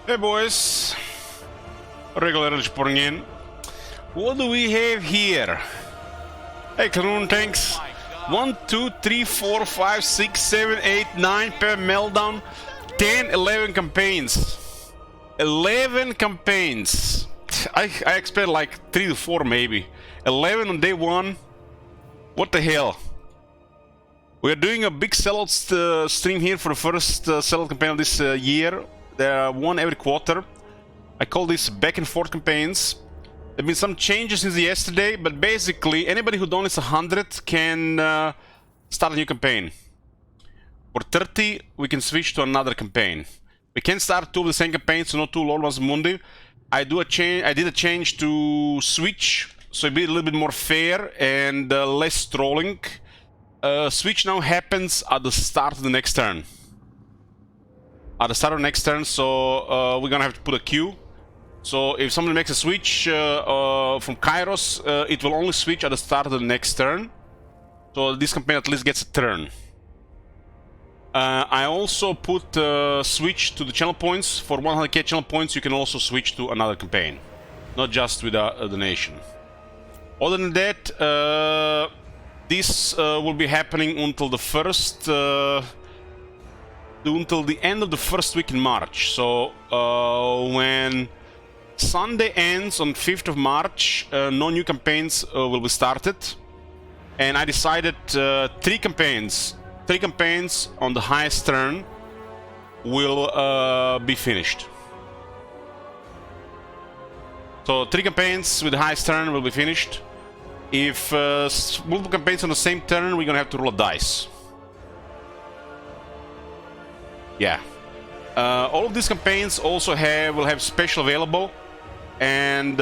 Hey boys, regular reporting in. What do we have here? Hey Clone tanks. 1, 2, 3, 4, 5, 6, 7, 8, 9 per meltdown. 10, 11 campaigns. 11 campaigns. I expect like 3 to 4 maybe. 11 on day 1. What the hell? We're doing a big sellout stream here for the first sellout campaign of this year. There are one every quarter. I call this back and forth campaigns. There have been some changes since yesterday, but basically anybody who donates 100 can start a new campaign. For 30, we can switch to another campaign. We can start 2 of the same campaign, so not 2 Lord Ones Mundi. I did a change to switch, so it'd be a little bit more fair and less trolling. Switch now happens at the start of the next turn. At the start of the next turn, so we're gonna have to put a queue. So if somebody makes a switch from Kairos, it will only switch at the start of the next turn. So this campaign at least gets a turn. I also put switch to the channel points. For 100k channel points, you can also switch to another campaign, not just with a donation. Other than that, this will be happening until the first. Until the end of the first week in March. So when Sunday ends on 5th of March, no new campaigns will be started. And I decided 3 campaigns on the highest turn will be finished. So 3 campaigns with the highest turn will be finished. If multiple campaigns on the same turn, we're gonna have to roll a dice. Yeah. All of these campaigns also will have special available, and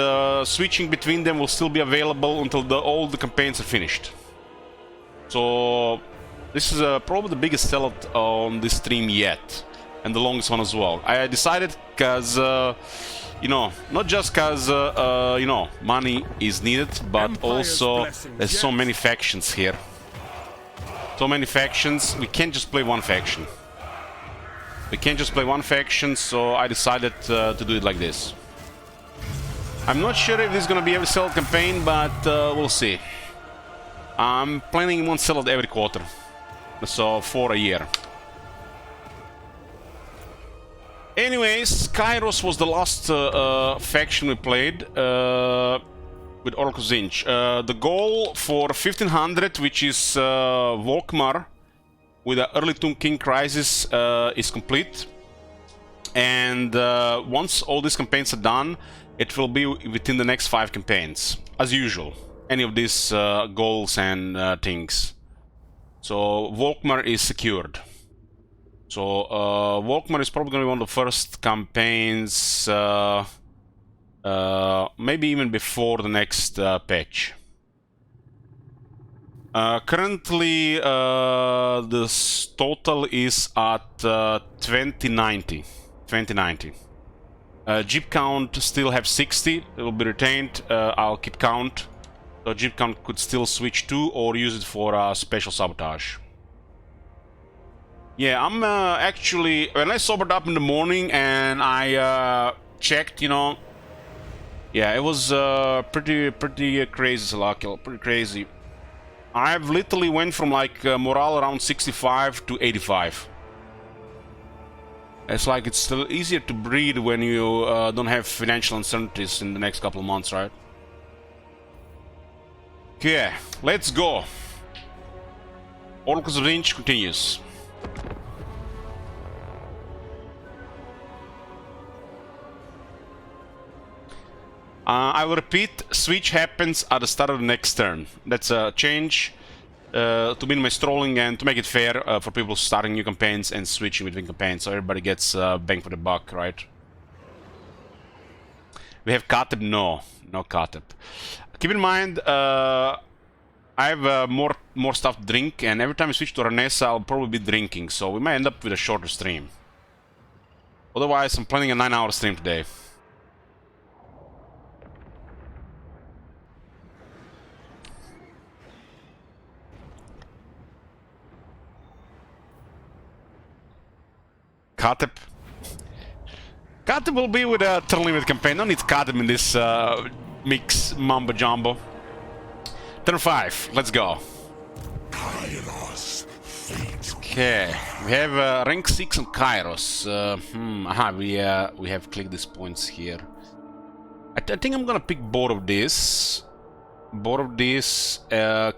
switching between them will still be available until all the campaigns are finished. So this is probably the biggest sellout on this stream yet, and the longest one as well. I decided because you know, not just because you know, money is needed, but also there's so many factions here. So many factions, we can't just play one faction. So I decided to do it like this. I'm not sure if this is gonna be every sellout campaign, but we'll see. I'm planning one sellout every quarter, so for a year. Anyways, Kairos was the last faction we played with Oracle Zinch. The goal for 1500, which is Volkmar, with the early Tomb King Crisis is complete, and once all these campaigns are done, it will be within the next 5 campaigns, as usual. Any of these goals and things. So Volkmar is secured. So Volkmar is probably going to be one of the first campaigns, maybe even before the next patch. Currently, the total is at 2090. Jeep count still have 60. It will be retained. I'll keep count. So Jeep count could still switch to or use it for special sabotage. Yeah, I'm actually, when I sobered up in the morning and I checked, you know, yeah, it was pretty crazy, Salakil, pretty crazy. I've literally went from like morale around 65 to 85. It's like it's still easier to breathe when you don't have financial uncertainties in the next couple of months, right? Okay, let's go. Oracles of Zinch continues. I will repeat, switch happens at the start of the next turn. That's a change to minimize trolling and to make it fair for people starting new campaigns and switching between campaigns, so everybody gets bang for the buck, right? We have Kateb? No Kateb. Keep in mind, I have more stuff to drink, and every time I switch to Ranessa, I'll probably be drinking, so we might end up with a shorter stream. Otherwise, I'm planning a 9-hour stream today. Kateb. Kadim will be with a turn limit campaign. No need Kadim in this mix mumbo jumbo. Turn 5, let's go. Okay, we have rank 6 on Kairos. We have clicked these points here. I think I'm gonna pick both of these.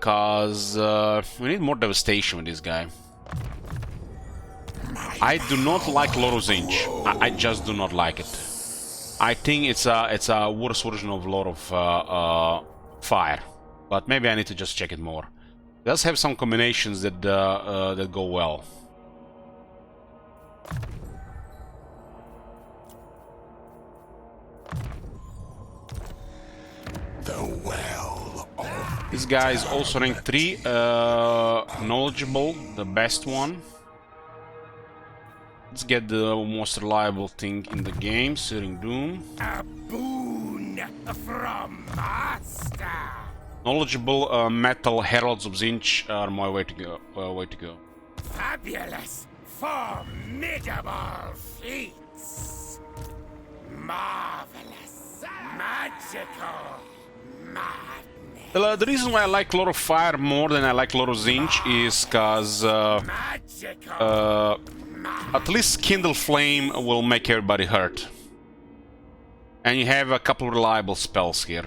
Cause we need more devastation with this guy. I do not like Lord of Zinj. I just do not like it. I think it's a worse version of Lord of Fire, but maybe I need to just check it more. It does have some combinations that that go well. This guy is also rank 3, knowledgeable, the best one. Let's get the most reliable thing in the game, Searing Doom. A boon from Master. Knowledgeable Metal Heralds of Zinj are my way to go. Fabulous, formidable feats. Marvelous, magical, madness. The reason why I like Lord of Fire more than I like Lord of Zinj is because at least Kindle Flame will make everybody hurt. And you have a couple of reliable spells here.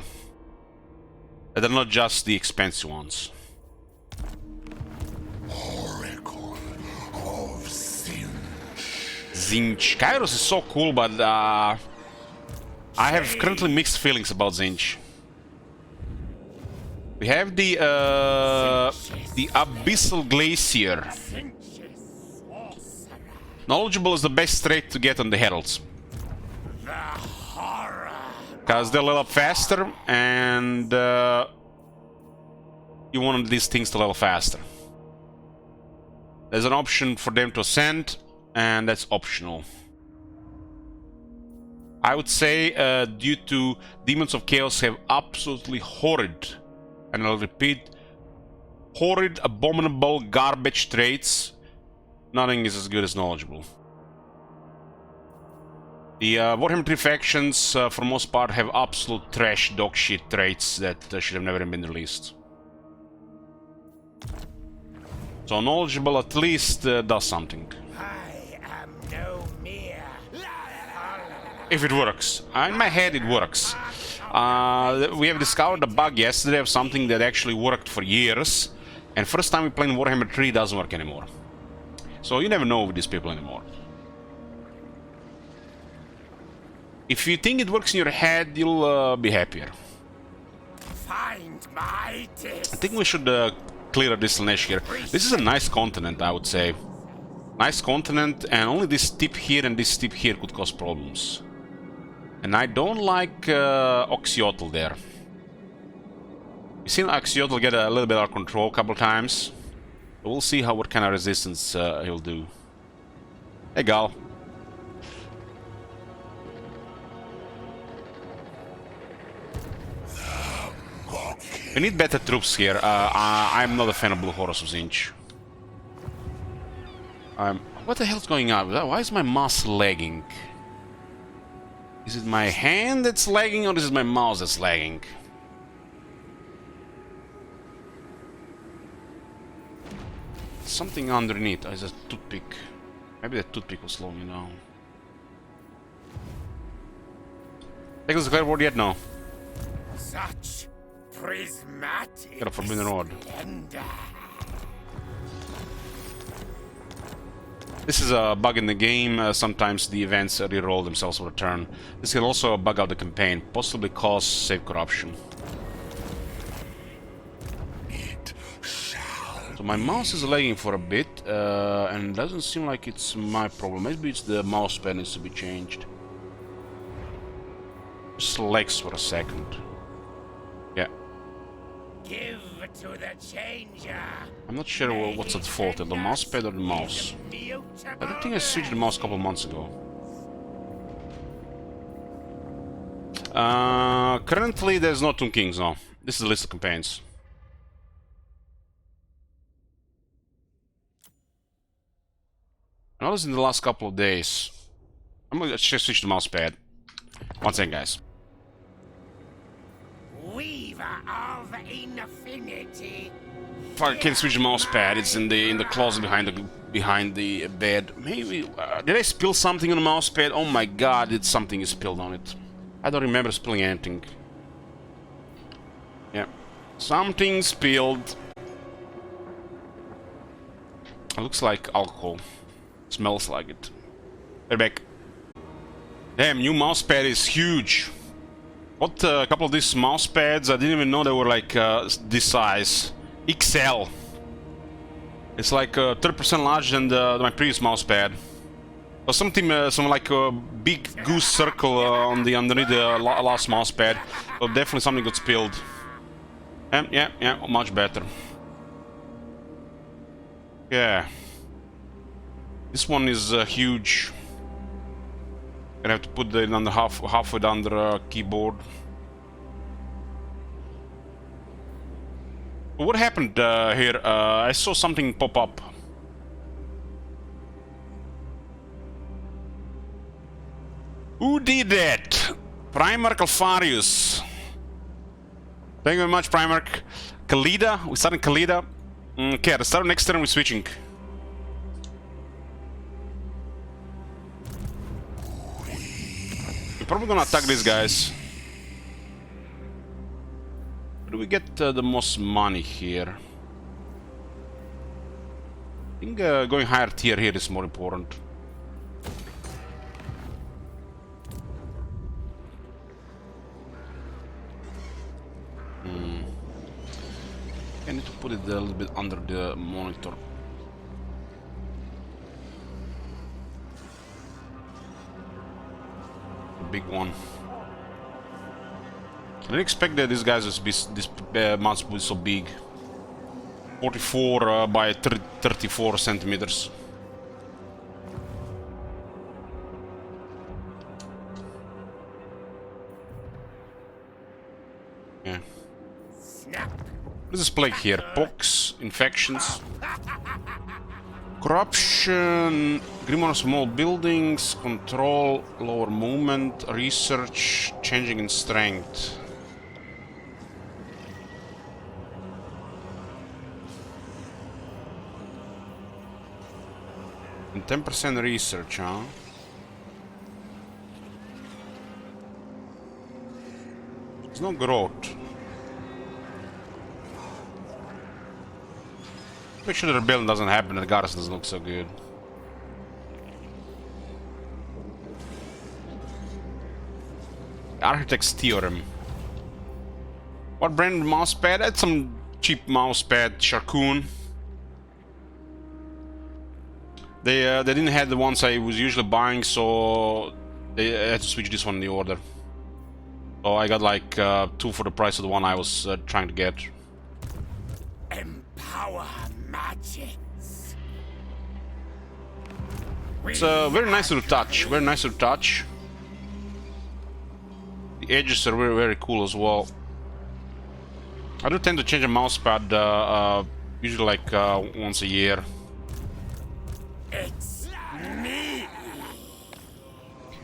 They're not just the expensive ones. Oracle of Zinj. Kairos is so cool, but I have currently mixed feelings about Zinj. We have the Abyssal Glacier. Knowledgeable is the best trait to get on the Heralds. Because they level up faster, and you want these things to level faster. There's an option for them to ascend, and that's optional. I would say, due to Demons of Chaos have absolutely horrid, and I'll repeat, horrid, abominable, garbage traits, nothing is as good as knowledgeable. The Warhammer 3 factions, for most part, have absolute trash dogshit traits that should have never been released. So knowledgeable at least does something. I am no mere. If it works. In my head it works. We have discovered a bug yesterday of something that actually worked for years, and first time we played Warhammer 3 doesn't work anymore. So you never know with these people anymore. If you think it works in your head, you'll be happier. Find my I think we should clear this Slanesh here. This is a nice continent, I would say. Nice continent, and only this tip here and this tip here could cause problems. And I don't like Oxyotl there. We've seen Oxyotl get a little bit out of control a couple times. We'll see what kind of resistance he'll do. Hey, Gal. We need better troops here. I'm not a fan of Blue Horus of Zinj. What the hell's going on? Why is my mouse lagging? Is it my hand that's lagging, or is it my mouse that's lagging? Something underneath. Oh, it's a toothpick. Maybe that toothpick will slow me down. Take this declare word yet? No. Such prismatic Got a forbidden rod. splendor. This is a bug in the game. Sometimes the events reroll themselves for a turn. This can also bug out the campaign, possibly cause save corruption. So my mouse is lagging for a bit, and doesn't seem like it's my problem. Maybe it's the mouse pad needs to be changed. Just lags for a second. Yeah. Give to the changer. I'm not sure what's at fault, the mouse pad or the mouse. I don't think I switched the mouse a couple months ago. Currently there's no Tomb Kings, no. This is the list of campaigns. I noticed in the last couple of days I'm gonna just switch the mouse pad. One second, guys. Weaver of infinity. If I can switch the mouse pad, it's in the closet behind the bed. Maybe did I spill something on the mouse pad? Oh my god, it's something is spilled on it. I don't remember spilling anything. Yeah, something spilled. It looks like alcohol. Smells like it. We're back. Damn, new mouse pad is huge. What a couple of these mouse pads, I didn't even know they were like this size. XL. It's like 30% larger than my previous mouse pad. Or something, some like a big goose circle on the underneath the last mouse pad. So definitely something got spilled. Yeah, much better. Yeah. This one is huge. Gonna have to put it on the halfway down the keyboard. What happened here? I saw something pop up. Who did that? Primarch Alfarius. Thank you very much, Primarch. Khalida. We started Khalida. Okay, the start of next turn we're switching. We're probably gonna attack these guys. Where do we get the most money here? I think going higher tier here is more important. I need to put it a little bit under the monitor. The big one. I didn't expect that these guys would be this mouse would be so big. 44 by 34 centimeters. Yeah. What is this plague here? Pox, infections, corruption, grimoire small buildings, control, lower movement, research, changing in strength. And 10% research, huh? There's no growth. Make sure the rebellion doesn't happen and the garrison doesn't look so good. Architect's Theorem. What brand mousepad? That's some cheap mousepad, Sharkoon. They didn't have the ones I was usually buying, so they had to switch this one in the order. So I got like 2 for the price of the one I was trying to get. Empower magics. It's very nice to touch. Very nice to touch. The edges are very, very cool as well. I do tend to change a mousepad usually like once a year. It's me.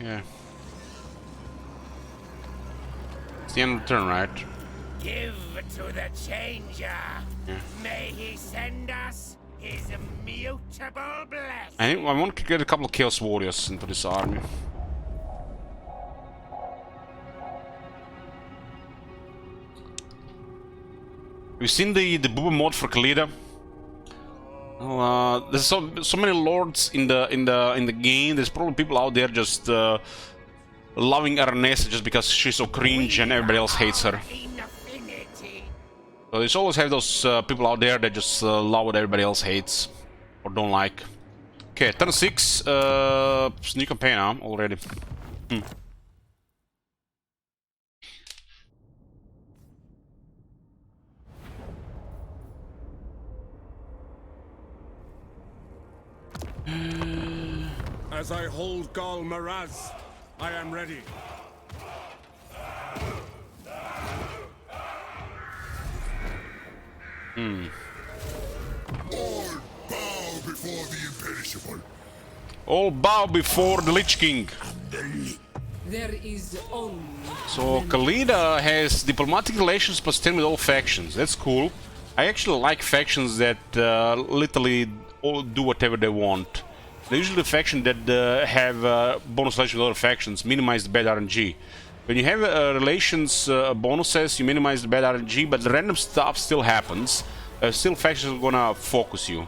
Yeah. It's the end of the turn, right? Give to the changer. Yeah. May he send us his immutable blessing. I want to get a couple of Chaos Warriors into this army. We've seen the Booba mod for Khalida. Well, there's so many lords in the game. There's probably people out there just loving Arnesa just because she's so cringe and everybody else hates her. So there's always have those people out there that just love what everybody else hates or don't like. Okay, turn 6. New campaign already. As I hold Gal Maraz, I am ready. All bow before the imperishable. All bow before the Lich King. There is only So Khalida has diplomatic relations +10 with all factions. That's cool. I actually like factions that literally all do whatever they want. They're usually the faction that have bonus relations with other factions, minimize the bad RNG. When you have relations bonuses, you minimize the bad RNG, but the random stuff still happens. Still factions are gonna focus you.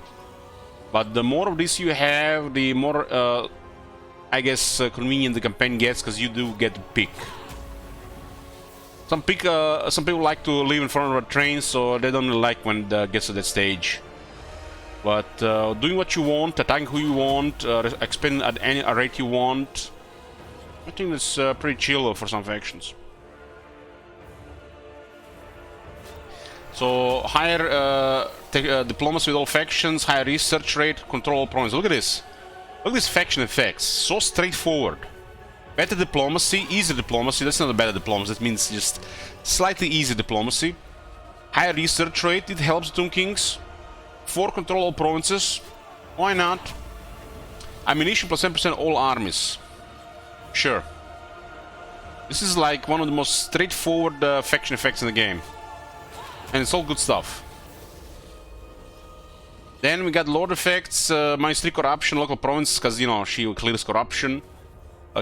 But the more of this you have, the more, I guess, convenient the campaign gets, because you do get to pick. Some people like to live in front of a train, so they don't really like when it gets to that stage. But doing what you want, attacking who you want, expanding at any rate you want, I think that's pretty chill for some factions. So higher diplomacy with all factions, higher research rate, control all provinces. Look at this. Look at these faction effects. So straightforward. Better diplomacy, easier diplomacy. That's not a better diplomacy. That means just slightly easier diplomacy. Higher research rate. It helps Tomb Kings. 4 control all provinces. Why not? Ammunition +10% all armies. Sure. This is like one of the most straightforward faction effects in the game. And it's all good stuff. Then we got Lord effects, -3 corruption, local province, because, you know, she clears corruption.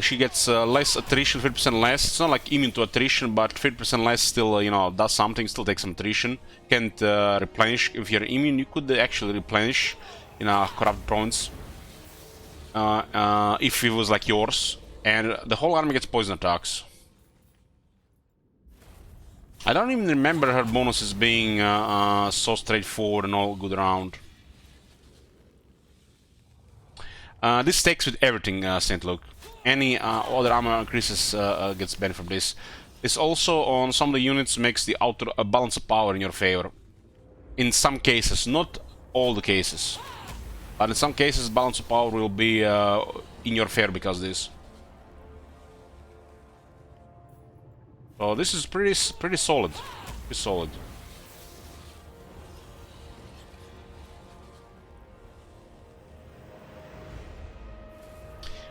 She gets less attrition, 50% less. It's not like immune to attrition, but 50% less still, you know, does something, still takes some attrition. Can't replenish. If you're immune, you could actually replenish in a corrupt province. If it was like yours. And the whole army gets poison attacks. I don't even remember her bonuses being so straightforward and all good around. This stakes with everything, St. Luke. Any other armor increases gets benefit from this. This also on some of the units makes the outer balance of power in your favor. In some cases, not all the cases. But in some cases, balance of power will be in your favor because of this. So this is pretty solid. Pretty solid.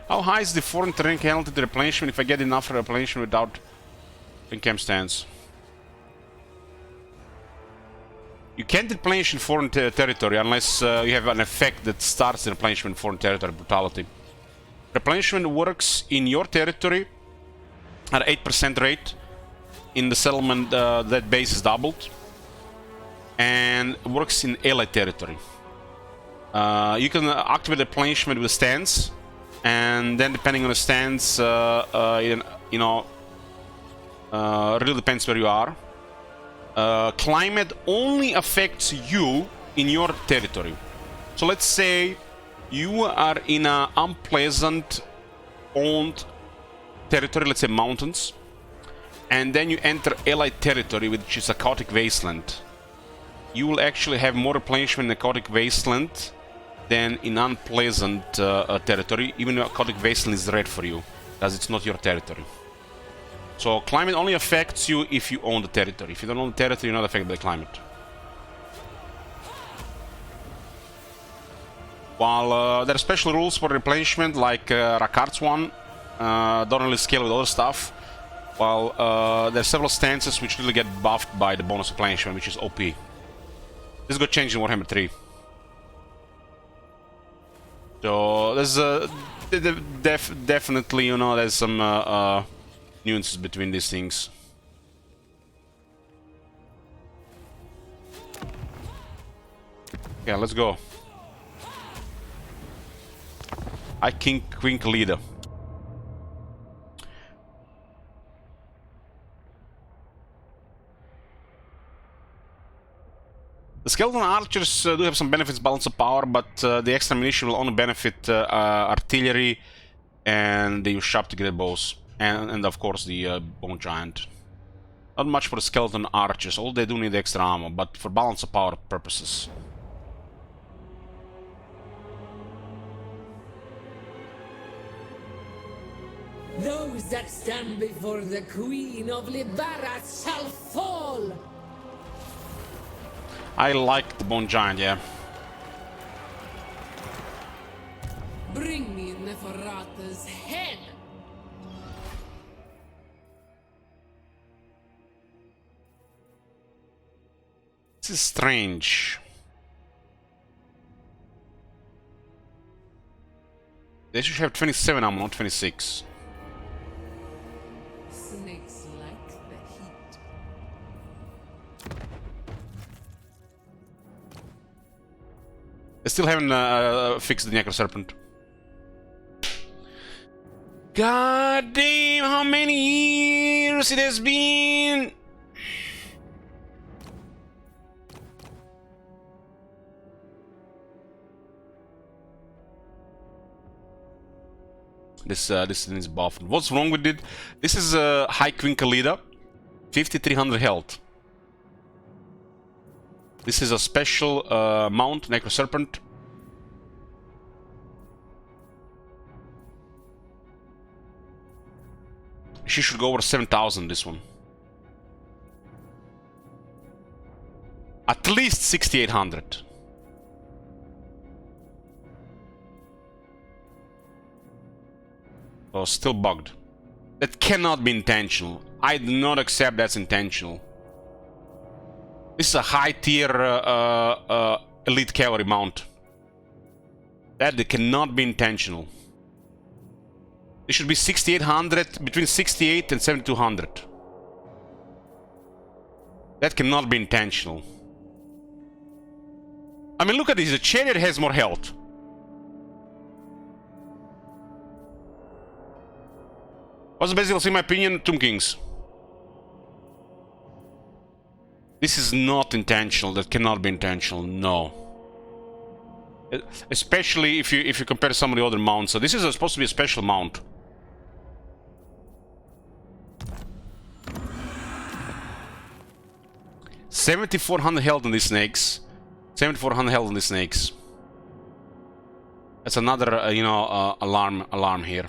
How high is the foreign terrain penalty to replenishment if I get enough replenishment without in-camp stands? You can't replenish in foreign territory unless you have an effect that starts the replenishment in foreign territory, brutality. Replenishment works in your territory at 8% rate. In the settlement, that base is doubled. And works in allied territory. You can activate replenishment with stands. And then depending on the stance, you know, really depends where you are. Climate only affects you in your territory. So let's say you are in an unpleasant owned territory, let's say mountains, and then you enter allied territory, which is a chaotic wasteland. You will actually have more replenishment in the chaotic wasteland than in unpleasant territory, even though chaotic wasteland is red for you, as it's not your territory. So climate only affects you if you own the territory. If you don't own the territory, you're not affected by climate. While there are special rules for replenishment, like Rakard's one, don't really scale with other stuff. While there are several stances which really get buffed by the bonus replenishment, which is OP. This got changed in Warhammer 3. So there's definitely, you know, there's some nuances between these things. Yeah, let's go. Queen Khalida. The skeleton archers do have some benefits, balance of power, but the extra ammunition will only benefit artillery and the sharp to get bows, and of course the bone giant. Not much for the skeleton archers, all they do need extra ammo, but for balance of power purposes. those that stand before the Queen of Libara shall fall. I like the bone giant, yeah. Bring me Neferata's head. This is strange. They should have 27 ammo, not 26. Snakes like the heat. They still haven't fixed the Necro Serpent. God damn, how many years it has been! This thing is buffed. What's wrong with it? This is a High Queen Khalida, 5300 health. This is a special mount, Necro Serpent. She should go over 7000, this one. At least 6800. Oh, still bugged. That cannot be intentional. I do not accept that's intentional. This is a high tier elite cavalry mount. That cannot be intentional. It should be 6800, between 68 and 7200. That cannot be intentional. I mean, look at this. The chariot has more health. What's basically, in my opinion, Tomb Kings. This is not intentional. That cannot be intentional. No. Especially if you compare some of the other mounts. So this is supposed to be a special mount. $7,400 health on these snakes. 7,400 health on these snakes. That's another, alarm here.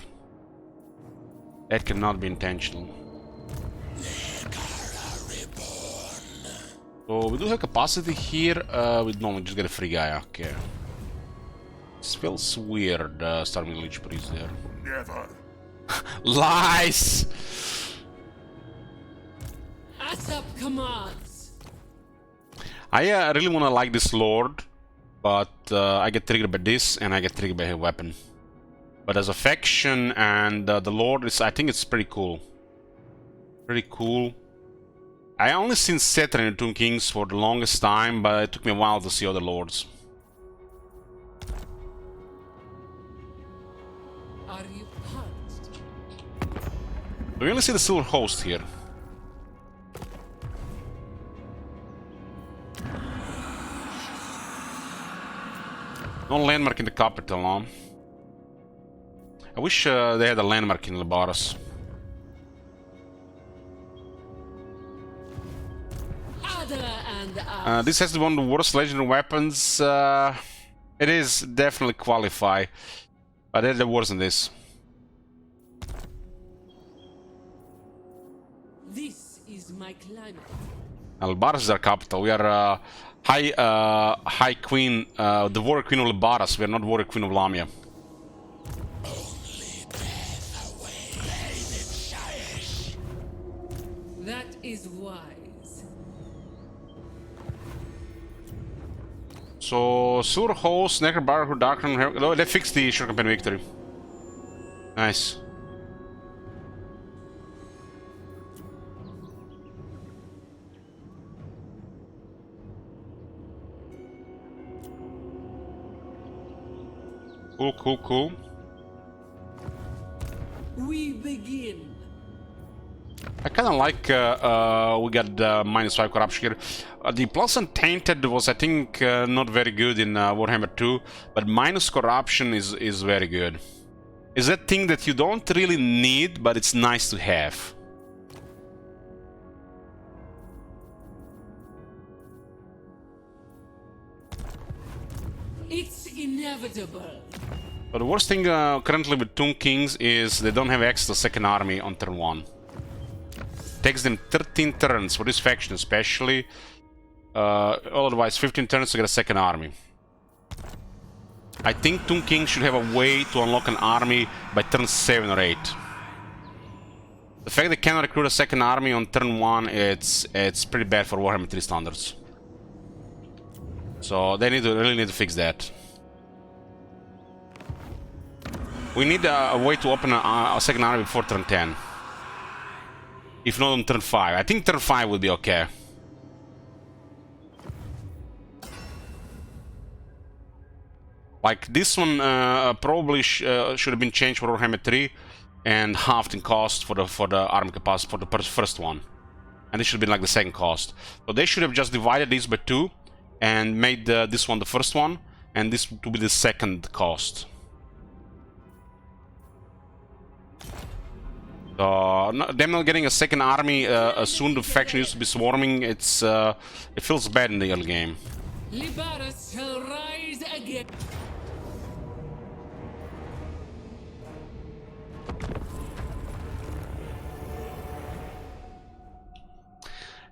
That cannot be intentional. So we do have capacity here. We just get a free guy. Okay. This feels weird. Starting with Lich Priest there. Never. Lies. Asap commands. I really want to like this Lord, but I get triggered by this and I get triggered by her weapon. But as a faction and the Lord, I think it's pretty cool. Pretty cool. I only seen Setran in Tomb Kings for the longest time, but it took me a while to see other Lords. Are you punched? We only see the Silver Host here. No landmark in the capital, huh? I wish they had a landmark in Lebaras. This has to be one of the worst legendary weapons. It is definitely qualify, but they're worse than this. This is my climate. Lebaras is our capital. We are High Queen, the Warrior Queen of Lebaras. We are not Warrior Queen of Lamia. That is wise. So, Sur Host, Necro Barhood, Darkroom. Oh, they fixed the short campaign victory. Nice. Cool, cool, cool. We begin. I kind of like we got -5 corruption here. The plus and tainted was, I think, not very good in Warhammer 2, but minus corruption is very good. It's that thing that you don't really need, but it's nice to have. It's inevitable. But the worst thing currently with Tomb Kings is they don't have access to second army on turn 1. Takes them 13 turns for this faction especially. Otherwise 15 turns to get a second army. I think Tomb King should have a way to unlock an army by turn 7 or 8. The fact they cannot recruit a second army on turn 1, it's pretty bad for Warhammer 3 standards. So they really need to fix that. We need a way to open a second army before turn 10. If not on turn 5. I think turn 5 will be okay. Like this one probably should have been changed for Warhammer 3 and halved in cost for the army capacity for the first one. And this should have been like the second cost. So they should have just divided this by 2 and made this one the first one and this to be the second cost. Them not getting a second army as soon the faction used to be swarming, it feels bad in the early game. Libaras shall rise again.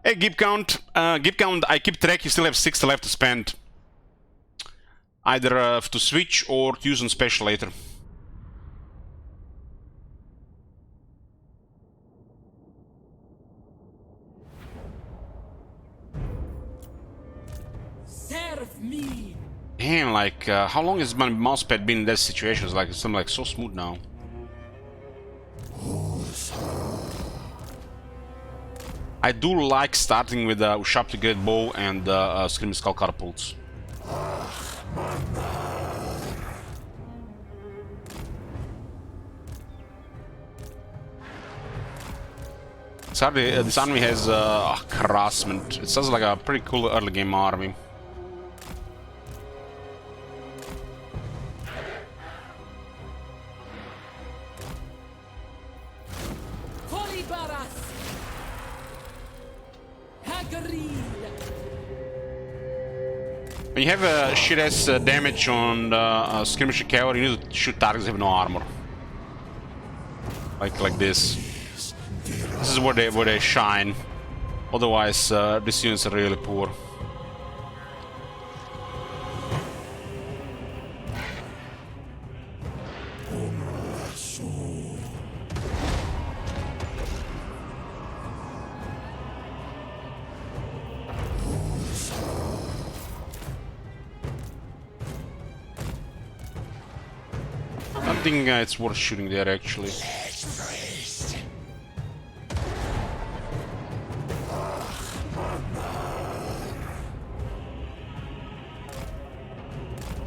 Hey, Gip Count, I keep track, you still have 6 left to spend. Either to switch or to use on special later. Serve me. Damn, like, how long has my mousepad been in that situation? It's like, something like so smooth now. I do like starting with Ushabti Great Bow and Screaming Skull Catapults. Sadly, this army has harassment. It sounds like a pretty cool early game army. When you have a shit-ass damage on skirmisher cavalry, you need to shoot targets that have no armor. Like this. This is where they shine. Otherwise, these units are really poor. I think it's worth shooting there actually.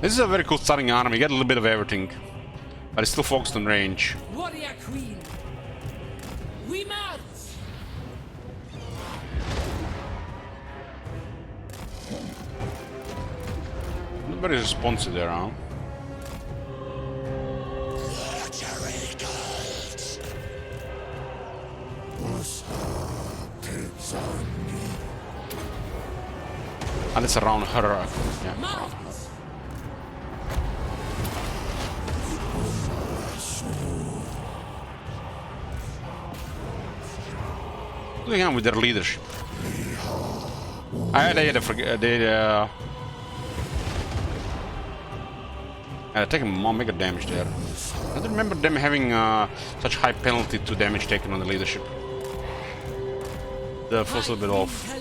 This is a very cool starting army, you get a little bit of everything. But it's still focused on range. Warrior Queen. We march! Not very responsive there, huh? And it's around her. Yeah. What's going on with their leadership? They had to forget. They're taking more mega damage there. I don't remember them having such high penalty to damage taken on the leadership. The first little bit off.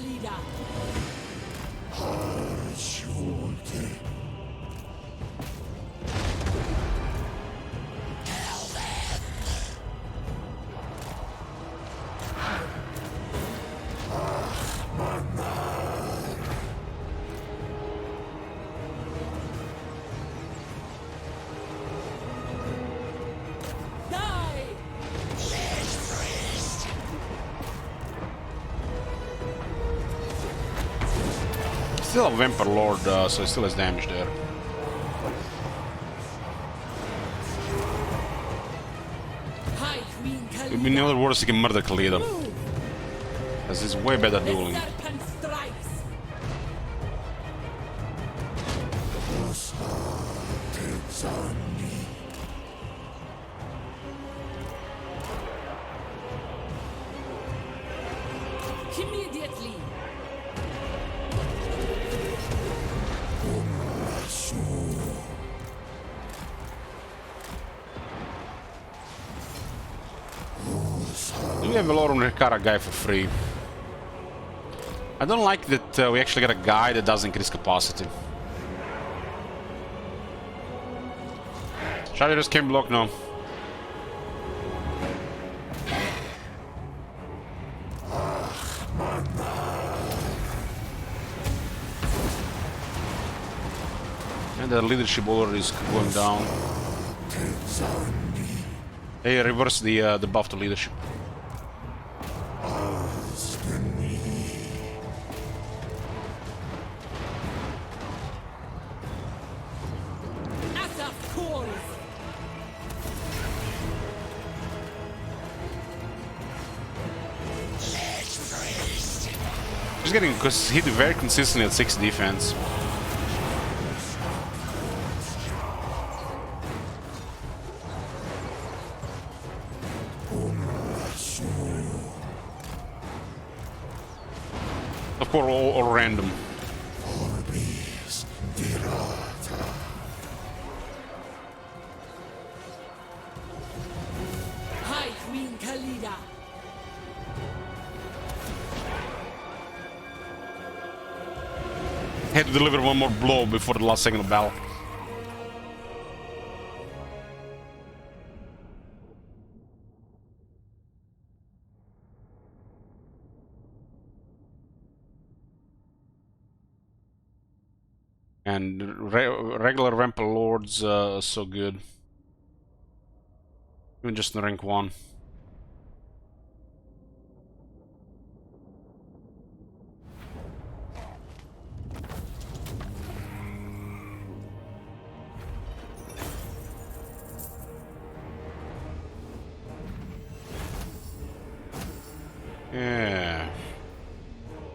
Still a Vampire Lord, so he still has damage there. In other words, he can murder Khalida. Because he's way better dueling. Immediately. We have a Velorum Rekara guy for free. I don't like that we actually get a guy that does increase capacity. Chargers can block now. And the leadership order is going down. Hey, reverse the buff to leadership. As of course. He's getting hit very consistently at 6 defense. Of course, all random. High Queen Khalida. Had to deliver one more blow before the last second of battle. And regular Rampant Lords so good. Even just in rank 1. Yeah.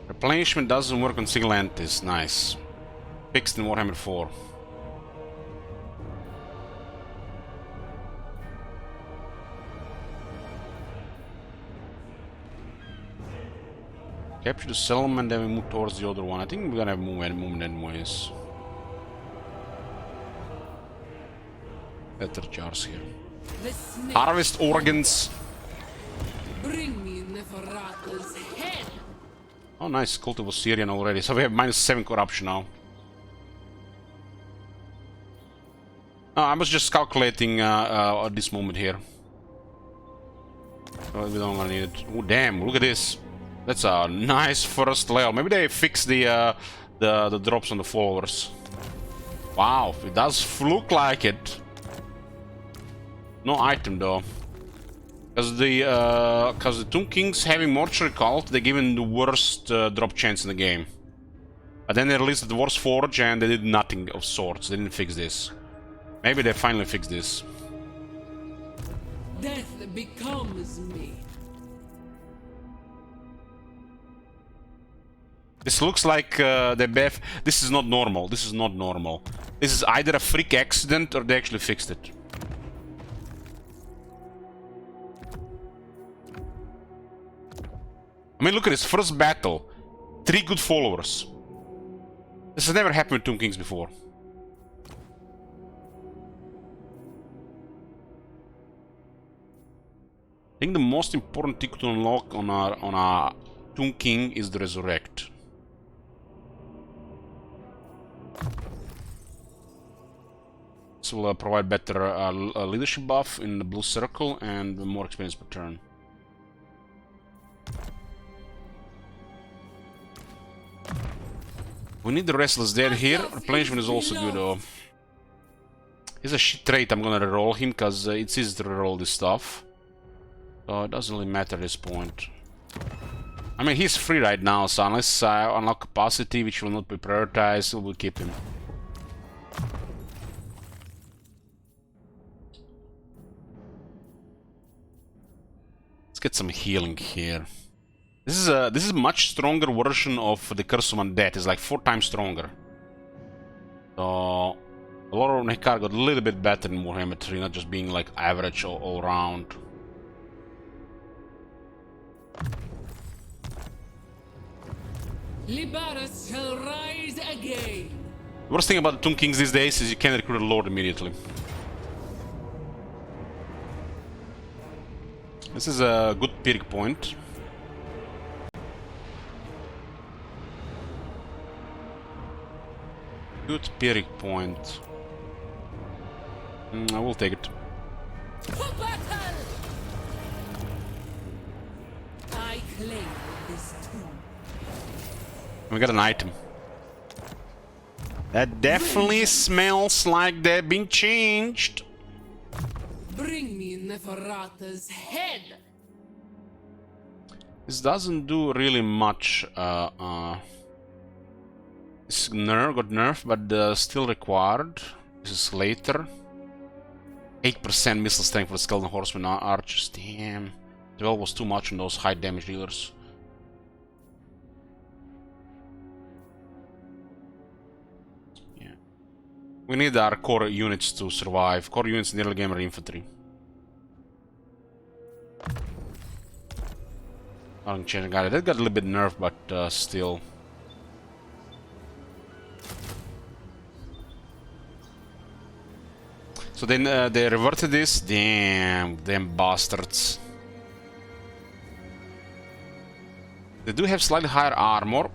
Replenishment doesn't work on single entities. Nice. Fixed in Warhammer 4. Capture the settlement and then we move towards the other one. I think we're gonna have movement anyways. Better jars here. The snake. Harvest organs. Bring me Neferata's head. Oh nice, Cult of Osirian already. So we have -7 corruption now. No, I was just calculating at this moment here. So we don't need it. Oh damn, look at this. That's a nice first level. Maybe they fix the drops on the followers. Wow, it does look like it. No item though. Because the Tomb Kings having Mortuary Cult, they given the worst drop chance in the game. But then they released the Dwarf's Forge and they did nothing of sorts. They didn't fix this. Maybe they finally fixed this. Death becomes me. This looks like the BF. This is not normal. This is not normal. This is either a freak accident or they actually fixed it. I mean, look at this first battle. 3 good followers. This has never happened with Tomb Kings before. I think the most important ticket to unlock on a Tomb King is the Resurrect. This will provide better leadership buff in the blue circle and more experience per turn. We need the Restless Dead here. Replenishment is also good though. He's a shit trait, I'm gonna reroll him because it's easy to reroll this stuff. So it doesn't really matter at this point. I mean, he's free right now, so unless I unlock capacity, which will not be prioritized, we'll keep him. Let's get some healing here. This is a much stronger version of the Curse of Undead. It's like 4 times stronger. So a lot of Nekar got a little bit better in Warhammer 3, not just being like average all around. Libaras shall rise again. The worst thing about the Tomb Kings these days is you can't recruit a Lord immediately. This is a good Pyrrhic point. Good Pyrrhic point. I will take it. For battle! I claim this tomb. We got an item. That definitely smells like they've been changed. Bring me Neferata's head! This doesn't do really much. This got nerfed, but still required. This is later. 8% missile strength for the skeleton horsemen archers. Damn. 12 was too much on those high damage dealers. Yeah. We need our core units to survive. Core units in early game are infantry. That got a little bit nerfed, but still. So then they reverted this. Damn bastards. They do have slightly higher armor,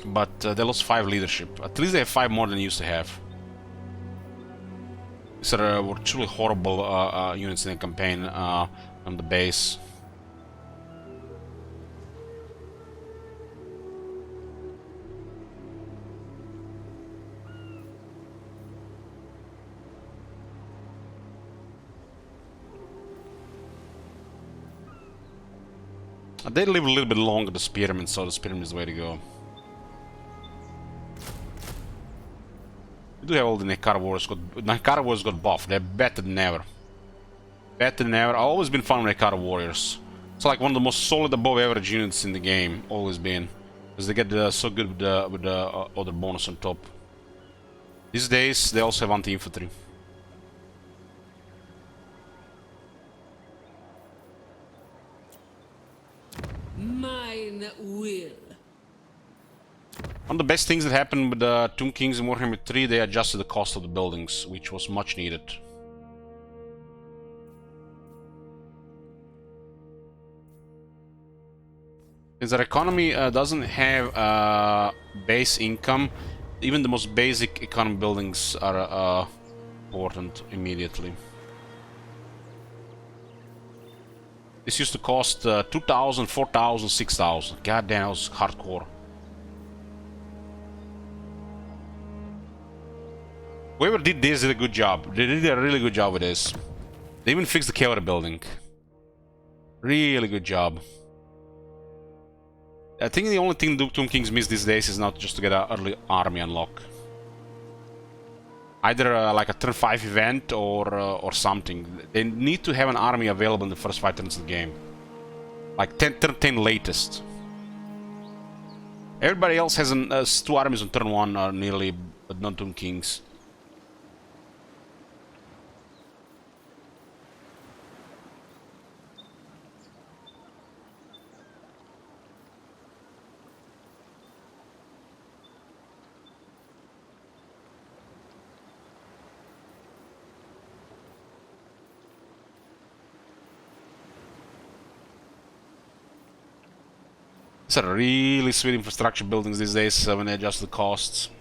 but they lost 5 leadership. At least they have 5 more than they used to have. These were truly horrible units in the campaign on the base. They live a little bit longer, the spearmen, so the spearmen is the way to go. We do have all the Nekara warriors. Nekara warriors got buffed. They're better than ever. Better than ever. I've always been fun with Nekara warriors. It's like one of the most solid above average units in the game. Always been. Because they get so good with the other bonus on top. These days, they also have anti-infantry. Mine will. One of the best things that happened with the Tomb Kings in Warhammer 3, they adjusted the cost of the buildings, which was much needed. Since our economy doesn't have base income, even the most basic economy buildings are important immediately. This used to cost 2,000, 4,000, 6,000. God damn, that was hardcore. Whoever did this did a good job. They did a really good job with this. They even fixed the cavalry building. Really good job. I think the only thing Tomb Kings miss these days is not just to get an early army unlock. Either like a turn 5 event or something. They need to have an army available in the first 5 turns of the game. Like turn 10 latest. Everybody else has 2 armies on turn 1 nearly, but not Tomb Kings. These are really sweet infrastructure buildings these days when they adjust the costs.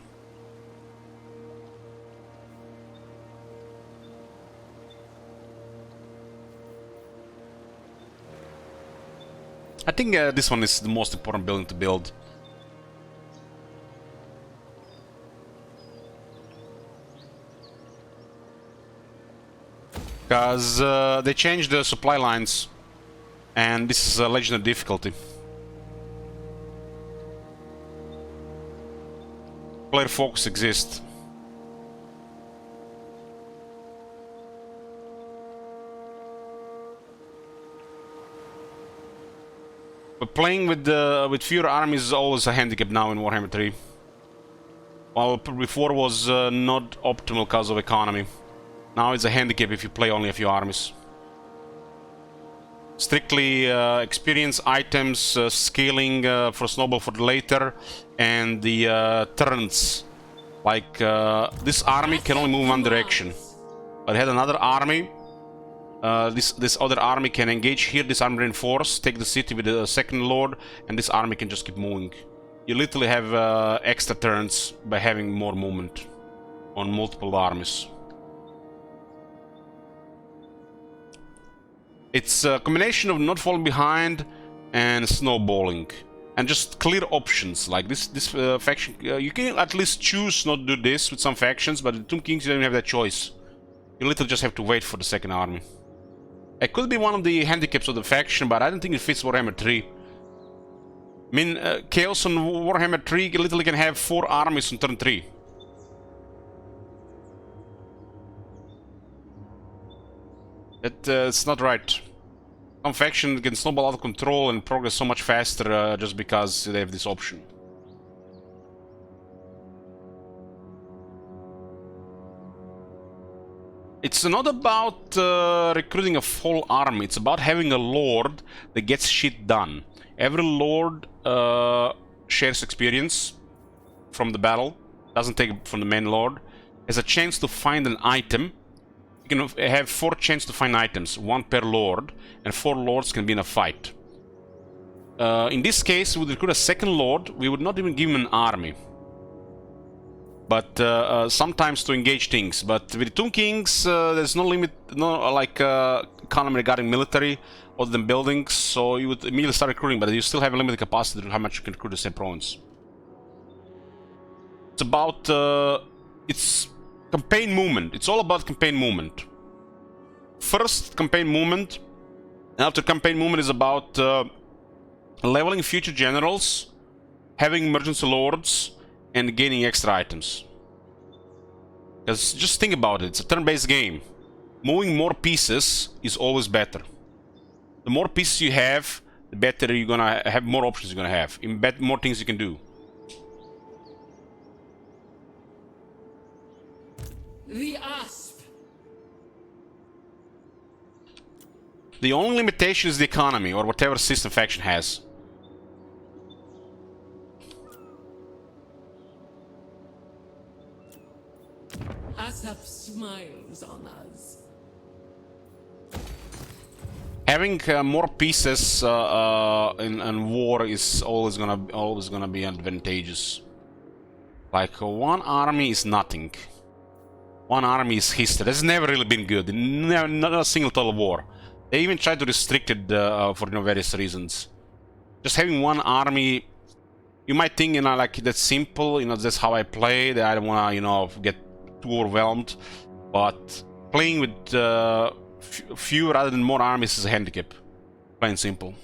I think this one is the most important building to build. Because they changed the supply lines and this is a legendary difficulty. Player focus exists. But playing with fewer armies is always a handicap now in Warhammer 3. While before was not optimal because of economy. Now it's a handicap if you play only a few armies. Strictly experience items, scaling for snowball for later, and the turns. Like this army can only move one direction. But I had another army. This other army can engage here. This army reinforce, take the city with the second lord, and this army can just keep moving. You literally have extra turns by having more movement on multiple armies. It's a combination of not falling behind and snowballing. And just clear options, like this faction, you can at least choose not to do this with some factions, but the Tomb Kings, you don't have that choice. You literally just have to wait for the second army. It could be one of the handicaps of the faction, but I don't think it fits Warhammer 3. I mean, Chaos on Warhammer 3 literally can have 4 armies on turn 3. It's not right. Some faction can snowball out of control and progress so much faster just because they have this option. It's not about recruiting a full army, it's about having a lord that gets shit done. Every lord shares experience from the battle, doesn't take it from the main lord, has a chance to find an item. You can have 4 chances to find items, 1 per lord, and 4 lords can be in a fight. In this case, we would recruit a second lord, we would not even give him an army. But sometimes to engage things. But with the Tomb Kings, there's no limit, no like economy regarding military other than buildings, so you would immediately start recruiting, but you still have a limited capacity to how much you can recruit the same province. It's about it's campaign movement. It's all about campaign movement. First campaign movement, and after campaign movement is about leveling future generals, having emergency lords, and gaining extra items. Because just think about it, it's a turn-based game. Moving more pieces is always better. The more pieces you have, the better you're gonna have, more options you're gonna have, more things you can do. The Asp. The only limitation is the economy, or whatever system faction has. Asap smiles on us. Having more pieces in war is always gonna be advantageous. Like one army is nothing. One army is history. That's never really been good. Not a single total war. They even tried to restrict it for various reasons. Just having one army, you might think like that's simple. That's how I play. That I don't wanna get too overwhelmed. But playing with few rather than more armies is a handicap. Plain simple.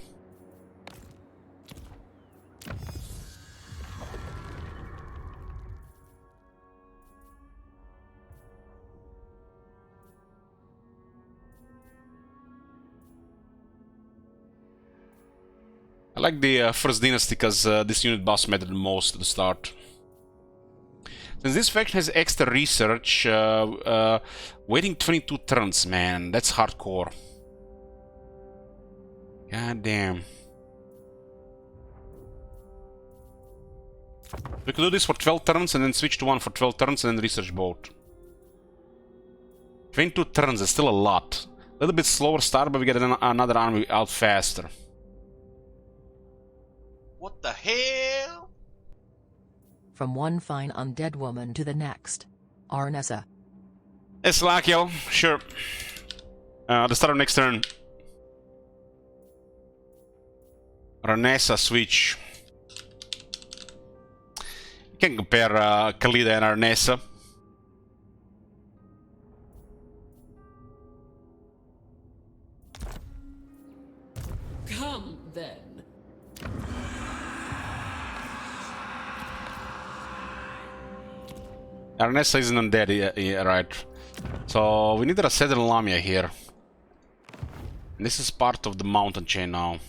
I like the First Dynasty because this unit boss mattered the most at the start. Since this faction has extra research, waiting 22 turns, man, that's hardcore. God damn. We could do this for 12 turns and then switch to one for 12 turns and then research both. 22 turns is still a lot. A little bit slower start, but we get another army out faster. What the hell? From one fine undead woman to the next. Arnessa. It's Lakiel, sure. The start of next turn. Arnessa switch. You can compare Khalida and Arnessa. Come then. Arnessa isn't undead, yeah, right. So we need a Southern Lamia here. And this is part of the mountain chain now.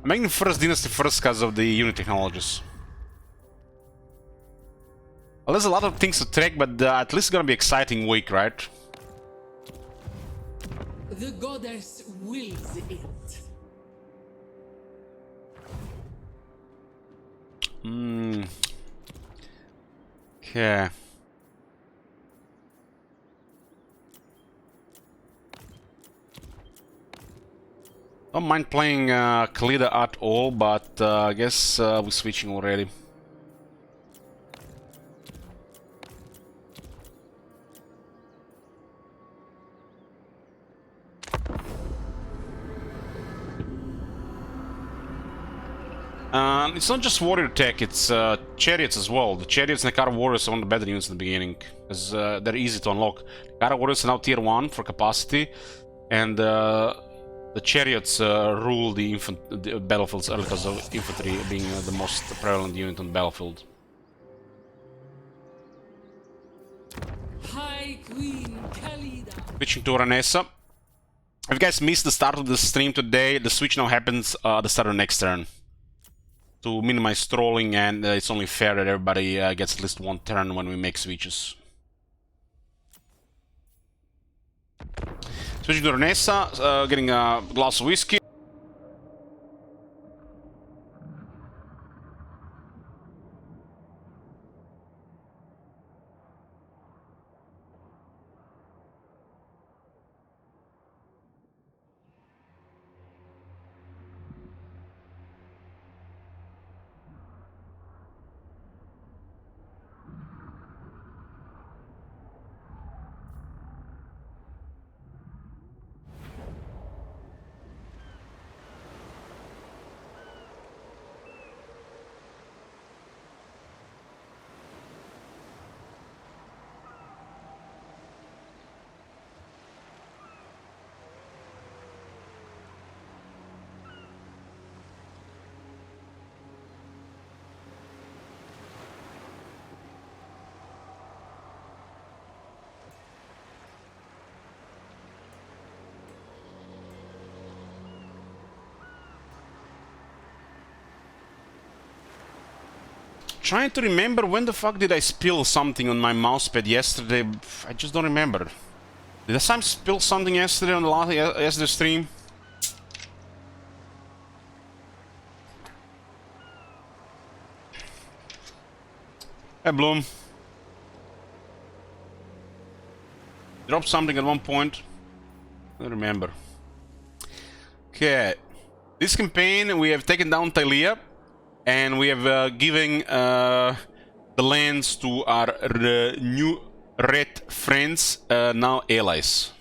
I'm making First Dynasty first because of the unit technologies. Well, there's a lot of things to track, but at least it's gonna be exciting week, right? The goddess wills it. Okay. Don't mind playing Khalida at all, but I guess we're switching already. It's not just warrior tech, it's chariots as well. The chariots and the Kara warriors are one of the better units in the beginning, because they're easy to unlock. Kara warriors are now tier 1 for capacity, and the chariots rule the battlefields early because of infantry being the most prevalent unit on the battlefield. High Queen Khalida. Switching to Ranessa. If you guys missed the start of the stream today, the switch now happens at the start of next turn. To minimize trolling, and it's only fair that everybody gets at least one turn when we make switches. Switching to Ranessa, getting a glass of whiskey. Trying to remember when the fuck did I spill something on my mousepad yesterday. I just don't remember. Did I spill something yesterday on the last yesterday stream? Hey Bloom. Dropped something at one point. I don't remember. Okay. This campaign we have taken down Tylea. And we have given the lands to our new red friends, now allies.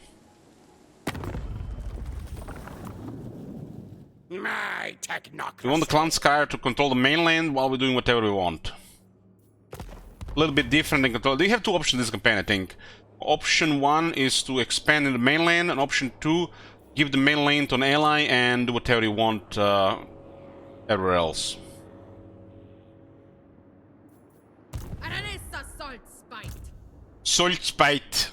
My technocracy. We want the Clan Skyr to control the mainland while we're doing whatever we want. A little bit different than control. They have two options in this campaign, I think. Option 1 is to expand in the mainland, and option 2, give the mainland to an ally and do whatever you want everywhere else. Salt Spite.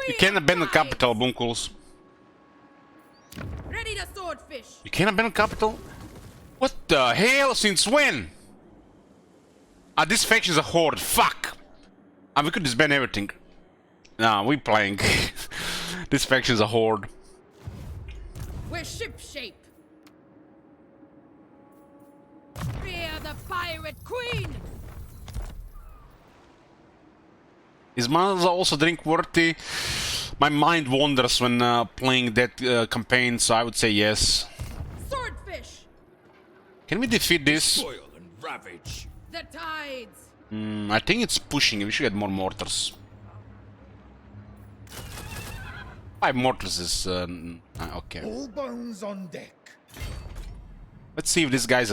You can't abandon capital, Bunkles. Ready to swordfish. You can't abandon capital? What the hell? Since when? Ah, this faction is a horde. Fuck! Ah, we could disband everything. Nah, we playing. This faction is a horde. We're ship shape. Fear the pirate queen. Is Manza also drink worthy? My mind wanders when playing that campaign, so I would say yes. Swordfish. Can we defeat this? Spoil and ravage. The tides. I think it's pushing. We should get more mortars. 5 mortars is okay. All bones on deck. Let's see if this guy's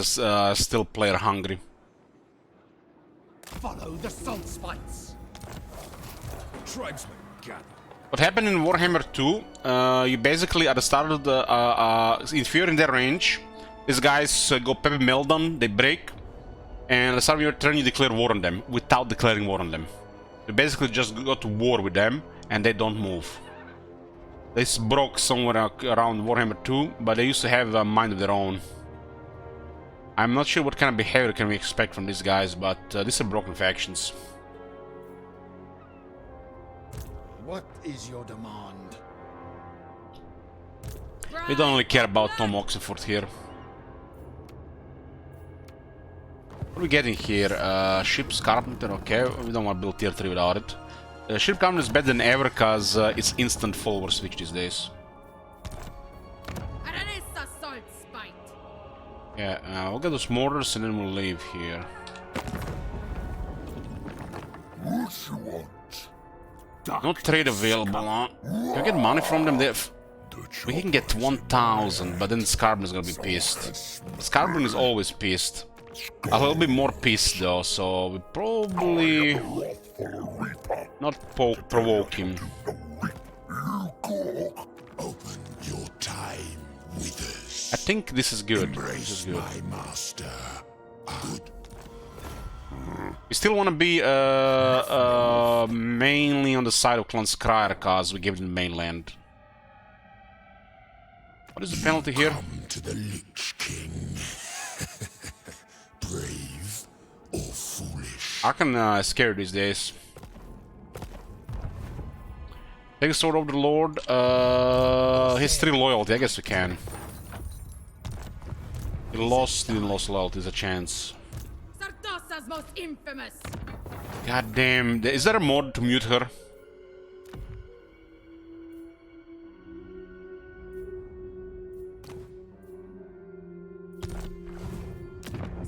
still player hungry. Follow the salt spites. Tribesmen gather. What happened in Warhammer 2, you basically at the start of the if you're in their range, these guys go Pepe Meltdown, they break, and at the start of your turn you declare war on them without declaring war on them. You basically just go to war with them and they don't move. This broke somewhere around Warhammer 2, but they used to have a mind of their own. I'm not sure what kind of behavior can we expect from these guys, but these are broken factions. What is your demand? We don't really care about Tom Oxenford here. What are we getting here? Ship's Carpenter, okay, we don't want to build tier 3 without it. Ship Carpenter is better than ever because it's instant follower switch these days. Aranessa salt spite. Yeah, we'll get those mortars and then we'll leave here. What you want? No trade available, huh? Can we get money from them? We can get 1,000, but then Scarborough is gonna be pissed. Scarborough is always pissed. A little bit more pissed though, so we probably not provoke him. Open your time with us. I think this is good. This is good. My master. Good. We still want to be mainly on the side of Clan Skryre because we gave them the mainland. What is the penalty here? Come to the Lich King. Brave or foolish? I can scare these days. Take a sword of the Lord. He's 3 loyalty. I guess we can. He lost loyalty. There's a chance. Sardasa's most infamous. God damn. Is there a mod to mute her?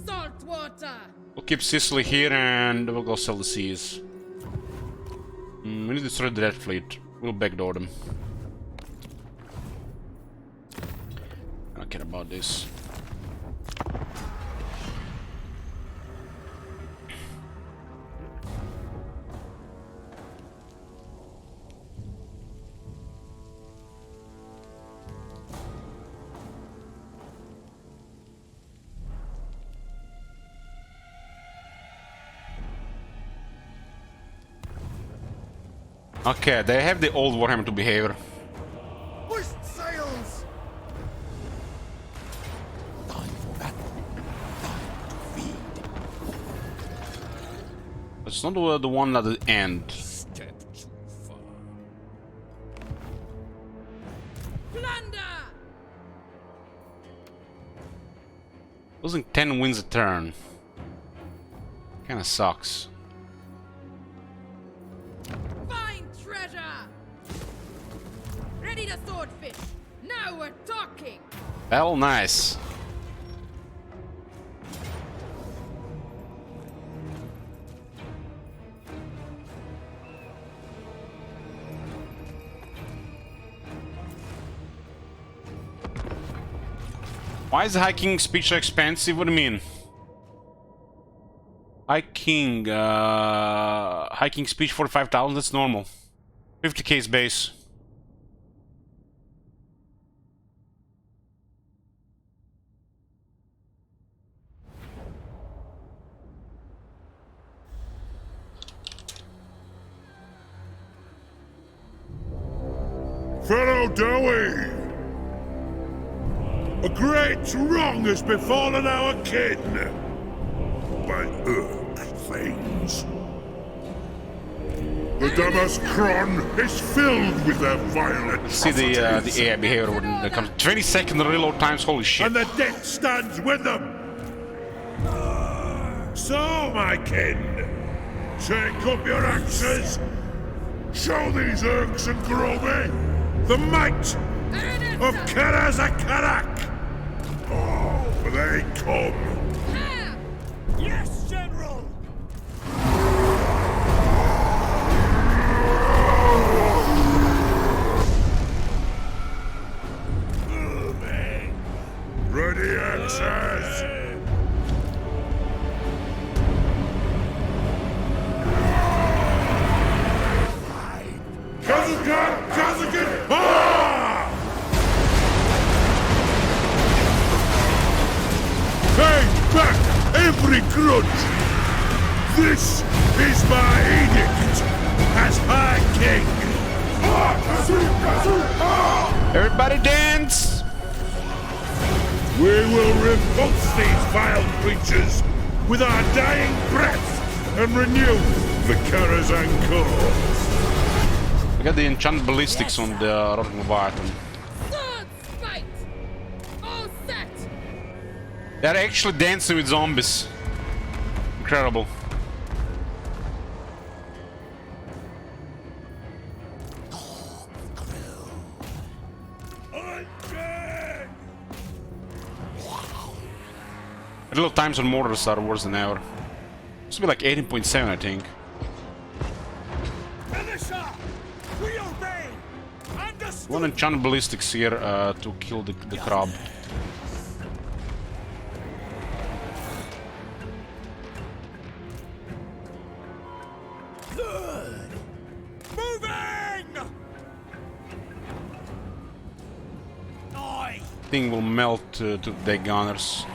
Salt water. We'll keep Sicily here and we'll go sell the seas. We need to destroy the Red Fleet. We'll backdoor them. I don't care about this. Okay, they have the old Warhammer 2 behavior. Hoist sails! Time for battle. Time to feed. It's not the one at the end. Step too far. Plunder. Losing 10 wins a turn. Kinda sucks. Find treasure. Ready to swordfish. Now we're talking. Well, nice. Why is the hiking speech so expensive? What do you mean? Hiking speech 45,000, that's normal. 50k is base. Fellow Dowie! A great wrong has befallen our kin by Urk things. The Damaskron is filled with their violent See the AI behavior when it comes 20-second reload times, holy shit. and the death stands with them. So, my kin, take up your axes. Show these Urks and Groby the might of Karazakarak. Oh, they come. Yes, General! Ready axes. Kazakan! Kazakan! Ah! Take back every grudge! This is my edict as High King! Everybody dance! We will repulse these vile creatures with our dying breath and renew the Karazhan cause. We got the enchanted ballistics on the Rotten Leviathan. Sword fight. All set. They're actually dancing with zombies. Incredible. Real times on mortars are worse than ever. This will be like 18.7, I think. Finisher! We obey! Understood! One enchant ballistics here to kill the crab. Good! Moving! Oi! Thing will melt to the gunners.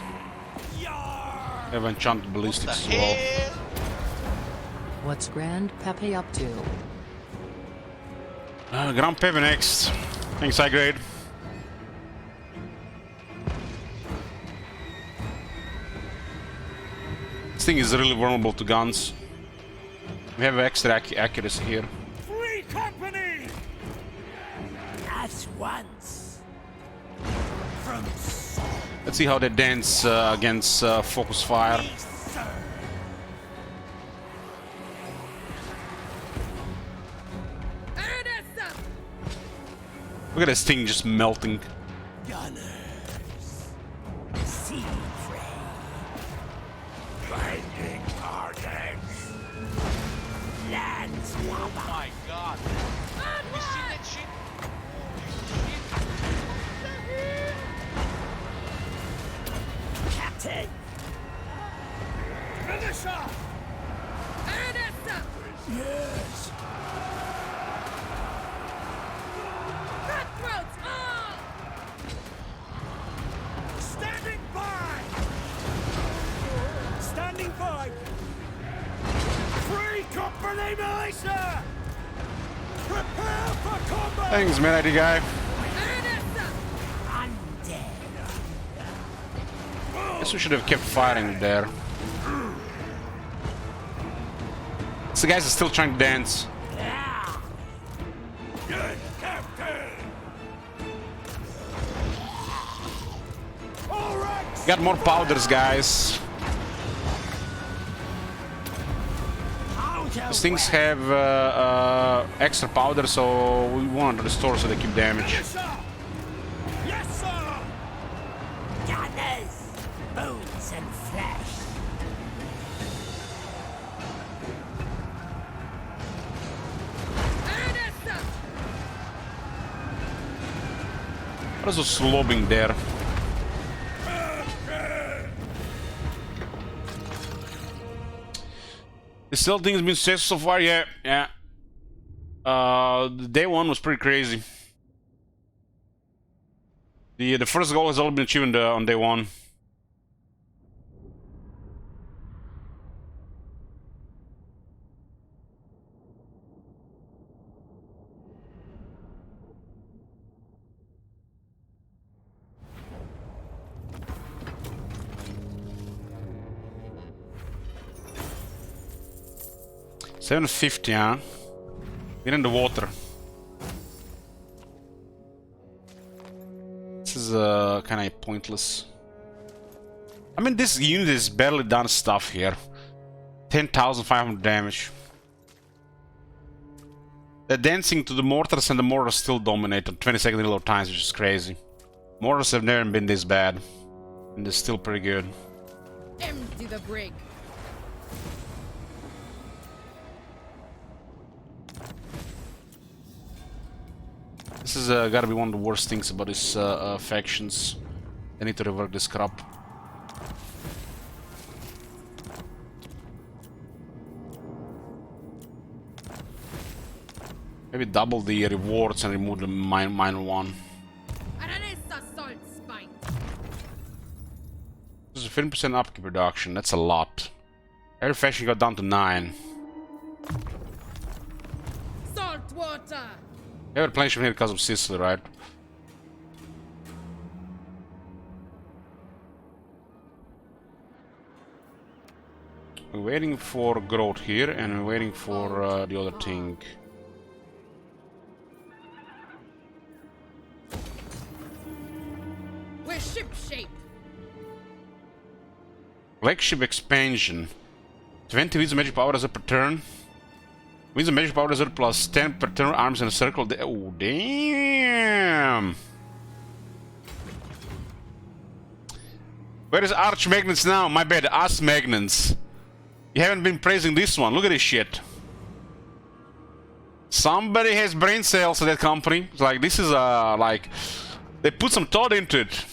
Yar! Have enchanted What ballistics the as well. hell? What's Grand Pepe up to? Grand Pepe next. Thanks, high grade. This thing is really vulnerable to guns. We have extra accuracy here. Free company! At once. From Let's see how they dance against focus fire. sir. Aranessa! Look at this thing just melting. Gunners. Sea prey. Binding carnage. Land Oh my god. You see that shit? captain. Finisher. Aranessa! Yes. Cutthroats all! Standing by. Standing by. Free company militia. Prepare for combat. Thanks, man, ID guy. Aranessa! Undead. Guess we should have kept firing there. So the guys are still trying to dance. Good captain. All right. Got more powders, guys. These things have extra powder, so we want to restore so they keep damage. Yes, sir. Yes, sir. Gunners, bones and flesh. Aranessa! What is the slobbing there? The still thing's been successful so far, yeah. The day one was pretty crazy. The first goal has all been achieved on day one. $750, huh? We're in the water. This is kind of pointless. I mean, this unit has barely done stuff here. 10,500 damage. They're dancing to the mortars, and the mortars still dominate on 20-second reload times, which is crazy. Mortars have never been this bad, and they're still pretty good. Empty the brig. This is gotta be one of the worst things about these factions. They need to rework this crap. Maybe double the rewards and remove the minor one. Aranessa salt spine. This is a 15% upkeep reduction. That's a lot. Every faction got down to 9. Salt water. You have replenishment here because of Sicily, right? We're waiting for growth here, and we're waiting for the other thing. We're ship shape. Flagship expansion. 20 wins magic power as a per turn. Wins a magic power as a plus 10 per turn, arms in a circle. Oh, damn! Where is Arch Magnets now? My bad, Us Magnets. You haven't been praising this one. Look at this shit. Somebody has brain cells at that company. It's like, this is like, they put some thought into it.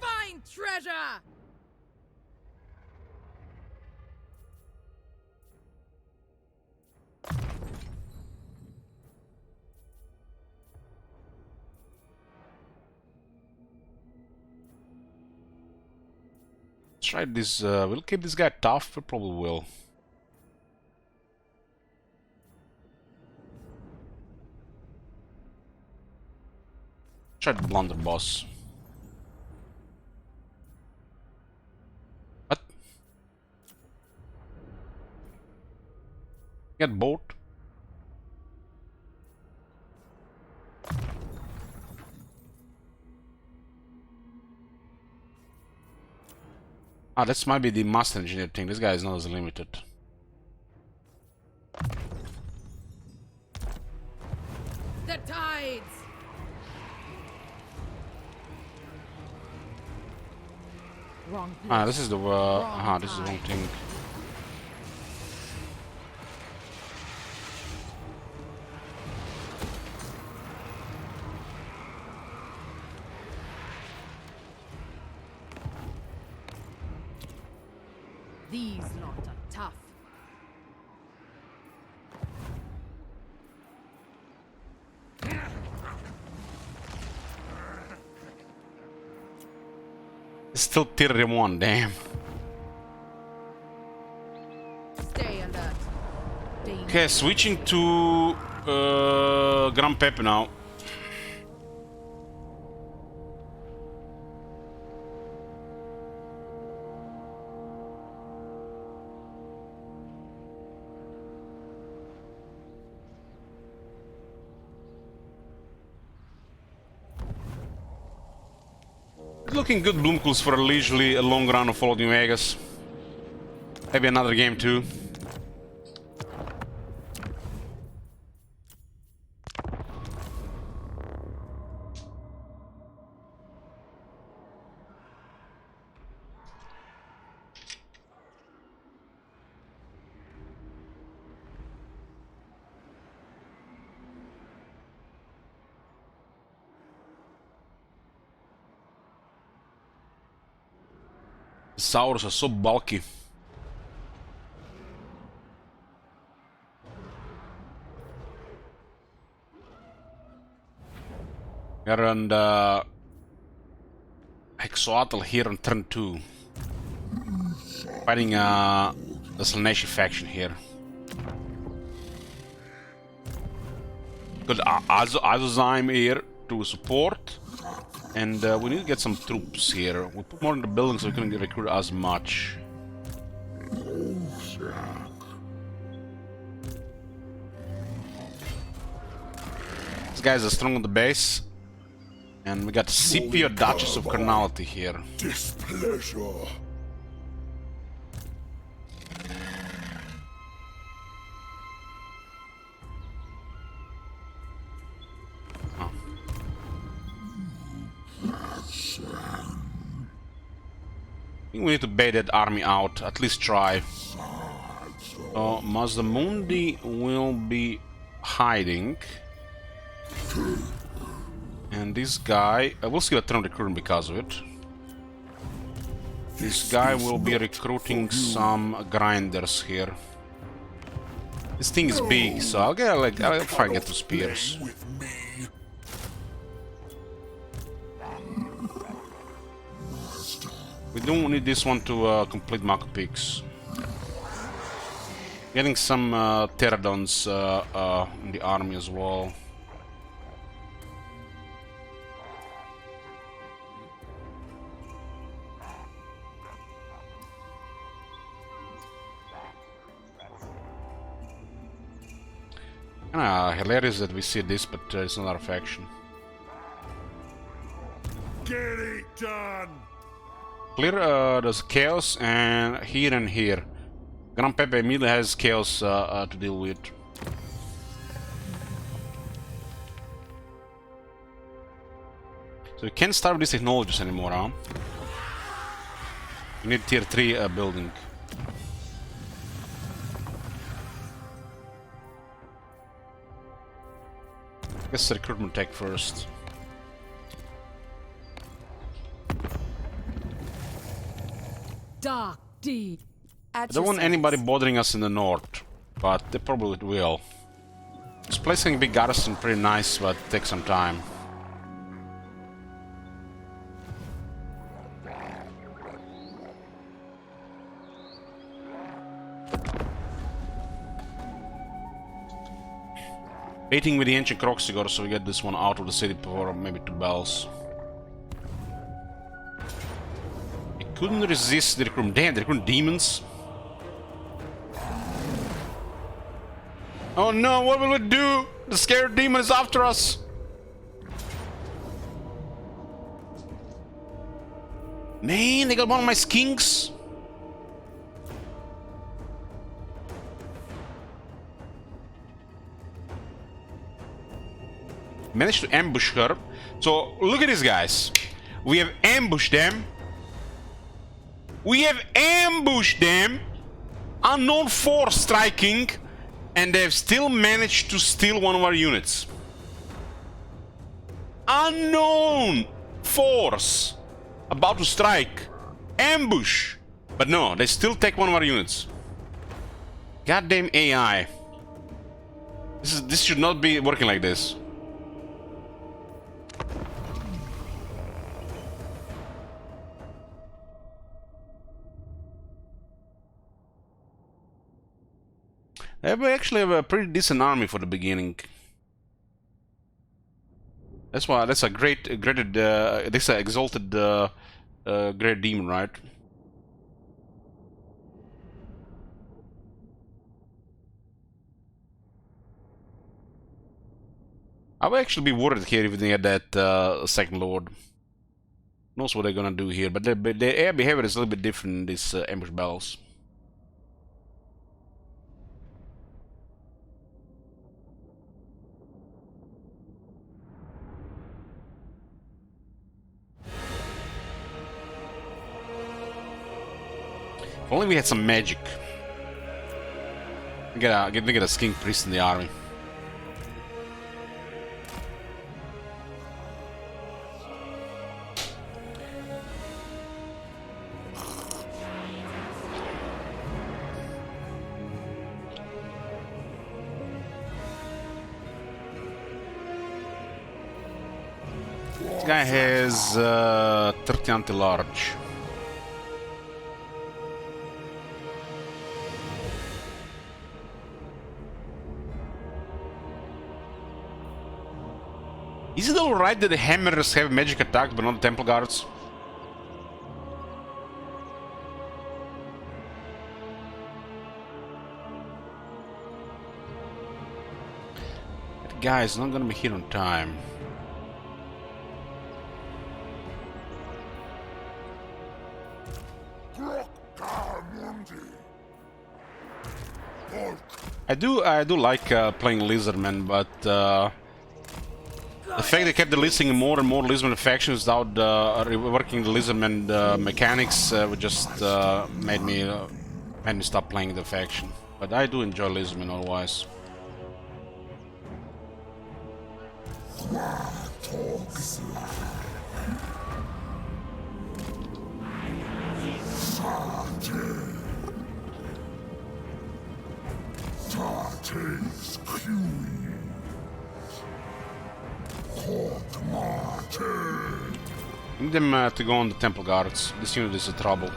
Find treasure! Let's try this. We'll keep this guy tough. We probably will. Try the blunderbuss. What? Get bored? Ah, this might be the master engineer thing. This guy is not as limited. The tides! Wrong place. Ah, this is the this is the wrong thing. These lot are tough. It's still tier 1, damn. Stay alert. Danger. Okay, switching to Grand Pepe now. Looking good, Bloomkels, for a leisurely, a long run of Fallout New Vegas. Maybe another game too. Saurus are so bulky. We're on the Hexoatl here on turn 2. Fighting the Slaaneshi faction here. Got Azozyme here to support. And we need to get some troops here. We put more in the buildings so we couldn't recruit as much. These guys are strong on the base. And we got Scipio, Duchess of Carnality here. Displeasure. I think we need to bait that army out, at least try. So Mazdamundi will be hiding. And this guy, I will see a turn recruiting because of it. This guy will be recruiting some grinders here. This thing is big, so I'll try and get two spears. We don't need this one to complete Mako Peaks. Getting some pterodons in the army as well. Kinda hilarious that we see this, but it's not our faction. Get it done! Clear, there's chaos, and here. Gran Pepe immediately has chaos to deal with. So we can't start with these technologies anymore, huh? We need tier 3 building. I guess recruitment tech first. Dark deed. I don't want anybody bothering us in the north, but they probably will. Just placing a big garrison pretty nice, but take some time. Waiting with the ancient Kroxigor so we get this one out of the city before maybe 2 bells. I couldn't resist the recruitment. Damn, the recruitment demons. Oh no, what will we do? The scared demon is after us. Man, they got one of my skinks. Managed to ambush her. So look at this, guys. We have ambushed them. We have ambushed them. Unknown force striking, and they've still managed to steal one of our units. Unknown force about to strike. Ambush. But no, they still take one of our units. Goddamn AI. This should not be working like this. We actually have a pretty decent army for the beginning. That's why that's a great, this is an exalted great demon, right? I would actually be worried here if they had that second lord. Knows what they're gonna do here, but their air behavior is a little bit different in these ambush battles. If only we had some magic. We get a skink priest in the army. This guy has 30 anti-large. Is it alright that the hammers have magic attacks but not the temple guards? That guy is not gonna be here on time. I do like playing Lizardmen, but the fact they kept releasing more and more Lizardmen factions without reworking the Lizardmen mechanics just made me stop playing the faction. But I do enjoy Lizardmen otherwise. I need them to go on the Temple Guards. This unit is a trouble.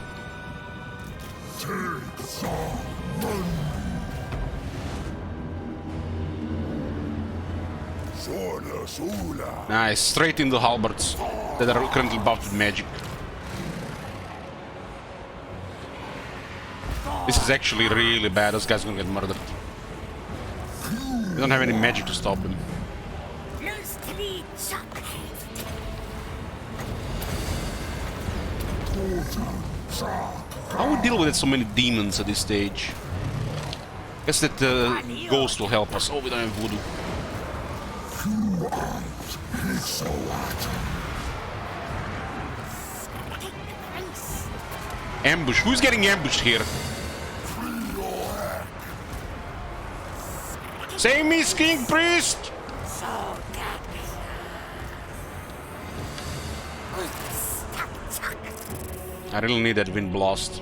Nice, straight into halberds that are currently buffed with magic. This is actually really bad. Those guys are gonna get murdered. We don't have any magic to stop them. How would we deal with so many demons at this stage? Guess that ghost will help us. Oh, we don't have voodoo. Ambush. Who's getting ambushed here? Save me, King Priest! I really need that wind blast.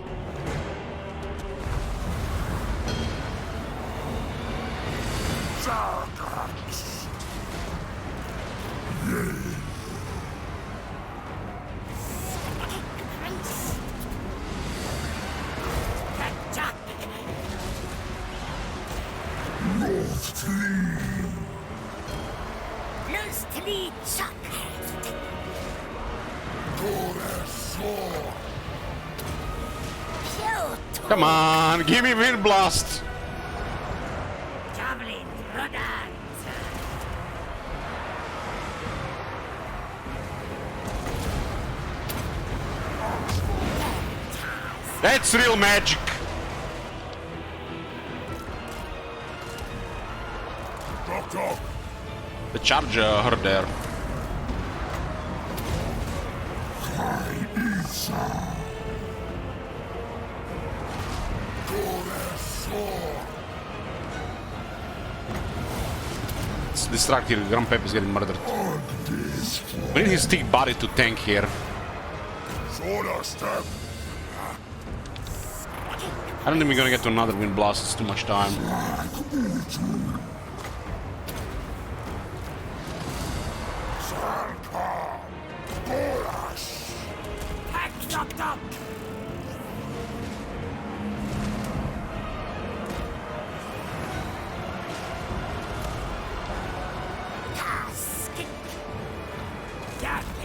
Come on, give me wind blast. That's real magic. The charger heard there. Let's distract here. Grandpap is getting murdered. We need his thick body to tank here. I don't think we're gonna get to another wind blast. It's too much time.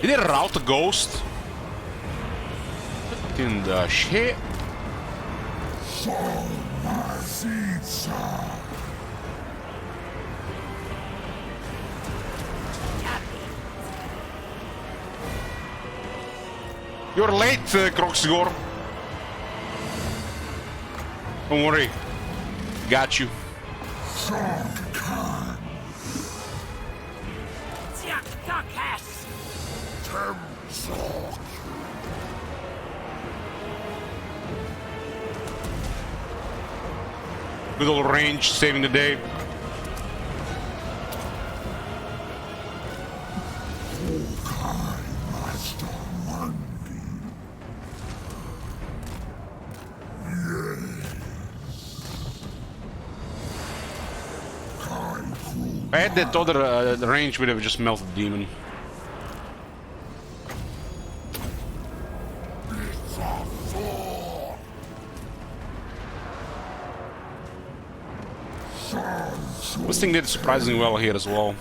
Did they route the ghost? In the shit. You're late, Kroxigor. Don't worry. Got you. Good old range, saving the day. If I had that other the range, would have just melted the demon. This thing did surprisingly well here as well.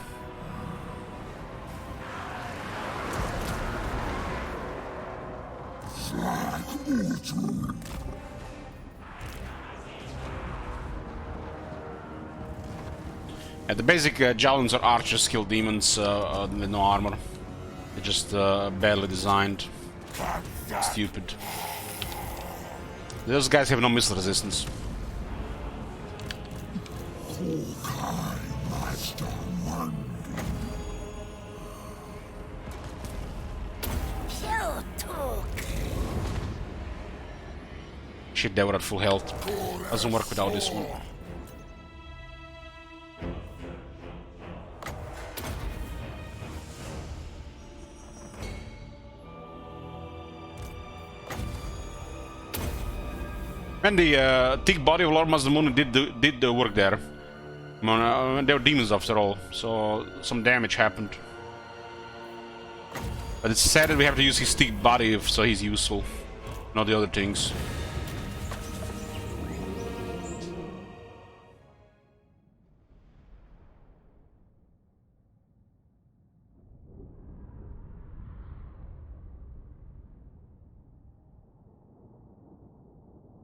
The basic javelins are archers, kill demons with no armor. They're just badly designed. Stupid. Those guys have no missile resistance. Shit, they were at full health. Doesn't work without this one. And the thick body of Lord Mazdamuni did the work there. They were demons after all, so some damage happened. But it's sad that we have to use his thick body so he's useful, not the other things.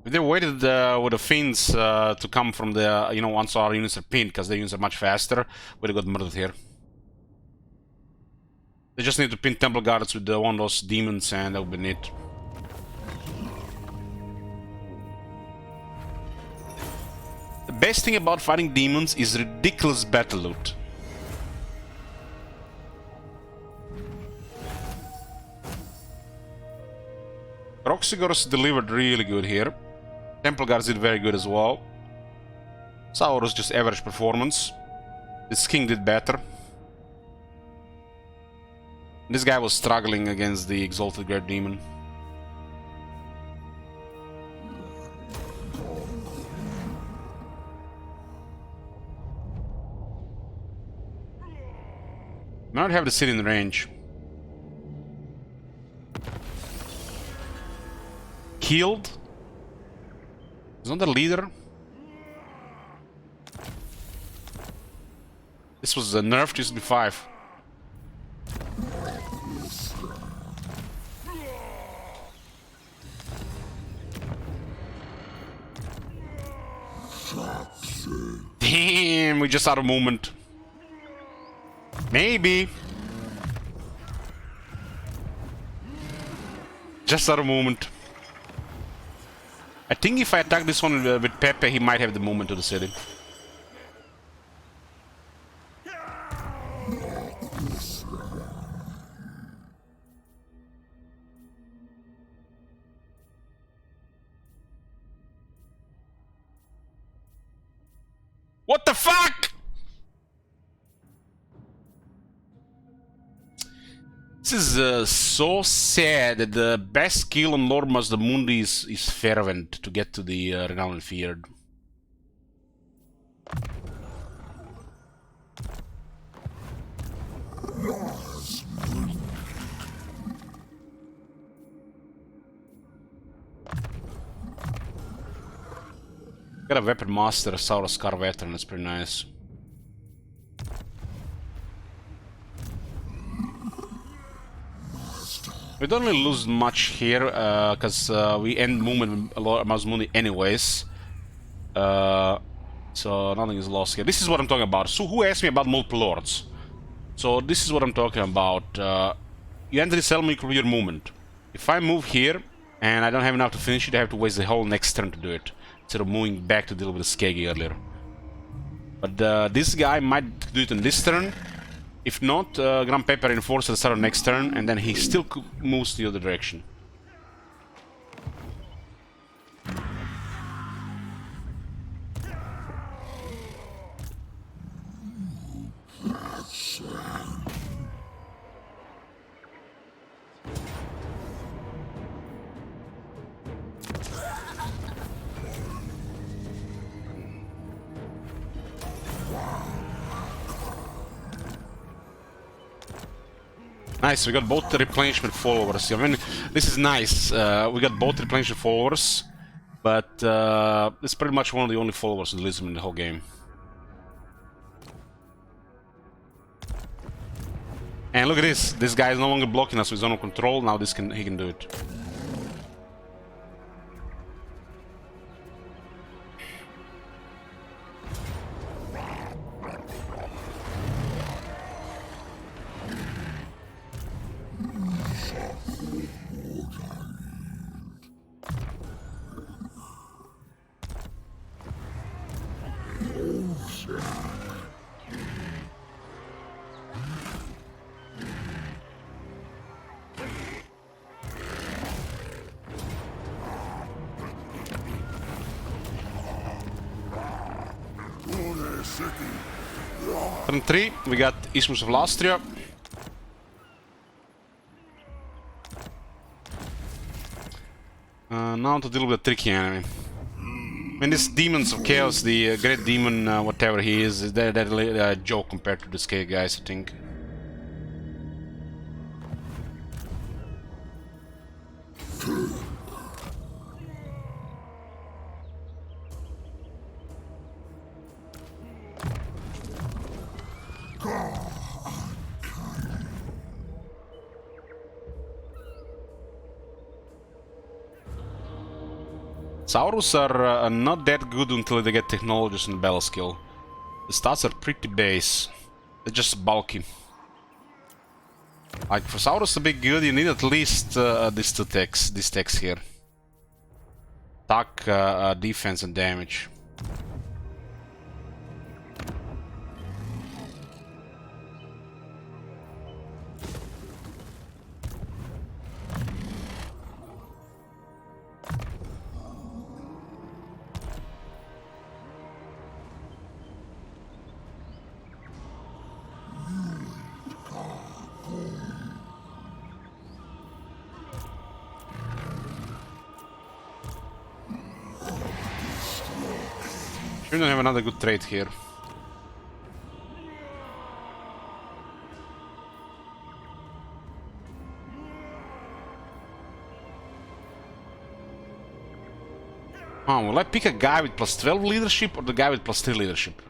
They waited with the Fiends to come from the, once our units are pinned, because their units are much faster. We'd have got murdered here. They just need to pin Temple Guards with one of those demons, and that would be it. best thing about fighting demons is ridiculous battle loot. Roxigors delivered really good here. Temple Guards did very good as well. Saurus just average performance. This king did better. This guy was struggling against the Exalted Great Demon. Now I have the city in range. Killed. Is not the leader. This was nerfed, used to be 5. Damn, we just out of movement. Maybe. Just out of movement. I think if I attack this one with Pepe, he might have the movement to the city. What the fuck? This is so sad that the best skill on Lord Mazdamundi is Fervent to get to the Renowned and Feared. Got a Weapon Master, Saurus Scar Veteran, that's pretty nice. We don't really lose much here, because we end movement with Mazdamundi anyways. So nothing is lost here. This is what I'm talking about. So who asked me about multiple lords? So this is what I'm talking about. You enter this element with your movement. If I move here, and I don't have enough to finish it, I have to waste the whole next turn to do it. Instead of moving back to deal with the Skegi earlier. But this guy might do it in this turn. If not, Grand Pepper reinforces at the start of next turn, and then he still moves the other direction. Nice, we got both the replenishment followers. I mean, this is nice. We got both replenishment followers, but it's pretty much one of the only followers with Lism in the whole game. And look at this. This guy is no longer blocking us with zone of control. Now he can do it. Turn 3, we got Isthmus of Lastria. Now to deal with a tricky enemy. I mean, this Demons of Chaos, the Great Demon, whatever he is, they're a joke compared to the Skegi guys, I think. Saurus are not that good until they get technologies and battle skill. The stats are pretty base. They're just bulky. Like for Saurus to be good, you need at least these techs here. Attack, defense and damage. We don't have another good trade here. Will I pick a guy with plus 12 leadership or the guy with plus 3 leadership?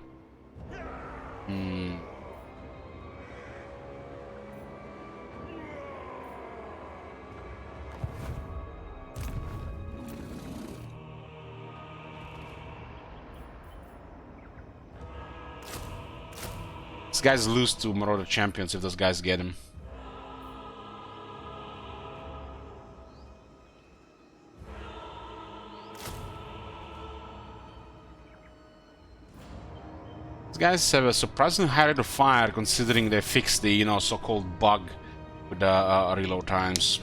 These guys lose to Marauder champions if those guys get him. These guys have a surprisingly high rate of fire considering they fixed the, so-called bug with the reload times.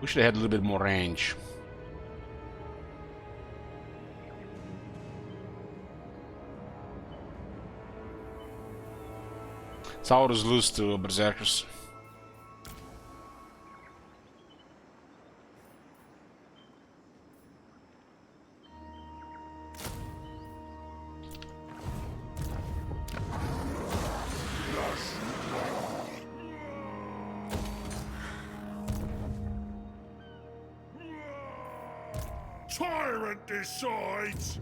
Wish they had a little bit more range. Taurus lose to Berserkers. Tyrant decides!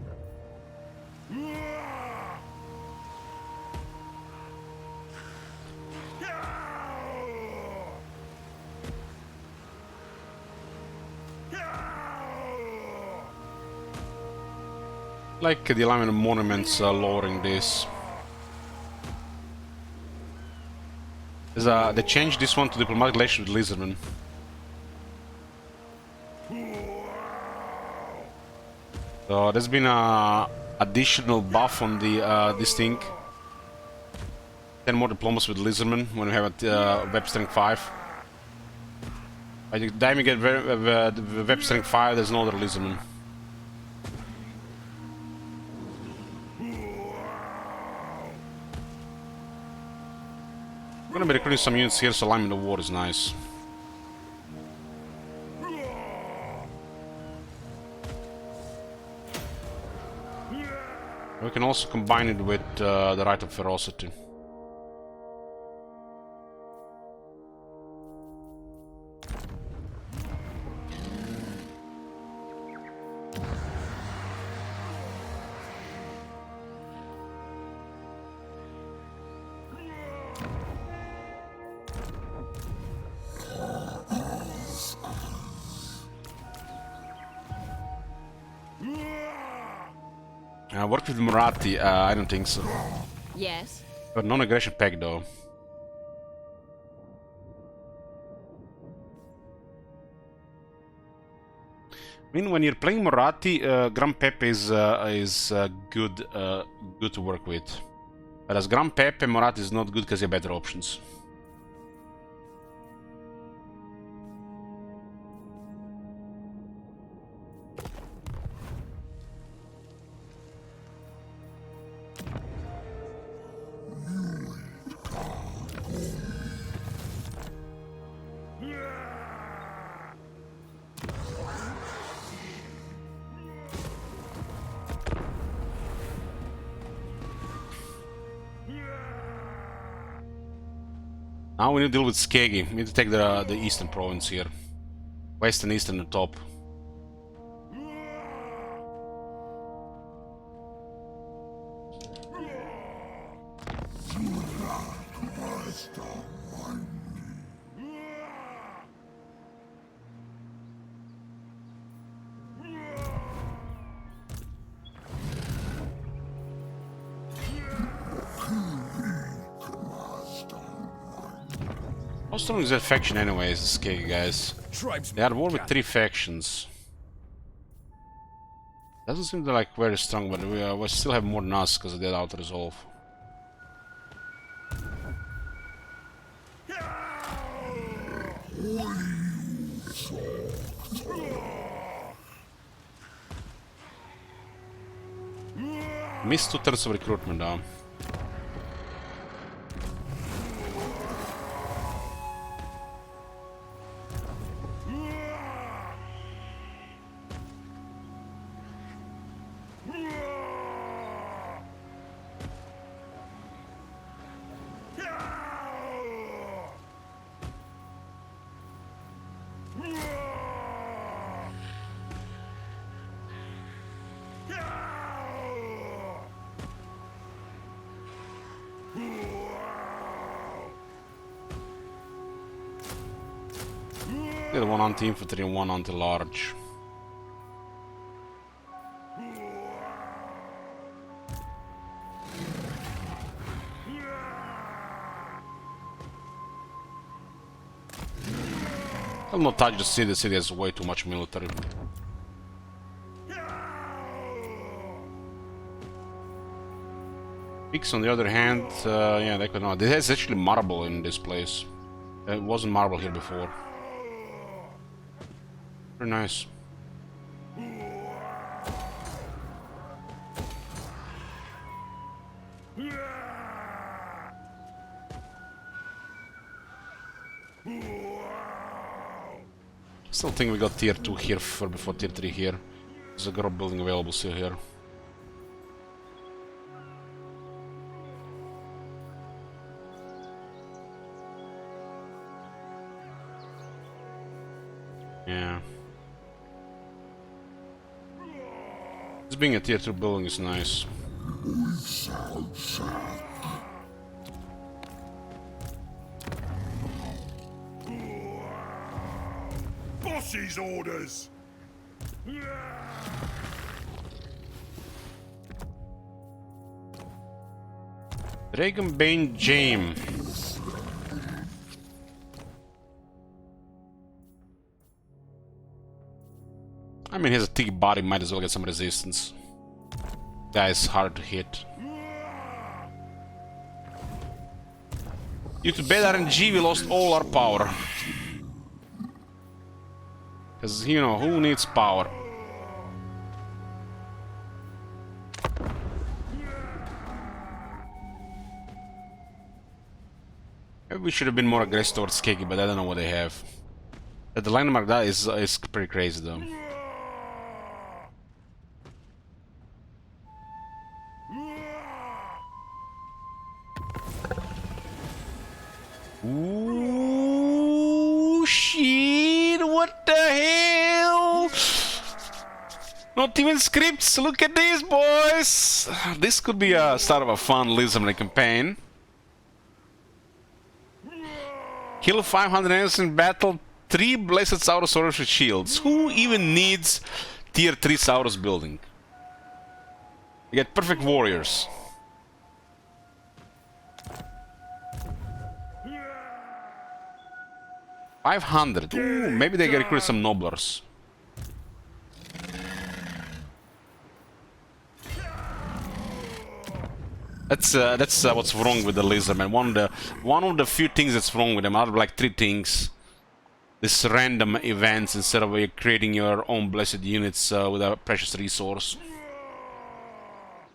Like the alignment of monuments lowering this. They changed this one to diplomatic relations with Lizardman. So there's been a additional buff on the this thing. 10 more diplomacy with Lizardman when we have a web strength 5. By the time you get web strength 5, there's no other Lizardman. I'm gonna be recruiting some units here, so alignment of war is nice. We can also combine it with the Rite of Ferocity. Work with Marathi? I don't think so. Yes. But non-aggression pact though. I mean, when you're playing Marathi, Gran Pepe is good to work with. Whereas Gran Pepe, Marathi is not good because you have better options. Now we need to deal with Skegi. We need to take the eastern province here. West and east and the top. How strong is that faction anyways, Skegi guys? They are war with 3 factions. Doesn't seem to like very strong, but we still have more than us because of that auto resolve. Missed 2 turns of recruitment though. The one anti-infantry and one anti-large. I'll not touch the city. The city has way too much military. Peaks, on the other hand, yeah, they could not. There's actually marble in this place. It wasn't marble here before. Very nice. Still think we got tier 2 here before tier 3 here. There's a grub building available still here. Yeah. This being a tier 2 building is nice. Boss's orders! Dragonbane Jaime. I mean, he has a thick body, might as well get some resistance. Guy is hard to hit. Due to bad RNG, we lost all our power. Because, you know, who needs power? Maybe we should have been more aggressive towards Keki, but I don't know what they have. The landmark that is pretty crazy though. Ooh, shit, what the hell? Not even scripts, look at this, boys! This could be a start of a fun Lizardman campaign. Kill 500 enemies in battle, 3 Blessed Saurus Warriors with shields. Who even needs tier 3 Saurus building? You get perfect warriors. $500. Ooh, maybe they can recruit some nobblers. That's what's wrong with the Lizardman. One of the few things that's wrong with them. Out of like 3 things. This random events instead of creating your own blessed units with a precious resource.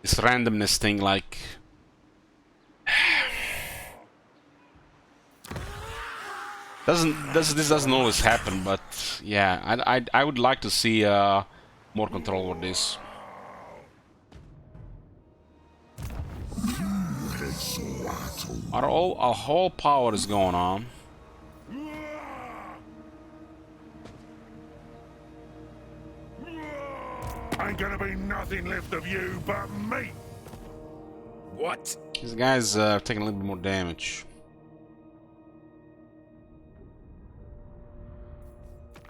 This randomness thing, like. This doesn't always happen, but yeah, I would like to see more control over this. Our whole power is going on. Ain't gonna be nothing left of you but me. What? These guys are taking a little bit more damage.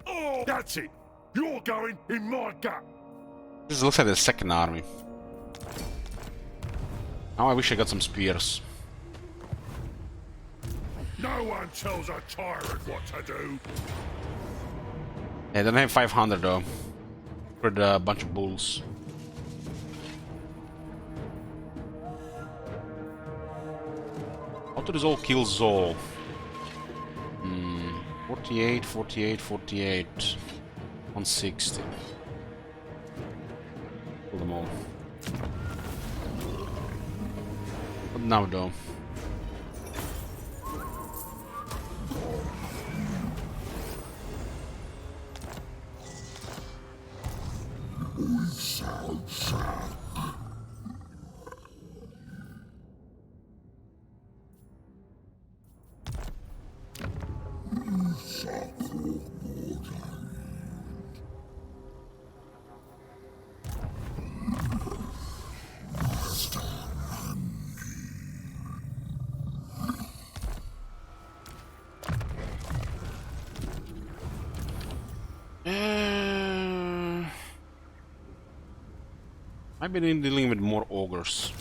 Oh, that's it. You're going in my gut. This looks like the second army. Now I wish I got some spears. No one tells a tyrant what to do. Yeah, they don't have 500 though. For the bunch of bulls. How do this all kill Zol? 48, 48, 48. 160. Kill them all. What now though? I've been dealing with more ogres.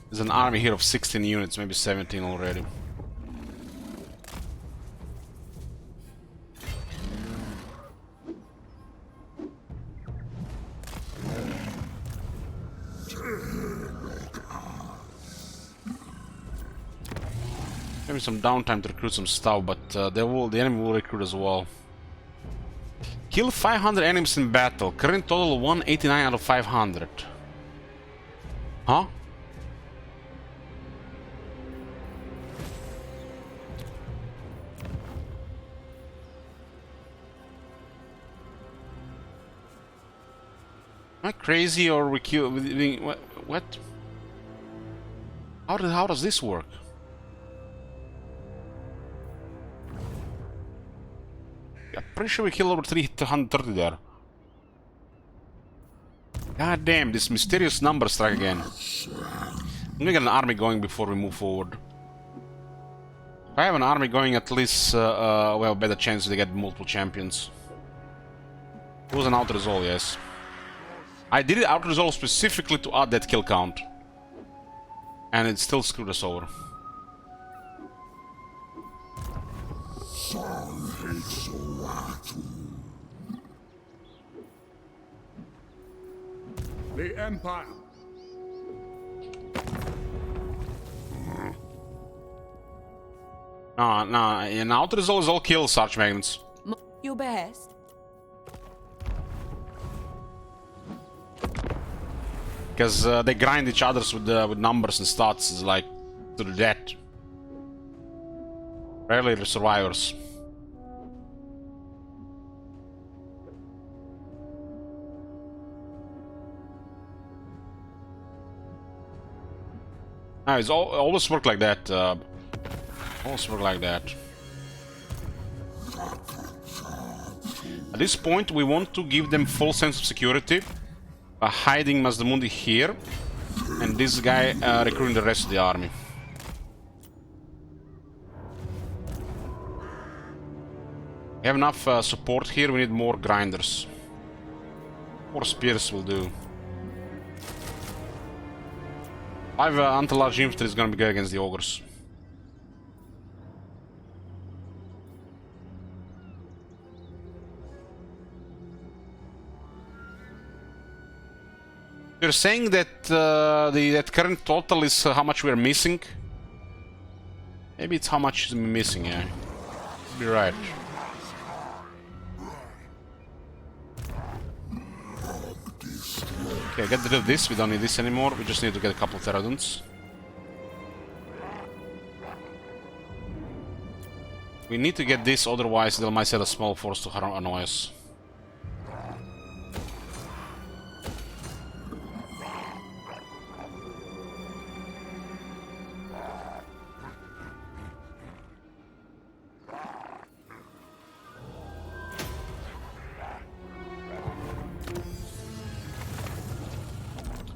There's an army here of 16 units, maybe 17 already. Maybe some downtime to recruit some stuff, but the enemy will recruit as well. Kill 500 enemies in battle. Current total 189 out of 500. Huh? Am I crazy or we kill? What? How does this work? I'm pretty sure we killed over 330 there. God damn, this mysterious number strike again. I'm gonna get an army going before we move forward. If I have an army going, at least well, better chance to get multiple champions. It was an auto-resolve, yes. I did it auto-resolve specifically to add that kill count. And it still screwed us over. The Empire. No, an auto-resolve is all kills, Sarge Magnets. Your best. Because they grind each other with numbers and stats, is like to the death. Rarely the survivors. No, it's always work like that. Always work like that. At this point, we want to give them full sense of security. Hiding Mazdamundi here, and this guy recruiting the rest of the army. We have enough support here, we need more grinders. 4 spears will do. 5 anti-large infantry is gonna be good against the ogres. You're saying that that current total is how much we're missing? Maybe it's how much is missing, yeah. You're right. Okay, get rid of this, we don't need this anymore, we just need to get a couple of Pterodons. We need to get this, otherwise they might send a small force to annoy us.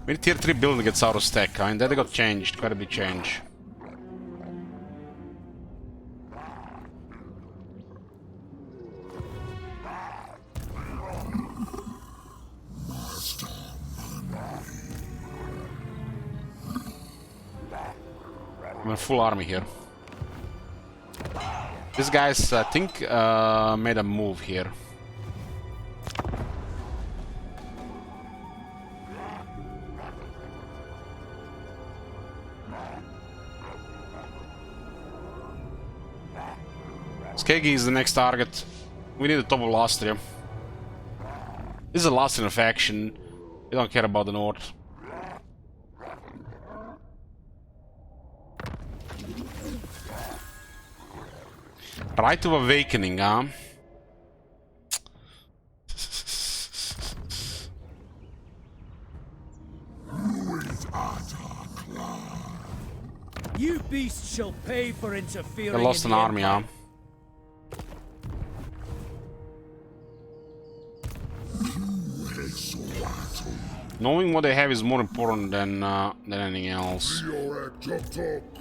We need tier 3 building gets out of stack, and that got changed, quite a big change. I'm a full army here. This guy's, I think, made a move here. Skegi is the next target. We need the top of Lastria. This is a Lastrian faction. We don't care about the north. Rite of Awakening, huh? You beasts shall pay for They interfering. lost in an the army, huh? Empire. Knowing what they have is more important than anything else.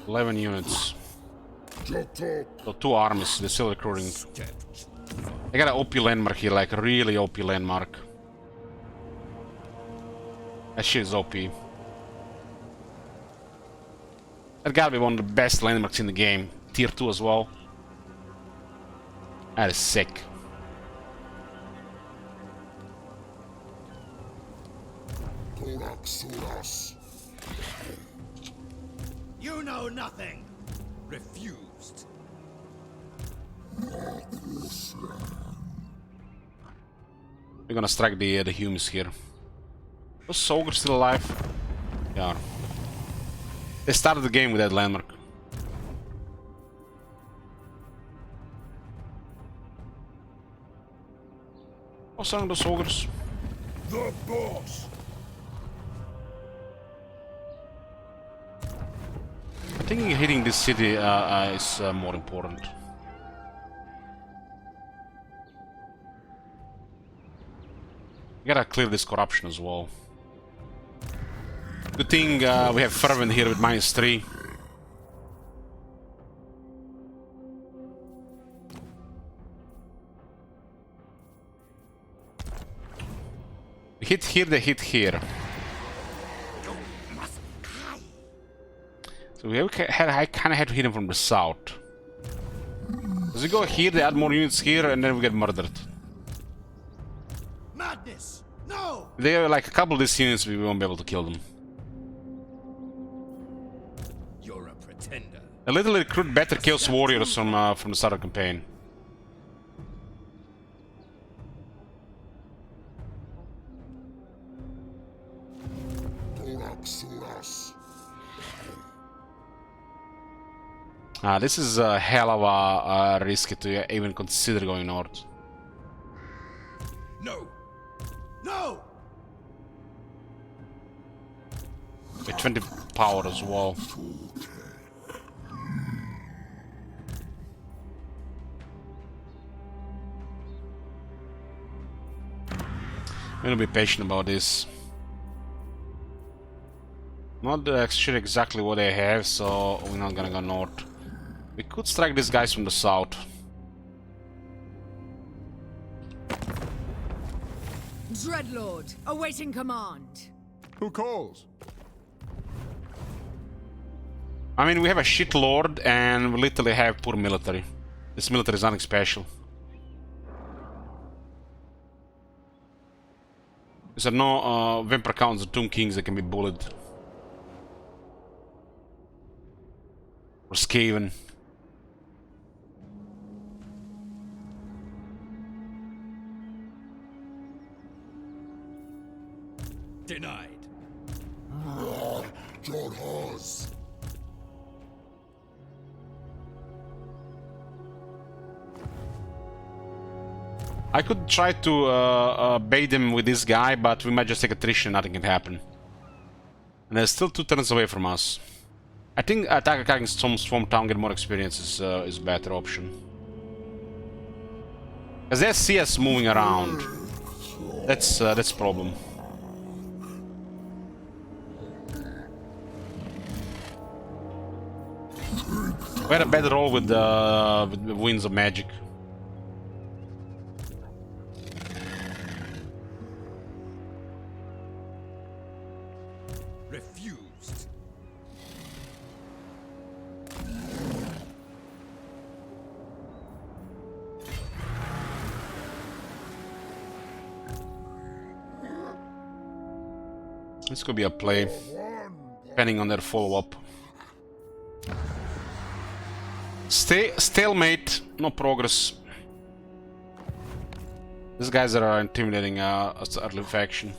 11 units. So 2 armies, they're still recruiting. They got an OP landmark here, like a really OP landmark. That shit is OP. That gotta be one of the best landmarks in the game. Tier 2 as well. That is sick. You know nothing. Refused. We're gonna strike the humans here. Was Soldier still alive? Yeah. They started the game with that landmark. What's wrong with the soldiers? The boss. I think hitting this city is more important. We gotta clear this corruption as well. Good thing we have Fervent here with -3. They hit here, they hit here. So I kind of had to hit him from the south. As we go here, they add more units here, and then we get murdered. Madness! No! If they have like a couple of these units, we won't be able to kill them. You're a pretender. A little recruit better Chaos Warriors from the start of the campaign. This is a hell of a risk to even consider going north. No! No! With 20 power as well. I'm gonna be patient about this. Not sure exactly what they have, so we're not gonna go north. We could strike these guys from the south. Dreadlord, awaiting command. Who calls? I mean, we have a shit lord and we literally have poor military. This military is nothing special. There are no Vampire Counts or Tomb Kings that can be bullied. Or Skaven. Denied. John Hawes. I could try to bait him with this guy, but we might just take attrition, nothing can happen. And they're still 2 turns away from us. I think attacking some Swamp Town, get more experience is a better option. As they see us moving around, that's a problem. We had a bad roll with the Winds of Magic. Refused. This could be a play, depending on their follow-up. Stalemate, no progress. These guys are intimidating us early faction.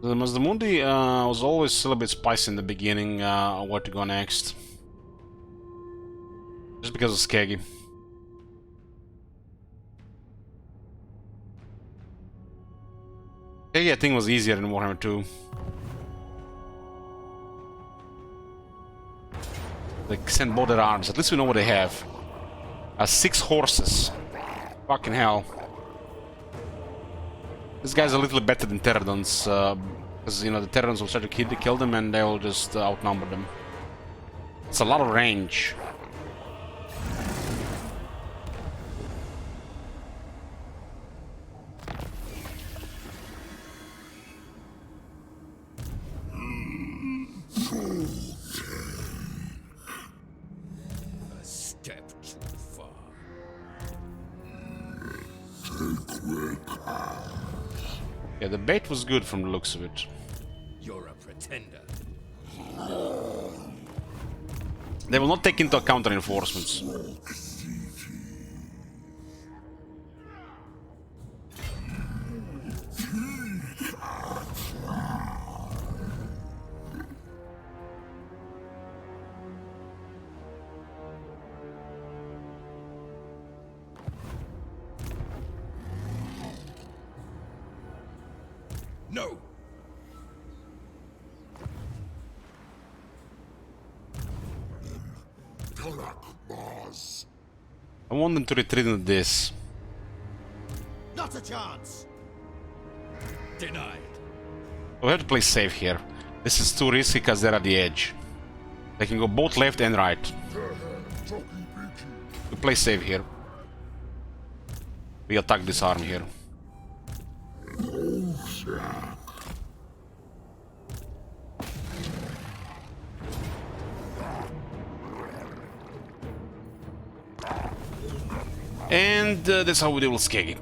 The Mazdamundi was always a little bit spicy in the beginning, where to go next. Just because of Skaggy. Yeah, I think it was easier in Warhammer 2. They send both their arms. At least we know what they have. 6 horses. Fucking hell. This guy's a little better than Pterodons. Because, you know, the Pterodons will try to kill them and they will just outnumber them. It's a lot of range. A step too far. Yeah, the bait was good from the looks of it. You're a pretender. They will not take into account reinforcements. No! I want them to retreat into this. Not a chance. Denied. We have to play safe here. This is too risky because they're at the edge. They can go both left and right. We play safe here. We attack this arm here. And that's how we deal with Skeggy.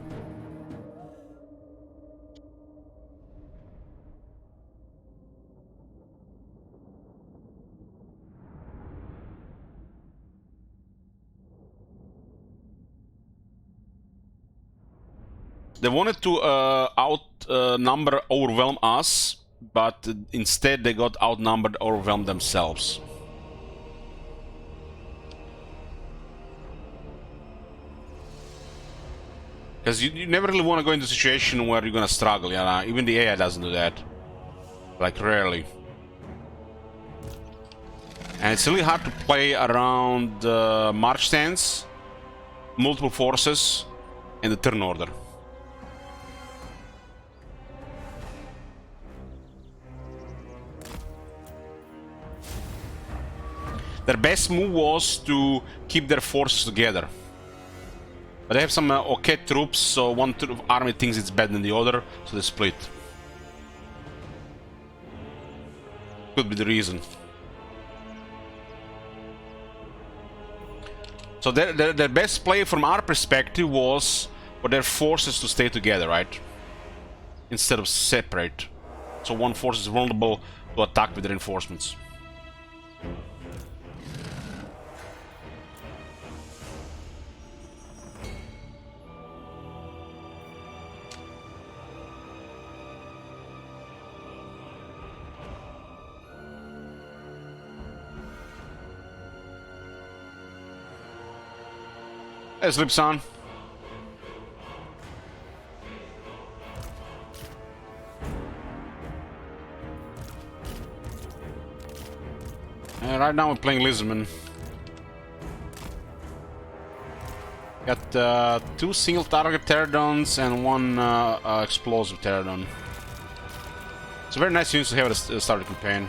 They wanted to outnumber, overwhelm us, but instead they got outnumbered, overwhelmed themselves. Because you never really want to go into a situation where you're gonna struggle, yeah. Even the AI doesn't do that. Like, rarely. And it's really hard to play around march stance, multiple forces, and the turn order. Their best move was to keep their forces together. But they have some okay troops, so one army thinks it's better than the other, so they split. Could be the reason. So their best play from our perspective was for their forces to stay together, right? Instead of separate. So one force is vulnerable to attack with reinforcements. There's Lipson. Right now we're playing Lizardman. Got 2 single target Pterodons and 1 explosive Pterodon. It's a very nice use to have at the start of the campaign.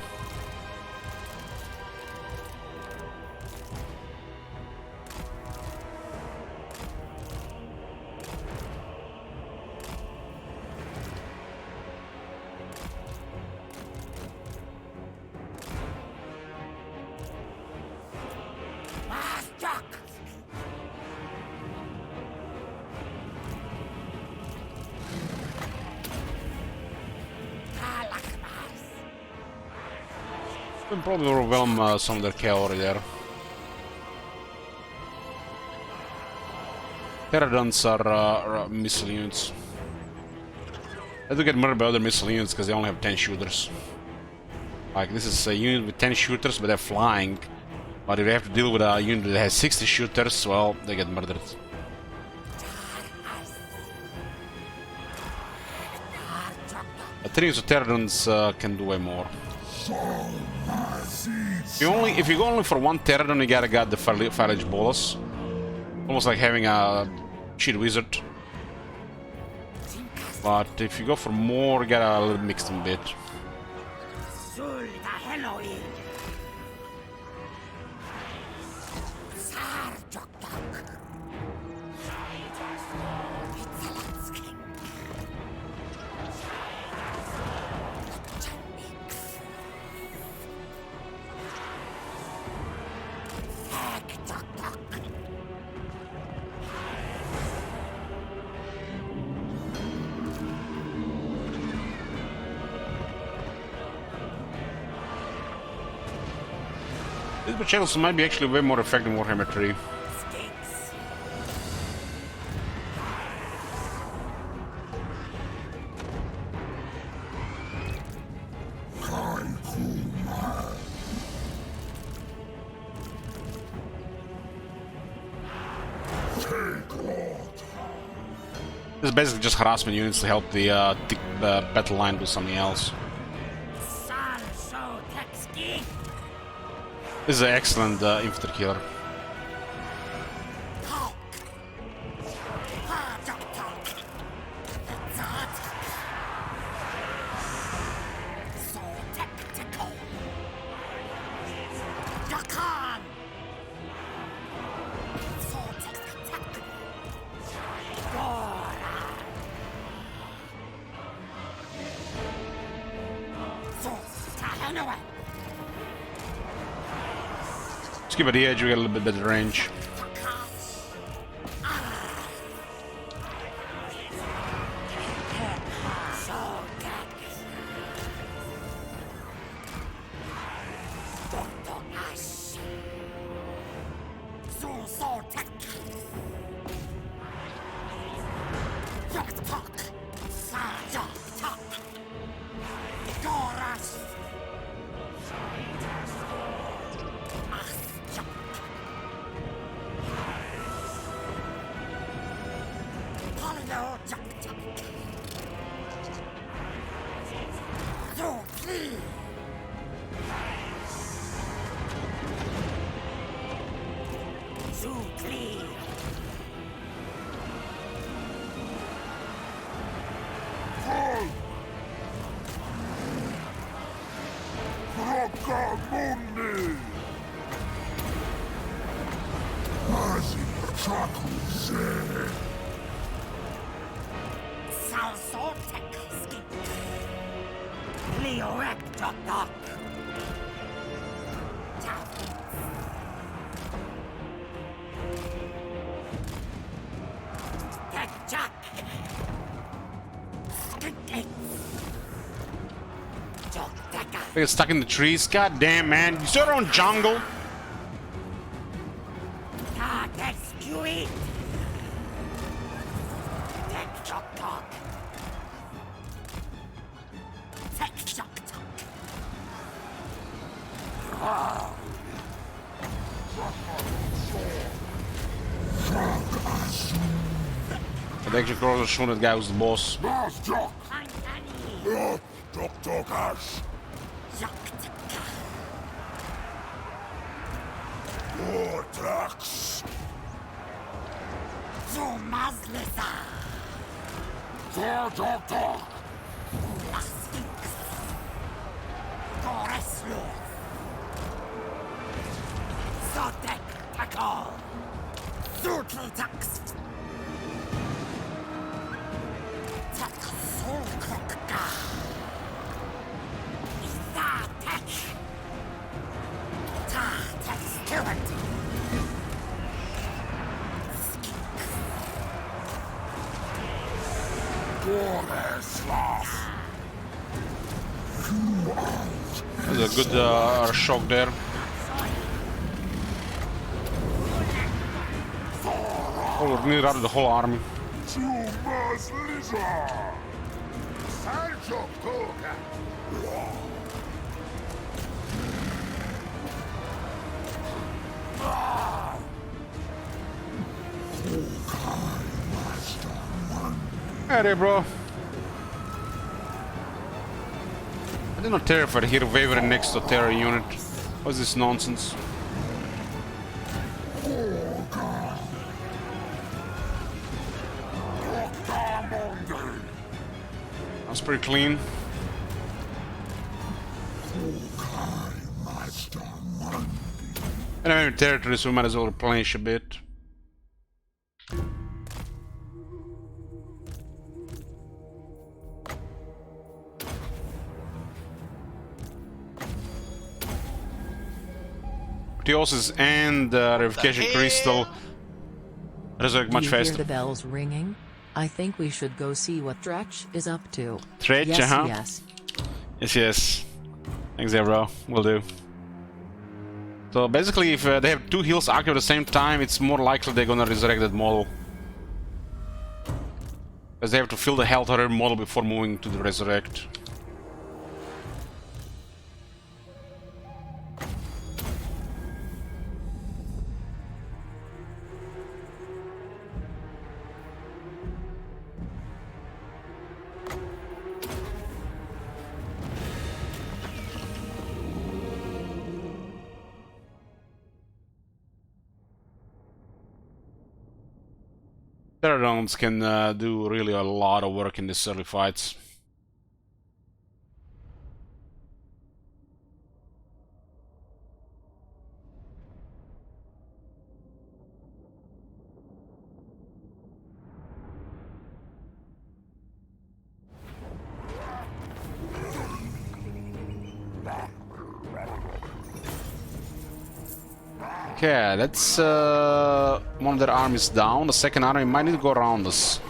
Can probably overwhelm some of their cavalry there. Pterodons are missile units. They do get murdered by other missile units because they only have 10 shooters. Like, this is a unit with 10 shooters, but they're flying. But if they have to deal with a unit that has 60 shooters, well, they get murdered. Three Pterodons can do way more. If you go only for one Pterodon, you gotta get the Fire Lich Bolas. Almost like having a cheat wizard. But if you go for more, you gotta a little mix them a bit. These channels might be actually way more effective than Warhammer 3. This is basically just harassment units to help the battle line do something else. This is an excellent infantry killer. Let's keep at the edge, we get a little bit better range. They get stuck in the trees. God damn, man. You saw their own jungle. They actually crossed the shown that guy was the boss. Vortex. Zumazlisa. Vortex. Laspix. Goreslu. Zotek Takol. Zutlitax. Taksulkrokka. Isatek. Tatek Stewart. There's a good shock there. Oh, we nearly routed the whole army. Hey there, bro. They're not terrified here, wavering next to Terra unit. What's this nonsense? That's pretty clean. And I'm in territory, so we might as well replenish a bit. Theosis and Revocation Crystal resurrect much Do you faster. hear the bells ringing? I think we should go see what Tretch is up to. Tretch, yes, huh? yes. Yes, yes. Thanks there, bro. Will do. So basically, if they have two heals active at the same time, it's more likely they're gonna resurrect that model. Because they have to fill the health of their model before moving to the resurrect. Pterodons can do really a lot of work in these early fights. Okay, that's one of their armies down. The second army might need to go around us.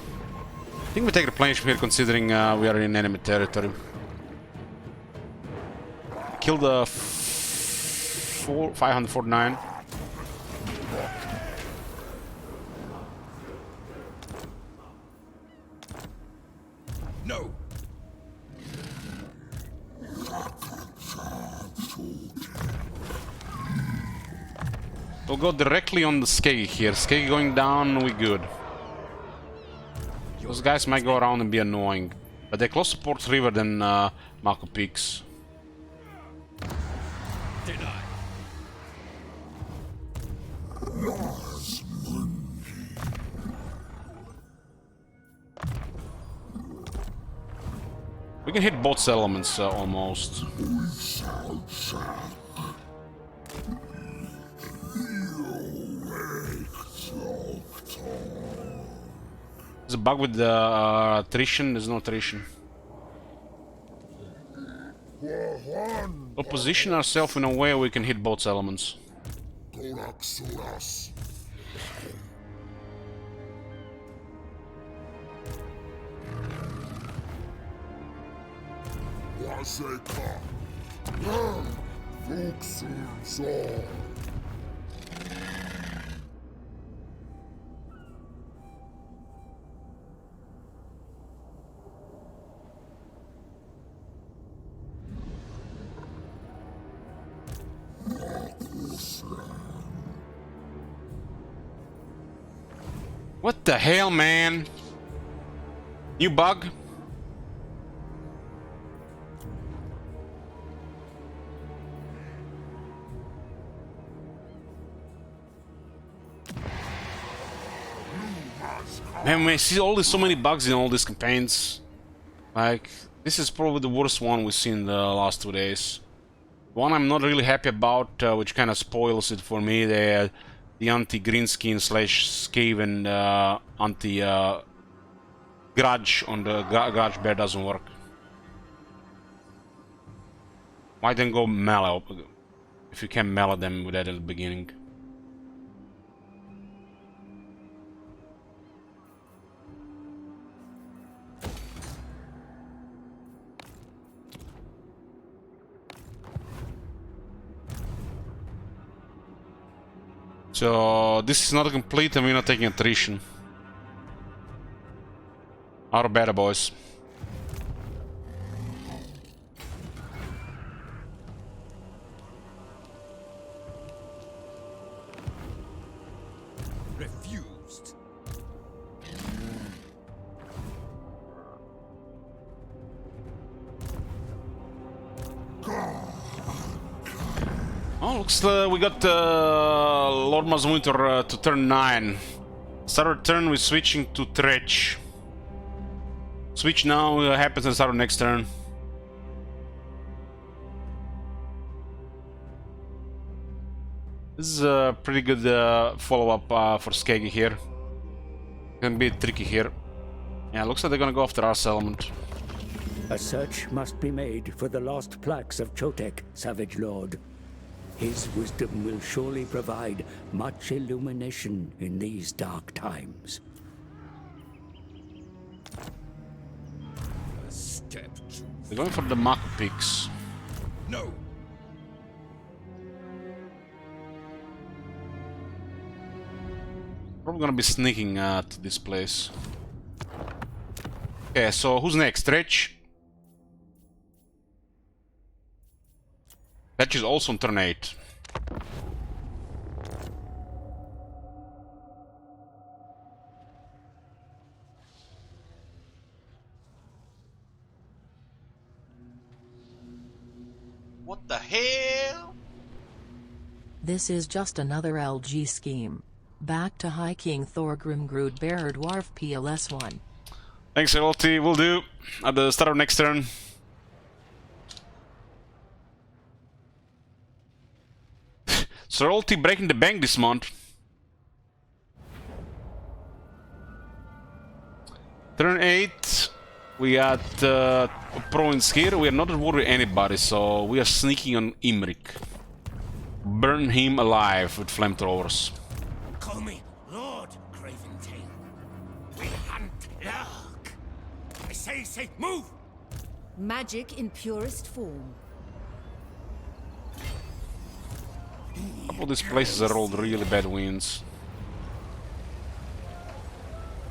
I think we take replenishment here, considering we are in enemy territory. Kill the 549. No. We'll go directly on the Skeggy here. Skeggy going down, we good. Those guys might go around and be annoying. But they're closer to Port River than Mako Peaks. We can hit both settlements almost. There's a bug with the attrition. There's no attrition. We'll position ourselves in a way we can hit both elements. What the hell, man? New bug? Man, we see so many bugs in all these campaigns. Like, this is probably the worst one we've seen in the last 2 days. One I'm not really happy about, which kind of spoils it for me, the anti-greenskin / Skaven anti-grudge on the grudge bear doesn't work. Why then go melee if you can melee them with that at the beginning? So this is not complete and we're not taking attrition. Our better boys. Refused. Well, looks we got Lord Mazmunter to turn 9. Start our turn, we're switching to Tretch. Switch now, happens at the start of next turn. This is a pretty good follow-up for Skeggy here. Gonna be tricky here. Yeah, looks like they're gonna go after our settlement. A search must be made for the lost plaques of Chotek, Savage Lord. His wisdom will surely provide much illumination in these dark times. Step to... They're going for the Mako Peaks. No! Probably gonna be sneaking to this place. Okay, so who's next? Tretch? Tretch is also on turn 8. What the hell? This is just another LG scheme. Back to High King Thorgrim Broodbearer Dwarf PLS1. Thanks, LT. Will do. At the start of next turn. Sir LT breaking the bank this month. Turn 8. We got province here. We are not at war with anybody, so we are sneaking on Imrik. Burn him alive with flamethrowers. Call me Lord Craventail. We hunt Lark. I say, move! Magic in purest form. A couple of these places are rolled really bad wins.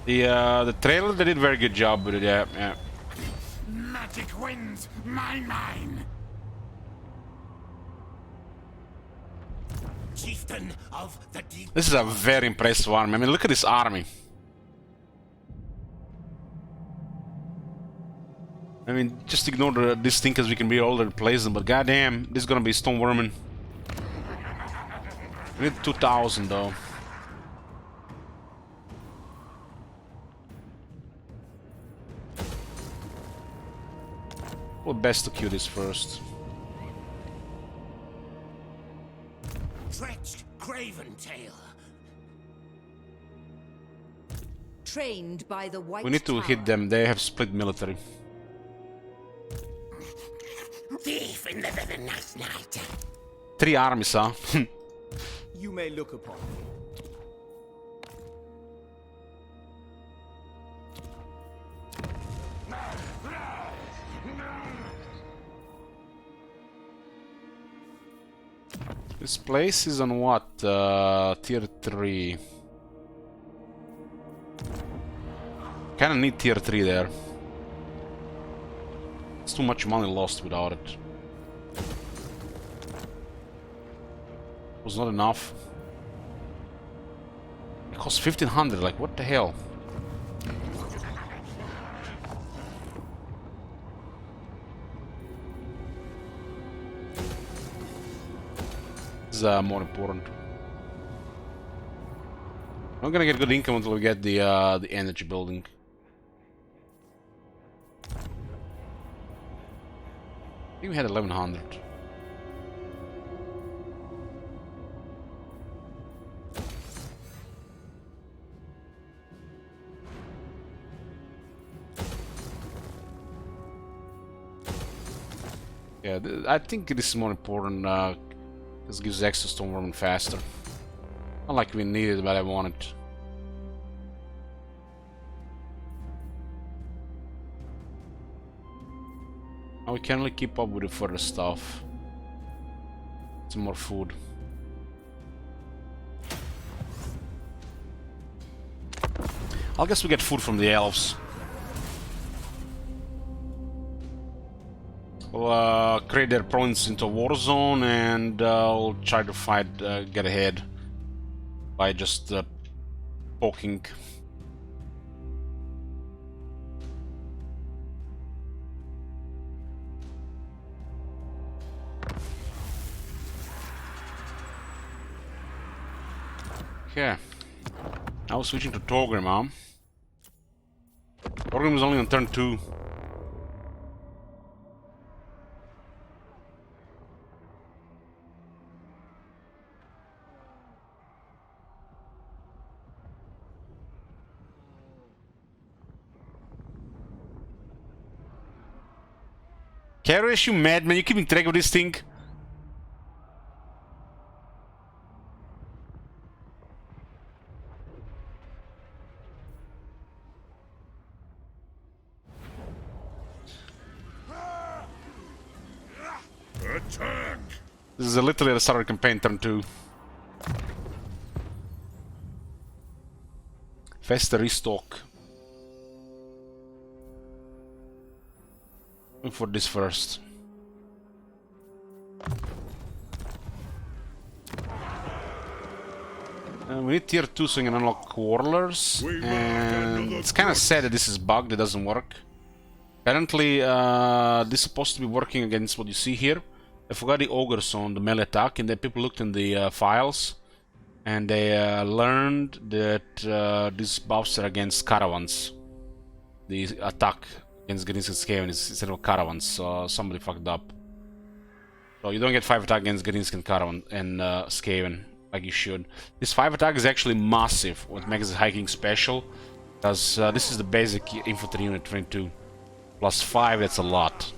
The trailer, they did a very good job with it, yeah. Magic wins, mine. Chieftain of the deep. This is a very impressive army. I mean, look at this army. I mean, just ignore these thinkers, we can be all over the place, but goddamn, this is gonna be Stone Vermin. We need 2,000 though. Well, best to queue this first. Stretched Craventail. Trained by the White We need to hit them, they have split military. Thief in the night. 3 armies, huh? You may look upon me. This place is on what? Tier 3. Kinda need tier 3 there. It's too much money lost without it. Was not enough. It costs 1,500, like what the hell? This is more important. I'm gonna get good income until we get the energy building. I think we had 1,100. Yeah, I think this is more important. This gives access to Stone Vermin faster. Not like we need it, but I want it. Now we can only keep up with the further stuff. Some more food. I guess we get food from the elves. We'll create their province into a war zone, and we'll try to fight, get ahead by just poking. Okay. Now switching to Torgrim, huh? Torgrim is only on turn 2. Karius, you madman, you keeping track of this thing? Attack! This is literally the start of the campaign, turn 2. Faster restock. Look for this first. We need tier 2 so we can unlock Quarrelers. And it's kind of sad that this is bugged, it doesn't work. Apparently, this is supposed to be working against what you see here. I forgot the ogres on the melee attack, and then people looked in the files, and they learned that these buffs are against caravans. The attack against Garinskin Skaven is instead of caravans, so somebody fucked up. So you don't get 5 attack against Garinskin Caravan and Skaven like you should. This 5 attack is actually massive, what makes it High King special, because this is the basic infantry unit 22. Plus 5, that's a lot.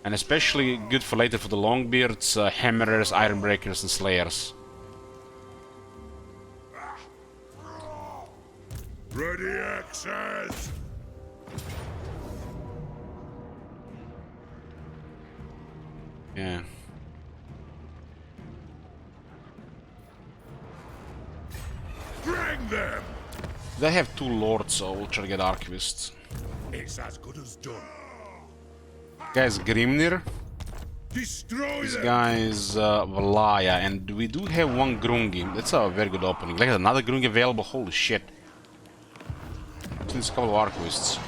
And especially good for later for the Longbeards, Hammerers, Ironbreakers, and Slayers. Ready axes! Yeah. Bring them! They have 2 lords, so we'll try to get Archivists. It's as good as done. Guy's Grimnir. Destroy This them! guy is Valaya, and we do have 1 Grungi. That's a very good opening. Like another Grungi available, holy shit. Just a couple of Archivists.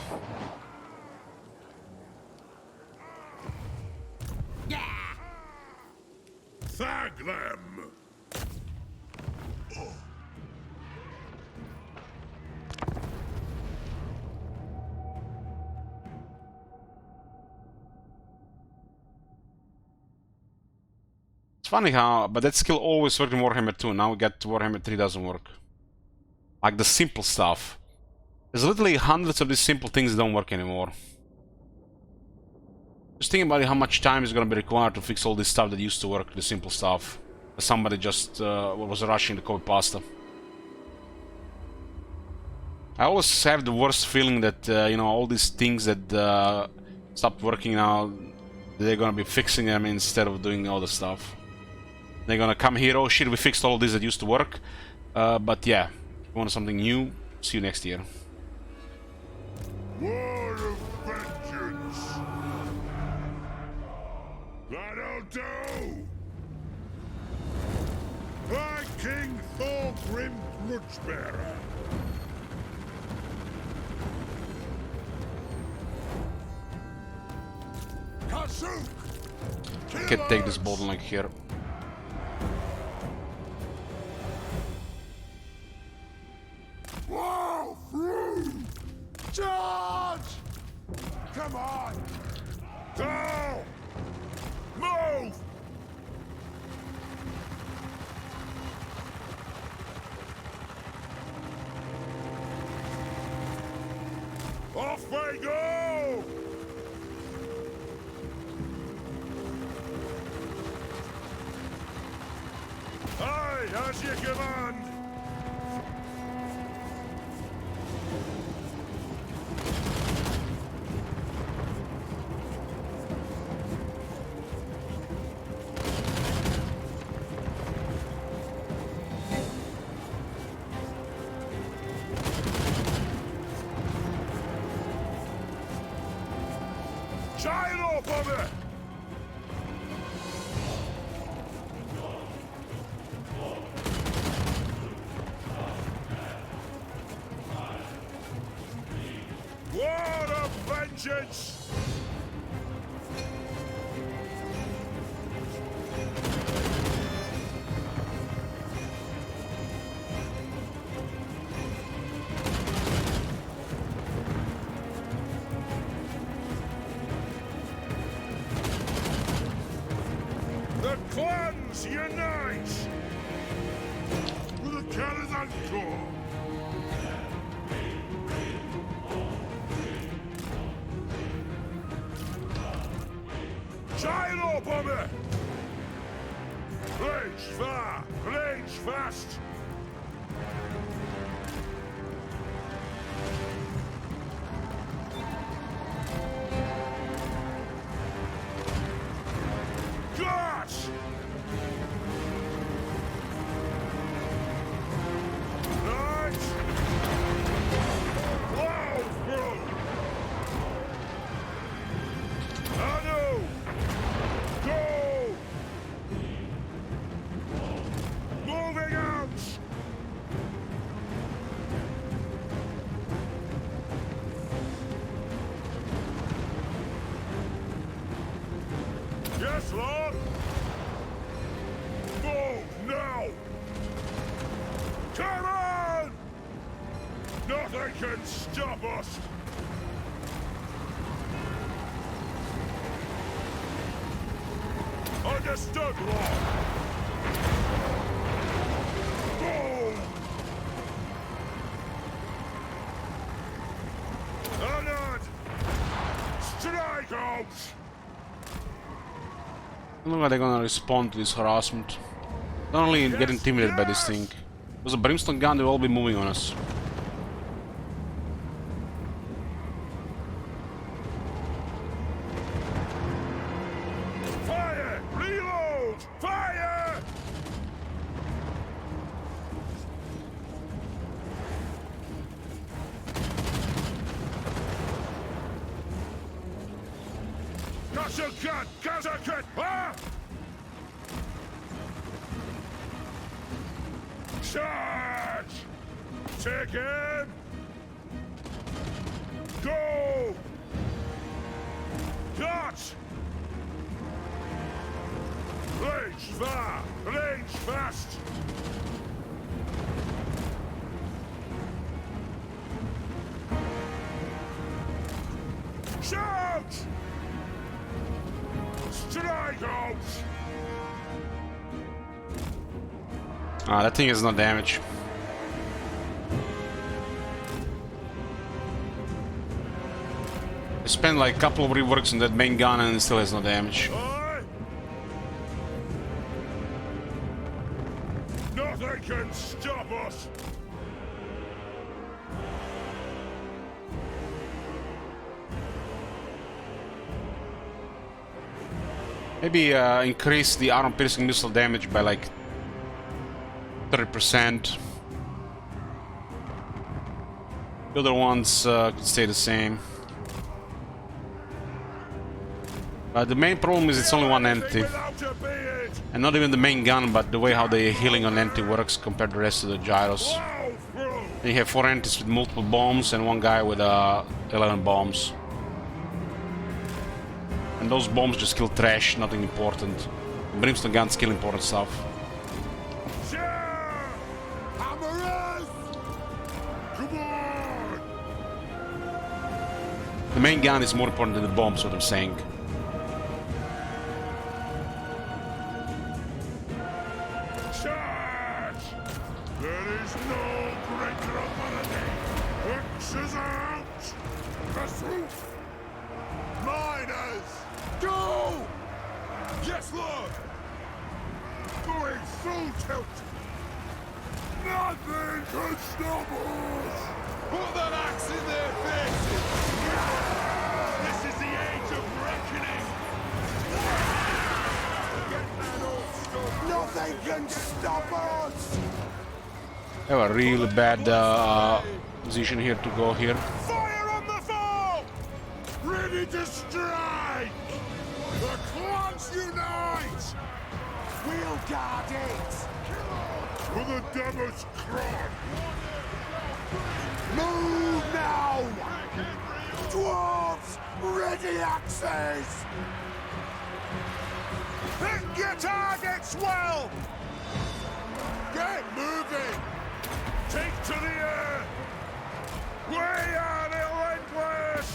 Thag them! It's funny how, but that skill always worked in Warhammer 2, now we got Warhammer 3 doesn't work. Like the simple stuff. There's literally hundreds of these simple things that don't work anymore. Just think about it, how much time is going to be required to fix all this stuff that used to work, the simple stuff. Somebody just was rushing to copy pasta. I always have the worst feeling that, you know, all these things that stopped working now, they're going to be fixing them instead of doing all the stuff. They're going to come here, oh shit, we fixed all of this that used to work. But yeah, if you want something new, see you next year. War of vengeance! That'll do! High King Thorgrim Grudgebearer! Kazuk! I can take this bottleneck here. Whoa! Through! Charge! Come on! Go! Move! Off we go! Aye, as you command! Gyro bomber! War of vengeance! Shine up on me! Rage far! Rage fast! Gosh! Right! Wow! Anu! Go! Moving out! Yes, Lord! Move now! Come on! Nothing can stop us! Understood, Lord! Boom! Honored! Strike out! I don't know how they're gonna respond to this harassment. Not only get intimidated by this thing. With a brimstone gun, they will all be moving on us. Fire! Reload! Fire! Kashakat! Kashakat! Ah! Charge! Take him! Go! Got! Rage far! Rage fast! Shout! Strike out! Ah, that thing has no damage. I spent like a couple of reworks on that main gun and it still has no damage. Aye. Nothing can stop us! Maybe increase the armor-piercing missile damage by like 30%. The other ones could stay the same. But the main problem is it's only one entity. And not even the main gun, but the way how the healing on entity works compared to the rest of the gyros. And you have 4 entities with multiple bombs and one guy with 11 bombs. And those bombs just kill trash, nothing important. Brimstone guns kill important stuff. The main gun is more important than the bombs, what I'm saying. Charge! There is no greater ability! Axes out! Pursuit! Miners! Go! Yes, Lord! Going full tilt! Nothing can stop us! Put that axe in their faces! This is the age of reckoning! Get that old stuff! Nothing can stop us! I have a really bad position here to go here. Fire on the foe! Ready to strike! The clans unite! We'll guard it! For the Devil's Crown! Move now! Dwarves, ready axes! Hit your targets well! Get moving! Take to the air! We are relentless!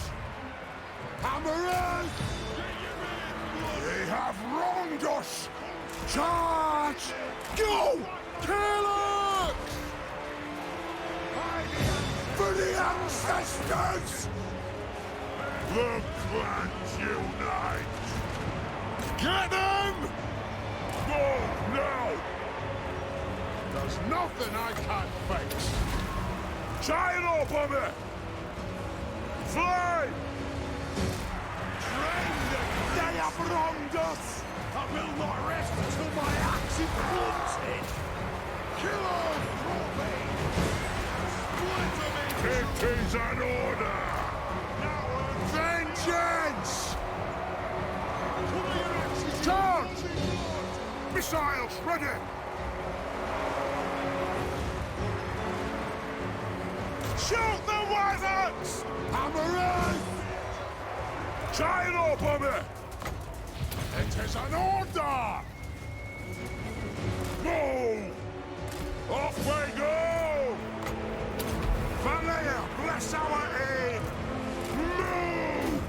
Hammerers! They have wronged us! Charge! Go! Kill it! ancestors! The clans unite! Get them! Go now! There's nothing I can't fix! Try and open it! Fly! They have wronged us! I will not rest until my axe is blunted! Kill all profane! Split them into... It is an order! Now vengeance! Charge! Missiles ready! Shoot the wizards! Hammerers! Try and open it! It is an order! Move! Off we go! Valia, bless our aid! Move!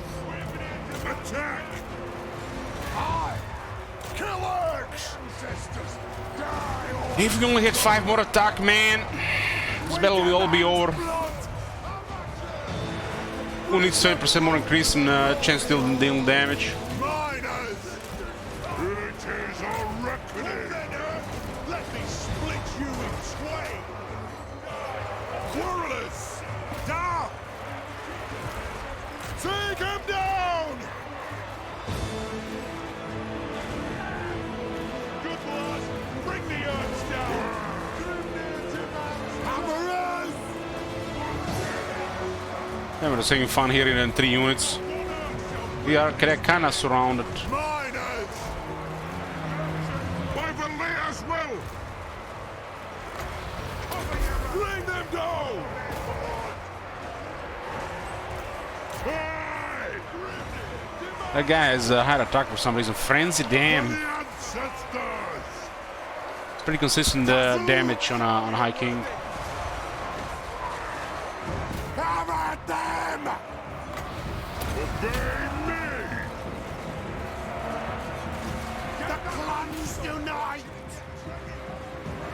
Attack! I kill orcs! Ancestors, die! If we only hit 5 more attack, man, this battle will all be over. Who needs 20% more increase in chance to deal damage? Miners! It is a reckoning! Let me split you in twain! Quarrelers! Down! Take him down! Good boss! Bring the urns down! Hammerers! Yeah, we're just having fun here in 3 units. We are kind of surrounded. Miners! By Valia's will! Bring them down! Hey! That guy has high attack for some reason. Frenzy, damn. The ancestors! It's pretty consistent damage on a High King. Have at them! Obey me! The clans unite!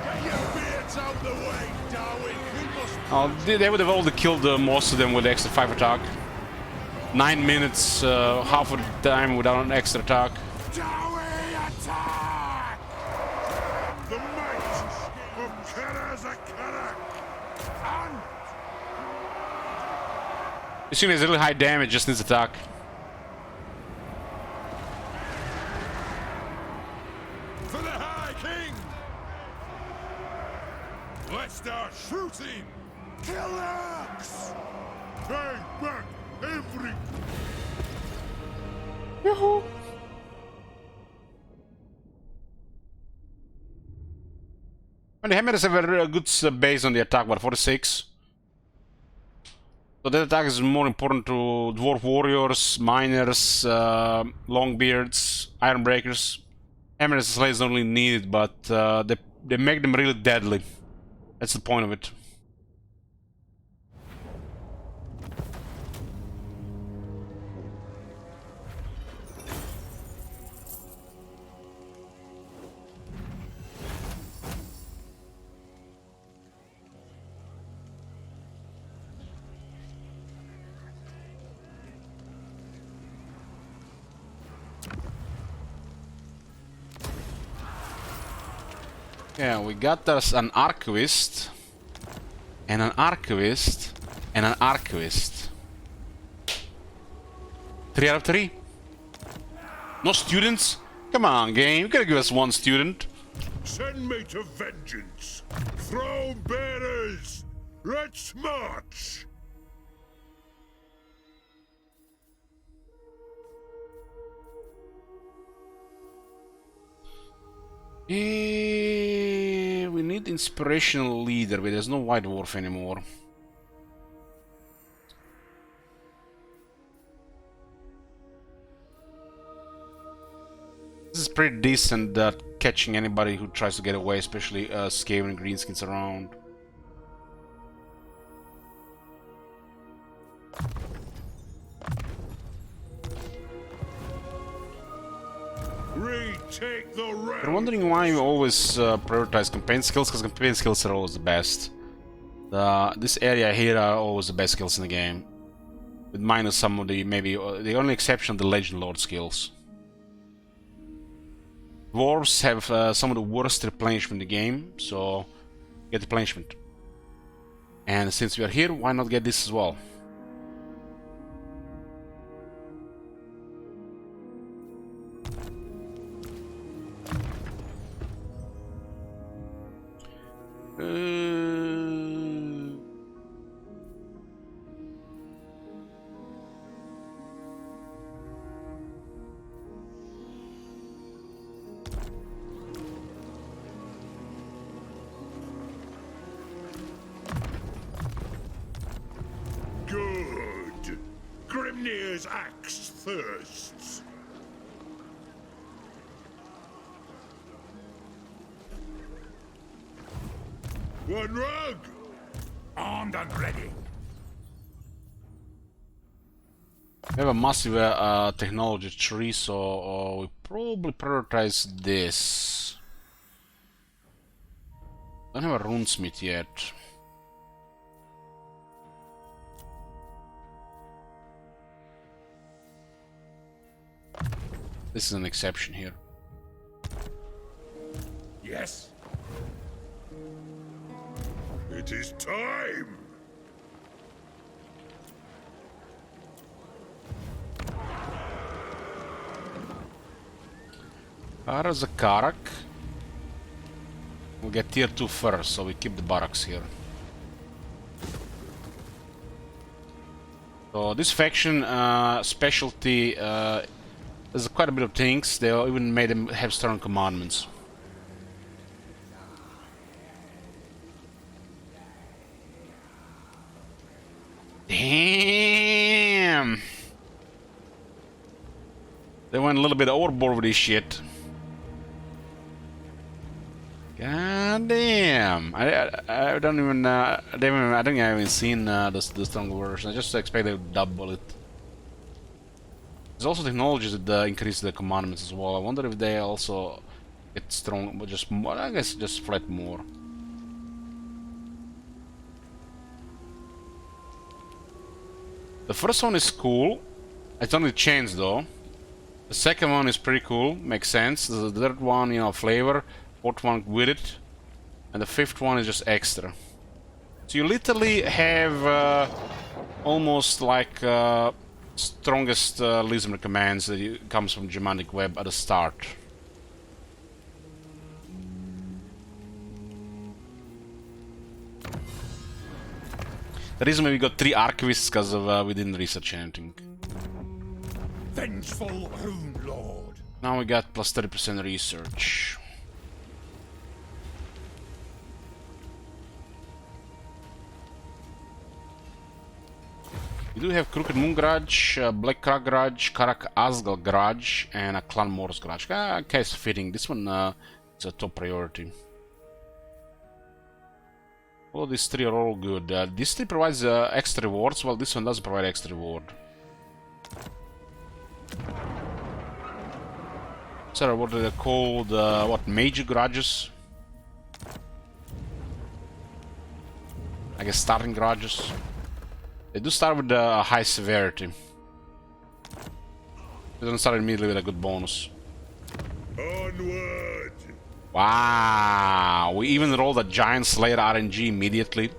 Get your beards out the way, Darwin! We must... Oh, they would have already killed most of them with the extra 5 attack. 9 minutes, half of the time without an extra attack. Darwin, attack! The might of Karazakara! And... This unit has really high damage, just needs attack. For the High King! Let's start shooting! Kill orcs! Bang back every... Yahoo! And the Hammers have a good base on the attack, but 46. So that attack is more important to Dwarf Warriors, Miners, Longbeards, Ironbreakers. Hammers and Slaves don't really need it, but they make them really deadly. That's the point of it. Yeah, we got us an Archivist, and an Archivist, and an Archivist. 3 out of 3. No students? Come on, game, you gotta give us 1 student. Send me to vengeance! Throne bearers! Let's march! We need inspirational leader, but there's no White Dwarf anymore. This is pretty decent at catching anybody who tries to get away, especially Skaven and Greenskins around. Retake the realm. I'm wondering why you always prioritize campaign skills, because campaign skills are always the best. This area here are always the best skills in the game, with minus some of the maybe the only exception of the Legend Lord skills. Dwarves have some of the worst replenishment in the game, so get replenishment. And since we are here, why not get this as well? Good. Grimnir's axe thirsts. One rug! Armed and ready. We have a massive technology tree, so we probably prioritize this. Don't have a runesmith yet. This is an exception here. Yes. It is time! Karak. We'll get tier 2 first, so we keep the barracks here. So this faction specialty, there's quite a bit of things. They even made them have strong commandments. Damn! They went a little bit overboard with this shit. God damn! I don't even I don't think I've even seen the stronger version. I just expect they would double it. There's also technologies that increase the commandments as well. I wonder if they also get strong, but just more. I guess just flat more. The first one is cool. It's only changed though. The second one is pretty cool. Makes sense. The third one, you know, flavor. Fourth one with it, and the fifth one is just extra. So you literally have almost like strongest Lismer commands that comes from Germanic Web at the start. The reason why we got 3 archivists because of we didn't research anything. Vengeful Rune Lord. Now we got plus 30% research. We do have Crooked Moon Grudge, Black Crag Grudge, Karak Asgal Grudge, and a Clan Morse Grudge. Case fitting. This one is a top priority. All these 3 are all good. This 3 provides extra rewards, while this one doesn't provide extra reward. Sorry, what are they called? What, Major Grudges? I guess starting grudges. They do start with high severity. They don't start immediately with a good bonus. Onward! Wow! We even rolled a Giant Slayer RNG immediately.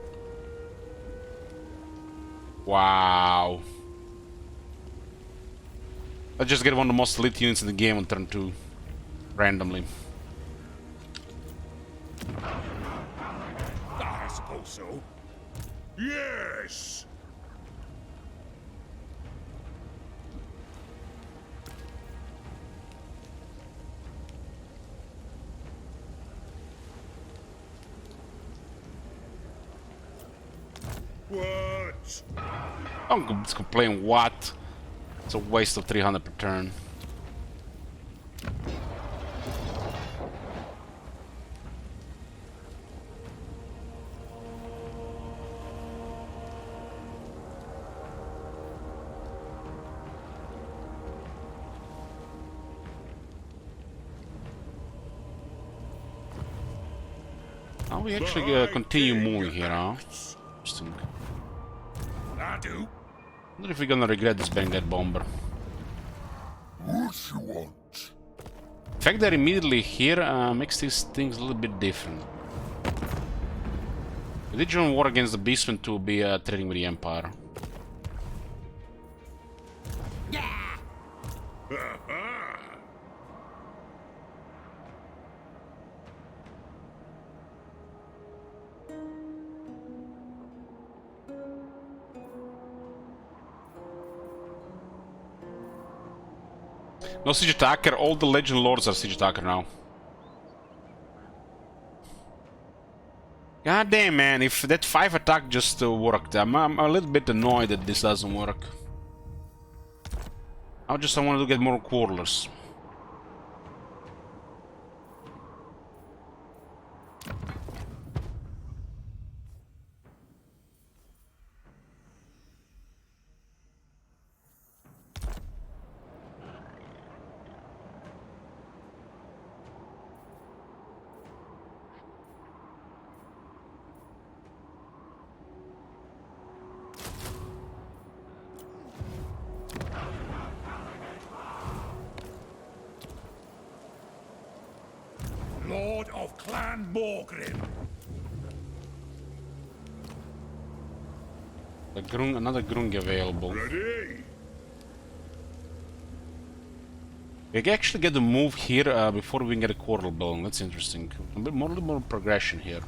Wow! Let's just get one of the most elite units in the game on turn 2. Randomly. I suppose so. Yes! What? Don't complain what? It's a waste of 300 per turn. Now we actually continue moving here, huh? Interesting. I do. Wonder if we're gonna regret this Baghdad bomber. What you want? The fact they're immediately here makes these things a little bit different. We did join war against the Beastmen to be trading with the Empire. No siege attacker, all the legend lords are siege attacker now. God damn, man, if that 5 attack just worked, I'm a little bit annoyed that this doesn't work. I want to get more quarrelers. Lord of Clan Morgrim. Another Grung available. Ready? We can actually get a move here before we can get a quarrel building. That's interesting. A little more progression here.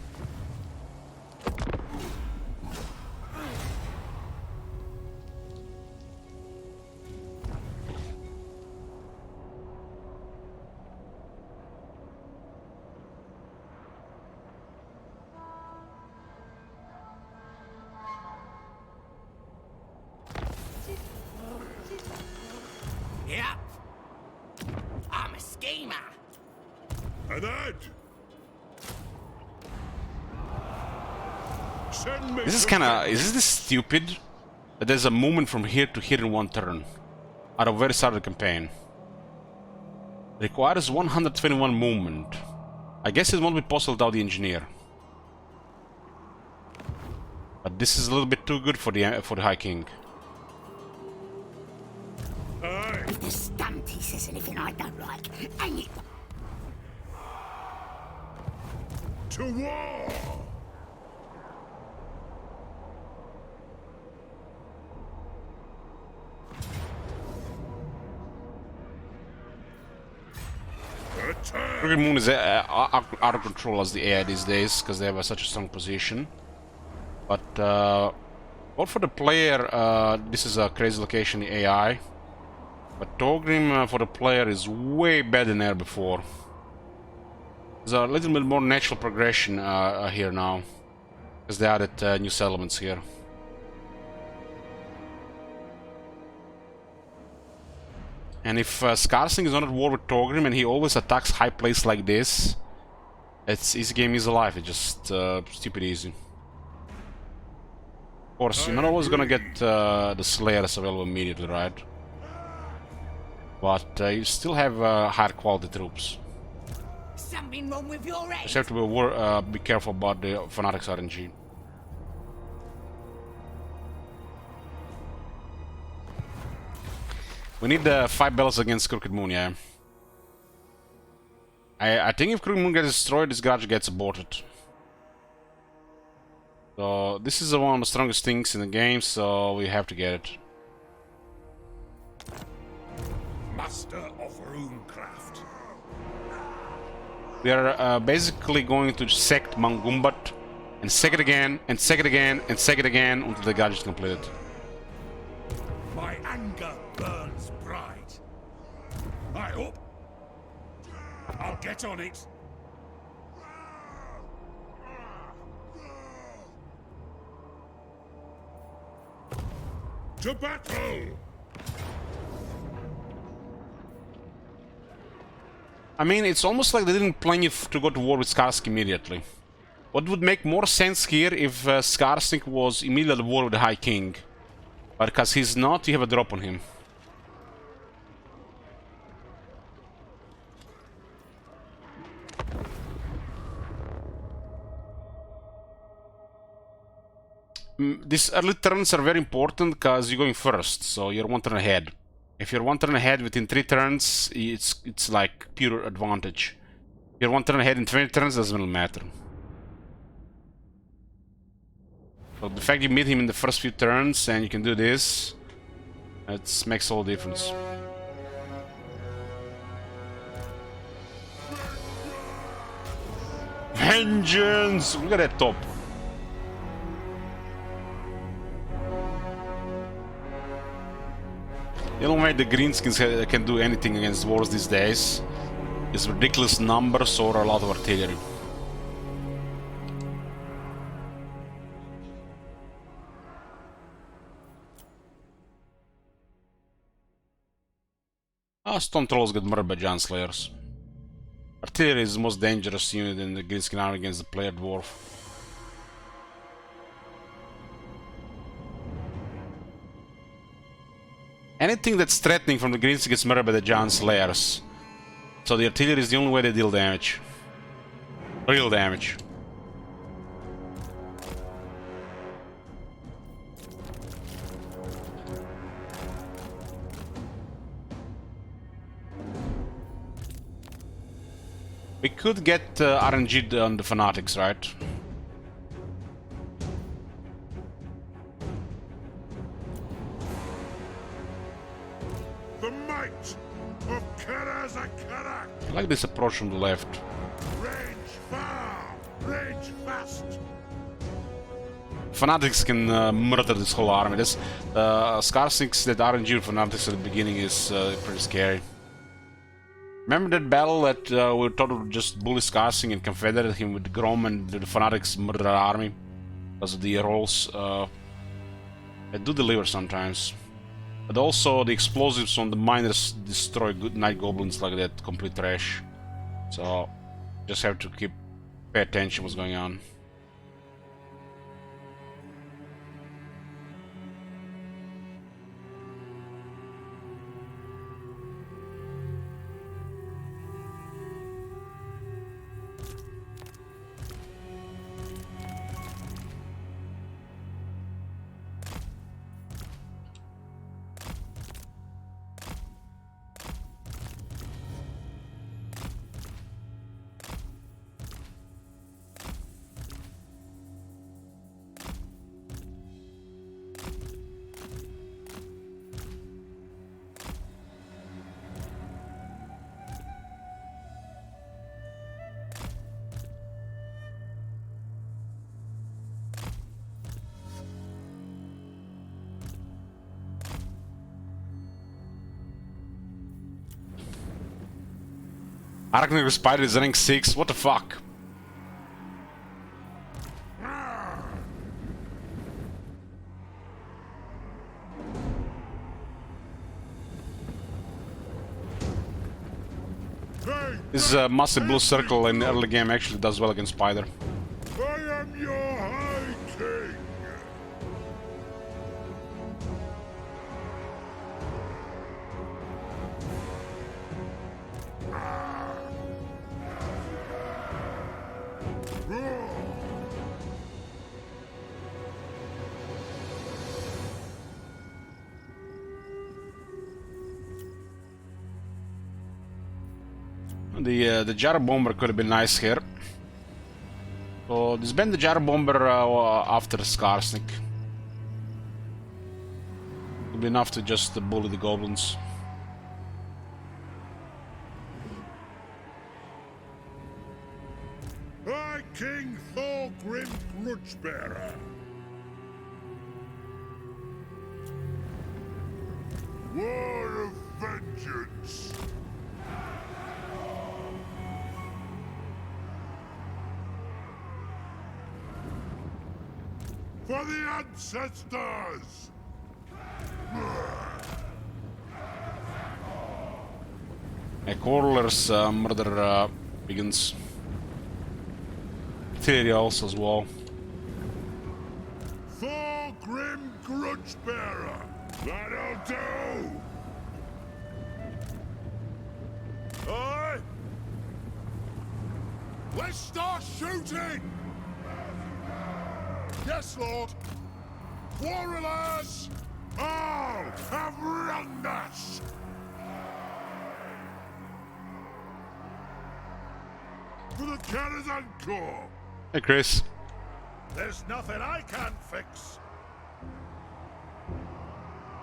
Yep. I'm a schemer. And that? Send me This is to kinda... Is this stupid? That there's a movement from here to here in one turn. At the very start of the campaign. Requires 121 movement. I guess it won't be possible without the engineer. But this is a little bit too good for the High King. Aye. If the stunty says anything I don't like, hang it. To war! Attack! Crooked Moon is out of control as the AI these days, because they have such a strong position. But, well, for the player, this is a crazy location, the AI. But Torgrim for the player is way better than ever before. There's a little bit more natural progression here now, because they added new settlements here. And if Skarsing is not at war with Torgrim and he always attacks high places like this, it's easy game, easy life. It's just stupid easy. Of course, you're not always gonna get the Slayers available immediately, right? But you still have higher quality troops. Something wrong with your head? Just have to be careful about the Fanatics RNG. We need 5 battles against Crooked Moon, yeah. I think if Crooked Moon gets destroyed, this garage gets aborted. So this is one of the strongest things in the game, so we have to get it. Master of Runecraft. We are basically going to sect Mangumbat and sec it again, and sec it again, and sec it again until the garage is completed. My anger burns bright. I hope. I'll get on it. To battle! I mean, it's almost like they didn't plan you to go to war with Skarsnik immediately. What would make more sense here if Skarsnik was immediately at war with the High King. But because he's not, you have a drop on him. These early turns are very important because you're going first, so you're 1 turn ahead. If you're 1 turn ahead within 3 turns, it's like pure advantage. If you're 1 turn ahead in 20 turns, doesn't really matter. So the fact you meet him in the first few turns and you can do this, it makes all the difference. Vengeance! Look at that top. The only way the greenskins can do anything against dwarves these days is ridiculous numbers or a lot of artillery. Stone Trolls get murdered by Giant Slayers. Artillery is the most dangerous unit in the Greenskin army against the player dwarf. Anything that's threatening from the Greenskin gets murdered by the Giant Slayers. So the artillery is the only way they deal damage. Real damage. We could get RNG on the Fanatics, right? The might of Karazakarak! I like this approach from the left. Rage far, rage fast! Fanatics can murder this whole army. This Skarsniks that RNG with Fanatics at the beginning is pretty scary. Remember that battle that we thought would just bully Skarsnik and confederate him with Grom and the Fanatics murder our army? Because of the rolls. They do deliver sometimes. But also the explosives on the miners destroy good night goblins like that, complete trash. So just have to pay attention what's going on. Arachnic Spider is rank 6, what the fuck? This massive blue circle in the early game actually does well against Spider. I am your High King! The Jar Bomber could have been nice here. So disband the Jar Bomber after Skarsnik. It'll be enough to just bully the goblins. High King Thorgrim Grudgebearer! War of Vengeance! For the ancestors! A Quarrelers murder begins. Artillery also as well. Thorgrim Grudgebearer! That'll do! Aye! Let's start shooting! Yes, Lord! Quarrelers! All have wronged us! For the Karazhan Corps! Hey, Chris. There's nothing I can't fix!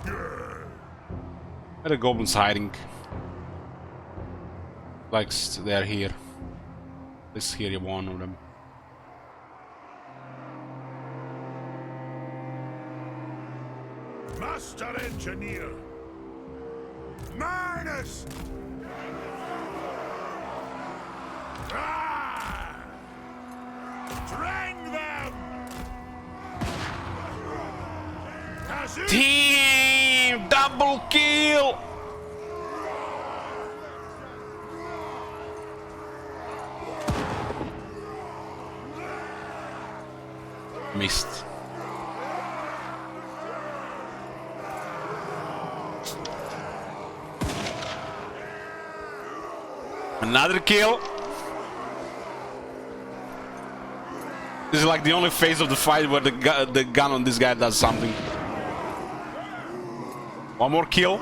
Where are the goblins hiding? Like, they're here. Let's hear one of them. Master Engineer! Minus! Ah! Drang them! Team double kill! Missed. Another kill. This is like the only phase of the fight where the gun on this guy does something. One more kill.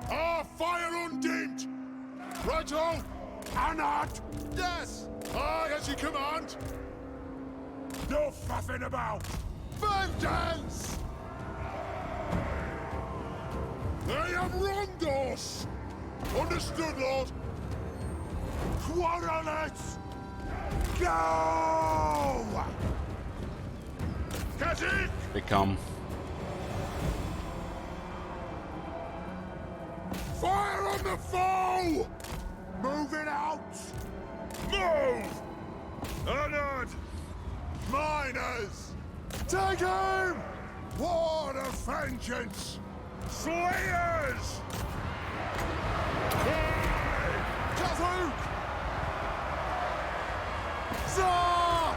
Ah, fire undimmed! Righto! Anat! Yes! Aye, as you command! No faffing about! Vengeance! They have wronged us! Understood, Lord! Quarrelers! Go! Kazik! They come. Fire on the foe! Moving out! Move! Anad! Miners! Take him! War of vengeance! Slayers! Kazuk! Zah!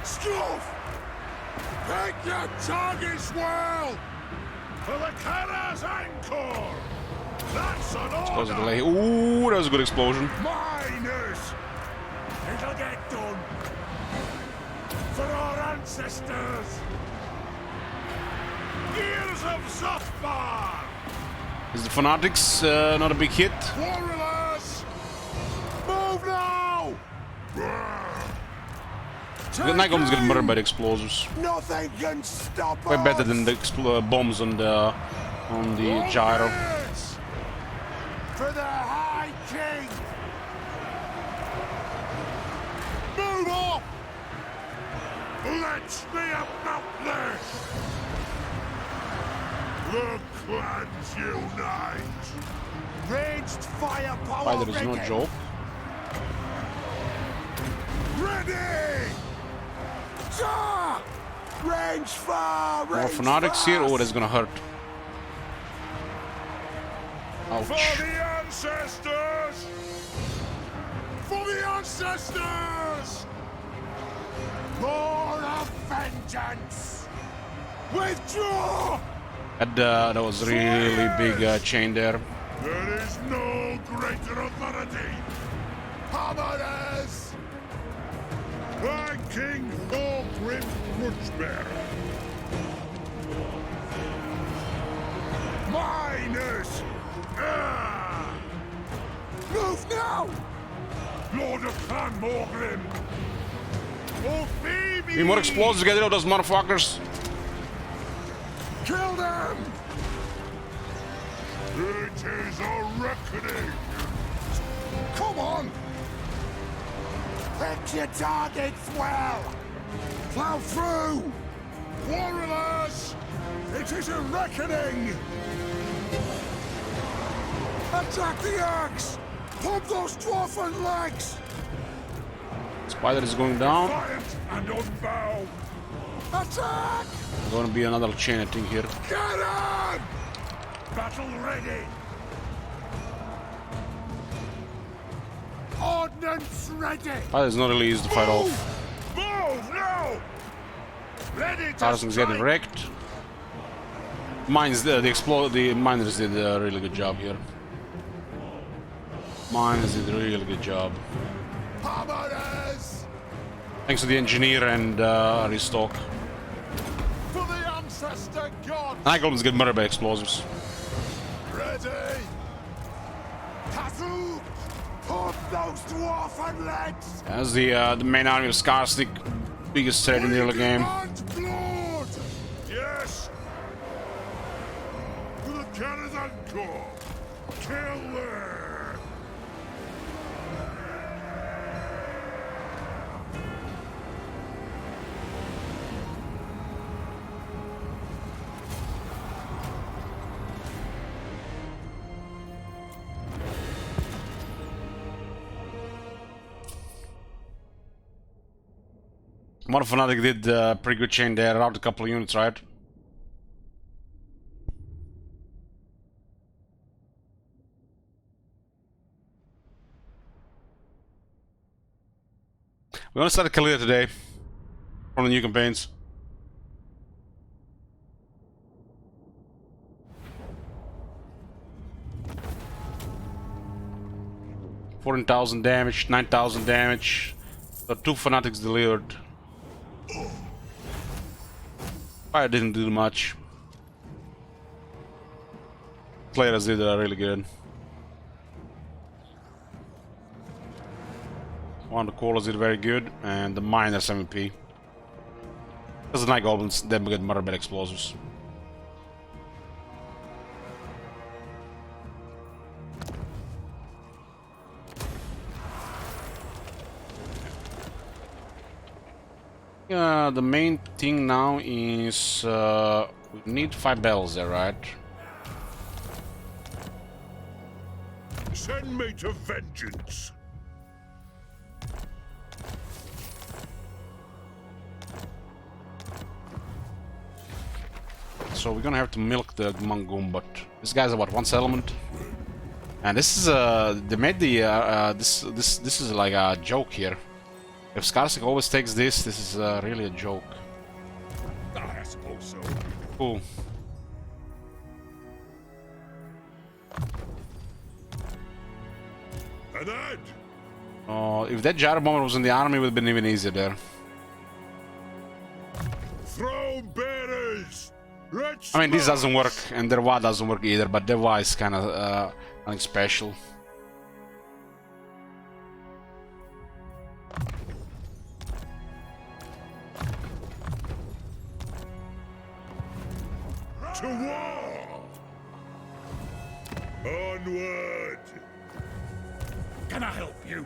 Scoof! Pick your targets well! For the Karazhan Corps! That's an Close the order! delay. Ooh, that was a good explosion. Miners! It'll get done! For our ancestors! Gears of Zothbar! Is the Fanatics not a big hit? Quarrelers! Move now! The Night Goblins get murdered by the explosives. Nothing can stop Way us! better than the bombs on the gyro. Warriors! For the High King! Move up! Let's be about this! The clans unite! Ranged firepower Fighter is no ready. joke. Ready! Ja! Range far! More Range Fanatics here. Oh, fast. that's gonna hurt. Ouch. For the ancestors! For the ancestors! More of vengeance! Withdraw! That was really big chain there. There is no greater authority! Hammerers! By King Thorgrim Crutchbearer! Miners! Ah! Move now! Lord of Clan Morgrim! Oh, Phoebe! Need more explosives, get rid of those motherfuckers. Kill them! It is a reckoning! Come on! Pick your targets well! Plow through! Warriors! It is a reckoning! Attack the axe! Pump those dwarfen legs! Spider is going down. Defiant and unbound! Attack! There's gonna be another chain, I think, here. Get him! Battle ready! Ordnance ready! Spider's not really easy to fight off. Move now! Ready to Tarzan's getting strike. wrecked. Mines, the miners did a really good job here. Miners did a really good job. Hammerers! Thanks to the engineer and restock. For the ancestor god. Night Goblins get murdered by explosives. Ready. Kazu, put those dwarfen legs. As the main army of Skarsnik, biggest threat in the early game. Blood. Yes. To the Karazhan Corps. Kill them. Modern Fanatic did pretty good chain there, out a couple of units, right? We're gonna start a Kalia today from the new campaigns. $14,000 damage, 9,000 damage. So 2 Fanatics delivered. Fire didn't do much. Players did really good. One of the callers did very good, and the miners MVP. Because the Night Goblins, then we get murdered by explosives. The main thing now is we need 5 bells there, right? Send me to vengeance. So we're gonna have to milk the Mangum, but this guy's about 1 settlement, and this is they made the this is like a joke here. If Skarsnik always takes this is really a joke. I suppose so. Cool. And then If that gyro bomber was in the army, it would have been even easier there. throne bearers. Let's I mean, this march. doesn't work, and Derwa doesn't work either, but Derwa is kind of something special. To war. Onward. Can I help you?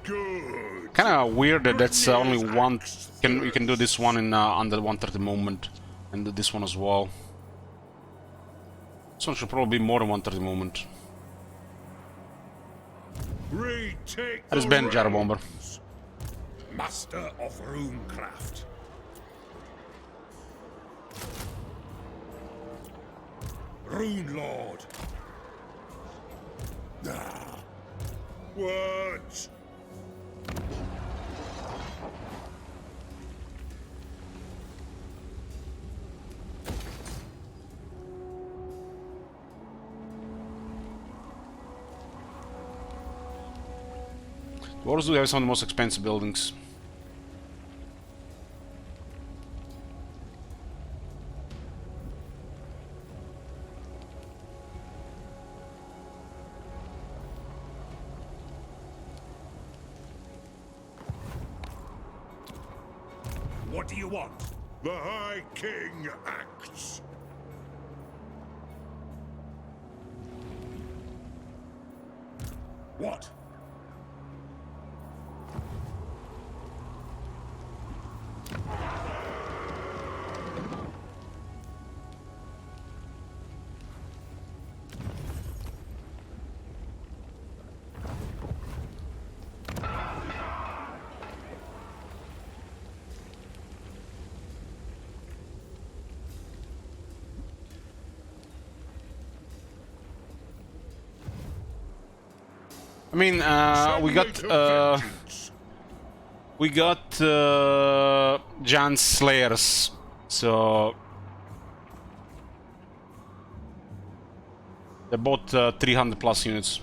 Good. Kind of weird that that's only one. You can do this one in under 130 movement, and this one as well. This one should probably be more than 130 movement. Retake That is the Ben Gyro Bomber. reins. Master of runecraft. Rune Lord. Ah. What? Dwarves do have some of the most expensive buildings. What do you want? The High King acts. What? I mean, we got Giant Slayers, so they're both 300 plus units.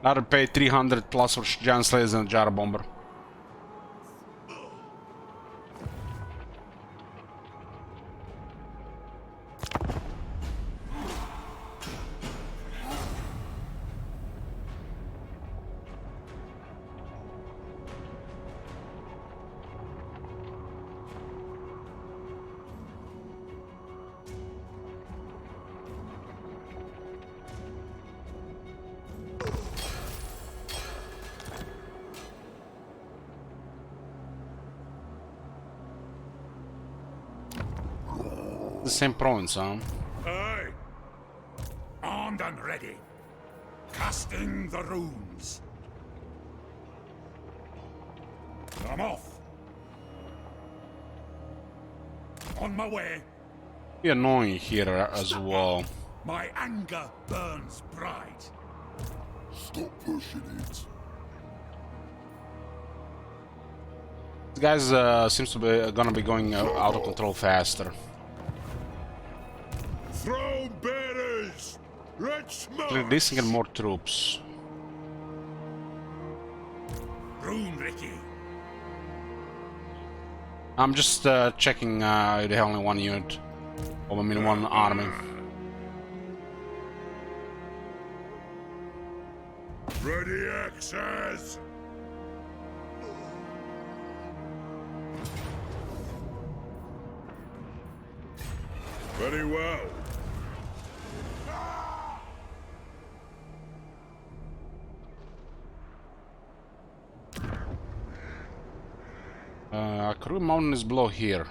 Rather pay 300 plus for giant slayers than a jar bomber. The same province, huh? Aye. Armed and ready. Casting the runes. I'm off. On my way. Be annoying here as well. My anger burns bright. Stop pushing it. This guy's seems to be gonna be going out of control faster. Throne bearers! Let's This can get more troops. Rune Ricky. I'm just checking they have only one unit. Or I mean one army. Ready access! Very well. Karoo Mountain is below here.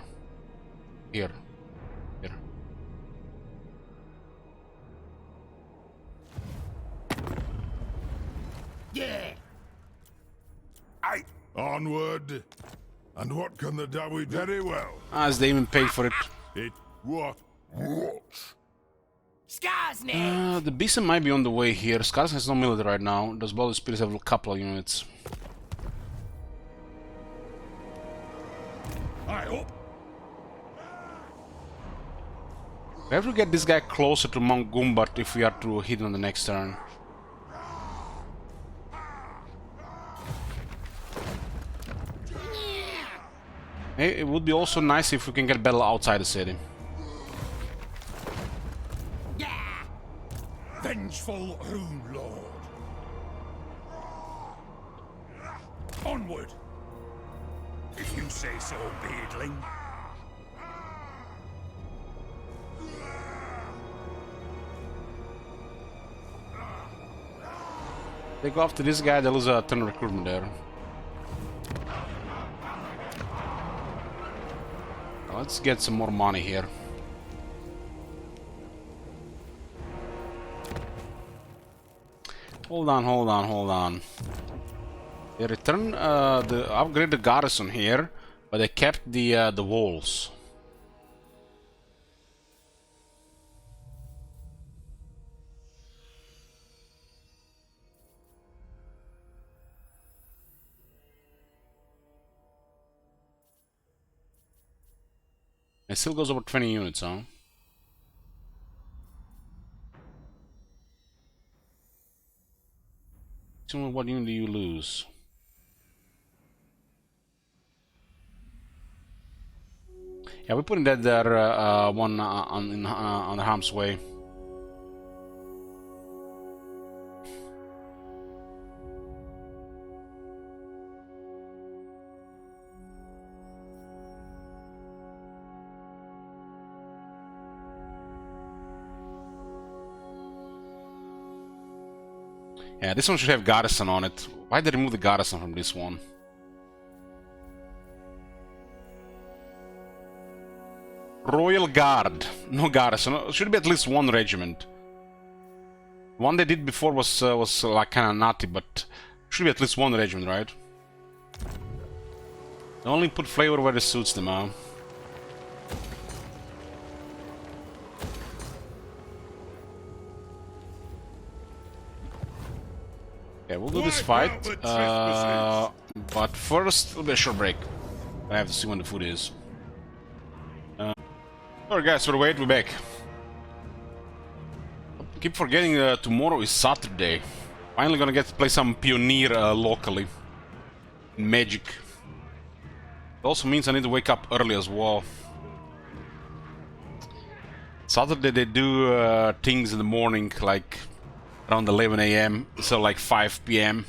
Here. Yeah. Onward. And what can the Dawi do? Very well. As they even paid for it. It what? What? The Bison might be on the way here. Skarsnik has no military right now. Those Bloody Spirits have a couple of units. I hope. We have to get this guy closer to Mount Gumbat if we are to hit on the next turn. Hey, it would be also nice if we can get battle outside the city. Vengeful Rune Lord. Onward. If you say so, Beardling. They go after this guy, there is a ton of recruitment there. Let's get some more money here. Hold on. They returned the upgraded garrison here, but they kept the walls. It still goes over 20 units, huh? Tell me what unit do you lose? Yeah, we're putting that there one on the harm's way. Yeah, this one should have garrison on it. Why did they remove the garrison from this one? Royal Guard. No garrison. Should be at least one regiment. One they did before was like kind of nutty, but should be at least one regiment, right? They only put flavor where it suits them, huh? Okay, we'll do this fight, but first, it'll be a short break. I have to see when the food is. Alright guys, for the wait, we're back. Keep forgetting tomorrow is Saturday. Finally gonna get to play some Pioneer locally. Magic. It also means I need to wake up early as well. Saturday they do things in the morning, like around 11 AM, so like 5 PM.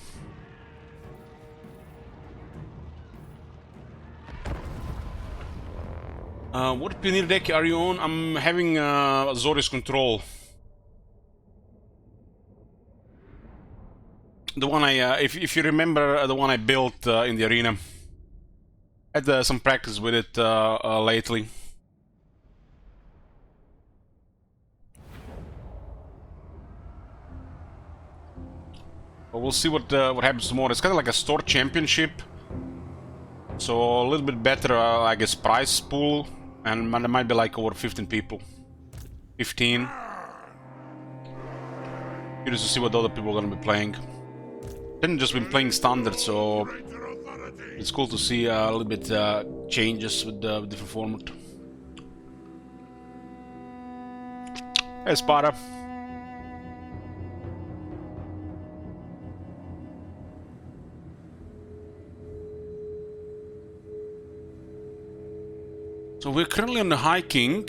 What Pioneer deck are you on? I'm having Azorius Control. The one I, if you remember, the one I built in the arena. Had some practice with it lately. But we'll see what happens tomorrow. It's kind of like a store championship, so a little bit better, I guess, prize pool, and there might be like over 15 people. 15. Curious to see what other people are gonna be playing. Didn't just been playing standard, so it's cool to see a little bit changes with the different format. Hey, Sparta. So we're currently on the hiking.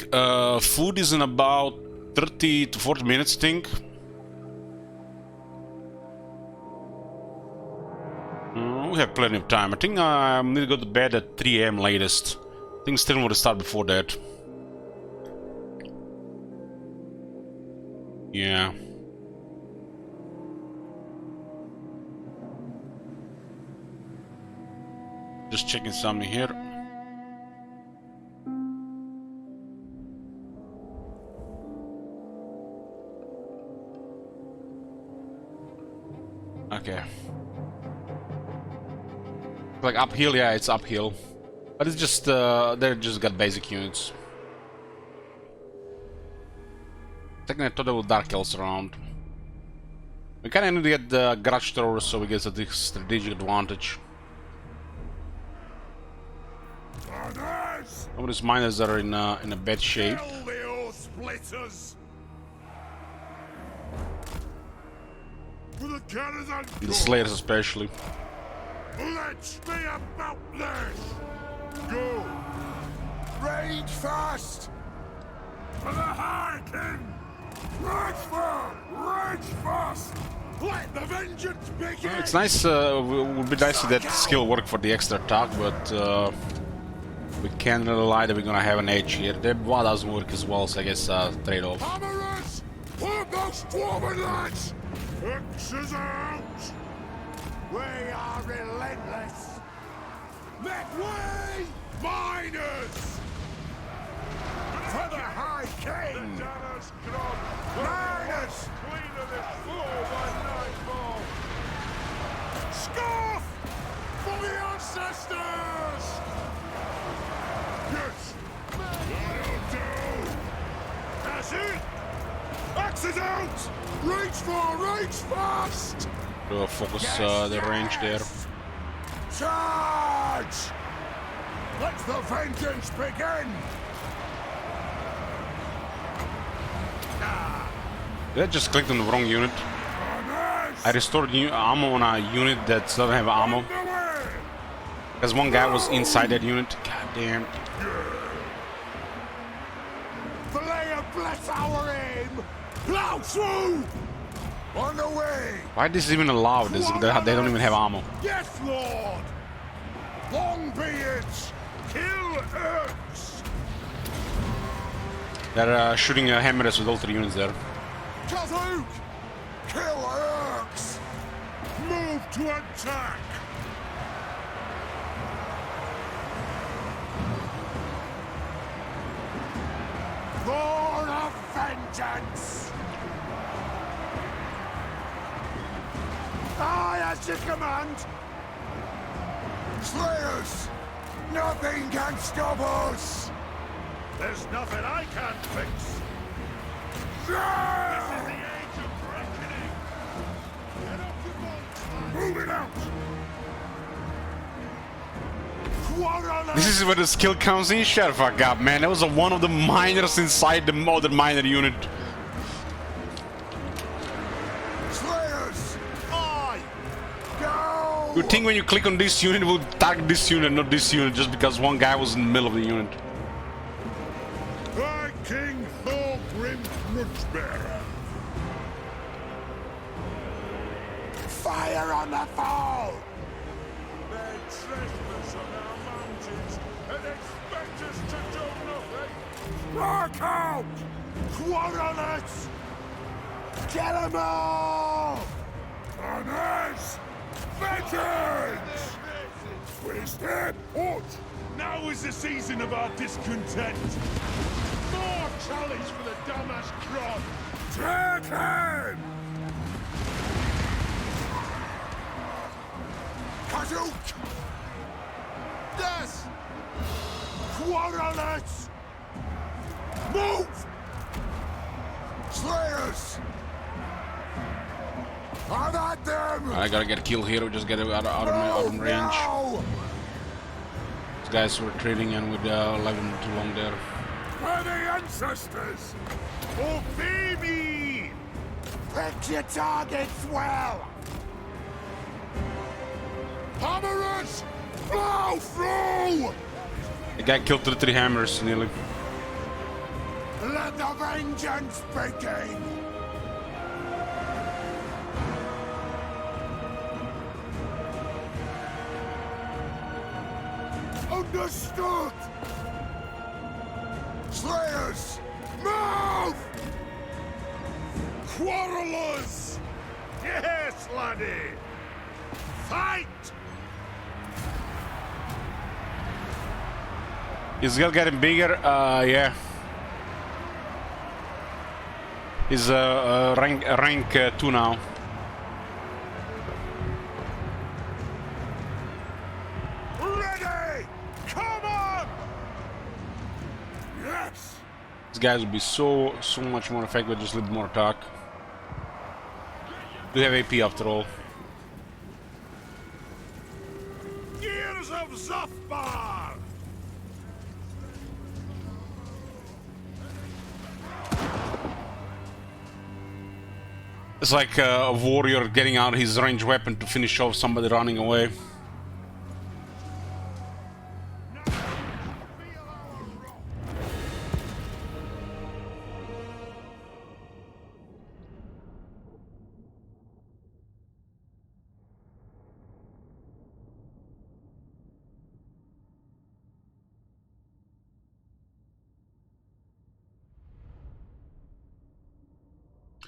Food is in about 30 to 40 minutes, I think. We have plenty of time. I think I need to go to bed at 3 AM latest. I think still want to start before that. Yeah. Just checking something here. Okay. Like uphill, yeah, it's uphill. But it's just, they just got basic units. Technically, I thought there were Dark Elves around. We kinda need to get the Garage Throwers so we get a strategic advantage. Some of these miners are in a bad shape. The Slayers especially. Let's be about this! Go! Rage fast! For the High King! Rage fast! Rage fast! Let the vengeance begin! It's nice, would be nice to that skill work for the extra attack, but we can't rely that we're gonna have an edge here. The one doesn't work as well, so I guess trade-off. Hammerers! Pull those dwarven lads! X's out! We are relentless! Make way, miners! For the High King! Miners! Scoff! For the ancestors! Yes! That'll do! That's it! Axes out! Rage fast! To focus the range there. Charge! Let the vengeance begin! I just clicked on the wrong unit. I restored ammo on a unit that doesn't have ammo. Because one guy was inside that unit. God damn. Flair bless our aim! Plow through! On the way! Why is this even allowed? They don't even have ammo. Yes, Lord! Long be it! Kill Urks! They're shooting hammers with all 3 units there. Kazook! Kill Urks! Move to attack! For a vengeance! Aye, as you command! Slayers! Nothing can stop us! There's nothing I can't fix! This is the age of reckoning! Get up your boat! Move it out! This is where the skill comes in. Shut the fuck up, man. That was one of the miners inside the modern miner unit. Slayers! You think when you click on this unit, it will target this unit, not this unit, just because one guy was in the middle of the unit. High King Thorgrim Grudgebearer. Fire on the foe! They trespass on our mountains and expect us to do nothing. Rock out! Quarrelers! Kill 'em all! Honors! Veterans! We stand put! Now is the season of our discontent. More challenge for the Damask Kron! Take him! Kazook! Yes! Quarrelers! Move! Slayers! Are that them? I gotta get a kill here, we just get out of range. These guys were trading and with level too long there. For the ancestors! Oh baby! Pick your targets well! Hammerers! Blow through! The guy killed 3 hammers nearly. Let the vengeance begin! Understood! Slayers! Move! Quarrelers! Yes, laddie! Fight! Is Gil getting bigger? Yeah. He's rank 2 now. Ready! Come on! Yes! These guys would be so much more effective with just a little more attack. Do have AP after all. Gears of Zothbar! It's like a warrior getting out his ranged weapon to finish off somebody running away.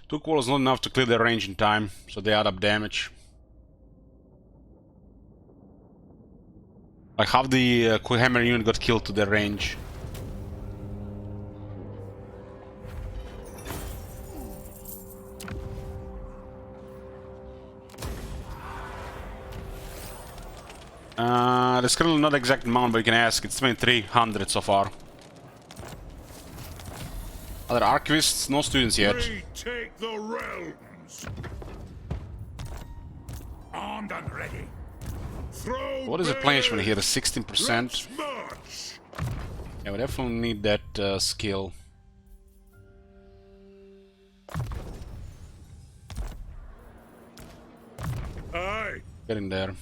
Two calls not enough to clear their range in time, so they add up damage. Like half the hammer unit got killed to their range. There's currently not exact amount, but you can ask. It's 2300 so far. Other archivists, no students yet. Retake the realms. Armed and ready. Throw What is replenishment here? 16%. Yeah, we definitely need that skill. Aye. Getting there.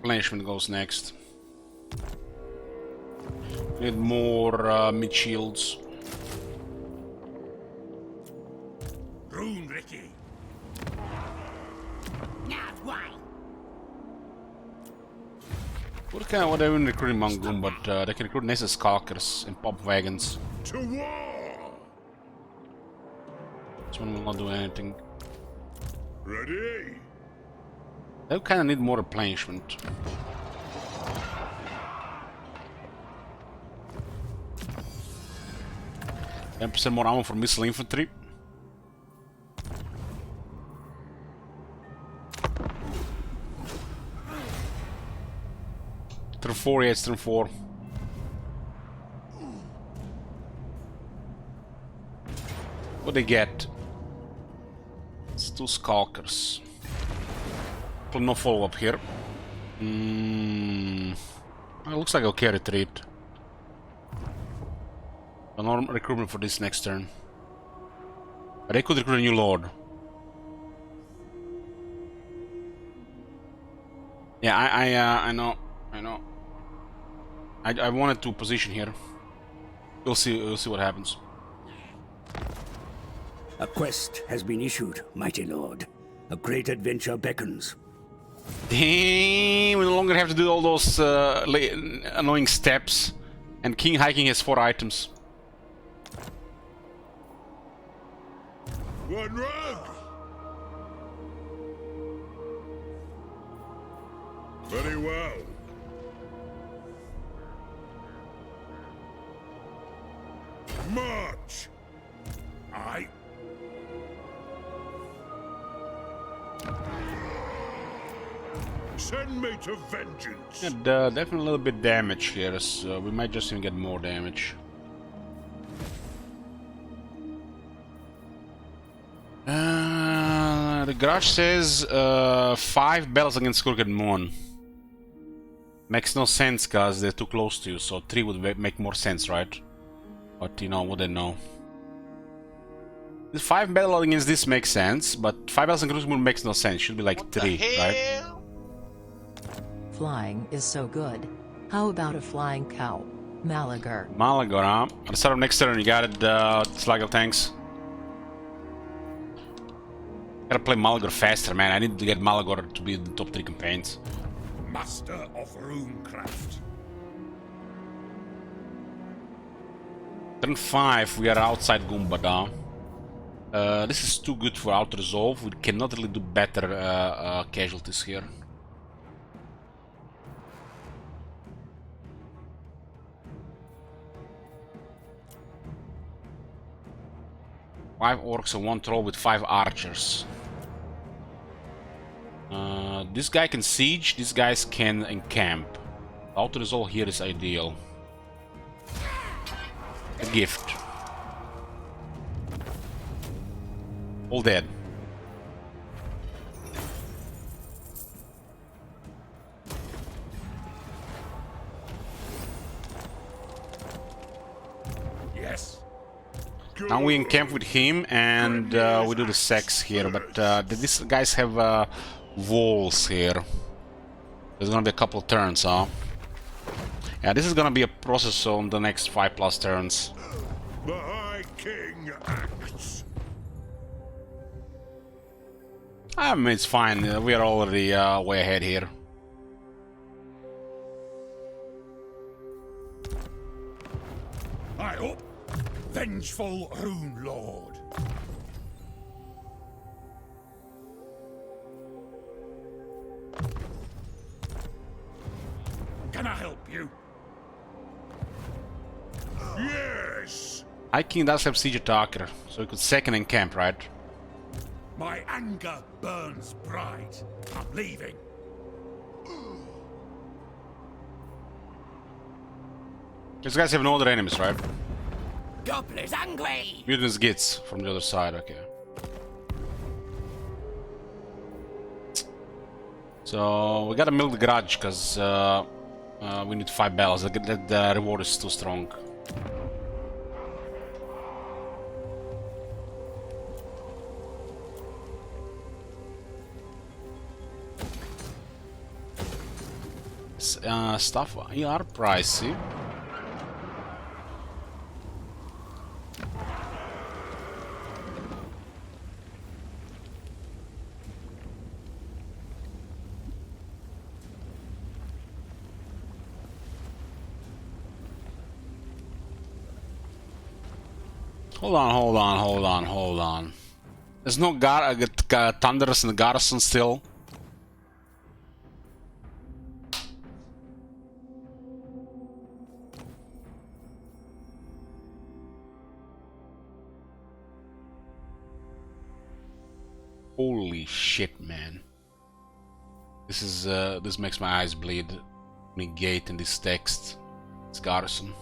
Replenishment goes next. Need more mid shields. Rune Ricky. Not why. What are they even recruiting Mangum, but they can recruit Nessus Skulkers and pop wagons. To war. This one will not do anything. Ready. They kind of need more replenishment. 10% more ammo for missile infantry. Turn 4, yeah, it's turn 4. What they get? It's 2 Skulkers. No follow-up here. It looks like okay retreat. No recruitment for this next turn. But they could recruit a new lord. Yeah, I know. I wanted to position here. We'll see what happens. A quest has been issued, mighty lord. A great adventure beckons. Damn, we no longer have to do all those annoying steps. And King Hiking has 4 items. One rug! Very well. March! Aye. Send me to vengeance. And definitely a little bit damage here, so we might just even get more damage. The garage says 5 battles against Crooked Moon. Makes no sense because they're too close to you, so 3 would make more sense, right? But you know, what they know. The 5 battles against this makes sense, but 5 battles against Crooked Moon makes no sense. Should be like What 3, the right? hell? Flying is so good. How about a flying cow? Malagar. Malagar, huh? At the start of next turn, you got it, Slag of Tanks. Gotta play Malagar faster, man. I need to get Malagar to be in the top 3 campaigns. Master of Runecraft. Turn 5, we are outside Gumbada. This is too good for auto-resolve. We cannot really do better casualties here. Five orcs and 1 troll with 5 archers. This guy can siege, these guys can encamp. Auto-resolve here is ideal. A gift. All dead. Yes. Now we encamp with him and we do the sex here, but these guys have walls here. There's gonna be a couple turns, huh? Yeah, this is gonna be a process on the next 5+ turns. The High King acts. I mean, it's fine. We are already way ahead here. I up. Vengeful Rune Lord. Can I help you? Yes. High King does have siege attacker, so he could second encamp, right? My anger burns bright. I'm leaving. These guys have no other enemies, right? Gobbler's angry! Mutants gets from the other side, okay. So we gotta milk the grudge because we need 5 battles. The reward is too strong. Stuff are pricey. Hold on. There's no Thunderers in the garrison still. Holy shit, man. This makes my eyes bleed. Negate in this text. It's garrison.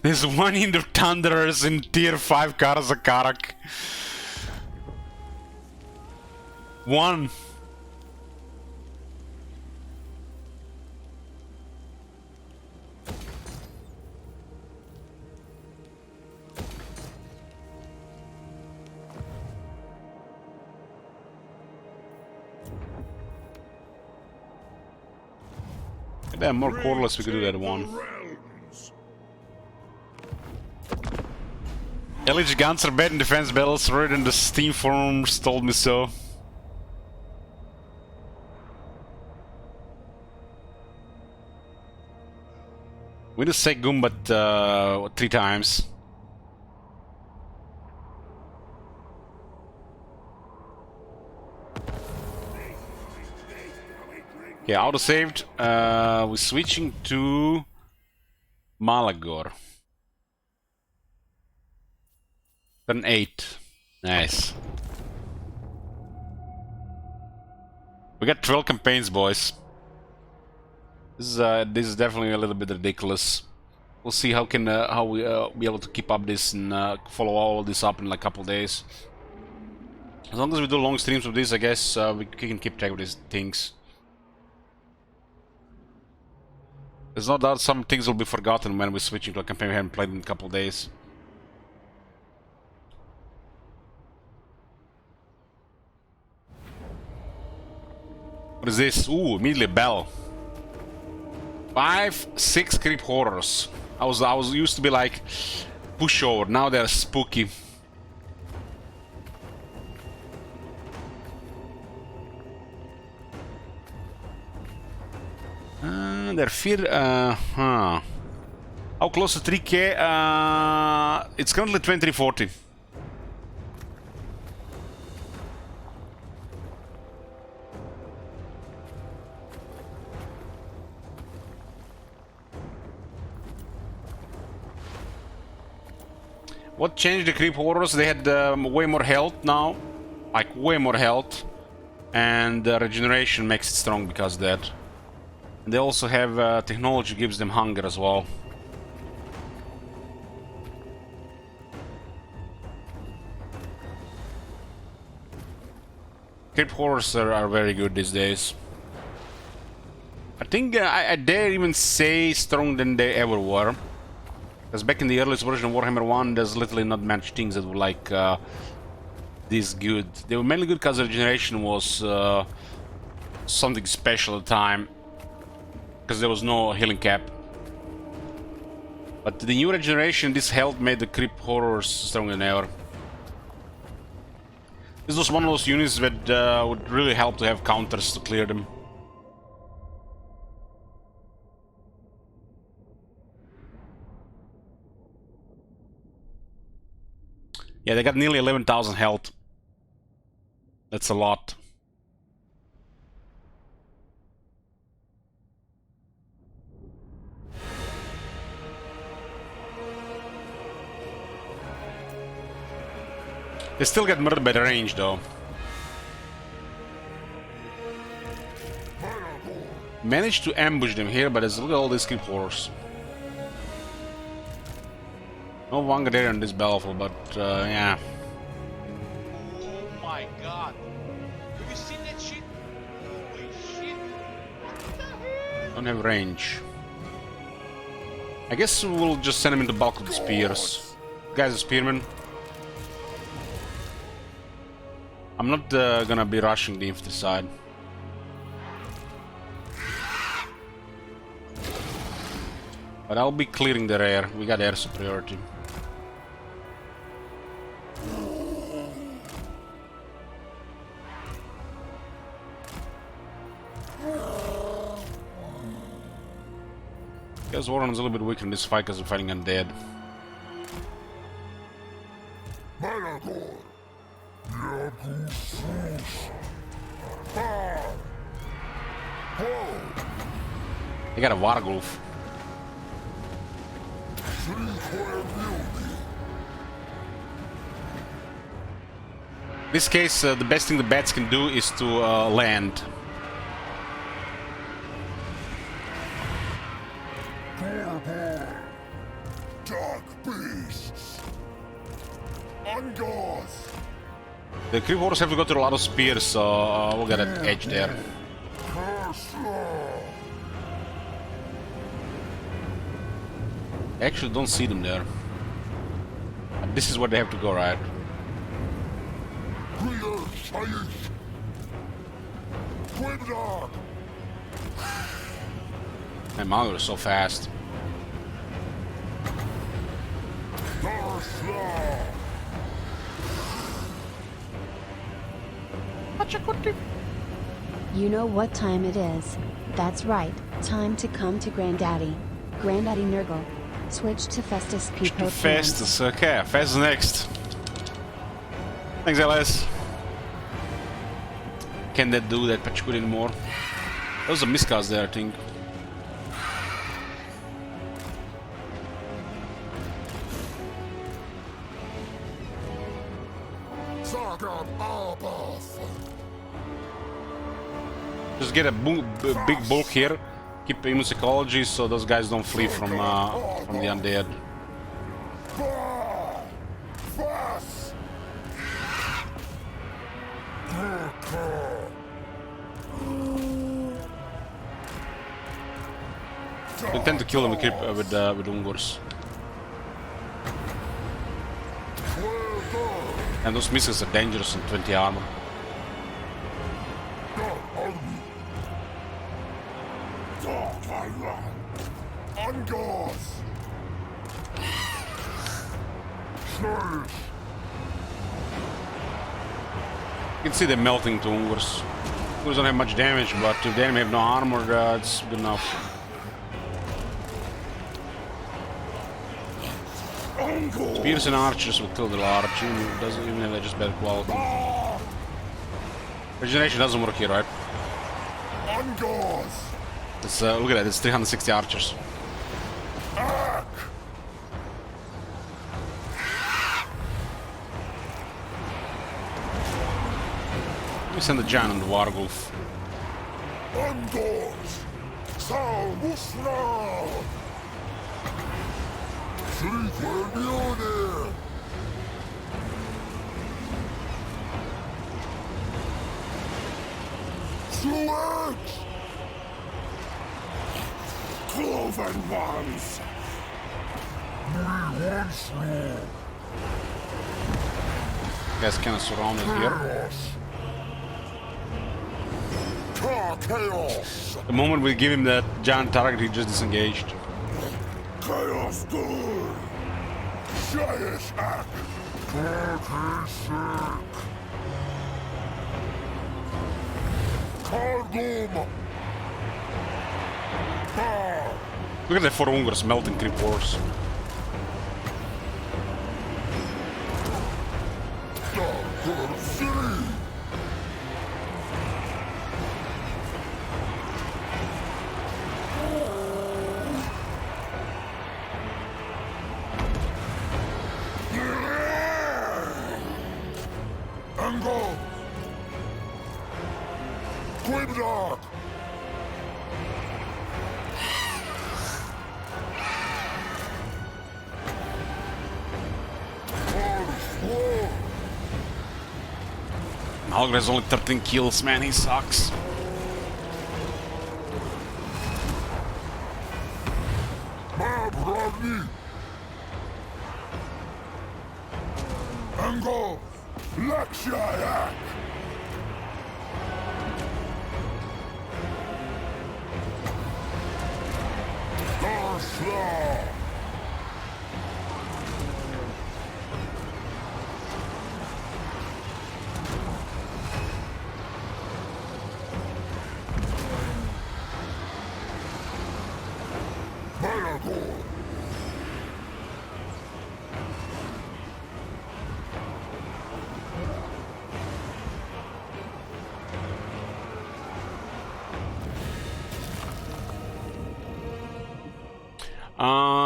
There's one in the Thunderers in tier 5 Karazakarak. One. Damn, more cordless we could do that one. Elite guns are bad in defense battles, right? And the Steam forums told me so. We just say Gumbat 3 times. Yeah, auto-saved. We're switching to Malagor. Turn 8. Nice. We got 12 campaigns, boys. This is definitely a little bit ridiculous. We'll see how we be able to keep up this and follow all this up in like a couple days. As long as we do long streams of this, I guess we can keep track of these things. There's no doubt some things will be forgotten when we're switching to a campaign we haven't played in a couple days. What is this? Ooh, immediately bell. 5, 6 creep horrors. I was used to be like pushover. Now they're spooky. Their fear. How close to 3k? It's currently 2340. What changed the creep horrors? They had way more health now, like way more health, and regeneration makes it strong because of that. And they also have technology gives them hunger as well. Creep horrors are very good these days. I think I dare even say stronger than they ever were. Because back in the earliest version of Warhammer 1, there's literally not much things that were like this good. They were mainly good because regeneration was something special at the time. Because there was no healing cap. But the new regeneration, this health made the creep horrors stronger than ever. This was one of those units that would really help to have counters to clear them. Yeah, they got nearly 11,000 health. That's a lot. They still get murdered by the range, though. Managed to ambush them here, but there's look at all these creep horrors. No Vanguard on this battlefield, but yeah. Oh my god. Have you seen that shit? Holy shit. What the hell? Don't have range. I guess we'll just send them into bulk with the spears. Guys, a spearman. I'm not gonna be rushing the infantry side. But I'll be clearing the rear. We got air superiority. Guess Warren's a little bit weaker in this fight because we're fighting undead. They got a Wargulf. In this case, the best thing the bats can do is to land. dark beasts. Ungors. The creep horse have to go through a lot of spears, so we'll get an edge there. I actually don't see them there. This is where they have to go, right? My mother is so fast. You know what time it is. That's right, time to come to Granddaddy. Granddaddy Nurgle. Switch to Festus P. Festus, okay. Festus next. Thanks, LS. Can that do that patch good anymore? There was a miscast there, I think. Just get a big bulk here. Keep immune psychology so those guys don't flee from the undead. We tend to kill them with Ungors. And those missiles are dangerous in 20 armor. Ungors. You can see them melting to Ungors. Ungors don't have much damage, but if the enemy have no armor, it's good enough. Spears and archers will kill the large, even doesn't even have that just better quality. Regeneration doesn't work here, right? It's, look at that, it's 360 archers. Let me send the giant on the Wargulf. Cloven ones. Guys kind of surrounded here. Chaos. The moment we give him that giant target, he just disengaged. Chaos good. Giant hack. Cargum. Look at the 4 Ungors melting creep horse. Angle. Quibdog. Malgre has only 13 kills, man, he sucks. Angle. Lakshayak. Darslaw.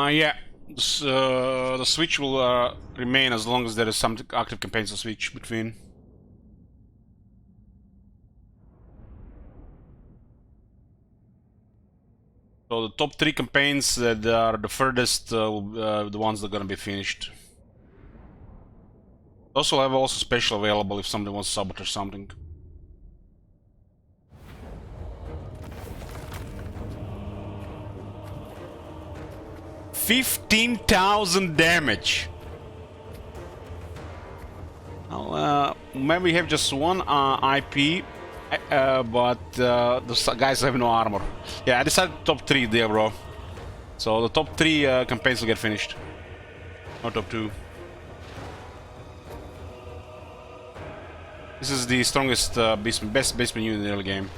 Yeah, the switch will remain as long as there is some active campaigns to switch between. So the top 3 campaigns that are the furthest, the ones that are gonna be finished. Also have also special available if somebody wants to sabotage something. $15,000 damage. Well, maybe we have just one IP, but the guys have no armor. Yeah, I decided top 3 there, bro. So the top 3 campaigns will get finished. Not top 2. This is the strongest best basement unit in the early game.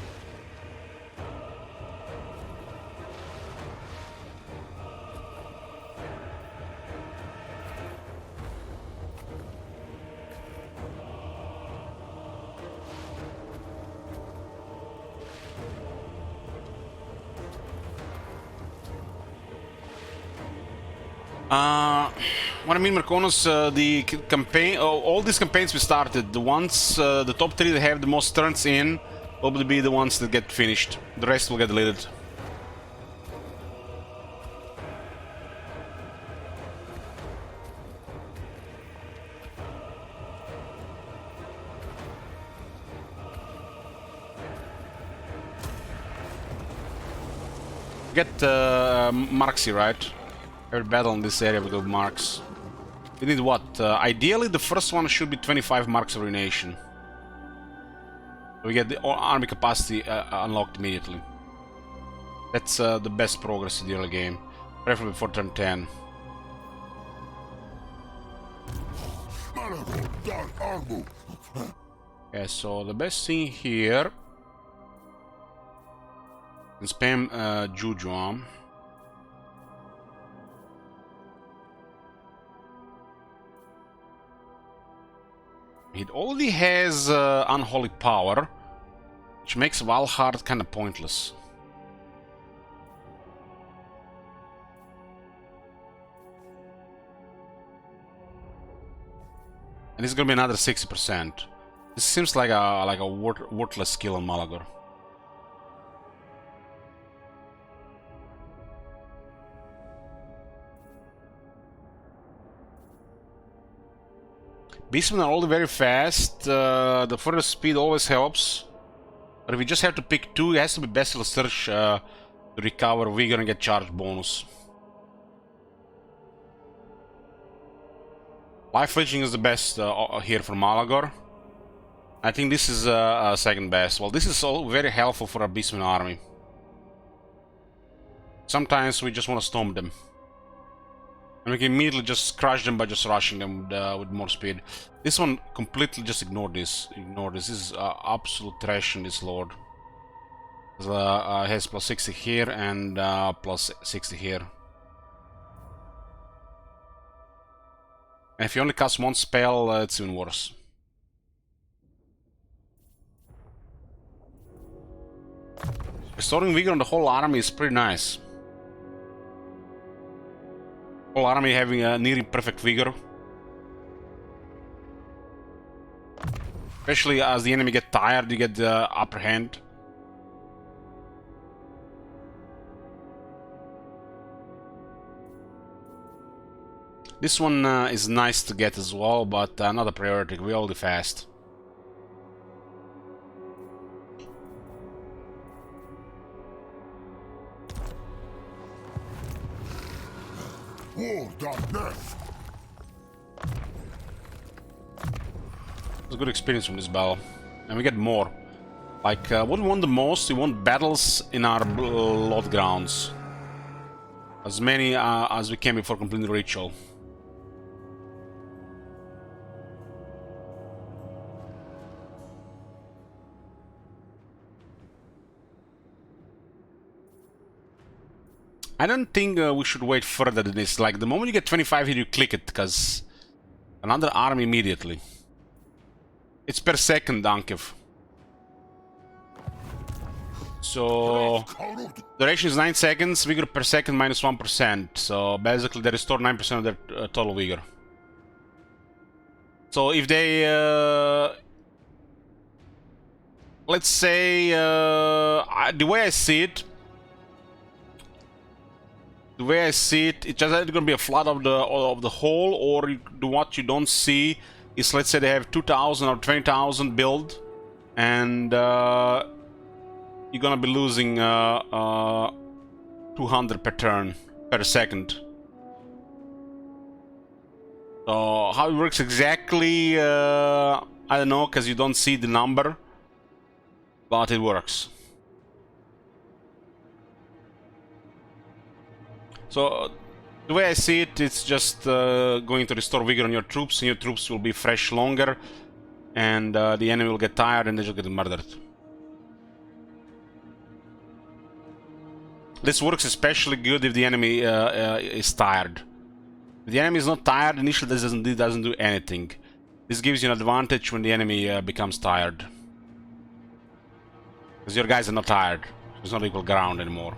What I mean, Marconos, the campaign, all these campaigns we started, the ones, the top 3 that have the most turns in, will be the ones that get finished. The rest will get deleted. Get Marxy, right? Every battle in this area we go marks. We need what? Ideally, the first one should be 25 marks every nation. We get the army capacity unlocked immediately. That's the best progress in the early game, preferably before turn 10. Okay, so the best thing here is spam Jujuam. It already has Unholy Power, which makes Valhart kind of pointless. And this is gonna be another 60%. This seems like a worthless skill on Malagor. Beastmen are all very fast. The further speed always helps. But if we just have to pick 2, it has to be Bestial Search to recover Vigor and get charge bonus. Life Leeching is the best here for Malagor. I think this is second best. Well, this is all very helpful for a Beastman army. Sometimes we just want to stomp them. And we can immediately just crush them by just rushing them with more speed. This one completely just ignore this. Ignore this. This is absolute trash in this lord. It has plus 60 here and plus 60 here. And if you only cast one spell, it's even worse. Restoring vigor on the whole army is pretty nice. Whole army having a nearly perfect vigor. Especially as the enemy get tired, you get the upper hand. This one is nice to get as well, but not a priority. We're already fast. War done death. It's a good experience from this battle, and we get more. Like, what we want the most, we want battles in our lot grounds. As many as we can before completing the ritual. I don't think we should wait further than this. Like, the moment you get 25 here, you click it, because another army immediately. It's per second, Ankev. So, duration is 9 seconds, vigor per second minus 1%. So, basically, they restore 9% of their total vigor. So, if they... let's say... the way I see it... the way I see it, it's just either going to be a flood of the whole, or what you don't see is, let's say they have 2,000 or 20,000 build, and you're going to be losing 200 per turn, per second. So how it works exactly, I don't know, because you don't see the number, but it works. So the way I see it, it's just going to restore vigor on your troops, and your troops will be fresh longer, and the enemy will get tired and they just get murdered. This works especially good if the enemy is tired. If the enemy is not tired, initially this doesn't do anything. This gives you an advantage when the enemy becomes tired. Because your guys are not tired. There's not equal ground anymore.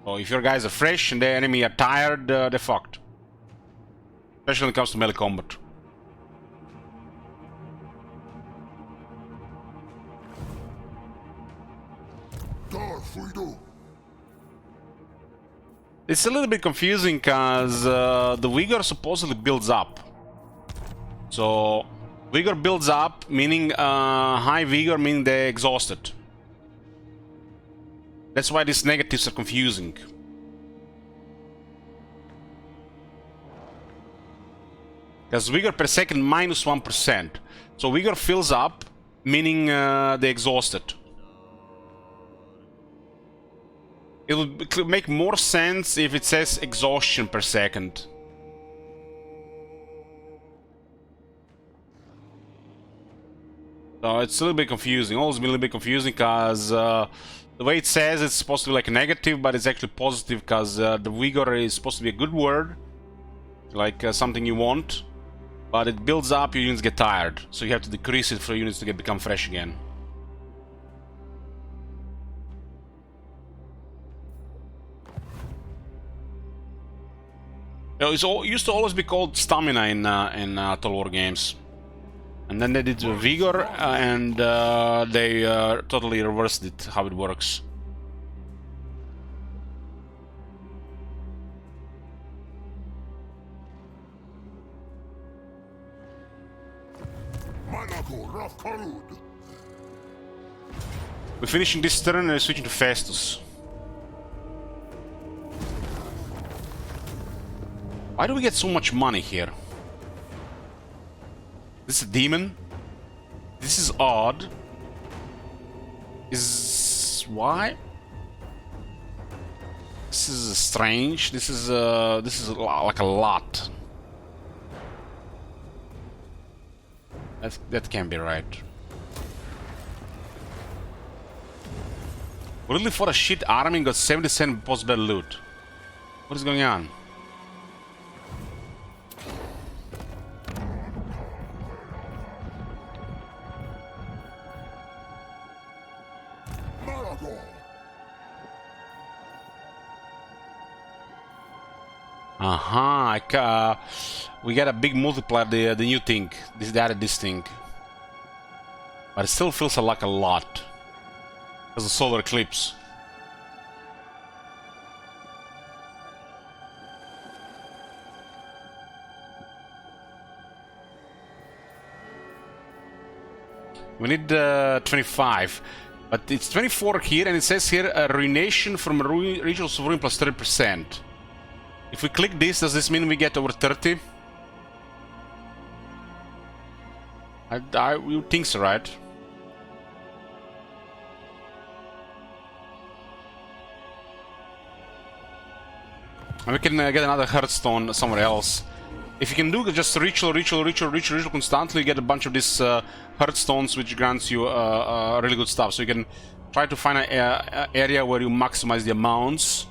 So if your guys are fresh and the enemy are tired, they're fucked. Especially when it comes to melee combat. It's a little bit confusing because the vigor supposedly builds up. So vigor builds up, meaning high vigor, meaning they're exhausted. That's why these negatives are confusing. Because vigor per second minus 1%. So vigor fills up, meaning they're exhausted. It would make more sense if it says exhaustion per second. So it's a little bit confusing. Always been a little bit confusing because the way it says it's supposed to be like a negative, but it's actually positive because the vigor is supposed to be a good word, like something you want, but it builds up, your units get tired, so you have to decrease it for units to become fresh again. It used to always be called stamina in Total War games, and then they did vigor, and they totally reversed it, how it works. We're finishing this turn and we're switching to Festus. Why do we get so much money here? This is a demon? This is odd. Why? This is strange. This is like a lot. That can't be right. We really fought a shit army and got 70% post-battle loot. What is going on? We got a big multiplier, the new thing. They added this thing. But it still feels like a lot. Because of the solar eclipse. We need 25. But it's 24 here, and it says here a ruination from a regional sovereign plus 30%. If we click this, does this mean we get over 30? I would think so, right? And we can get another Hearthstone somewhere else. If you can do just ritual constantly, you get a bunch of these Hearthstones, which grants you really good stuff. So you can try to find an area where you maximize the amounts.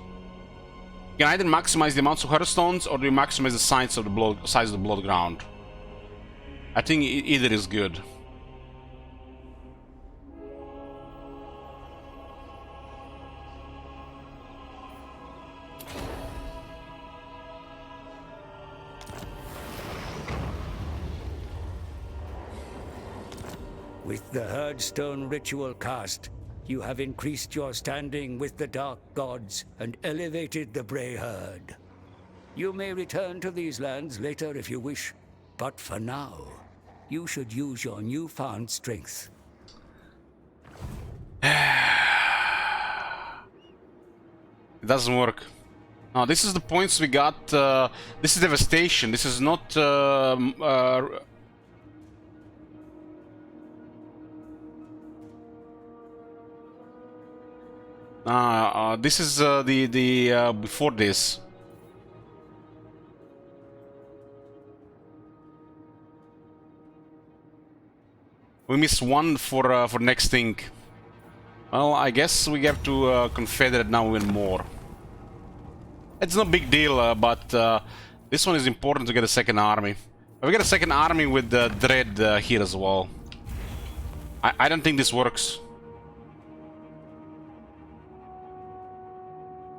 You can either maximize the amounts of Hearthstones, or do you maximize the size of the blood ground. I think either is good. With the Herdstone ritual cast, You have increased your standing with the Dark Gods and elevated the Bray Herd. You may return to these lands later if you wish, but for now, you should use your newfound strength. It doesn't work. No, this is the points we got. This is devastation. This is not. This is the before this. We missed one for next thing. Well, I guess we have to confederate now even more. It's no big deal, but this one is important to get a second army. We get a second army with Dread here as well. I don't think this works.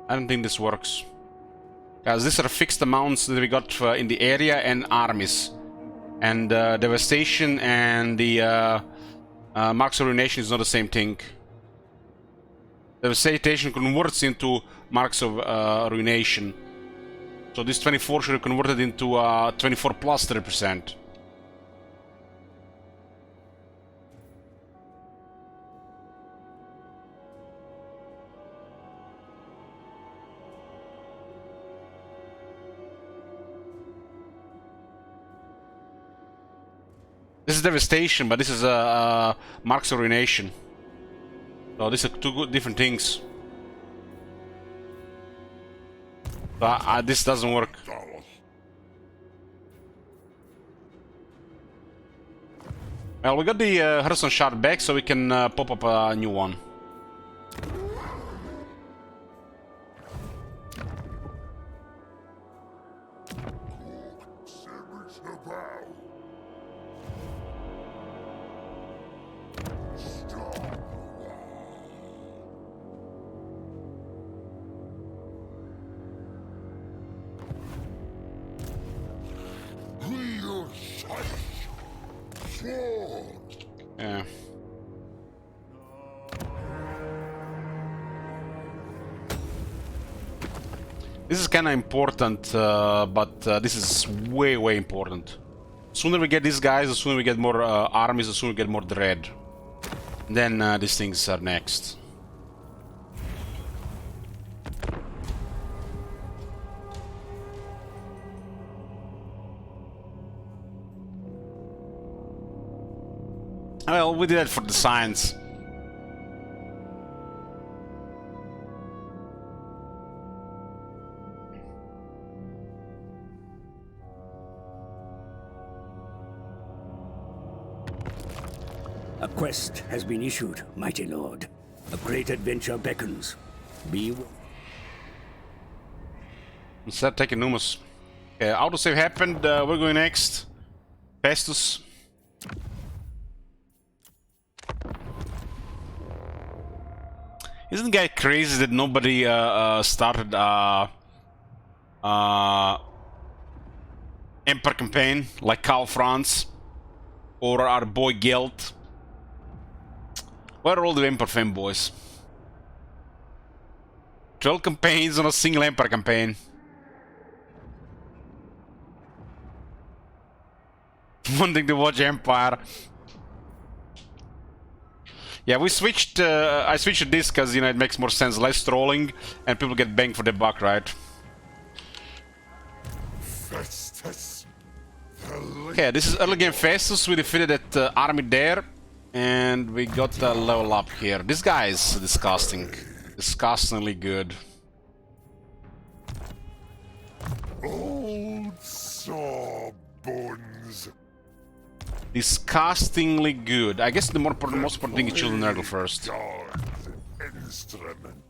I don't think this works. Because these are fixed amounts that we got in the area and armies. And devastation and the marks of ruination is not the same thing. Devastation converts into marks of ruination. So this 24 should have converted into 24 plus 30%. This is devastation, but this is marks of ruination. So these are two different things. This doesn't work. Well, we got the Harrison shard back, so we can pop up a new one. Yeah. This is kind of important, but this is way important. The sooner we get these guys, the sooner we get more armies, the sooner we get more dread. Then these things are next. Well, we did that for the science. A quest has been issued, mighty lord. A great adventure beckons. Be... Start taking Numus. Okay, autosave happened. We're going next. Festus. Isn't the guy crazy that nobody started Empire campaign like Karl Franz or our boy Gelt? Where are all the Empire fanboys? 12 campaigns on a single Empire campaign. Wanting to watch Empire. Yeah, we switched. I switched to this because, you know, it makes more sense. Less trolling, and people get bang for their buck, right? Festus. Okay, this is early game Festus. We defeated that army there, and we got a level up here. This guy is disgusting, disgustingly good. Old saw bones. Disgustingly good. I guess the most important thing is Children Nurgle first. Instrument.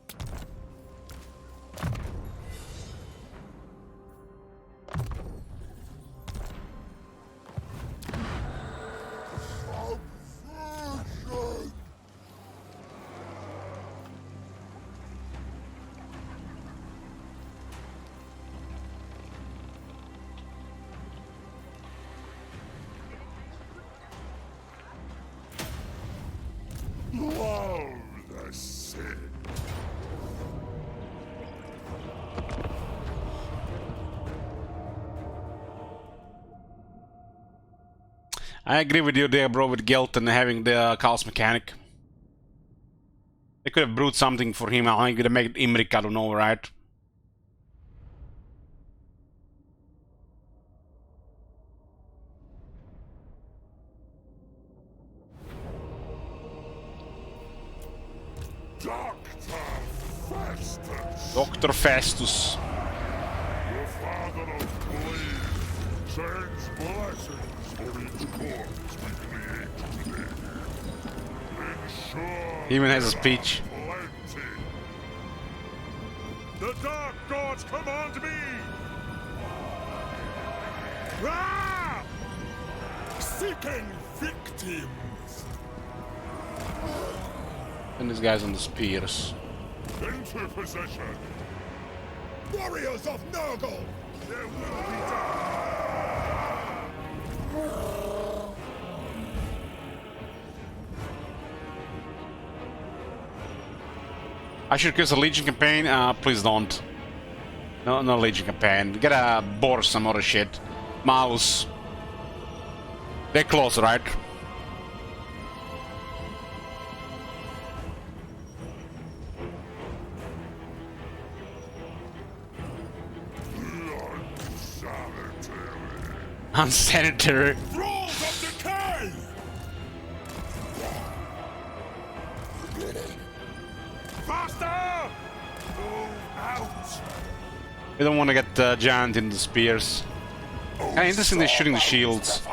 Love the I agree with you there, bro, with Gelt and having the Chaos Mechanic. They could have brewed something for him. I think could have made Imrik out of nowhere, right? Dr. Festus. The father of Blade sends blessings for each corpse we create today. Ensure He even has a speech. plenty. The Dark Gods command me! Ah! Seeking victims! And this guy's on the spears. Into possession! Warriors of Nurgle! There will be I should kiss a Legion campaign? Please don't. No Legion campaign. Gotta bore some other shit. Malus. They're close, right? Unsanitary. Thralls of Decay! Faster! Move out! We don't want to get Giant in the spears. Kinda interesting they're shooting the shields.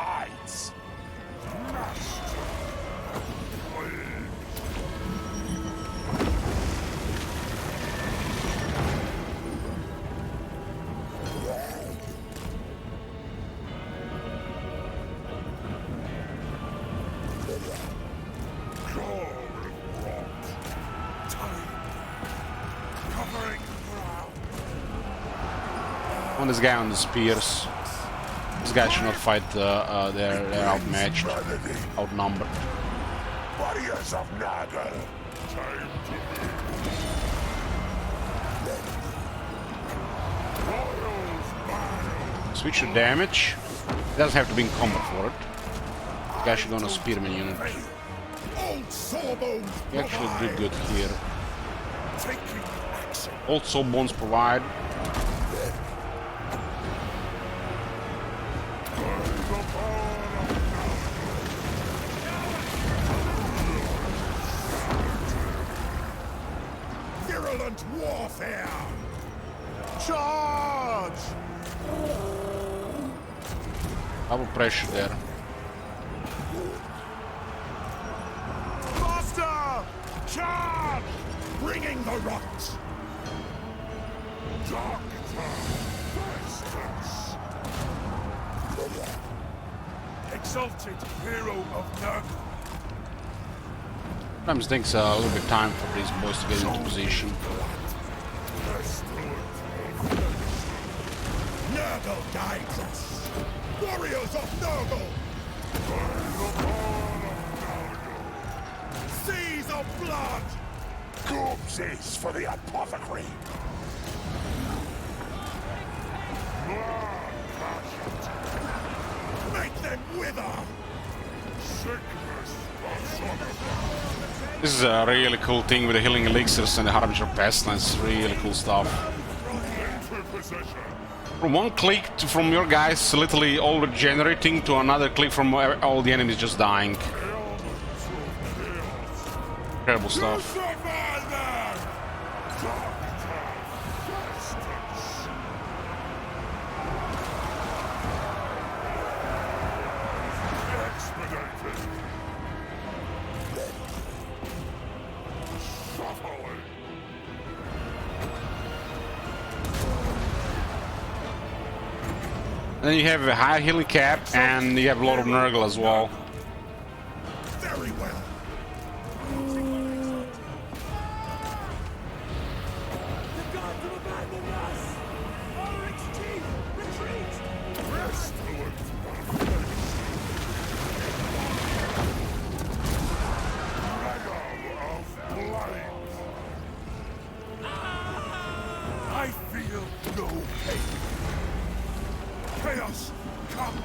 On this guy on the spears. This guy should not fight. They're outmatched, outnumbered. Warriors of Nurgle! Time to move! Switch to damage. It doesn't have to be in combat for it. This guy should go on a spearman unit. He actually did good here. Old soul bones provide. Virulent warfare! Charge! Double pressure there. Faster! Charge! Bringing the rocks! Doctor Festus! Exalted hero of Nurgle! Sometimes takes a little bit of time for these boys to get into position. Nurgle guides us! Warriors of Nurgle! Seas of blood! Corpses for the apothecary! Make them wither! Sickness This is a really cool thing with the healing elixirs and the Harbinger Pestilence. Really cool stuff. From one click from your guys literally all regenerating to another click from all the enemies just dying. Incredible stuff. Then you have a high healing cap and you have a lot of Nurgle as well. Very well. I feel no pain. Chaos comes.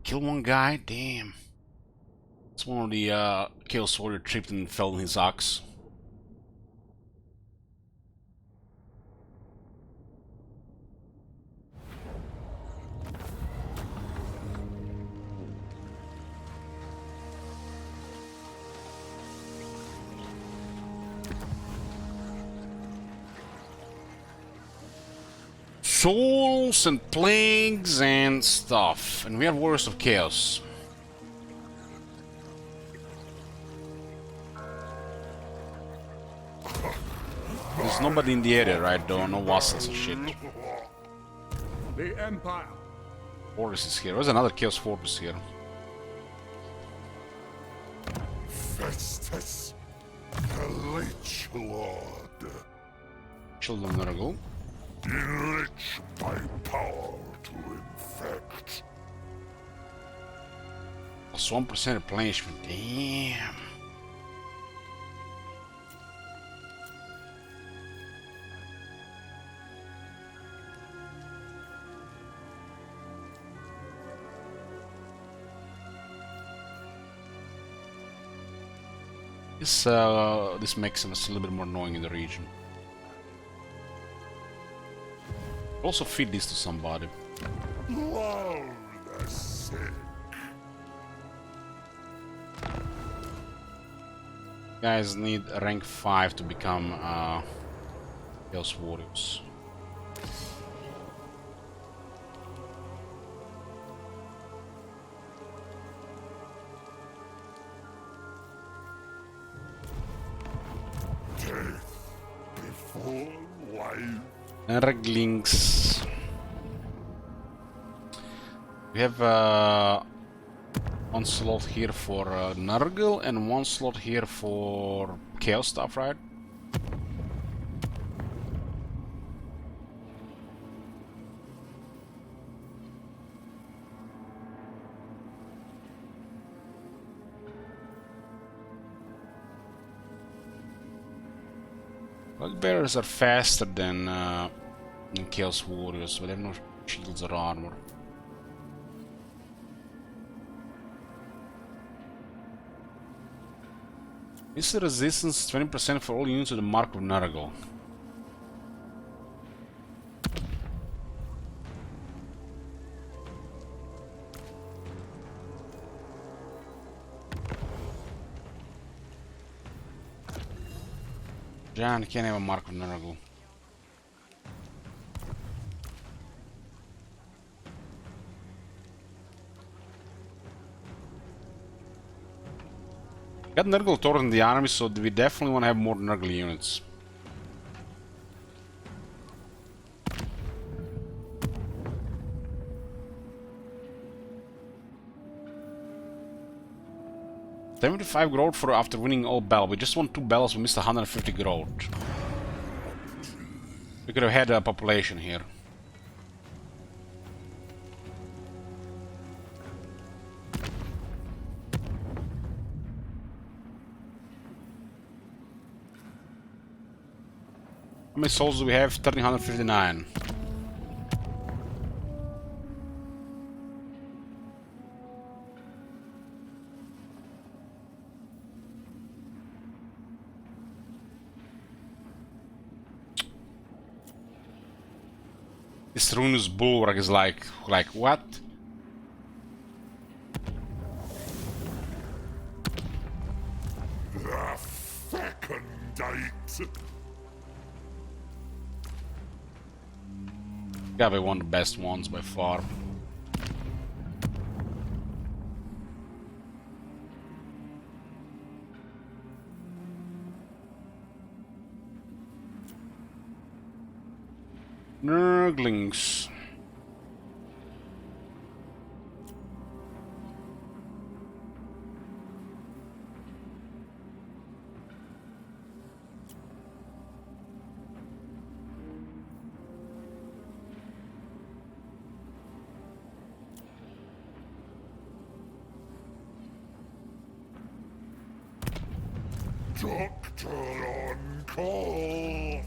Kill one guy? Damn. It's one of the Chaos Warrior tripped and fell in his ox. Souls and plagues and stuff. And we have Warriors of Chaos. There's nobody in the area, right? Though, no vassals or shit. The Empire. Fortress is here. There's another Chaos Fortress here. Festus, the Lich Lord. Children of Nurgle. Enrich my power to infect. Plus 1% replenishment. Damn. This makes us a little bit more annoying in the region. Also feed this to somebody. Lull the sick. Guys need rank 5 to become Chaos Warriors. Death before life. Nurglings. We have one slot here for Nurgle and one slot here for Chaos stuff, right? Bugbearers are faster than Chaos Warriors, but they have no shields or armor. Is the resistance 20% for all units with the Mark of Nurgle? Jan can't have a Mark of Nurgle. Got Nurgle Thor in the army, so we definitely want to have more Nurgle units. $75 growth for after winning all battles. We just won 2 battles, we missed 150 growth. We could have had a population here. How many souls do we have? 1359. This Runus Bulwark is like what? The fecundite. Gotta be one of the best ones by far. Nurglings. Battle on call!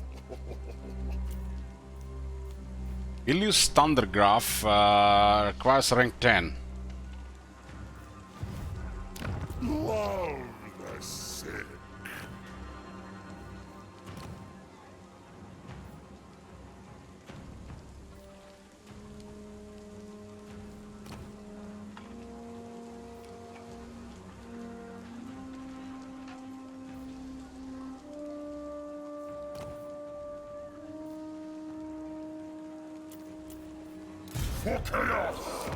Ilius Thundergraph requires rank 10. Love the sick. For chaos!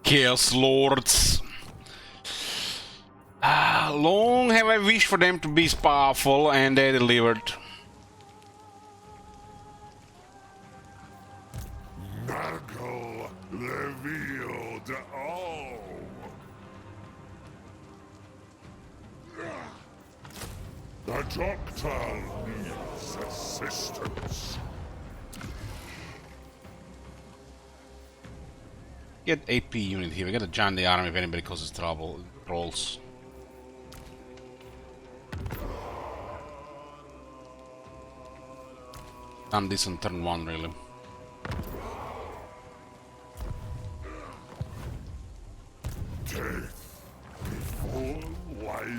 Chaos Lords. Long have I wished for them to be powerful, and they delivered. Nurgle revealed all. The Doctor needs assistance. Get AP unit here. We gotta join the army if anybody causes trouble. Trolls. Done this on turn 1, really. Death before life.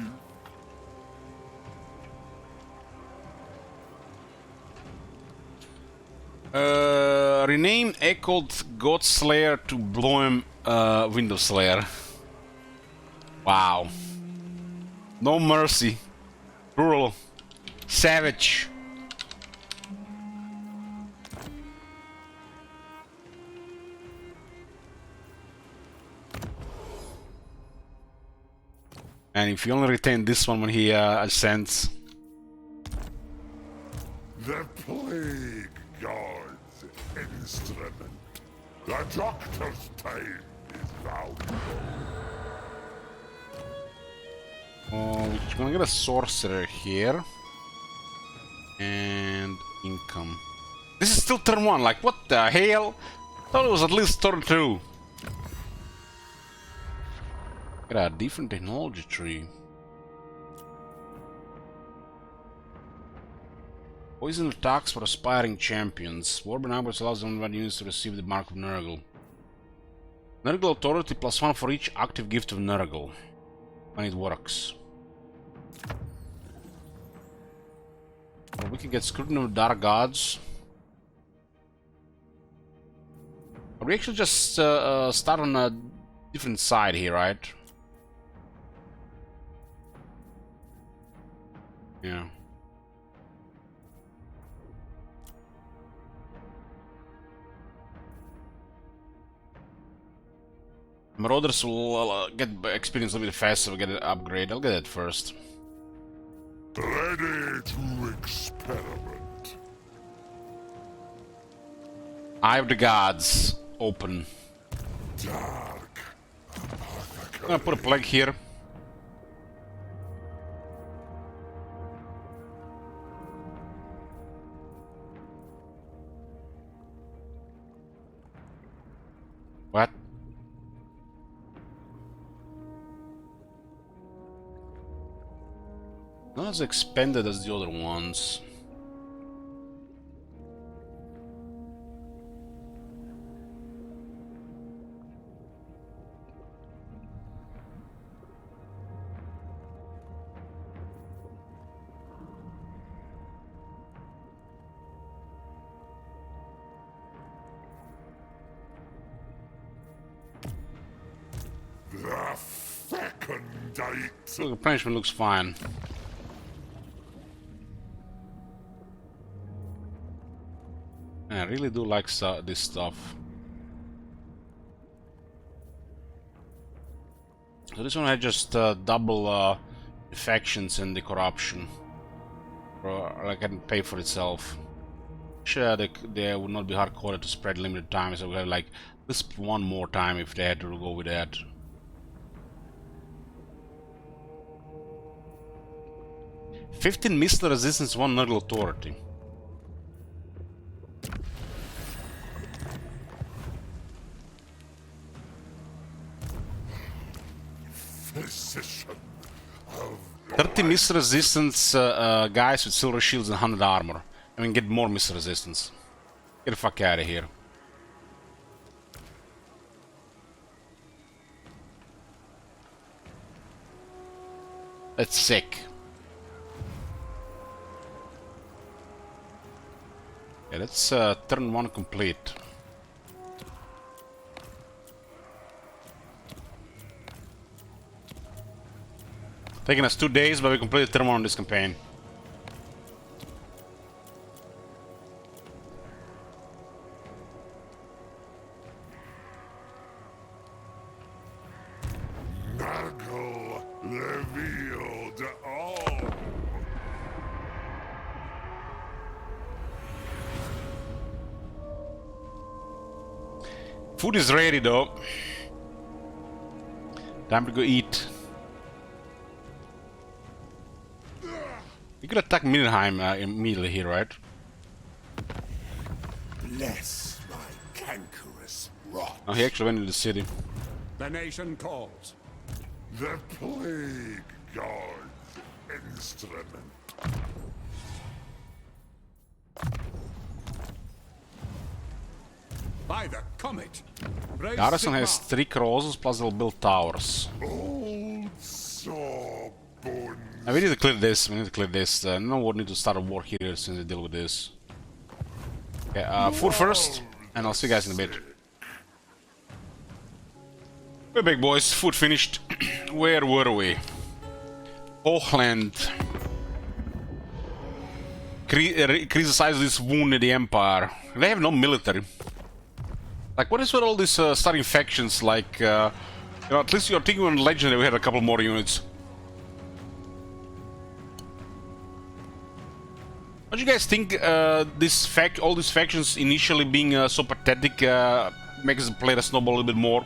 Rename Echoed Godslayer to Bloem Window Slayer. Wow. No mercy. Brutal. Savage. And if you only retain this one when he ascends. The Plague God's instrument. The Doctor's time is valuable. Oh, we're gonna get a sorcerer here. And income. This is still turn 1, like what the hell? I thought it was at least turn 2. Got a different technology tree. Poison attacks for aspiring champions. Warband Outburst allows the unwanted units to receive the Mark of Nurgle. Nurgle Authority +1 for each active gift of Nurgle. When it works. Or we can get Scrutiny of Dark Gods. Or we actually just start on a different side here, right? Yeah. Marauders will get experience a little bit faster, we get an upgrade. I'll get it first. Ready to experiment. Eye of the Gods. Open. Dark. I'm gonna put a plague here. What? Not as expanded as the other ones. The fecundite. Look, the punishment looks fine. I really do like this stuff. So this one had just double infections and the corruption. Like I can pay for itself. Sure, they would not be hard-coded to spread limited time, so we have like this one more time if they had to go with that. "15 missile resistance, 1 Nurgle Authority." Physician of 30 missile resistance guys with silver shields and 100 armor. I mean, get more missile resistance. Get the fuck out of here. That's sick. Yeah, that's turn 1 complete. Taking us 2 days, but we completed turn 1 on this campaign. Nurgle revealed all. Food is ready though. Time to go eat. You could attack Middenheim immediately here, right? Bless my cankerous rot. Oh, he actually went into the city. The nation calls. The plague god's instrument. By the comet. Garrison has 3 crosses plus they'll build towers. Old sawbones. We need to clear this. We need to clear this. No one need to start a war here since they deal with this. Okay, food first, and I'll see you guys in a bit. We're back, boys. Food finished. Where were we? Hochland. Increase the size of this wound in the Empire. They have no military. Like, what is with all these starting factions? Like, you know, at least you're thinking on Legendary we had a couple more units. What do you guys think? All these factions initially being so pathetic makes the player snowball a little bit more.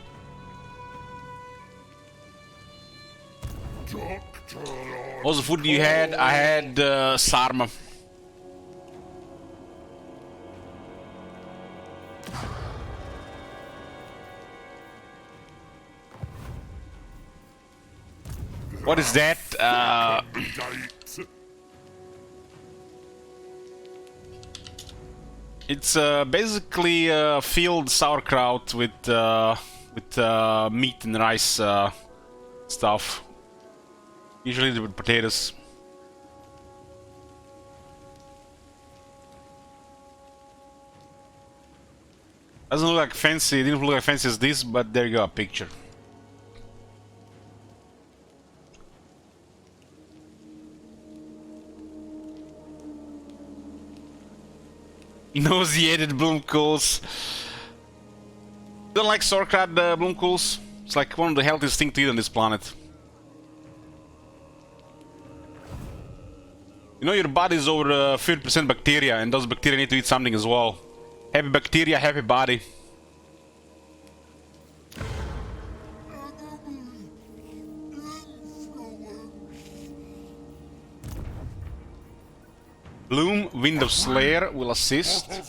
What was the food you had? I had sarma. What is that? It's basically filled sauerkraut with meat and rice stuff. Usually with potatoes. Doesn't look like fancy. It didn't look like fancy as this, but there you go, a picture. Nauseated Bloomcools. Don't like sauerkraut Bloomcools. It's like one of the healthiest things to eat on this planet. You know your body is over 50% bacteria, and those bacteria need to eat something as well. Happy bacteria, happy body. Bloom, Wind of Slayer will assist.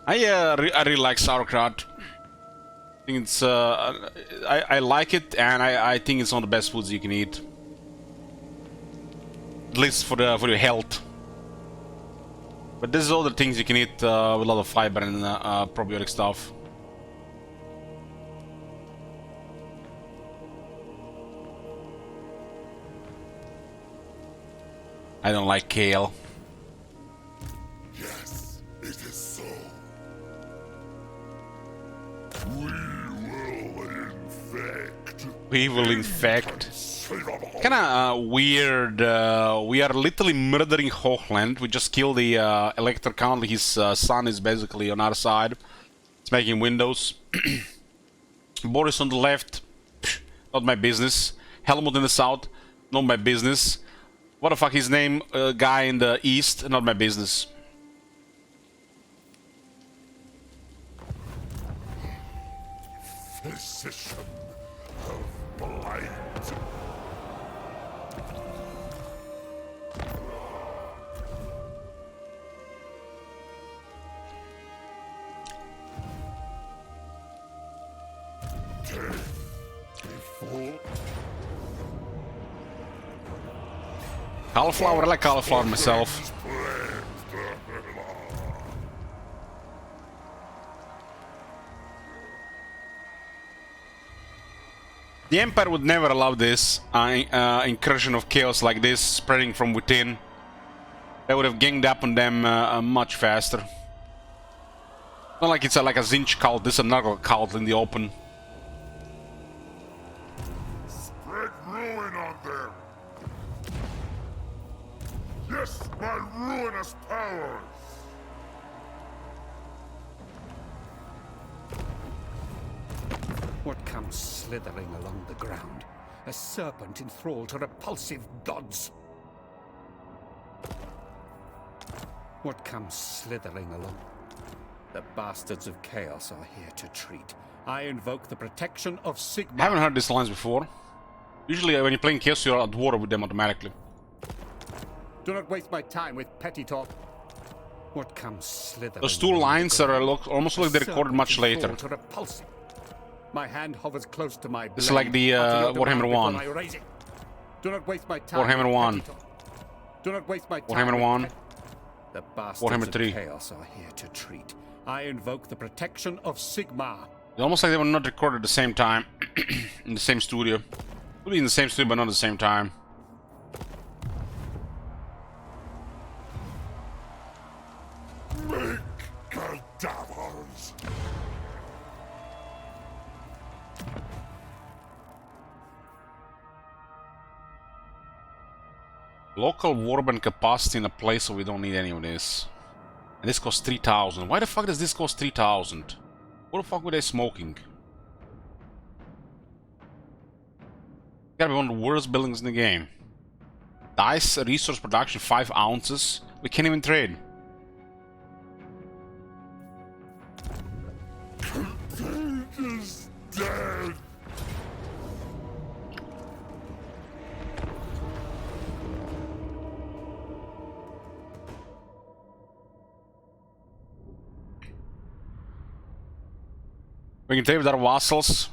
I really like sauerkraut. I think it's I like it, and I think it's one of the best foods you can eat. At least for your health. But there's other things you can eat with a lot of fiber and probiotic stuff. I don't like kale. Yes, it is so. We will infect. Kinda weird. We are literally murdering Hochland. We just killed the Elector Count. His son is basically on our side. It's making windows. Boris on the left. Not my business. Helmut in the south. Not my business. What the fuck his name? Guy in the east. Not my business. Physician of blight. fool. Cauliflower, I like cauliflower myself. The Empire would never allow this incursion of chaos like this spreading from within. They would have ganged up on them much faster. Not like it's like a Zinch cult, this is another cult in the open. Spread ruin on them. Yes, my ruinous powers. What comes slithering along the ground? A serpent enthralled to repulsive gods. What comes slithering along? The bastards of chaos are here to treat. I invoke the protection of Sigmar. I haven't heard these lines before. Usually when you're playing chaos, you're at war with them automatically. Do not waste my time with petty talk. What comes slithering? Those two lines are almost like they're recorded much later. To repulsive. My hand hovers close to my blade. It's like the Warhammer 1. Do not waste my time. Warhammer 1. Do not waste my time. Warhammer 1. The bastards Warhammer 3. of chaos are here to treat. I invoke the protection of Sigmar. It's almost like they were not recorded at the same time in the same studio. Could be in the same studio, but not at the same time. Make cadavers. Local warband capacity in a place where we don't need any of this. And this costs 3,000. Why the fuck does this cost 3,000? What the fuck were they smoking? Gotta be one of the worst buildings in the game. Dice resource production 5 ounces. We can't even trade. Is dead. We can trade with our vassals.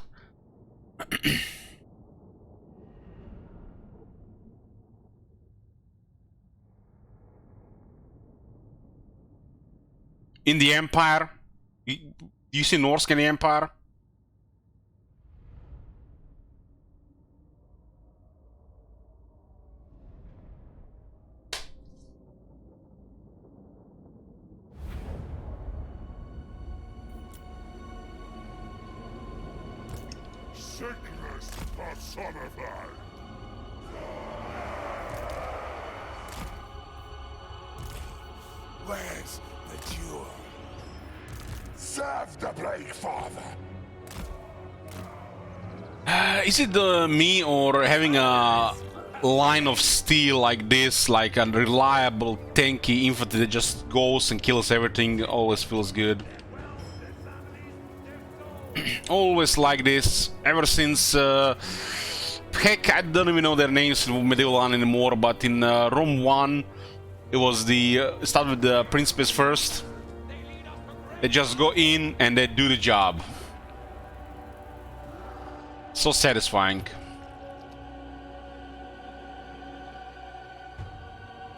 In the Empire, do you see Norsk in the Empire? Sickness personified. Where's the cure? Serve the Plague Father. Is it me or having a line of steel like this, like a reliable tanky infantry that just goes and kills everything, always feels good? Always like this, ever since heck, I don't even know their names in Medieval 1 anymore, but in Rome 1 it was the start with the Principes first. They just go in and they do the job. So satisfying.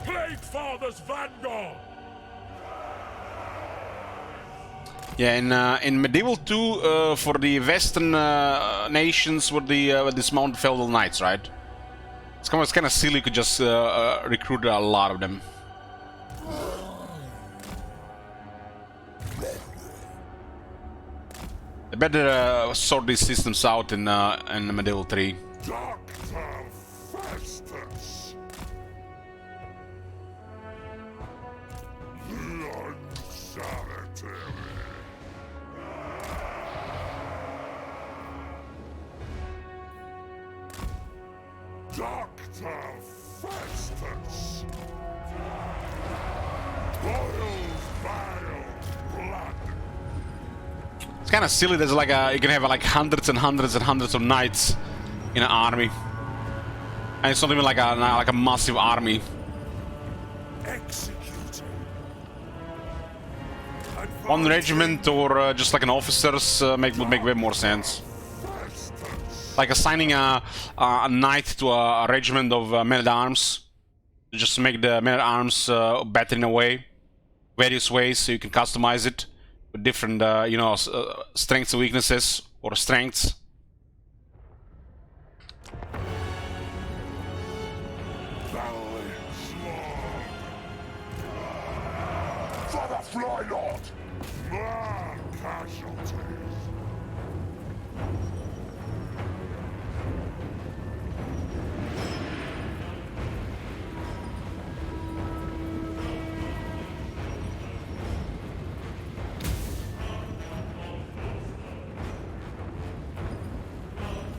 Plague Father's Vanguard. Yeah, in Medieval 2, for the Western nations were the dismounted feudal knights, right? It's kind of silly you could just recruit a lot of them. They better sort these systems out in Medieval 3. Dr. Festus. The unsanitary. Dr. Festus. Boils vile blood. It's kind of silly. There's like you can have like hundreds and hundreds and hundreds of knights in an army, and it's not even like a massive army. Executed. One regiment or just like an officers would make way more sense. like assigning a knight to a regiment of men-at-arms. Just to make the men-at-arms better in a way. Various ways, so you can customize it with different, you know, strengths and weaknesses, or strengths. For the Fly Lord! More casualties!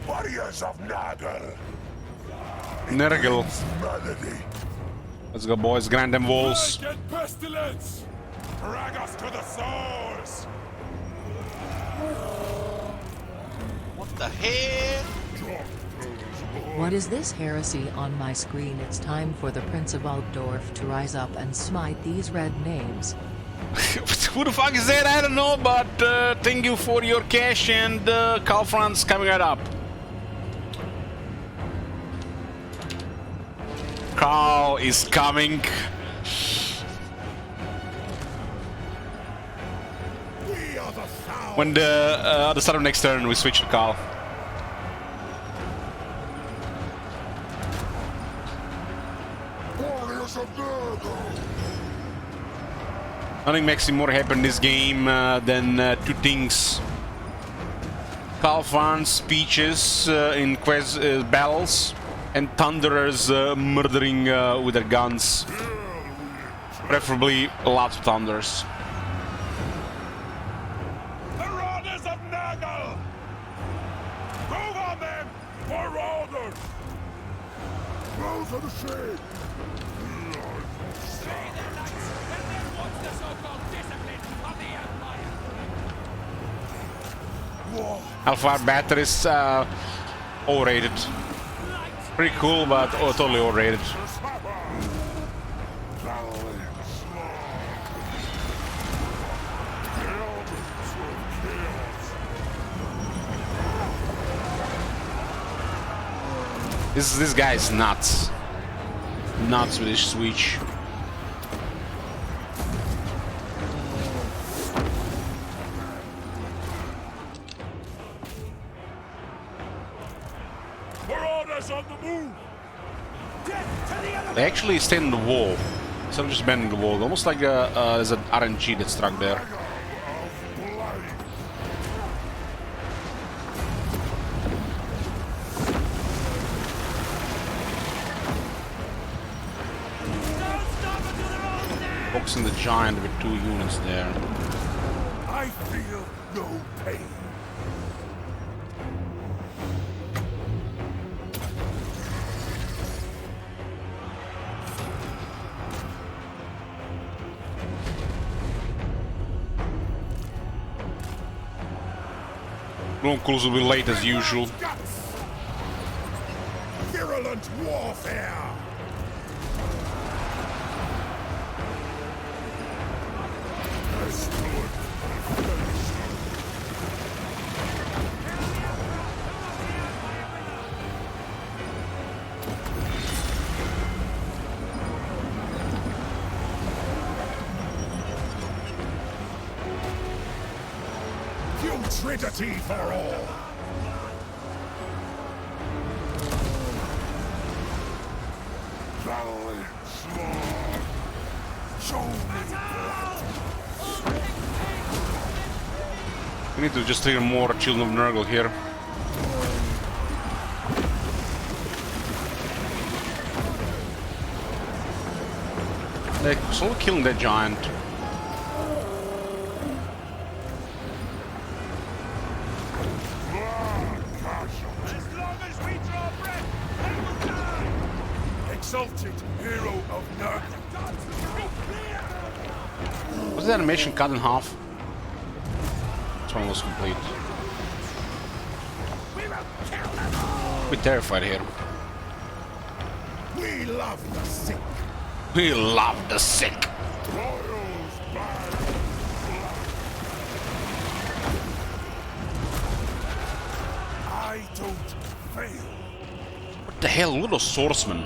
Warriors of Nurgle! Nurgle. Melody! Let's go, boys. Grind them walls. Get pestilence! Drag us to the source! What the hell? What is this heresy on my screen? It's time for the Prince of Altdorf to rise up and smite these red names. Who the fuck is that? I don't know, but thank you for your cash, and Karl Franz coming right up. Karl is coming. When the start of next turn, we switch to Karl. Warriors of Nurgle! Nothing makes me more happy in this game than two things. Karl Franz speeches in battles, and Thunderers murdering with their guns. Preferably lots of Thunders. Marauders of Nurgle! Move on them! Marauders! Those are the shade! Alpha batteries overrated. Pretty cool, but totally overrated. This guy is nuts. Nuts with his switch. Marauders on the move! They actually stay on the wall, instead of just bending the wall. Almost like there's an RNG that's struck there. Focusing the giant with 2 units there. I feel no pain. Gloomcools will be late as usual. Virulent warfare! Putridity for all! Valiant slaughter! Show me blood! We need to just trigger more Children of Nurgle here. They're slowly killing that giant. Exalted hero of Nurgle! Was the animation cut in half? This one was complete. We're terrified here. We love the sick! We love the sick! Royals bad blood! I don't fail. What the hell? Look at those swordsmen.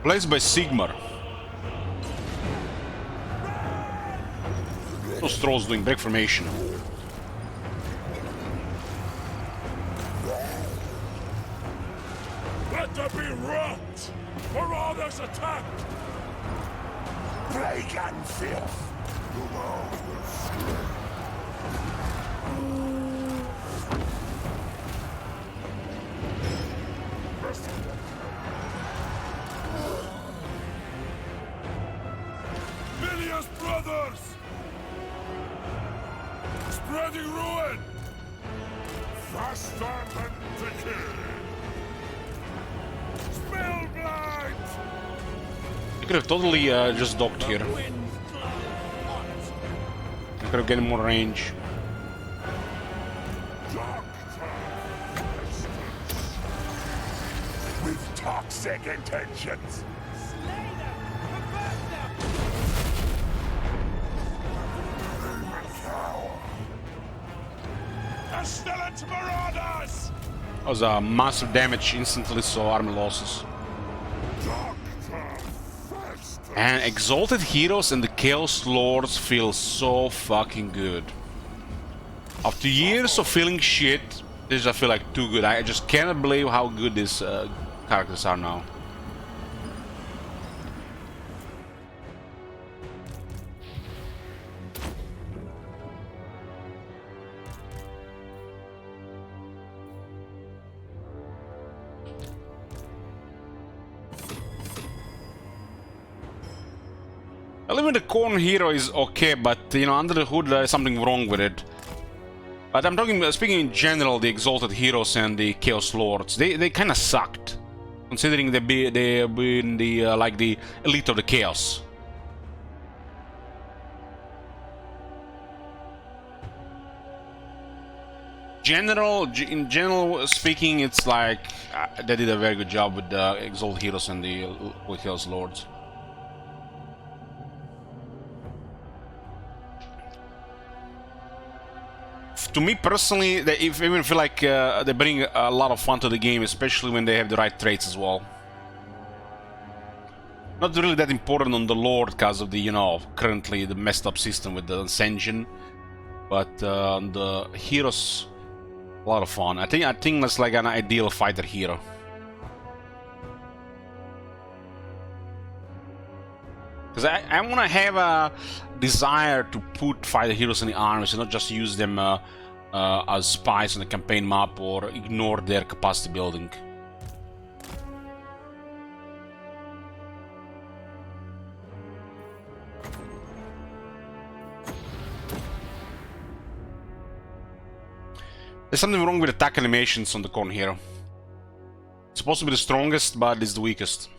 Placed by Sigmar. Those trolls doing break formation. Let there be rot! Marauders attack! Plague and filth! Milius brothers! Spreading ruin! Faster than decay! Spellblind! You could have totally just docked here. You could have gotten more range. With toxic intentions. Pestilent marauders! That was massive damage instantly, so army losses. And Exalted Heroes and the Chaos Lords feel so fucking good. After years of feeling shit, this I feel like too good. I just cannot believe how good these characters are now. Even the Corn Hero is okay, but you know, under the hood there is something wrong with it. But I'm speaking in general, the Exalted Heroes and the Chaos Lords, they kind of sucked, considering they've been the like the elite of the Chaos. In general speaking, it's like they did a very good job with the Exalted Heroes and the Chaos Lords. To me personally, they even feel like they bring a lot of fun to the game, especially when they have the right traits as well. Not really that important on the Lord because of the, you know, currently the messed up system with the Ascension, but on the heroes, a lot of fun. I think that's like an ideal fighter hero. Because I want to have a desire to put fighter heroes in the armies and not just use them as spies on the campaign map or ignore their capacity building. There's something wrong with attack animations on the Corn Hero. It's supposed to be the strongest, but it's the weakest.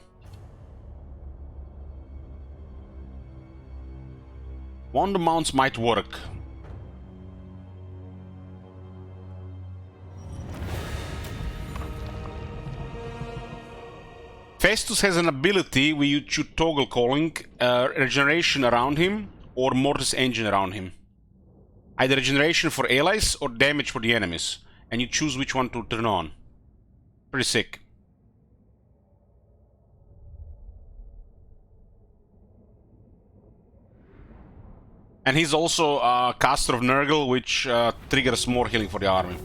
Wonder mounts might work. Festus has an ability where you should toggle calling regeneration around him or Mortis engine around him. Either regeneration for allies or damage for the enemies, and you choose which one to turn on. Pretty sick. And he's also a caster of Nurgle, which triggers more healing for the army.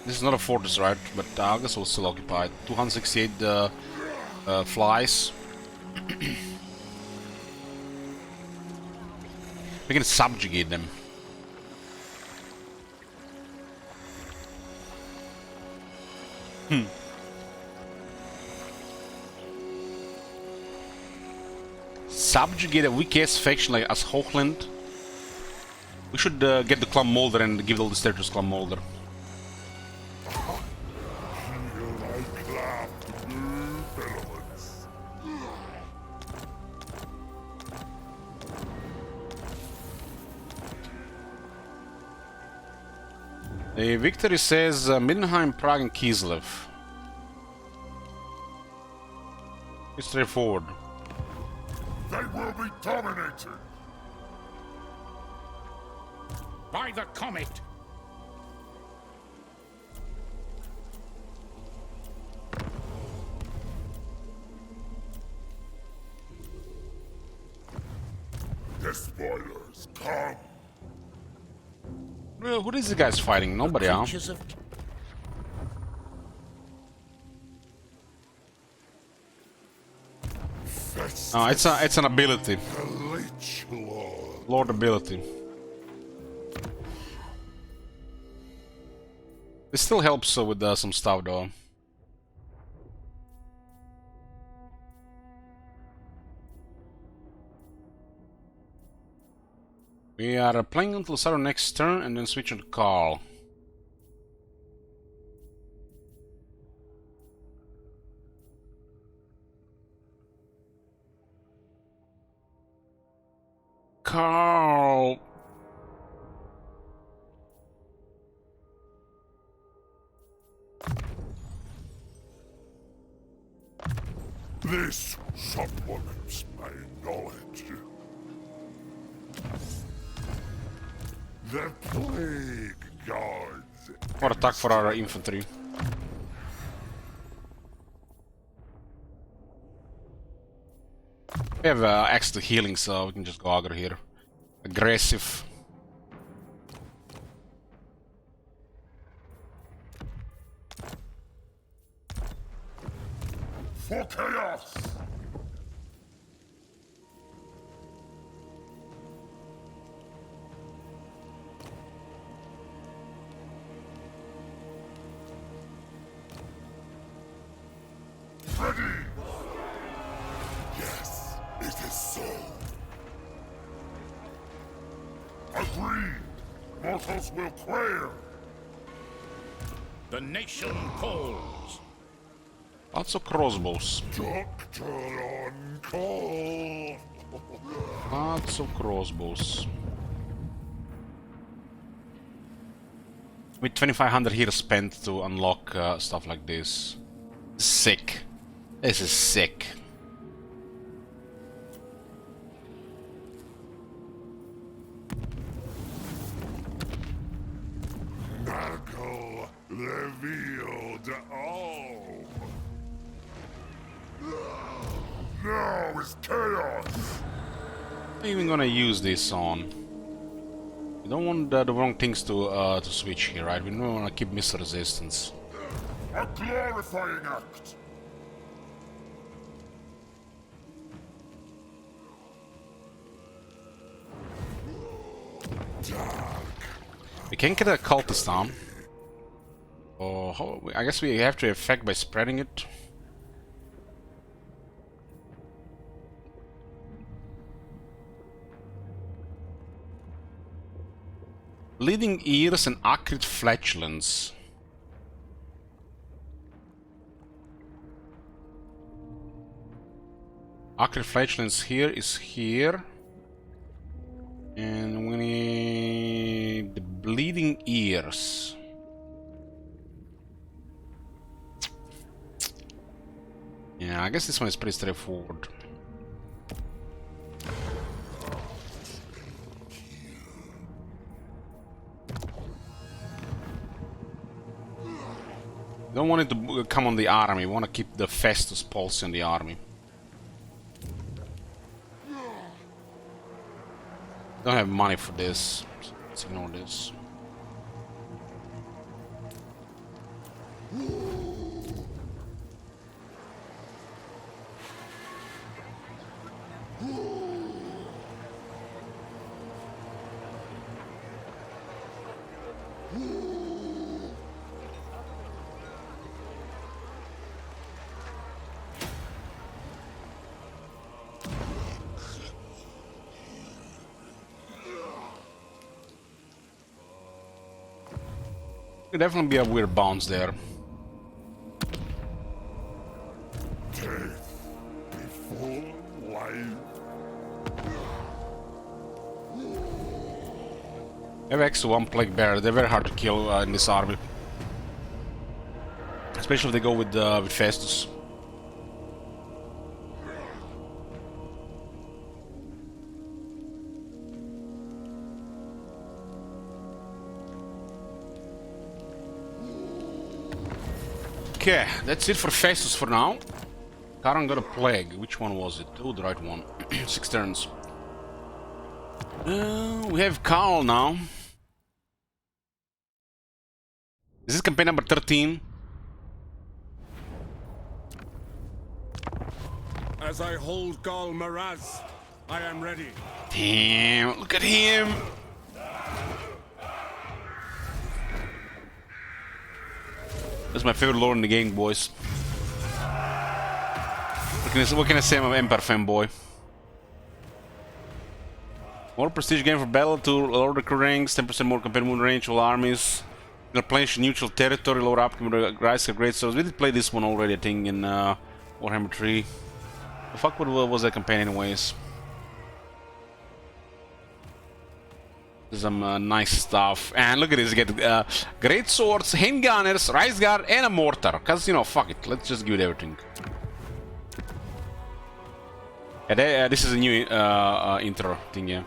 This is not a fortress, right? But Argus was still occupied. 268 flies. We can subjugate them. Subjugate a weak-ass faction like as Hochland. We should get the Clan Molder and give all the territories to Clan Molder. The victory says Middenheim, Prague and Kislev. It's straightforward. be dominated! By the comet! The spoilers, come! Well, who is the guys fighting? Nobody, huh? Oh, it's an ability. Lord ability. It still helps with some stuff though. We are playing until start of next turn and then switch on to Carl. Carl. This supplements my knowledge. The plague gods. Or attack for our infantry. We have extra healing, so we can just go aggro here. Aggressive. For chaos! Ready! Yes, it is so. Agreed! Mortals will quail! The nation calls! Lots of crossbows. Doctor on call! Lots of crossbows. With 2500 here spent to unlock stuff like this. Sick. This is sick. Nurgle revealed all. Now is chaos. I'm even gonna use this on. We don't want the wrong things to switch here, right? We don't want to keep missile resistance. A glorifying act. We can get a cultist down. Oh, I guess we have to affect by spreading it. Bleeding ears and acrid flatulence. Acrid flatulence here is here. And we need the bleeding ears. Yeah, I guess this one is pretty straightforward. Don't want it to come on the army. We want to keep the Festus pulse in the army. Don't have money for this. Let's ignore this. Could definitely be a weird bounce there. Death before life. We have X1 Plague Bearer. They're very hard to kill in this army. Especially if they go with Festus. Okay, that's it for Festus for now. Karan got a plague. Which one was it? Oh, the right one. 6 turns. We have Carl now. Is this campaign number 13? As I hold Gal Maraz, I am ready. Damn, look at him. That's my favorite lord in the game, boys. What can I say? I'm an Empire fanboy. More prestige gain for battle to lower the crew ranks, 10% more campaign moon range, all armies. Replenish neutral territory, lower upkeep, rise of great souls. We did play this one already, I think, in Warhammer 3. The fuck what was that campaign anyways? There's some nice stuff. And look at this, you get great swords, handgunners, rise guard, and a mortar. Cause you know, fuck it, let's just give it everything. Yeah, this is a new intro thing, yeah.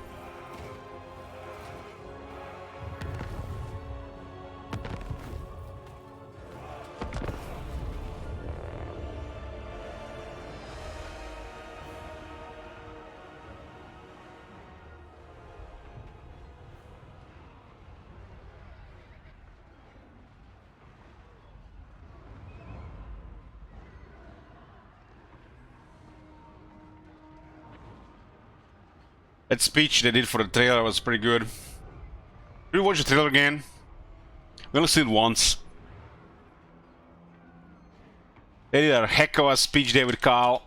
That speech they did for the trailer was pretty good. Did we watch the trailer again? We only seen it once. They did a heck of a speech there with Carl.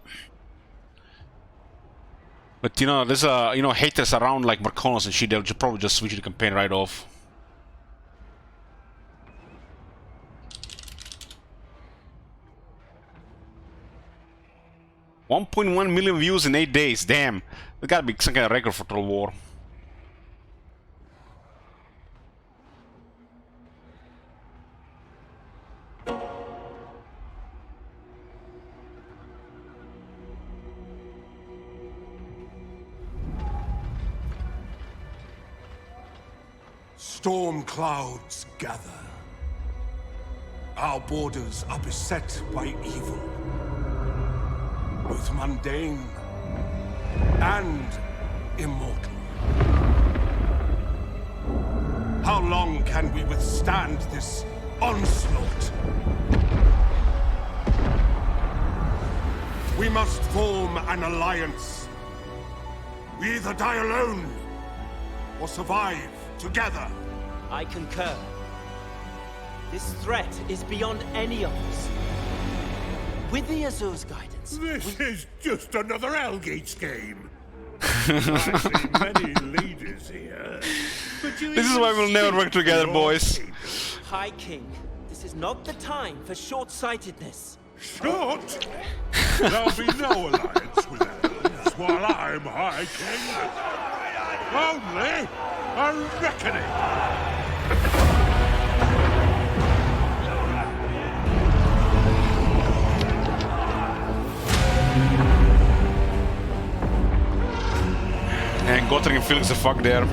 But you know, there's haters around like Marconis and shit, they'll probably just switch the campaign right off. $1.1 million views in 8 days, damn. There gotta be some kind of record for Troll War. Storm clouds gather. Our borders are beset by evil, both mundane and immortal. How long can we withstand this onslaught? We must form an alliance. We either die alone or survive together. I concur. This threat is beyond any of us. With the Azur's guidance... This is just another Algates game. I see many leaders here. But this is why we'll never work together, boys. High King, this is not the time for short-sightedness. Short? There'll be no alliance with elves while I'm High King. Only a reckoning. And Gottring feels the fuck there.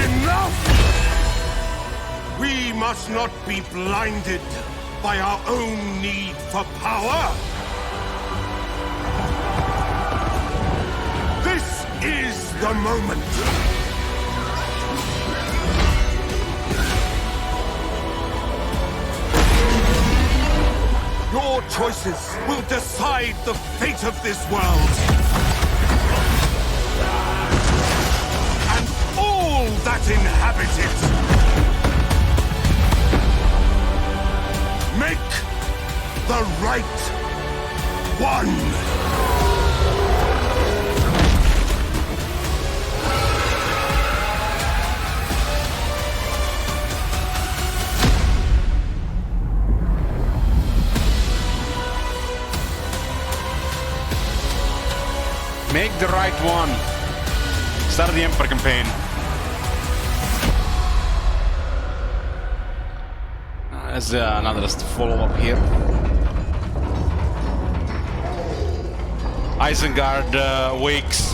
Enough! We must not be blinded by our own need for power. This is the moment. Your choices will decide the fate of this world. And all that inhabit it. Make the right one. Make the right one. Start the Empire campaign. There's another follow-up here. Isengard wakes.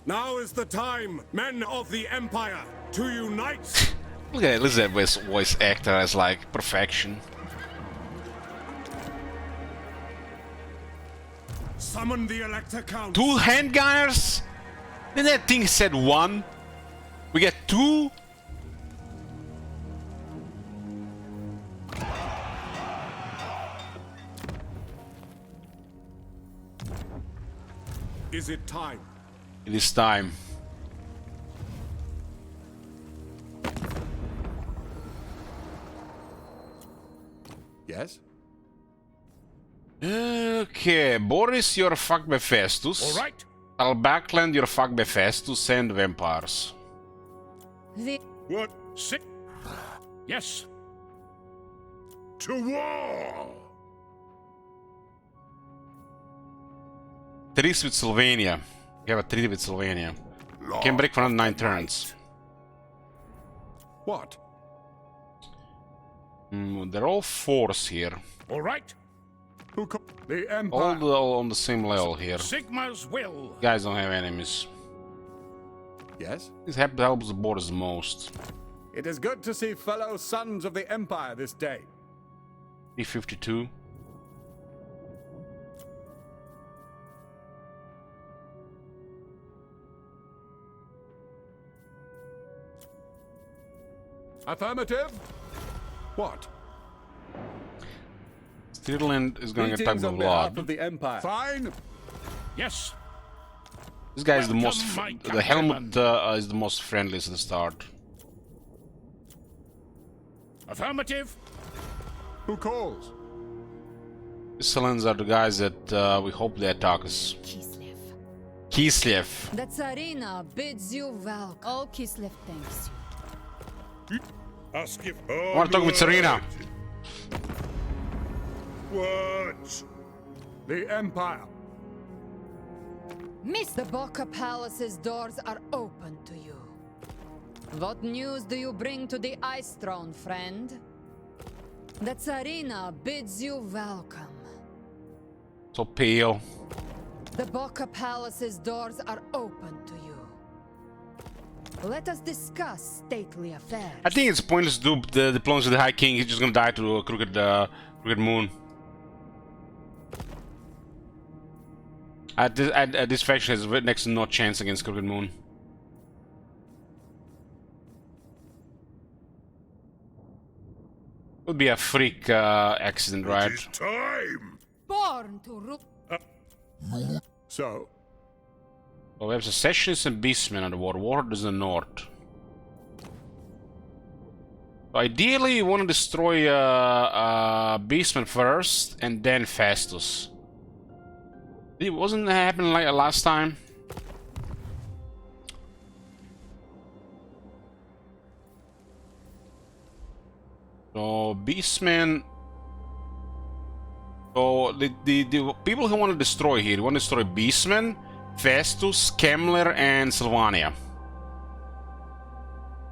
Now is the time, men of the Empire, to unite! Look at that voice actor as like perfection. Summon the Elector Count. 2 handgunners? Then that thing said 1. We get 2. Is it time? It is time. Yes? Okay, Boris, you're fucked by Festus. All right. Albackland, you're fucked by Festus and vampires. What? Sick? Yes. To war! Treaty with Sylvania. You have a treaty with Sylvania. You can break for another 9 turns. What? They're all 4s here. All right. Who the Empire? All on the same level here. Sigma's will. Guys don't have enemies. Yes? This helps the borders the most. It is good to see fellow sons of the Empire this day. P52. Affirmative. What? Stirland is going to attack Greetings the on behalf Blood. of the Empire. Fine. Yes. This guy is the most. Welcome, my The helmet is the most friendliest at the start. Affirmative. Who calls? The Selens are the guys that we hope they attack us. Kislev. The Tsarina bids you welcome. Oh, Kislev thanks you. Ask if I want to talk with Serena. What? The Empire. Miss the Boca Palace's doors are open to you. What news do you bring to the Ice Throne, friend? The Tsarina bids you welcome. So pale. The Boca Palace's doors are open to you. Let us discuss stately affairs. I think it's pointless to do the diplomacy of the High King. He's just gonna die to a crooked moon. This faction has next to no chance against Crooked Moon. Would be a freak accident, right? It is time! Born to rule. So? Well, we have Secessionists and Beastmen on the war. Warlord is in the north. So ideally, you want to destroy Beastmen first, and then Festus. It wasn't happening like last time. So Beastmen. So the people who want to destroy here, want to destroy Beastmen, Festus, Kemmler, and Sylvania.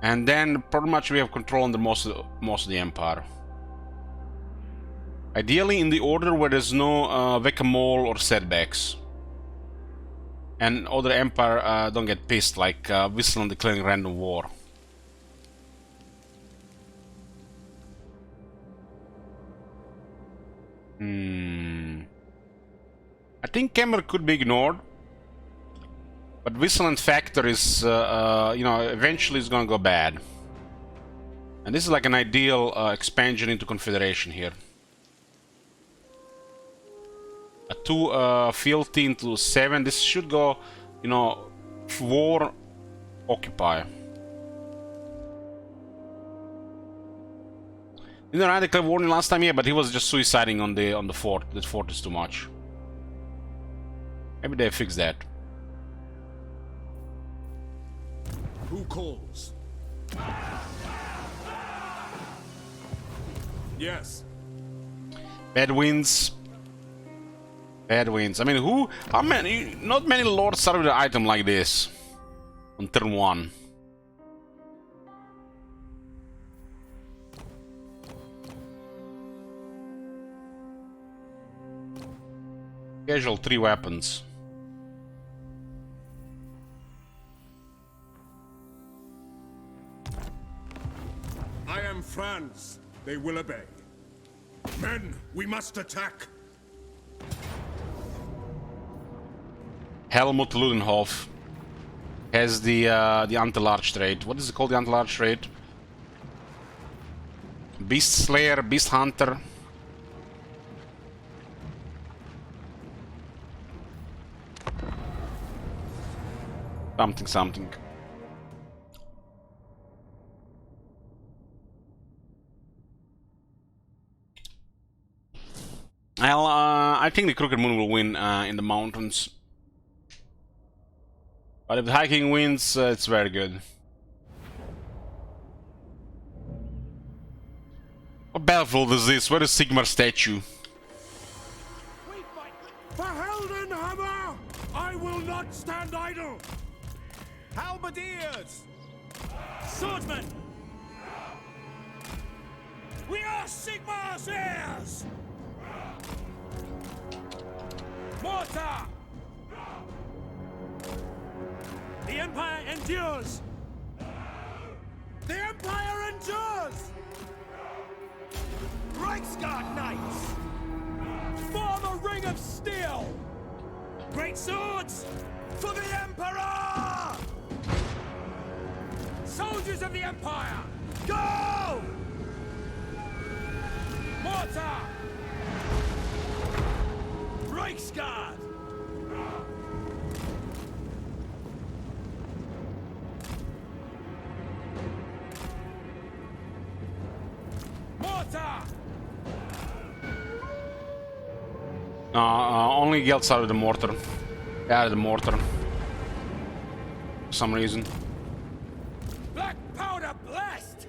And then pretty much we have control on the most of the Empire. Ideally in the order where there's no whack-a-mole or setbacks. And other Empire don't get pissed like Wislan declaring random war. I think Kemmler could be ignored. But Wislan factor is, you know, eventually it's gonna go bad. And this is like an ideal expansion into Confederation here. A 2 field team to 7. This should go, you know, war, occupy. Didn't I declare warning last time? Yeah, but he was just suiciding on the fort. The fort is too much. Maybe they fix that. Who calls? Yes. Bad winds. Headwinds. I mean, who? How many? Not many lords start with an item like this on turn 1. Casual 3 weapons. I am Franz. They will obey. Men, we must attack. Helmut Ludenhof has the anti-large trait. What is it called, the anti-large trait? Beast Slayer, Beast Hunter. Something. Well, I think the Crooked Moon will win in the mountains. But if the High King wins, it's very good. What battlefield is this? Where is Sigmar's statue? For Heldenhammer! I will not stand idle! Halberdiers! Swordsmen! We are Sigmar's heirs! Mortar! The Empire endures! The Empire endures! Reichsguard Knights! Form a ring of steel! Great swords! For the Emperor! Soldiers of the Empire! Go! Mortar! Reichsguard! Mortar! Only Gelt's out of the mortar. Out of the mortar. For some reason. Black powder blast!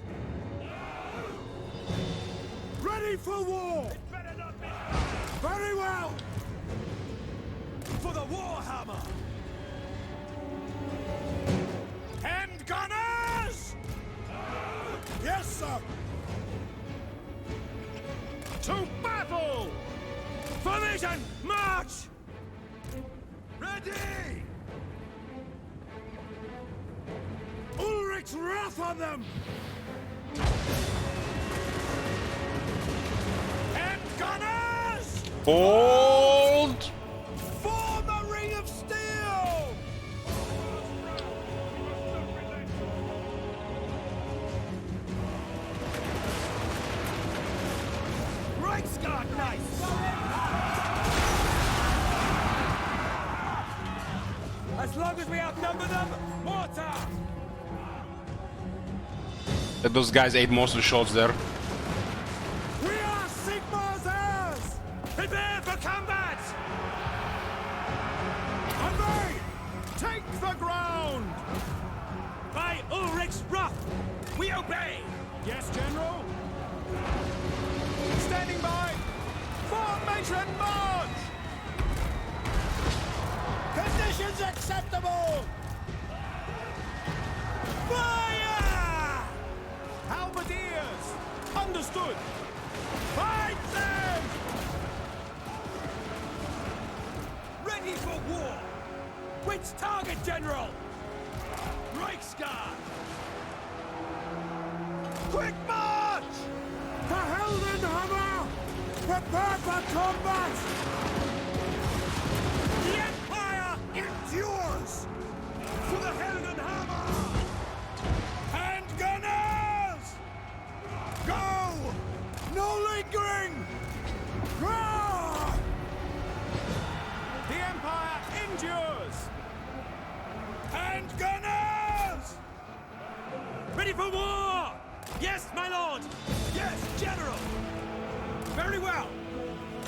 Ready for war! Very well! For the Warhammer! Hand gunners! Yes, sir! To battle! Formation, march! Ready! Ulrich's wrath on them! Hand gunners! Hold! Form a ring of steel! Reichsguard Knights! As long as we outnumber them, mortar! Those guys ate most of the shots there. We are Sigmar's heirs! Prepare for combat! Obey! Take the ground! By Ulrich's wrath, we obey! Yes, General? Standing by! Formation march! Conditions acceptable! Fire! Halberdiers! Understood! Fight them! Ready for war! Which target, General? Reichsguard! Quick march! For Heldenhammer! Prepare for combat! The Empire endures! For the Heldenhammer! Hand gunners! Go! No lingering! Roar! The Empire endures! Hand gunners! Ready for war! Yes, my lord! Yes, General! Very well!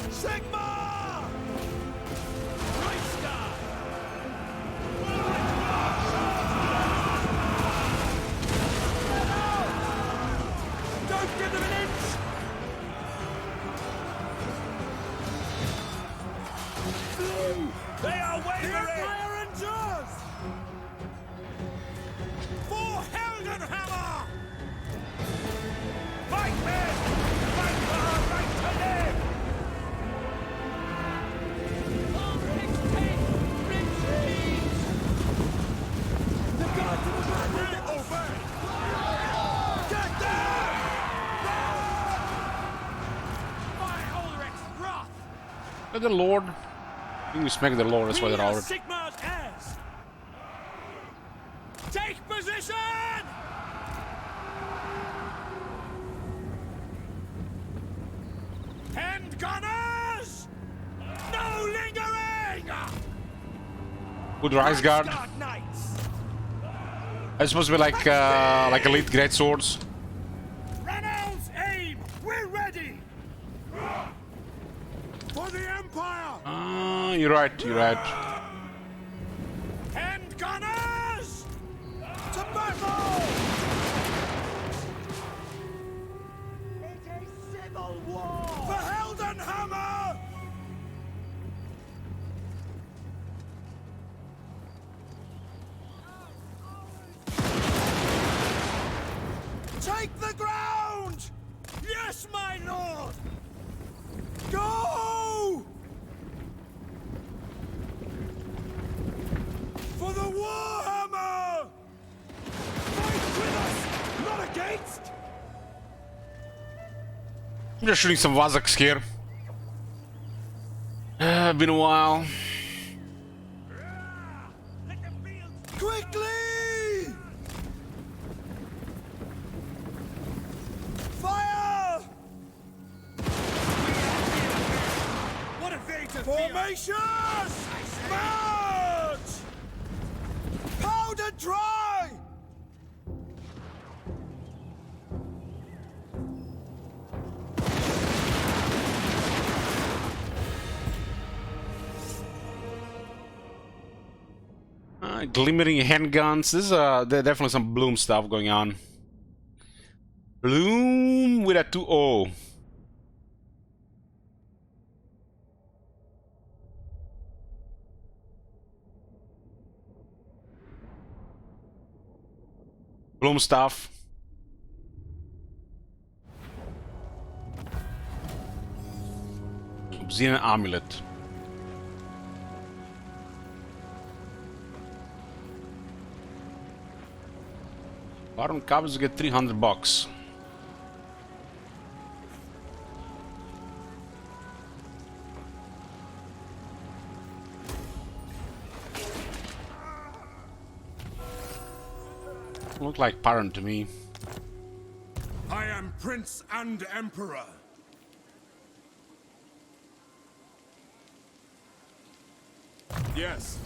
Sigmar! Reichsguard! Don't give them an inch! The Lord. I think we smack the Lord, that's why they're out. Sigmar's heirs. Take position! Hand gunners! No lingering! Good Rise Guard. It's supposed to be like elite great swords. Reynolds, aim! We're ready! For the Empire! You're right, you're right. Hand gunners! To battle! It's a civil war! For Heldenhammer! Take the ground! Yes, my lord! Go! For the Warhammer! Fight with us, not against! I'm just shooting some Vazaks here. Been a while. Quickly! Fire! What a fate to formations! March! Powder dry! Glimmering handguns. This is there's definitely some Bloom stuff going on. Bloom with a 2-0. Bloom stuff. Obsidian amulet. Baron Cubs get $300. Look like Baron to me. I am Prince and Emperor. Yes.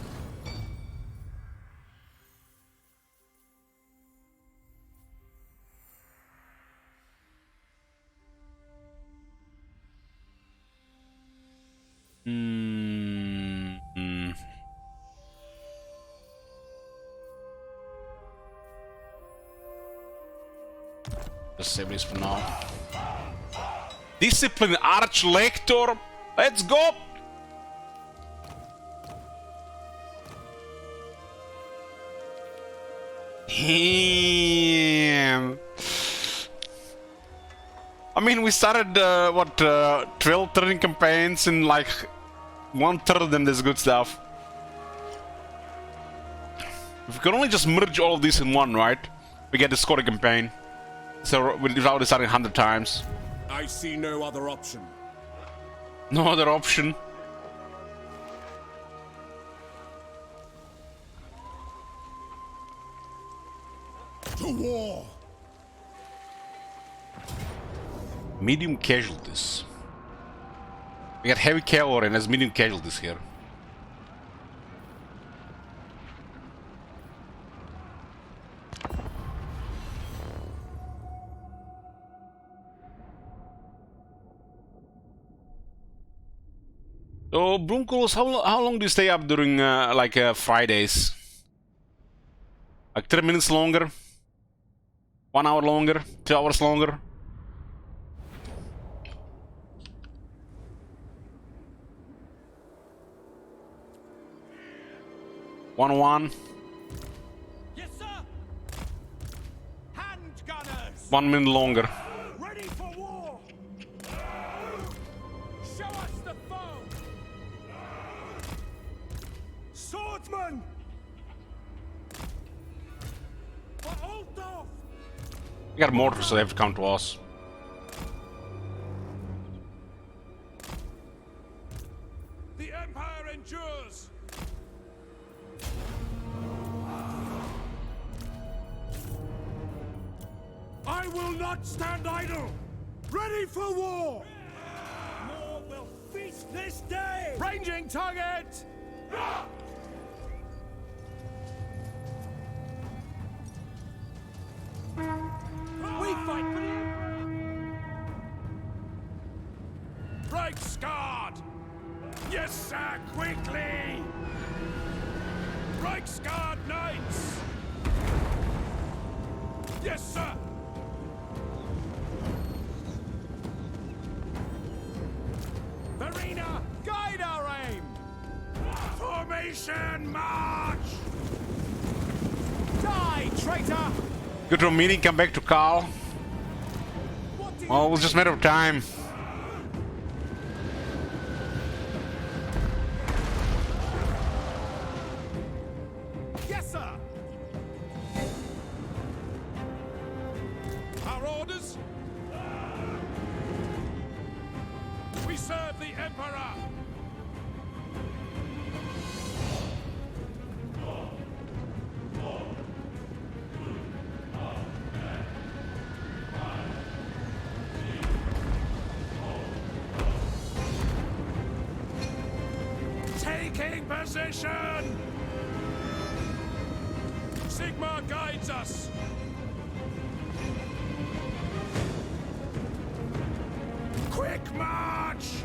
Just save this for now. Discipline Arch Lector. Let's go. Damn. I mean, we started what 12 turning campaigns and like 1/3 of them there's good stuff. If we could only just merge all of these in one, right? We get the scoring campaign. So without starting 100 times. I see no other option. No other option. To war. Medium casualties. We got heavy cavalry and there's medium casualties here. So, Broomcolos, how long do you stay up during Fridays? Like 30 minutes longer? 1 hour longer? 2 hours longer? One. Yes, sir. Hand gunners. 1 minute longer. Ready for war. Show us the foe. Swordsman. For Altdorf. We got mortars, so they have to come to us. will not stand idle! Ready for war! More will feast this day! Ranging target! We fight for you! Reichsguard! Yes, sir, quickly! Reichsguard Knights! Yes, sir! Verena, guide our aim! Formation march! Die, traitor! Good from meeting, come back to Karl. Well, it was just a matter of time. Yes, sir! Our orders? We serve the Emperor! Taking position! Sigmar guides us! Quick march!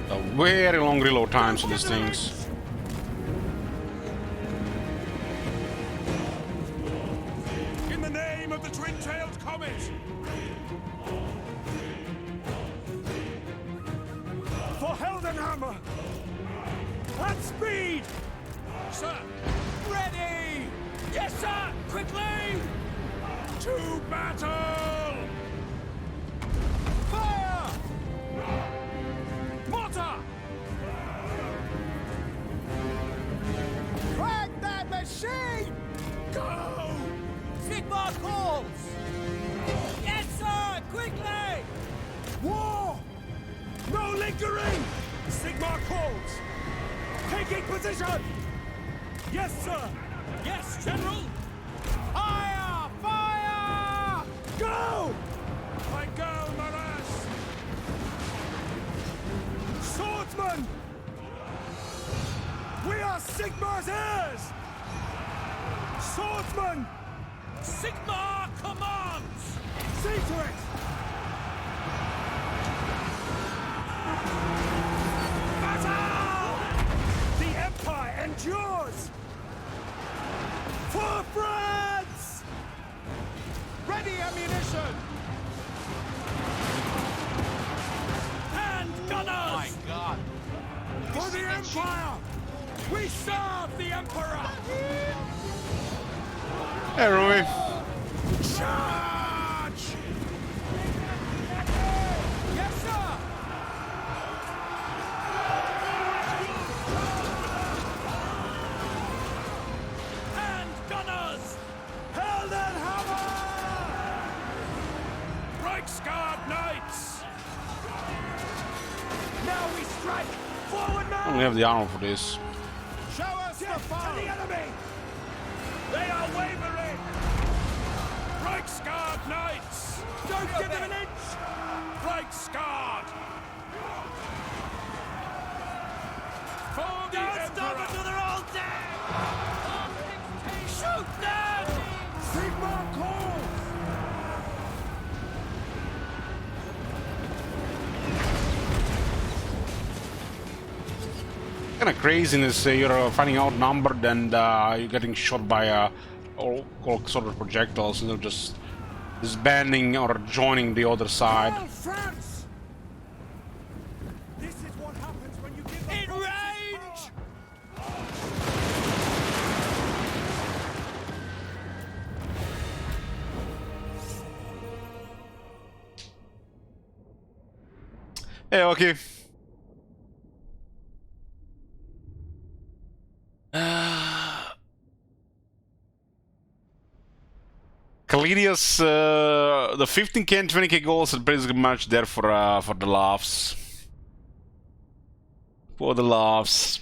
A very long reload times for these things. In the name of the twin-tailed comet! For Heldenhammer! At speed! Sir! Ready! Yes, sir! Quickly! To battle! Fire! Mortar! Crack that machine! Go! Sigmar calls! Yes, sir! Quickly! War! No lingering! Sigmar calls! Taking position! Yes, sir! Yes, General! Fire! Fire! Go! My girl, Maras! Swordsman! We are Sigmar's heirs! Swordsman! Sigmar commands! See to it! Battle! The Empire endures! For France! Ready ammunition! And gunners! Oh my god! For the Empire! We serve the Emperor! Hey, Rui. Charge! Yes, sir! And gunners! Heldenhammer! Reichsguard Knights! Now we strike! Forward I now! don't have the armor for this. Show us the foe! The enemy! They are wavering! Reichsguard Knights! Don't give them an inch! Reichsguard! For the Don't stop until they're all dead! Shoot them! Sigmar calls! Kind of craziness. You're finding outnumbered and you're getting shot by all sort of projectiles, and they're just disbanding or joining the other side. All France! This is what happens when you give in range! Hey, okay. Kalidius, the 15k and 20k goals are pretty much there for the laughs. For the laughs.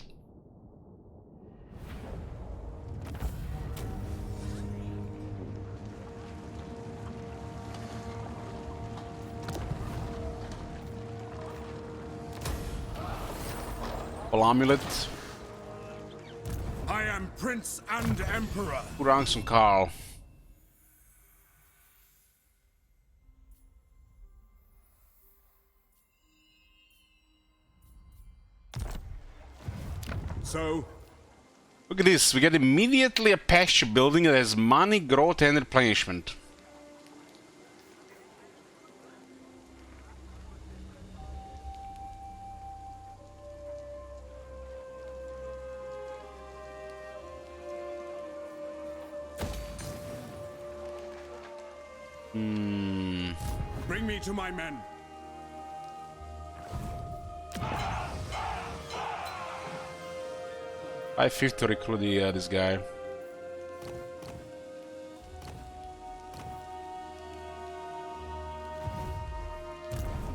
purple amulet. I am Prince and Emperor. Who ranks on Carl? So, look at this. We get immediately a pasture building that has money, growth, and replenishment. bring me to my men. $550 to recruit this guy.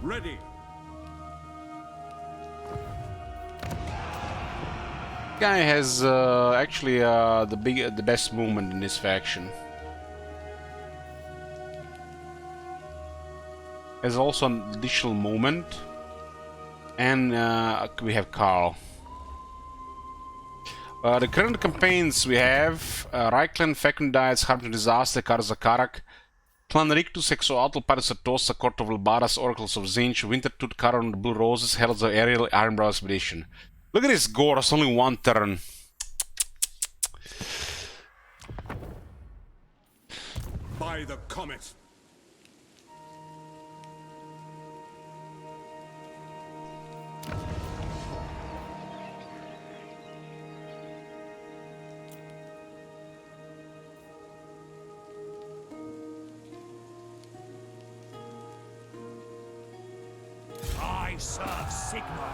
Ready. Guy has actually the best movement in this faction. Has also an additional movement, and we have Carl. The current campaigns we have Reichland, Fecundites, Harp of Disaster, Karzakarak, Clan Rictus, Exoatl, Parasatosa, Court of Elbaras, Oracles of Zinch, Wintertooth, Caron, the Blue Roses, Heralds of Ariel, Ironbrow Expedition. Look at this Goros, only one turn. By the comet. I serve Sigmar,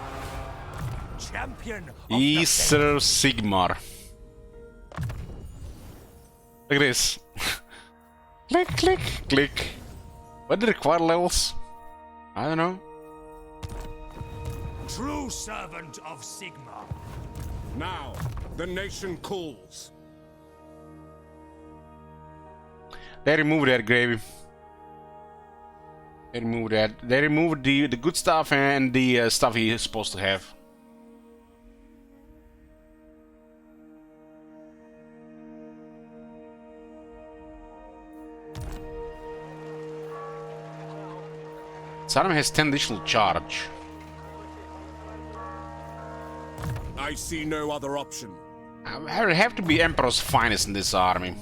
champion of He serves Sigmar. Look at this. Click, click, click. What do they require levels? I don't know. true servant of Sigmar. Now, the nation calls. They removed that gravy. They removed that. They removed the good stuff and the stuff he is supposed to have. Saddam has 10 additional charge. I see no other option. I have to be Emperor's finest in this army.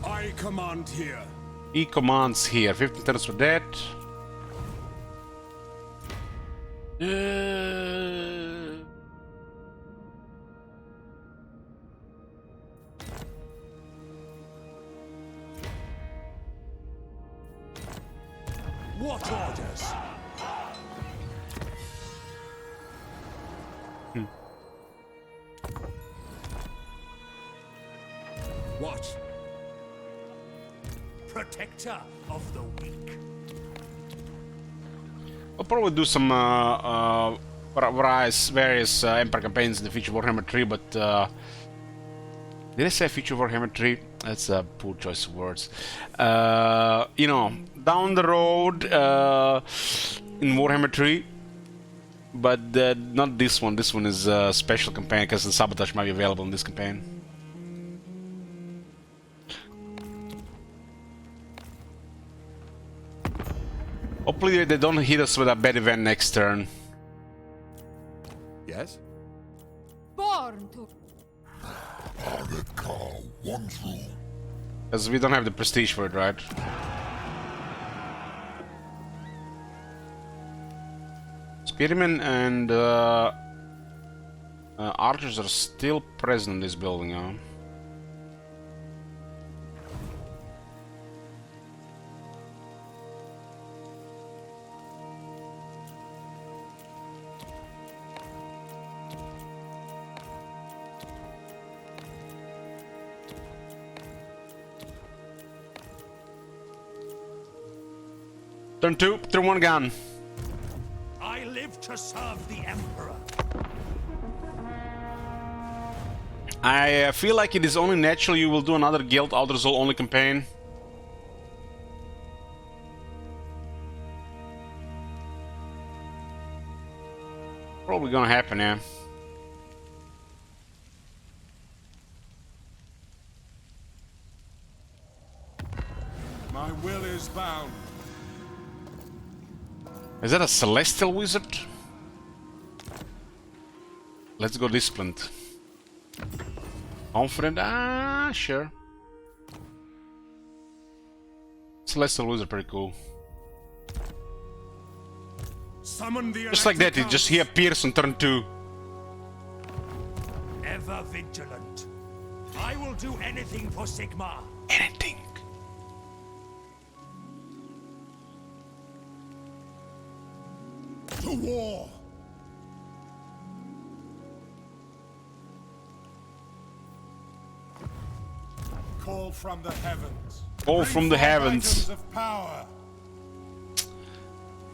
I command here. He commands here. 15 turns for that. What orders? What? Protector of the weak. I'll probably do some various Empire campaigns in the future Warhammer 3, but did I say future Warhammer 3? That's a poor choice of words. You know, down the road in Warhammer 3, but not this one. This one is a special campaign because the sabotage might be available in this campaign. Hopefully they don't hit us with a bad event next turn. Yes? Born to... Because we don't have the prestige for it, right? Spearmen and archers are still present in this building, huh? Turn 2, turn 1 gun. I live to serve the Emperor. I feel like it is only natural you will do another Guild Outer Soul only campaign. Probably gonna happen, yeah. My will is bound. Is that a Celestial Wizard? Let's go Disciplined. Confident? Ah, sure. Celestial Wizard, pretty cool. Summon the Just like that, he appears on turn 2. Ever vigilant. I will do anything for Sigmar. Anything. To war. Call from the heavens. Call from the heavens. Of power.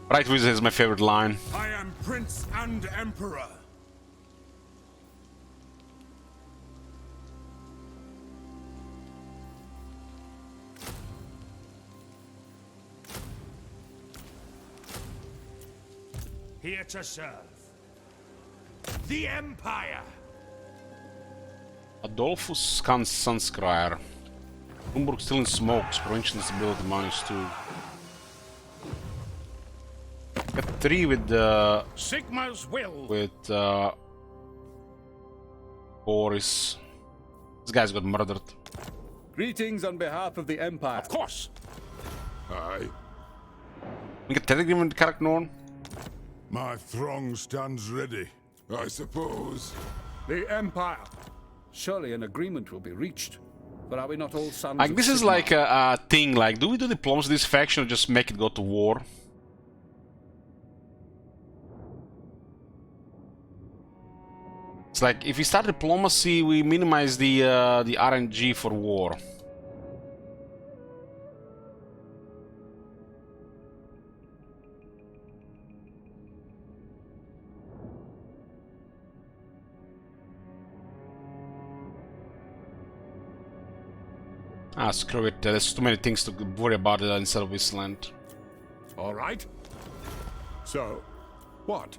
Right Wizard is my favorite line. I am Prince and Emperor. Here to serve. The Empire. Adolphus Sunscrier. Bloomberg still in smokes, provincial instability -2. Got 3 with Sigmar's will. With Boris. This guy's got murdered. Greetings on behalf of the Empire. Of course. Aye. We get telegram with Karak Norn. My throng stands ready, I suppose. The Empire. Surely an agreement will be reached. But are we not all sons Like, of this is Sigmar? like a thing, like, do we do diplomacy this faction or just make it go to war? It's like, if we start diplomacy, we minimize the RNG for war. Ah, screw it. There's too many things to worry about instead of Wasteland. All right. So, what?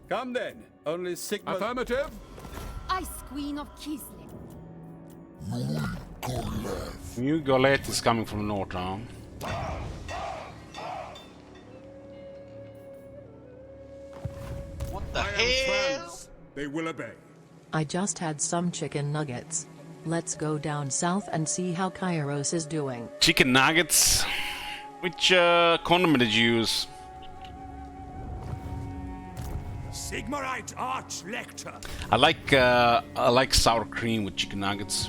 Come then. Only Sigmar. Affirmative. Ice Queen of Kislev. New Goleth is coming from north now. What the hell? They will obey. I just had some chicken nuggets. Let's go down south and see how Kairos is doing. Chicken nuggets? Which condiment did you use? Sigmarite Arch-Lector. I like sour cream with chicken nuggets.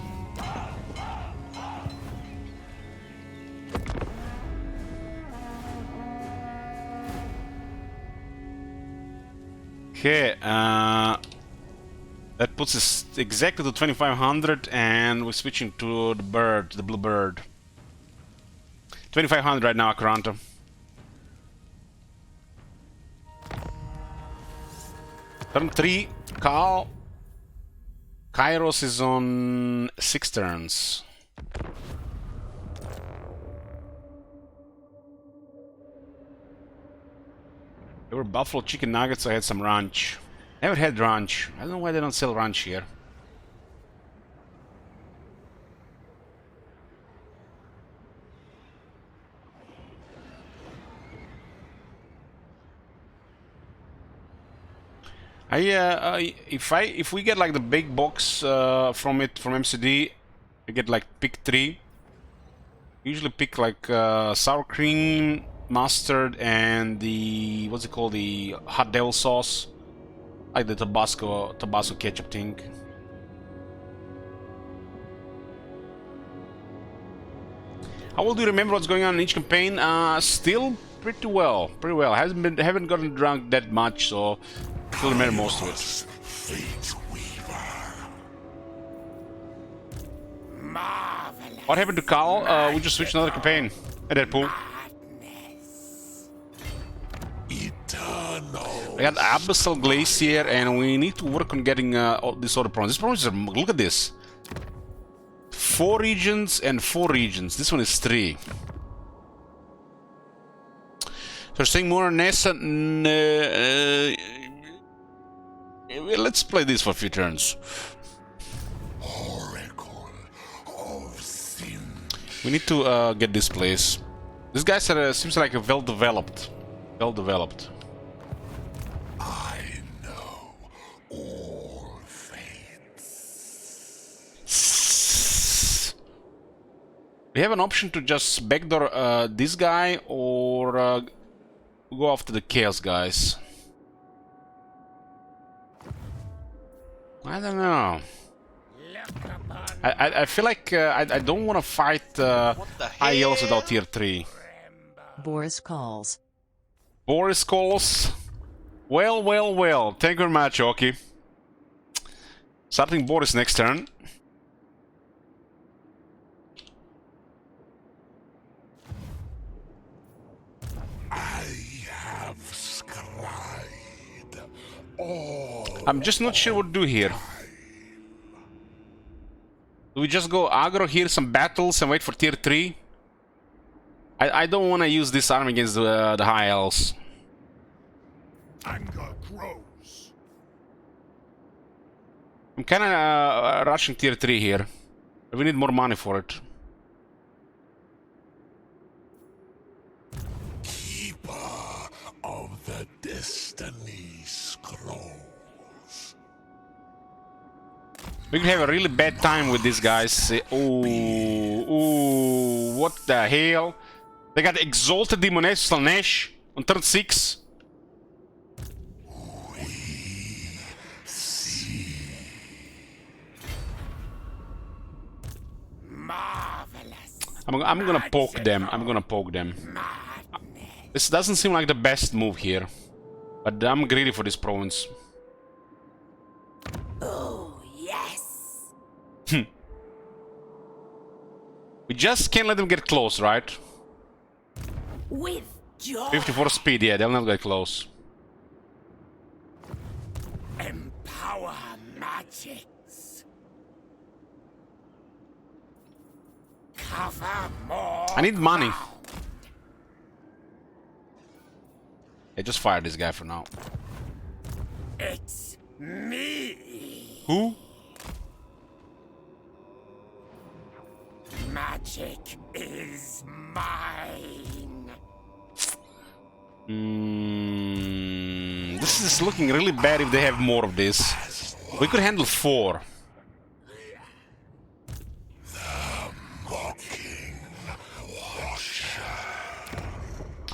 Okay, that puts us exactly to 2500, and we're switching to the bird, the blue bird. 2500 right now, Akaranta. Turn 3, Carl. Kairos is on 6 turns. There were buffalo chicken nuggets, I had some ranch. Never had ranch. I don't know why they don't sell ranch here. If we get like the big box from MCD, we get like pick 3. Usually pick like sour cream, mustard, and the what's it called, the hot devil sauce, like the Tabasco ketchup thing. How well do you remember what's going on in each campaign? Still pretty well, haven't gotten drunk that much, so still remember most of it. What happened to Carl? We just switched another campaign. Hey, Deadpool. Eternal. I got Abyssal Glacier, and we need to work on getting all these other provinces. These provinces are, look at this. 4 regions and 4 regions. This one is 3. So saying more Nessa. Let's play this for a few turns. Oracle of Sin. We need to get this place. This guy seems like a well-developed. I know all fates. We have an option to just backdoor this guy or go after the Chaos guys. I don't know. I feel like I don't want to fight high elves without tier 3. Boris calls. Boris calls. Well. Thank you very much, Oki. Starting Boris next turn. I have scried all. I'm just not sure what to do here. Do we just go aggro here, some battles, and wait for tier 3? I don't want to use this army against the high elves. Anger grows. I'm kind of rushing tier 3 here. We need more money for it. Keeper of the Destiny Scrolls. We can have a really bad time with these guys. Ooh, what the hell? They got Exalted Demoness Slanesh on turn 6. Marvelous. I'm gonna poke them. This doesn't seem like the best move here, but I'm greedy for this province. Oh, yes. We just can't let them get close, right? With joy. 54 speed, yeah, they'll not get close. Empower magics. Cover more. I need money. Hey, just fire this guy for now. It's me. Who? Magic is mine. This is looking really bad if they have more of this. We could handle 4.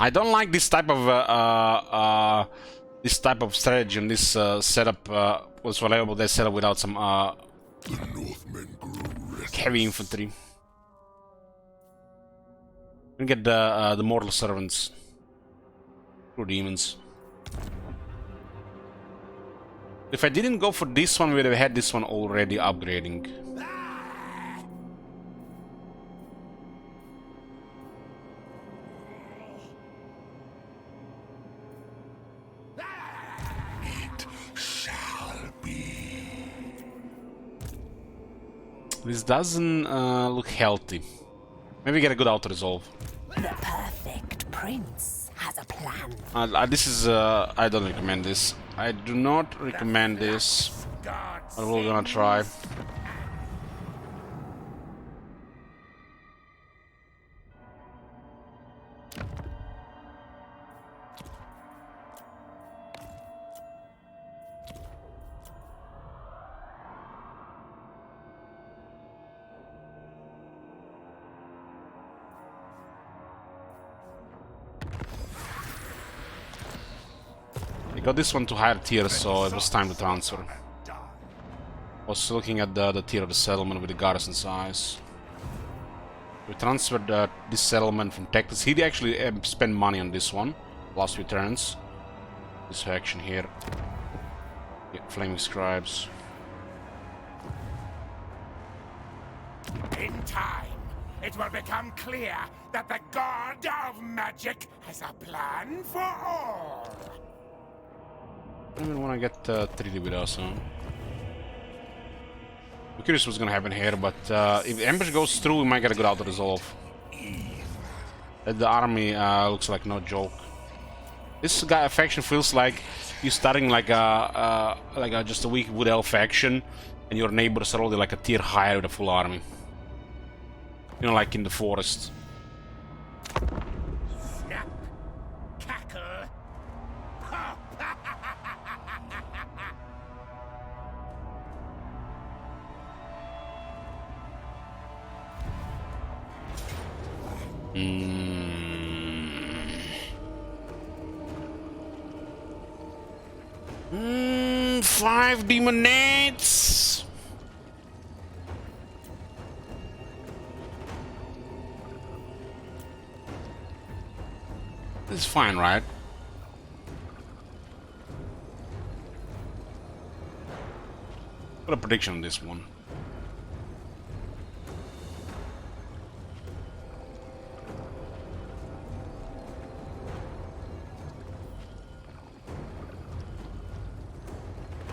I don't like this type of strategy and this setup was reliable. They set up without some heavy infantry. We get the mortal servants. True demons. If I didn't go for this one, we would have had this one already upgrading. It shall be. This doesn't look healthy. Maybe get a good auto-resolve. The perfect prince has a plan. This is I don't recommend this. I do not recommend this. But we're gonna try. I got this one to higher tier, so it was time to transfer. I was looking at the tier of the settlement with the garrison size. We transferred this settlement from Texas. He actually spent money on this one last few turns. This faction here. Yeah, Flaming Scribes. In time, it will become clear that the God of Magic has a plan for all. I don't want to get treated with us, huh? I'm curious what's gonna happen here, but if ambush goes through, we might get a good auto resolve. The army looks like no joke. This guy faction feels like you're starting like a just a weak wood elf faction, and your neighbors are already like a tier higher with a full army. You know, like in the forest. Snap, cackle. Five demonates. It's fine, right? Got a prediction on this one.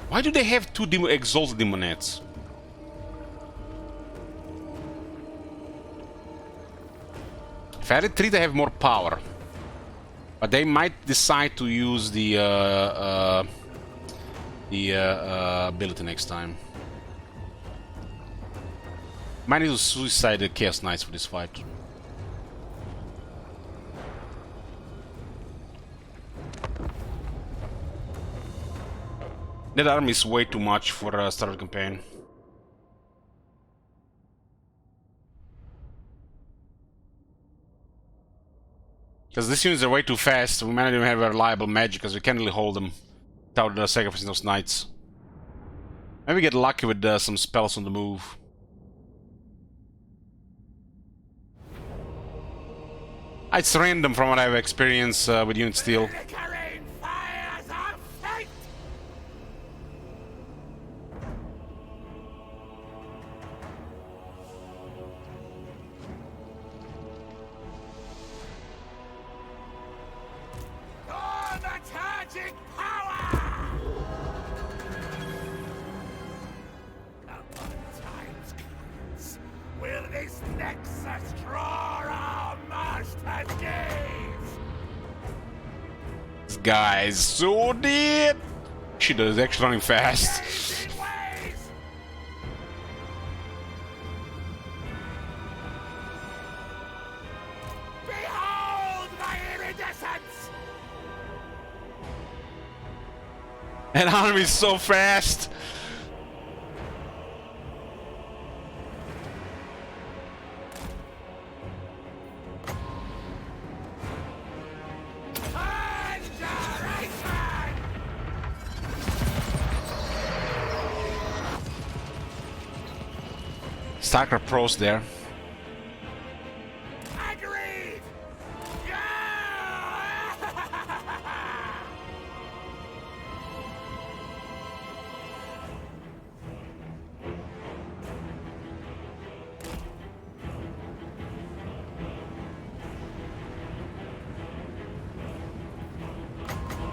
Why do they have two exalted demonettes? If I had three, they have more power. But they might decide to use the ability next time. Might need to suicide the Chaos Knights for this fight. That army is way too much for a starter campaign. Because these units are way too fast, we might not even have a reliable magic because we can't really hold them without sacrificing those knights. Maybe get lucky with some spells on the move. It's random from what I've experienced with unit steel. Guys, so dead. She does actually running fast. Behold my iridescence! That army is so fast. Sacred pros there. Agreed.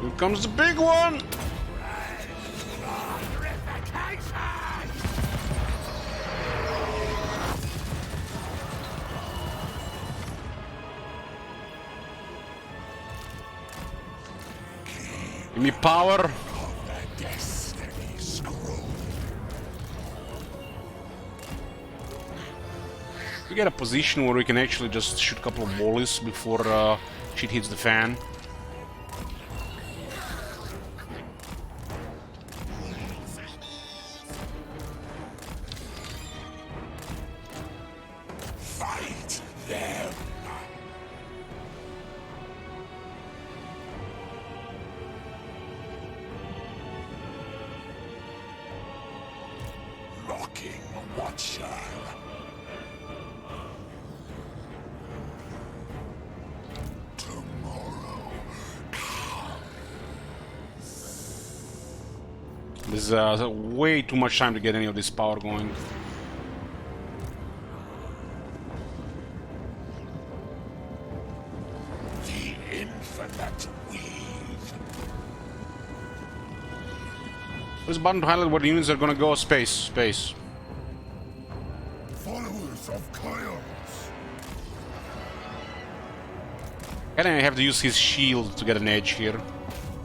Here comes the big one. Give me power. We get a position where we can actually just shoot a couple of volleys before shit hits the fan. Fight them. Locking Watcher. There's way too much time to get any of this power going. The infinite weave. This button to highlight where the units are gonna go. Space. Followers of chaos. And I have to use his shield to get an edge here.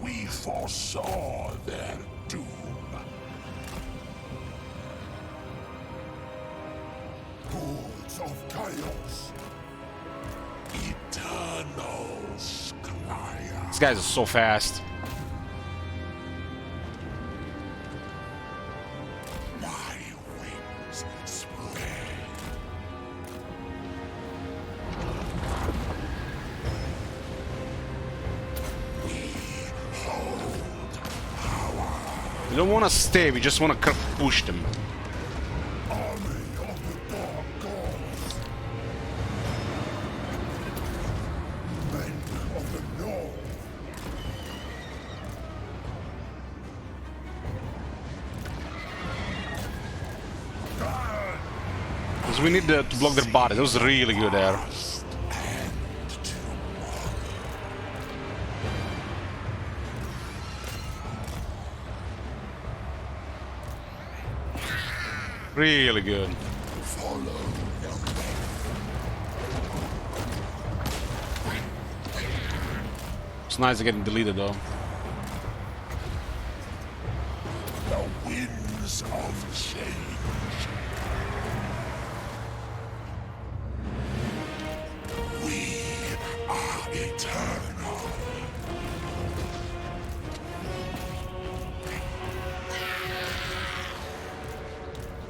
We foresaw their doom. Hordes of chaos. Eternal Sklia. These guys are so fast. My wings spread. We don't want to stay, we just want to push them. Army of the Dark Gods. Men of the North. Because we need to block their body. That was really good there. Really good. It's nice to getting deleted though. The winds of change. We are eternal.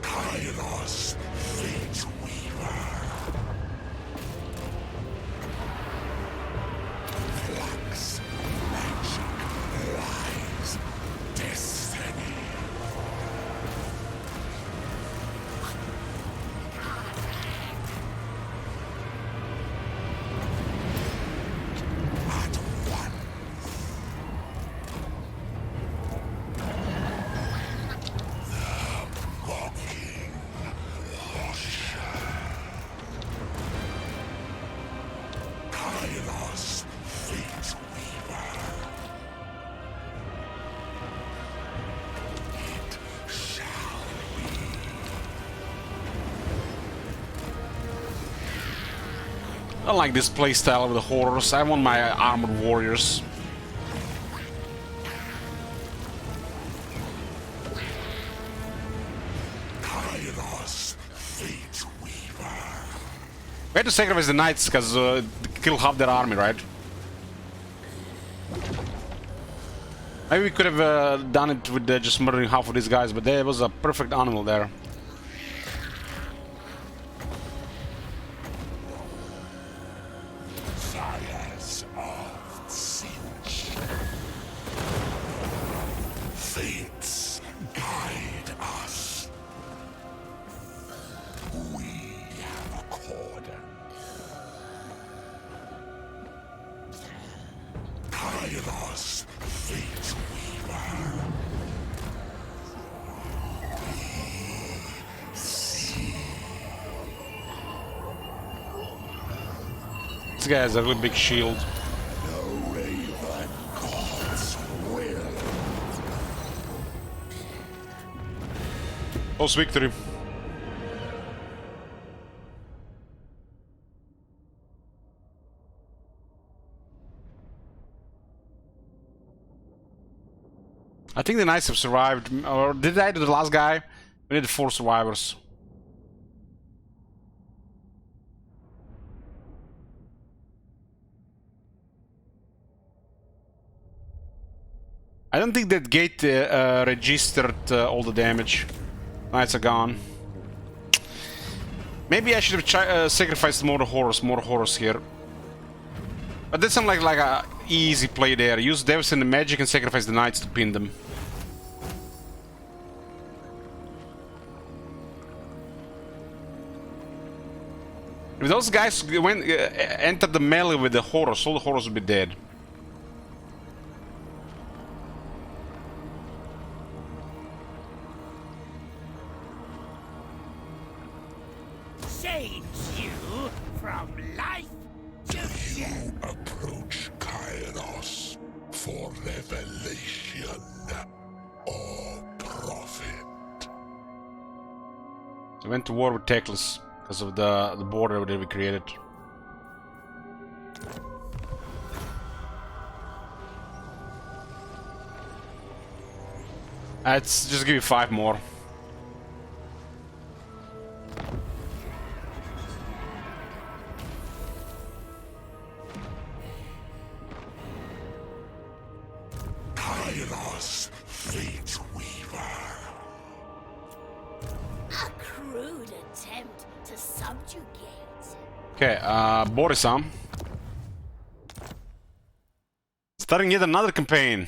Kairos, Fate Weaver. Flux, magic, lies, destiny. At once. The mocking washer. Kairos, Fate Weaver. It shall be. I like this playstyle with the horrors. I want my armored warriors. Kairos, Fate Weaver. We had to sacrifice the knights because kill half their army, right? Maybe we could have done it with just murdering half of these guys, but there was a perfect animal there. Fires of Sinch. Fates guide us. We have accordance. Kairos, Fate Weaver. This guy has a really big shield. The Raven Gods will. Post victory. I think the knights have survived. Or did I do the last guy? We need 4 survivors. I don't think that gate registered all the damage. Knights are gone. Maybe I should have sacrificed more horrors here. But that sounds like a easy play there. Use Devs and the magic and sacrifice the knights to pin them. If those guys entered the melee with the horrors, all the horrors would be dead. Saves you from life to death. Approach Kairos for revelation or We went to war with Teclis because of the border that we created. Let's just give you 5 more. Kairos, Fate Weaver. A crude attempt to subjugate. Okay, Borisam. Starting yet another campaign.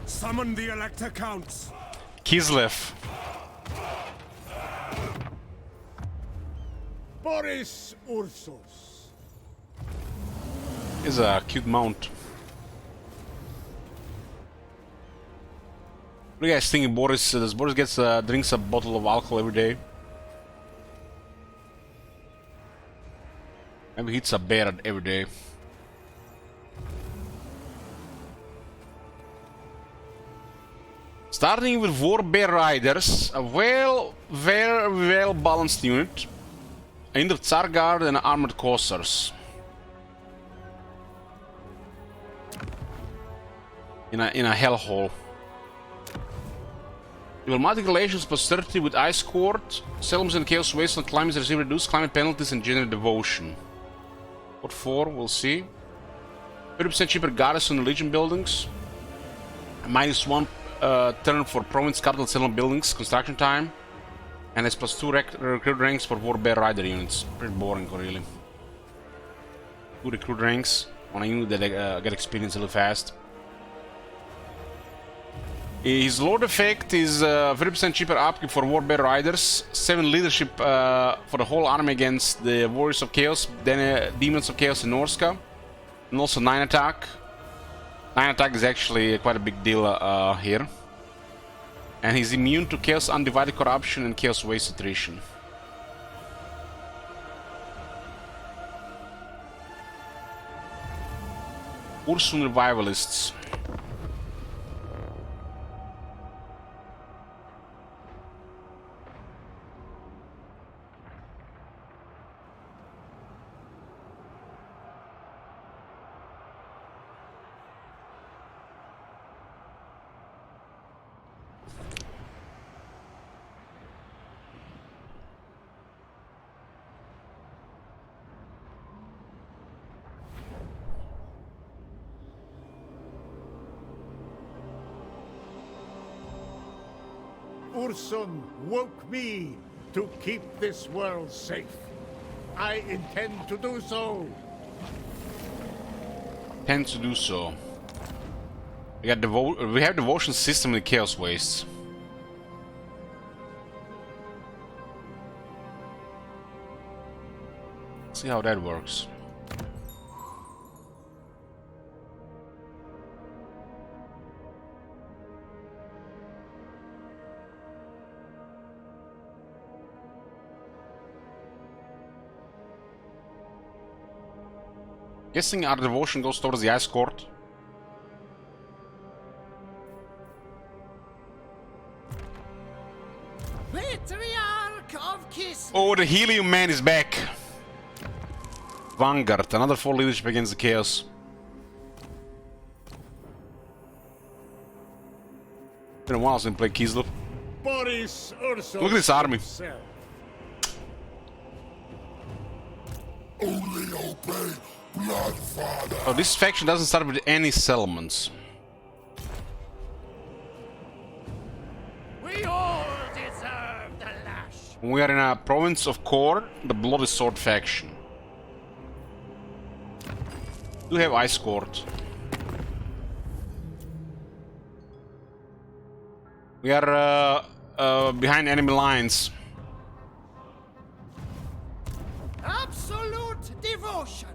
Summon the Elector Counts. Kislev. Boris Ursus. Is a cute mount. What do you guys think, Boris? Does Boris drinks a bottle of alcohol every day? Maybe he eats a bear every day. Starting with Warbear Riders, a very well balanced unit. In the Tsar Guard and armored Cossars. In a hellhole. Diplomatic relations plus 30 with Ice Court. Settlements and Chaos Wasteland climates receive reduced climate penalties and general devotion. What for? We'll see. 30% cheaper garrison and legion buildings. -1 turn for province capital settlement buildings construction time. And it's +2 recruit ranks for Warbear Rider units. Pretty boring, really. 2 recruit ranks on a unit that get experience a little fast. His Lord effect is 30% cheaper upkeep for Warbear Riders, 7 leadership for the whole army against the Warriors of Chaos, then Demons of Chaos in Norska, and also 9 attack. 9 attack is actually quite a big deal here. And he's immune to Chaos Undivided Corruption and Chaos Waste Attrition. Ursun Revivalists. Ursun woke me to keep this world safe. I intend to do so. Tend to do so. We have devotion system in the Chaos Wastes. See how that works. Guessing our devotion goes towards the Ice Court. Patriarch of Kiss. Oh, the Helium Man is back. Vanguard, another 4 leadership against the Chaos. Been a while since I played Kislev. Boris Ursus. Look at this army. Himself. Only obey Bloodfather. Oh, this faction doesn't start with any settlements. We all deserve the lash. We are in a province of Kor, the Bloody Sword faction. We have Ice Court. We are behind enemy lines. Absolute devotion.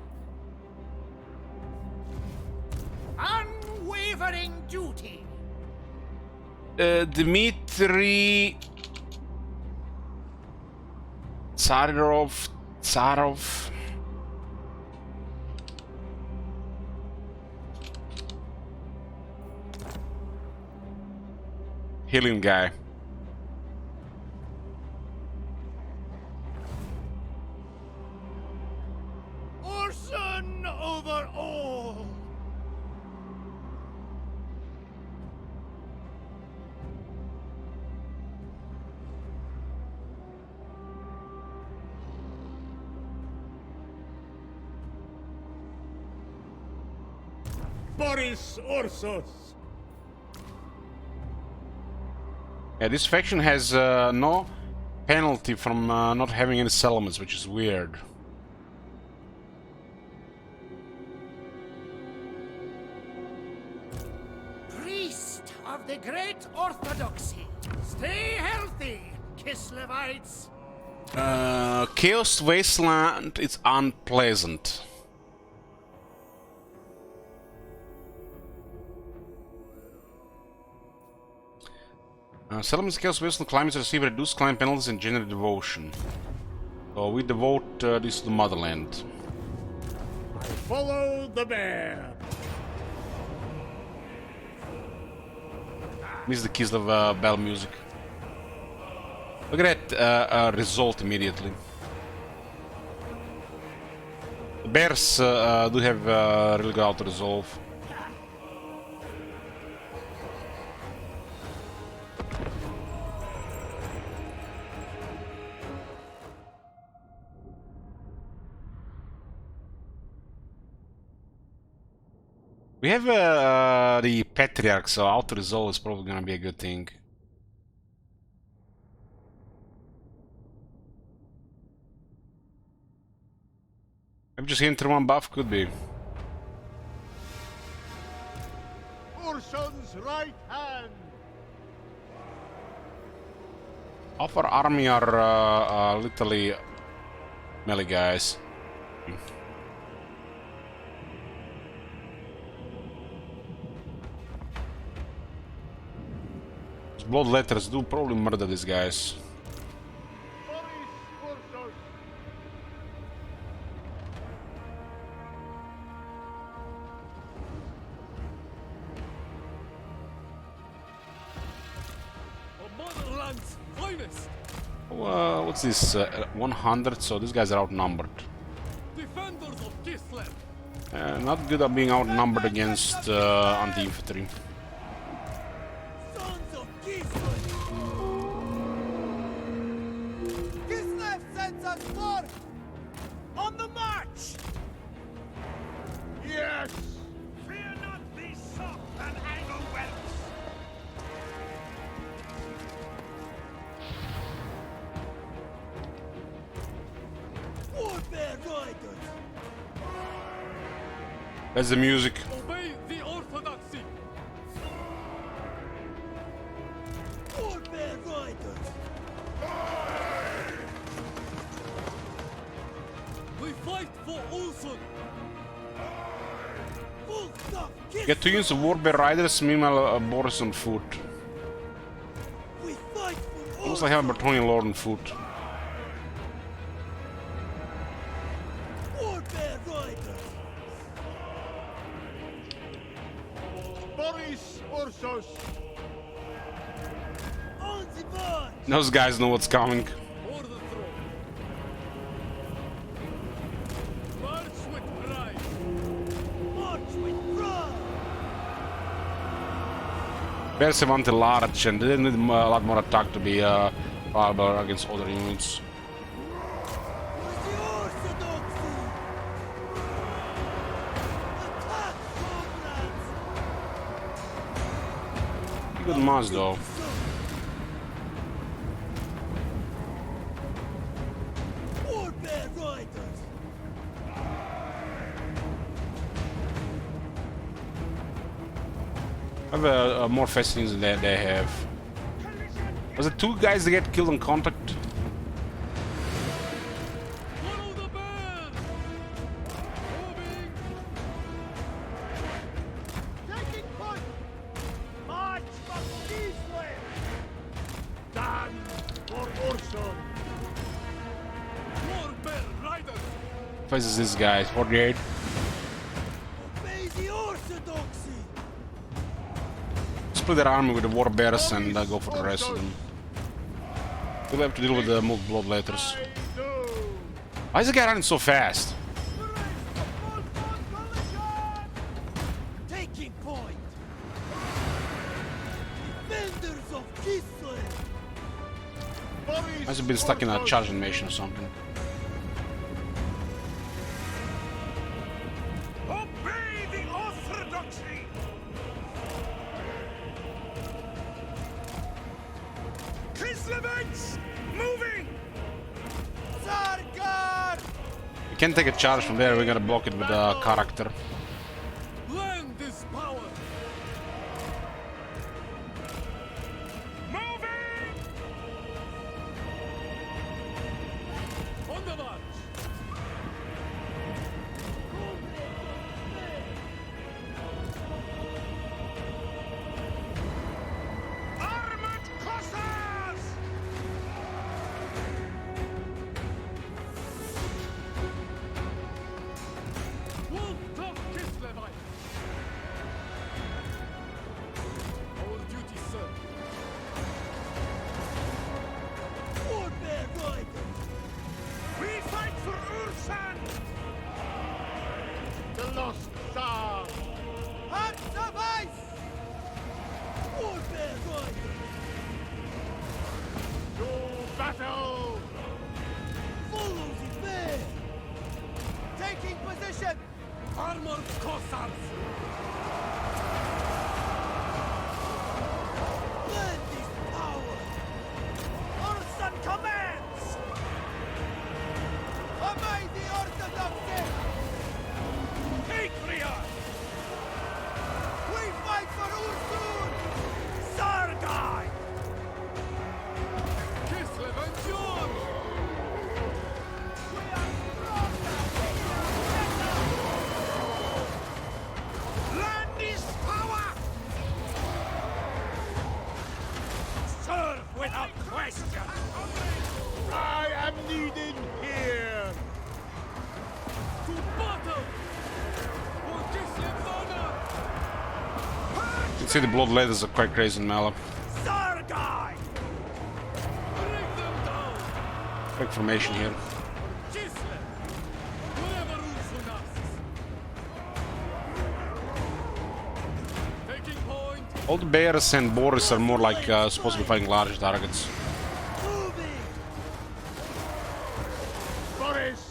Unwavering duty. Dmitry Tsarov. healing guy. Orson over all! Boris Orsos! Yeah, this faction has no penalty from not having any settlements, which is weird. Priest of the Great Orthodoxy, stay healthy, Kislevites. Chaos Wasteland is unpleasant. Settlements Chaos Wasteland climbers receive reduced climb penalties and generate devotion. So we devote this to the motherland. Follow the bear! Miss the Kislev bell music. Look at that result immediately. The bears do have really good auto resolve. We have the Patriarch, so auto resolve is probably gonna be a good thing. I'm just hitting through one buff, could be. Urson's right hand! Half our army are literally melee guys. Those blood letters do probably murder these guys. What's this? 100, so these guys are outnumbered. Defenders of Kislev! Not good at being outnumbered against anti-infantry. Sons of Kislev! Kislev sends us forth! On the march! Yes! Fear not these soft and idle whelps! Warfare riders! That's the music. Obey the orthodoxy! Warfare riders! We fight for Ulson! Full stop! Get to use the Warbear Riders, meanwhile Boris on foot. We fight for Looks like I have a Bertonian Lord on foot. Warfare riders! Boris Orsos! On the march! Those guys know what's coming. For the throne! March with pride! March with pride! Bears have anti-large and they need a lot more attack to be viable against other units. With the orthodoxy! Attack, comrades! Good mass though. Warfare riders! I have more festings than they have. Was it 2 guys that get killed on contact? Follow the bear! Moving! Taking point! March for Kislev! Stand for Urson! Warbear riders! Faces this guy, 48. Obey the orthodoxy! split their army with the war bears and go for the rest of them. We'll have to deal with the bloodletters. Why is the guy running so fast? Taking point. Defenders of Kislev. Must have been stuck in a charge animation or something. Obey the orthodoxy. Kislevites, moving. Zargar. We can't take a charge from there. We're gonna block it with a character. Land is power. Moving. On the march. Armored Cossars! Wolf of Kislevite! Our duty, sir. Warbear Rider! We fight for Ursan! The lost Tsar! Hearts of Ice! Warbear Rider! To battle! Follow the bear! Taking position! Armored Cossars! Land is power! Ursan commands! Obey the Orthodoxy! Patriot! We fight for Ursun! Sargai! Kislev and George! We are strong now! Land is power! Serve without question! I am needed here! To battle! For Kislev's honor! You can see the bloodletters are quite crazy in Mala. Sargai! Bring them down! Quick formation here. Kislev! Whatever Ursun asks! Taking point! All the bears and boars are more like supposed to be fighting large targets. Moving! Boris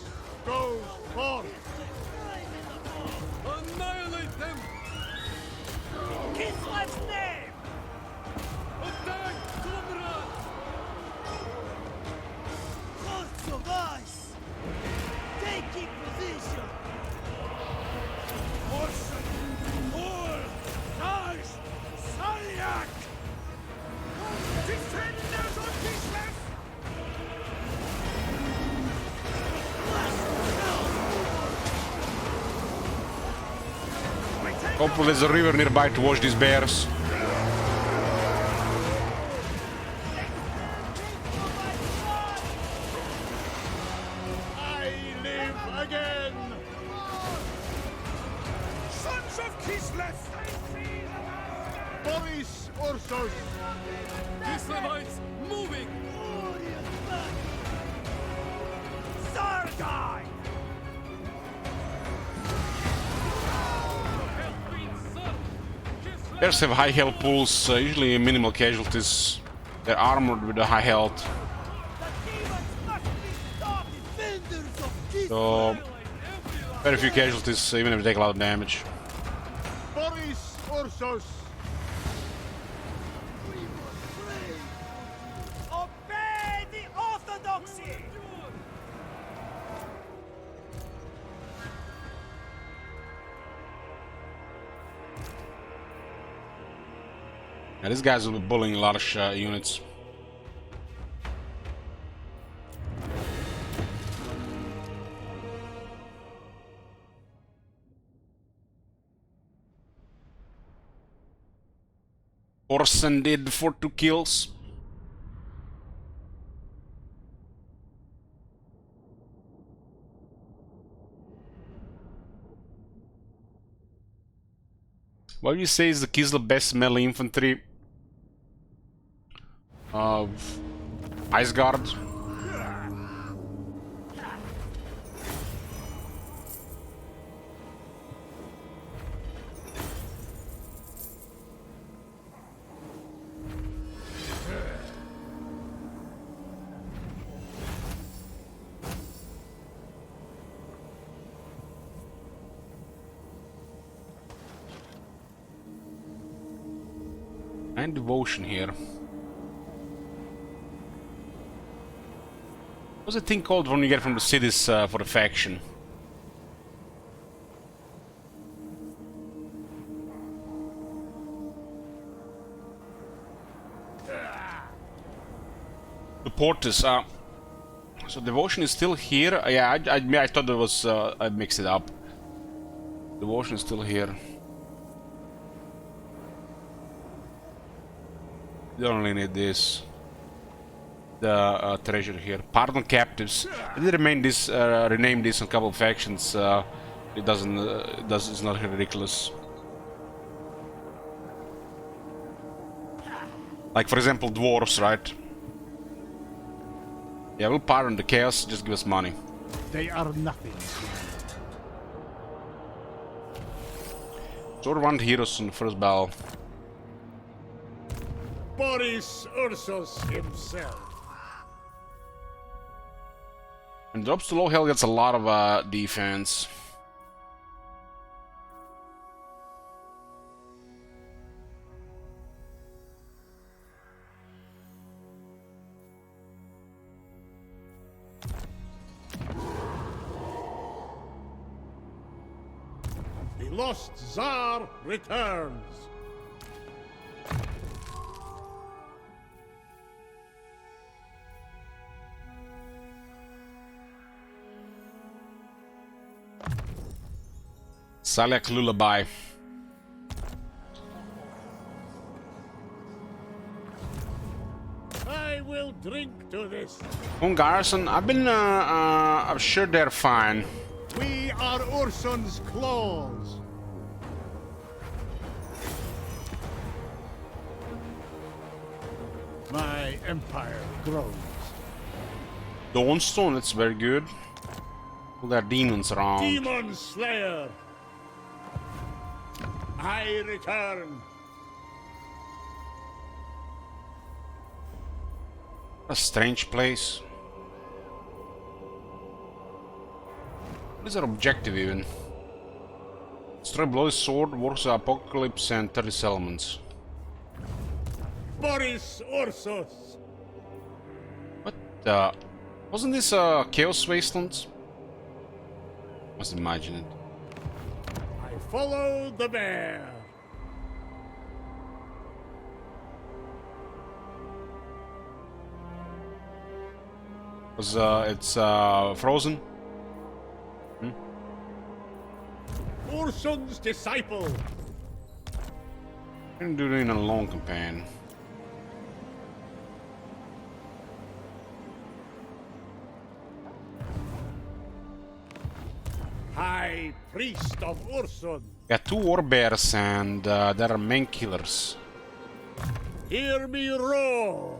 goes forth! Annihilate them! Kislev's name! Attack, comrades! Hearts of Ice! Taking position! Orson! Or! Sarge! Salyak! Defenders of Kislev! Hopefully there's a river nearby to wash these bears. I live again! Sons of Kislev! Boris Ursus! Kislevites moving! Sargai! Bears have high health pools, usually minimal casualties. They're armored with a high health. So, very few casualties, even if they take a lot of damage. Boris Ursus! Obey the Orthodoxy! Yeah, these guys will be bullying large units. Orson did for 2 kills. What do you say is the Kislev best melee infantry? Ice Guard. And devotion here. What's the thing called when you get from the cities for the faction? The Portus. So devotion is still here. Yeah, I thought it was. I mixed it up. Devotion is still here. You don't really need this. The treasure here. Pardon captives. I did rename this on a couple of factions. It doesn't. It's not ridiculous. Like for example, dwarves, right? Yeah, we'll pardon the chaos. Just give us money. They are nothing. So 1 heroes on the first battle. Boris Ursus himself. And drops to low hell gets a lot of defense. The lost Tsar returns. Salak Lullaby. I will drink to this. On Garrison, I'm sure they're fine. We are Ursun's claws. My empire grows. Dawnstone, that's very good. All their demons around. Demon Slayer. I return. A strange place. What is our objective even? Destroy Bloody Sword, Works of Apocalypse and 30 Elements. Boris Ursus. What the? Wasn't this Chaos Wasteland? Must imagine it. I follow the bear. Was it's frozen? Ursun's disciple. Can do it in a long campaign. High priest of Ursun. Got 2 war bears and there are main killers. Hear me roar.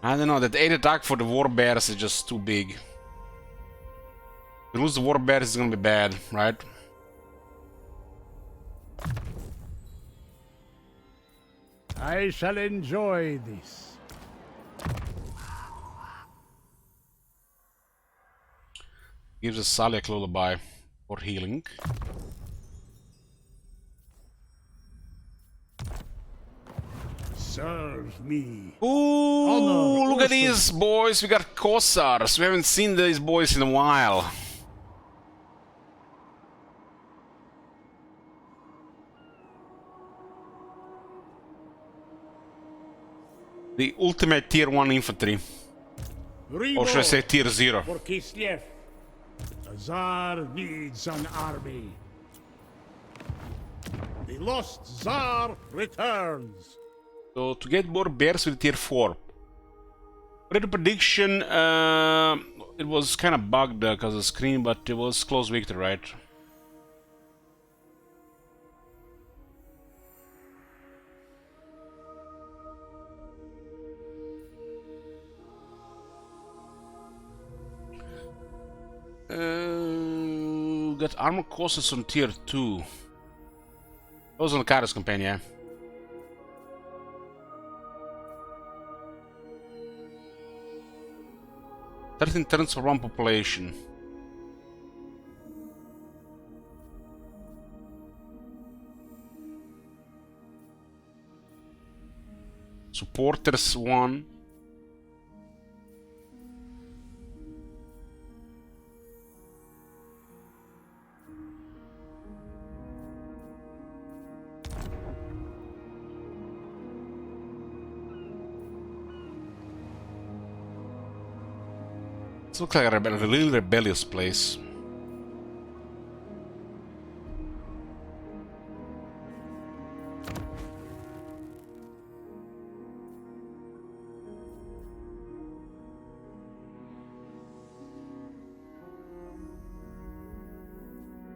I don't know, that 8 attack for the war bears is just too big. If we lose the war bears, it's gonna be bad, right? I shall enjoy this. Gives us Salak Lullaby for healing. Serve me. Ooh, Honor look at Ursun. these boys. We got Kossars. We haven't seen these boys in a while. The ultimate tier 1 infantry. Or should I say tier 0? For Kislev. Tsar needs an army. The lost Tsar returns. So to get more bears with tier 4. Read a prediction, it was kind of bugged because of the screen, but it was close victory, right? Got armor courses on tier 2. Those on the Kairos campaign, yeah. "13 turns for one population." Supporters 1. This looks like a really rebellious place.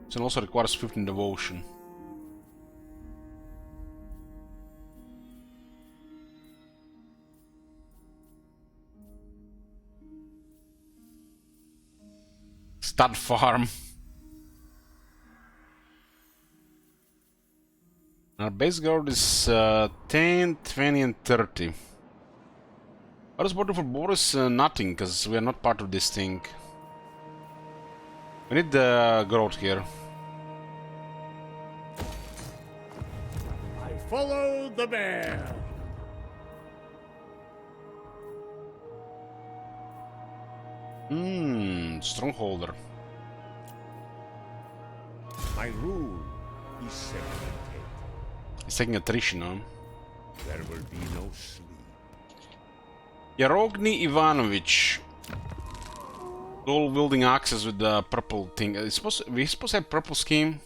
It also requires 15 devotion. Stud farm. Our base guard is 10, 20 and 30. What is border for Boris? Nothing, because we are not part of this thing. We need the growth here. I follow the bear. Strongholder. My rule is segmented. He's taking attrition, huh? There will be no sleep. Yarogny Ivanovich. Dual wielding axes with the purple thing. We're supposed to have purple scheme.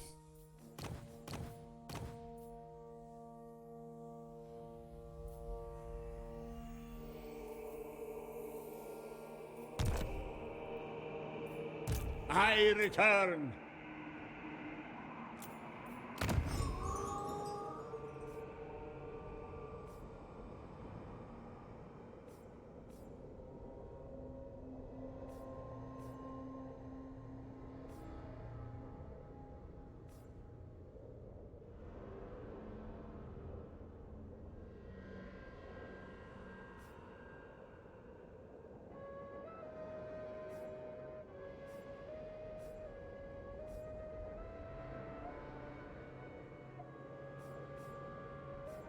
I return.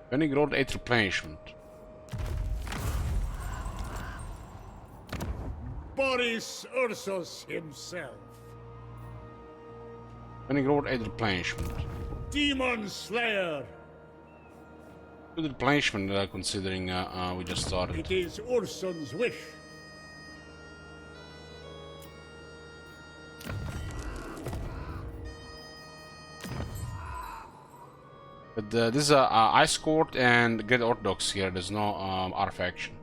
When growth 8 replenishment. Boris Ursus himself. When growth 8 replenishment. Demon Slayer. Good replenishment considering we just started. It is Ursun's wish. But this is a Ice Court and Great Orthodox here. There's no artifaction.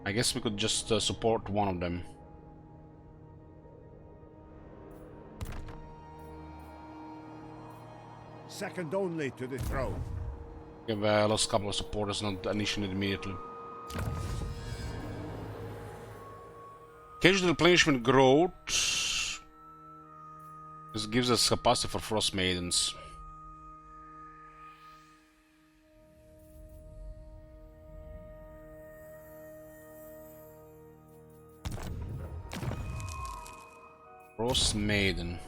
I guess we could just support one of them. Second only to the throne. We have lost a couple of supporters, not initiated immediately. Occasional replenishment growth. This gives us capacity for Frost Maidens. Frost Maiden.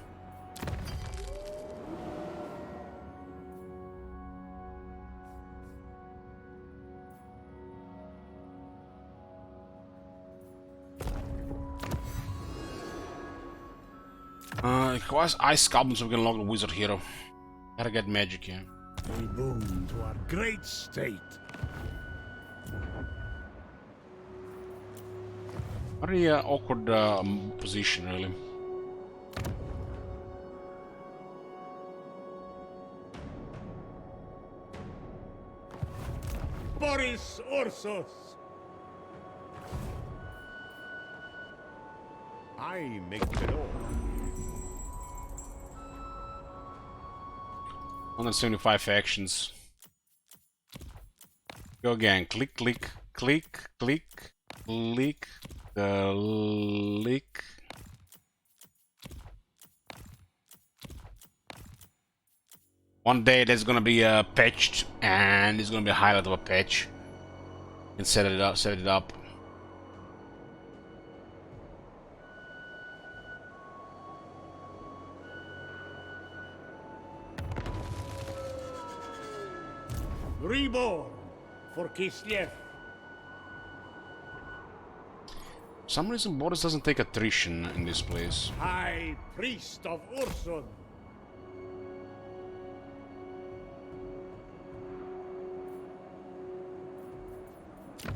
It requires Ice Goblin so we can unlock the Wizard Hero. Gotta get magic here. A boon to our great state. Very awkward position, really. Boris Ursus! I make the law. 175 actions. Go again. Click, click, click, click, click, click. One day there's gonna be patched, and it's gonna be a highlight of a patch. And set it up. Set it up. Reborn for Kislev. For some reason, Boris doesn't take attrition in this place. High Priest of Ursun.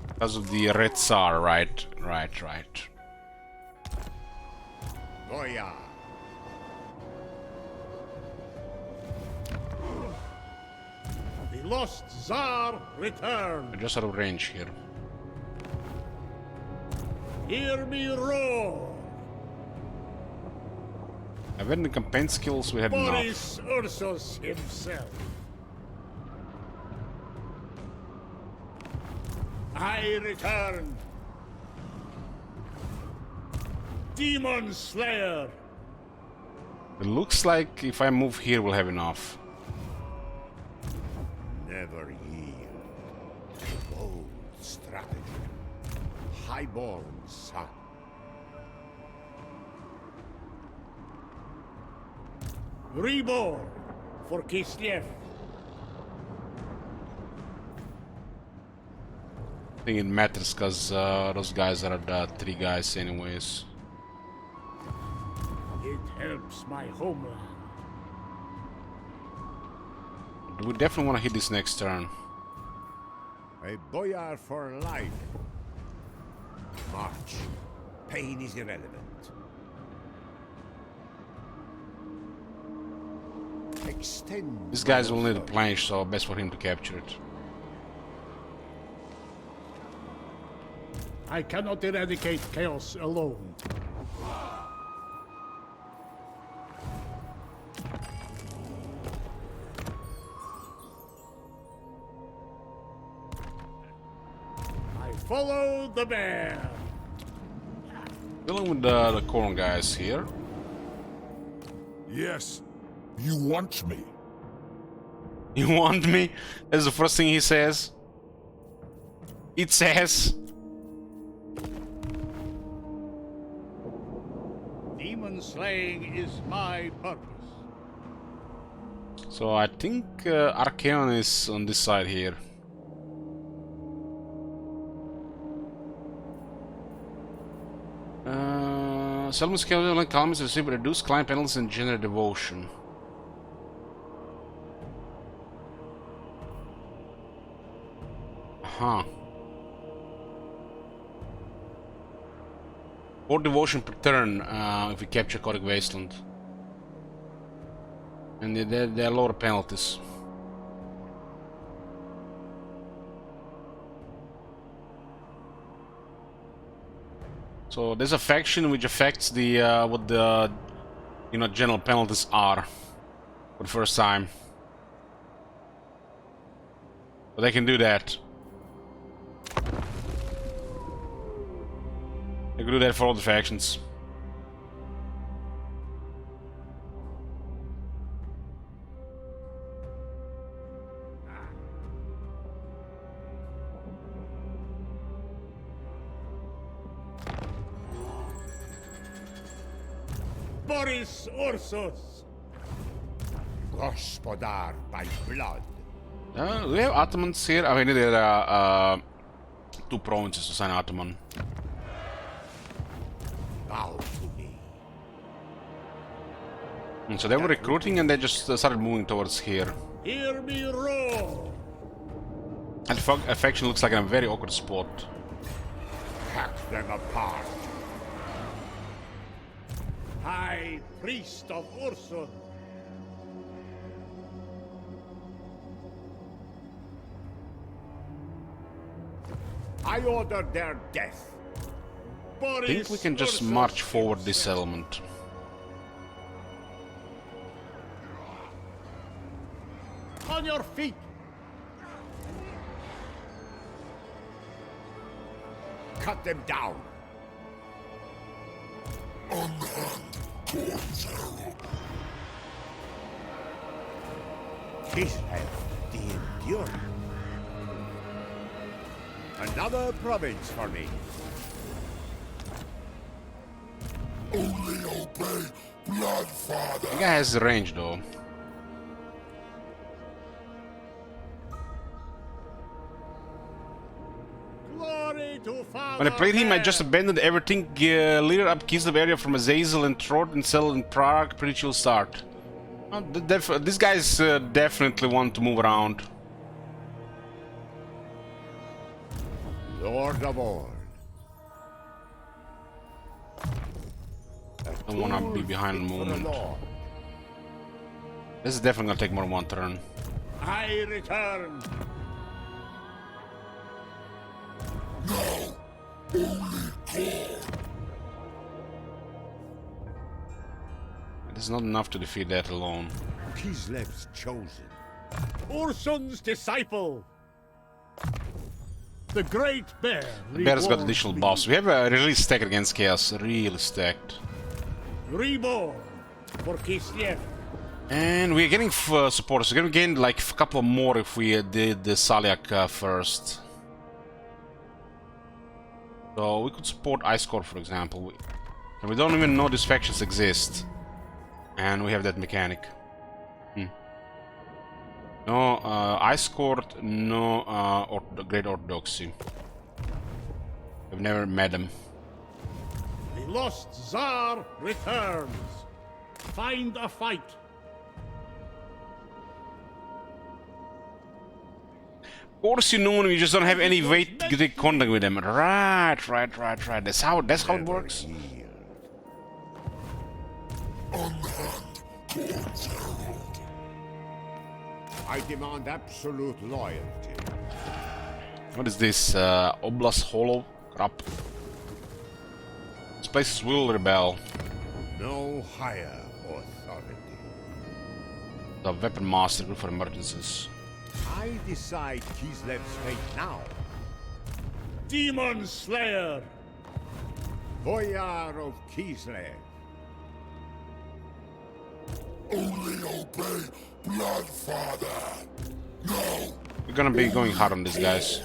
Because of the Red Tsar, right. Goya. The lost Tsar returned. We're just out of range here. Hear me roar. I've had the campaign skills, we had Boris enough. Ursus himself. I return. Demon Slayer. It looks like if I move here, we'll have enough. Never yield. Bold strategy. Highborn son. Reborn for Kislev. I think it matters because those guys are the 3 guys anyways. It helps my homeland. We definitely want to hit this next turn. A boyar for life. March. Pain is irrelevant. Extend. These guys will need a planche, so best for him to capture it. I cannot eradicate chaos alone. I follow the bear. Dealing with the corn guys here. Yes, you want me. You want me? That's the first thing he says. It says. Demon slaying is my purpose. So I think Archaon is on this side here. Seldom scale like columns receive reduced climb penalties and generate devotion. Huh. 4 devotion per turn if we capture Coric Wasteland. And there are lower penalties. So there's a faction which affects the what the general penalties are for the first time. But they can do that. They can do that for all the factions. Boris Ursus. Gospodar by blood. We have Ottomans here. I mean, there are 2 provinces to sign Ottoman. Bow to me. And so they were recruiting and they just started moving towards here. Hear me roar. And the faction looks like in a very awkward spot. Hack them apart. High Priest of Ursun. I order their death. I think we can just march forward this settlement. On your feet! Cut them down! Kislev the Enduring. Another province for me. Only obey Bloodfather. The guy has the range though. Glory to Father. When I played him, I just abandoned everything, cleared up Kislev area from Azazel and Trot and settled in Prague. Pretty chill start. These guys definitely want to move around. Lord of Ord. I don't want to be behind the moment. This is definitely gonna take more than one turn. I return. No, only God. It is not enough to defeat that alone. Kislev's chosen. Ursun's disciple. The Great Bear. The bear's got additional buffs. We have a really stacked against Chaos. Really stacked. Reborn for Kislev. And we're getting supporters. We're gonna gain like a couple more if we did the Salyak first. So we could support Ice Court, for example. And we don't even know these factions exist. And we have that mechanic. No Ice Court, no Great Orthodoxy. I've never met them. The lost Tsar returns. Find a fight. Of course, you know, we just don't have any way to get contact with them. Right. That's how it works. I demand absolute loyalty. What is this? Oblast Hollow? Crap. These places will rebel. No higher authority. The Weapon Master, good for emergencies. I decide Kislev's fate now. Demon Slayer! Voyar of Kislev. Only obey Bloodfather. No. We're gonna be going hard on these guys.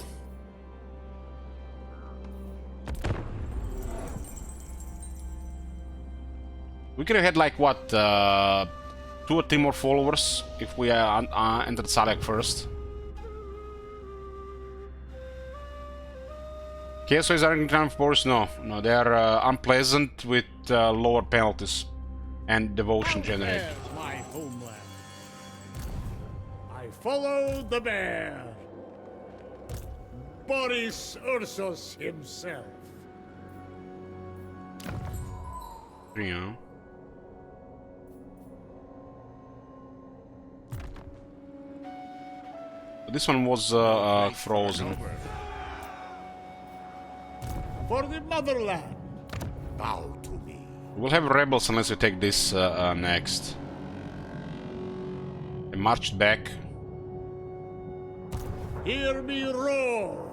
We could have had like what, 2 or 3 more followers if we entered Salyak first. KSOs are in Crown Force? No, they are unpleasant with lower penalties and devotion generated. My homeland. I follow the bear. Boris Ursus himself. Yeah. This one was frozen. For the motherland, bow to me. We'll have rebels unless we take this next. They marched back. Hear me roar!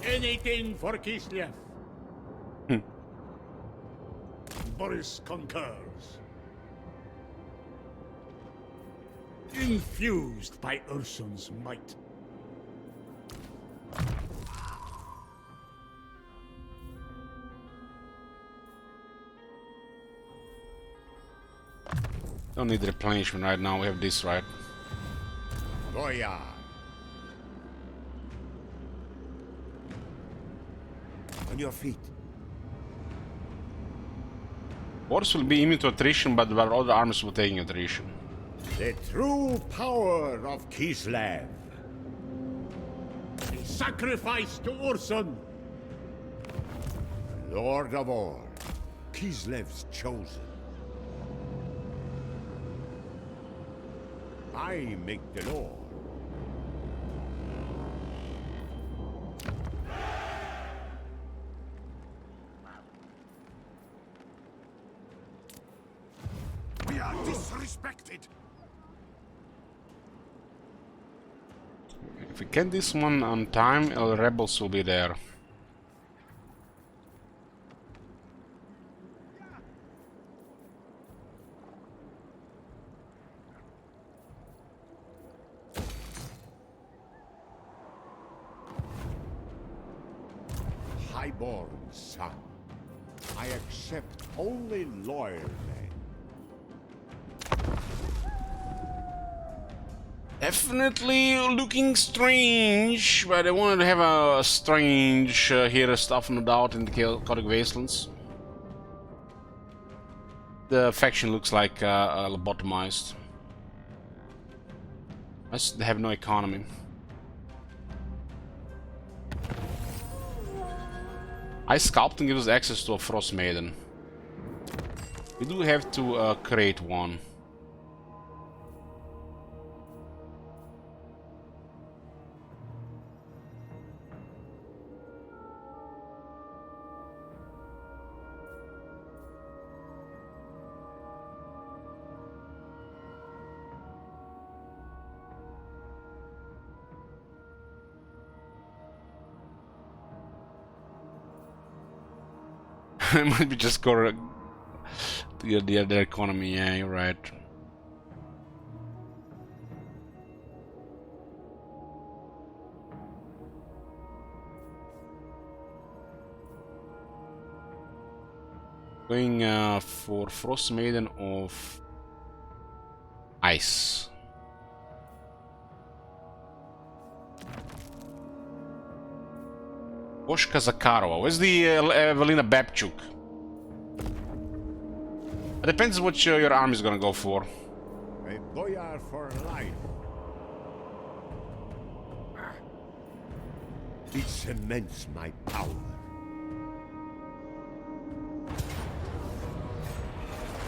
Anything for Kislev. Boris concurs. Infused by Ursun's might. Don't need replenishment right now, we have this, right? Voyar. On your feet. Boris will be immune to attrition, but our other armies will take attrition. The true power of Kislev. A sacrifice to Ursun. Lord of Ord, Kislev's chosen. I make the law. We are disrespected. If we get this one on time, the rebels will be there. Highborn son, I accept only loyal men. Definitely looking strange, but I wanted to have a strange here stuff, no doubt, in the Chaotic Wastelands. The faction looks like lobotomized. They have no economy. Ice Sculpting gives us access to a Frost Maiden. We do have to create one. It might be just correct. The other economy, yeah, you're right. Going for Frost Maiden of Ice. Boshka Zakharova. Where's the Evelina Babchuk? It depends what your army is gonna go for. A boyar for life. It cements my power.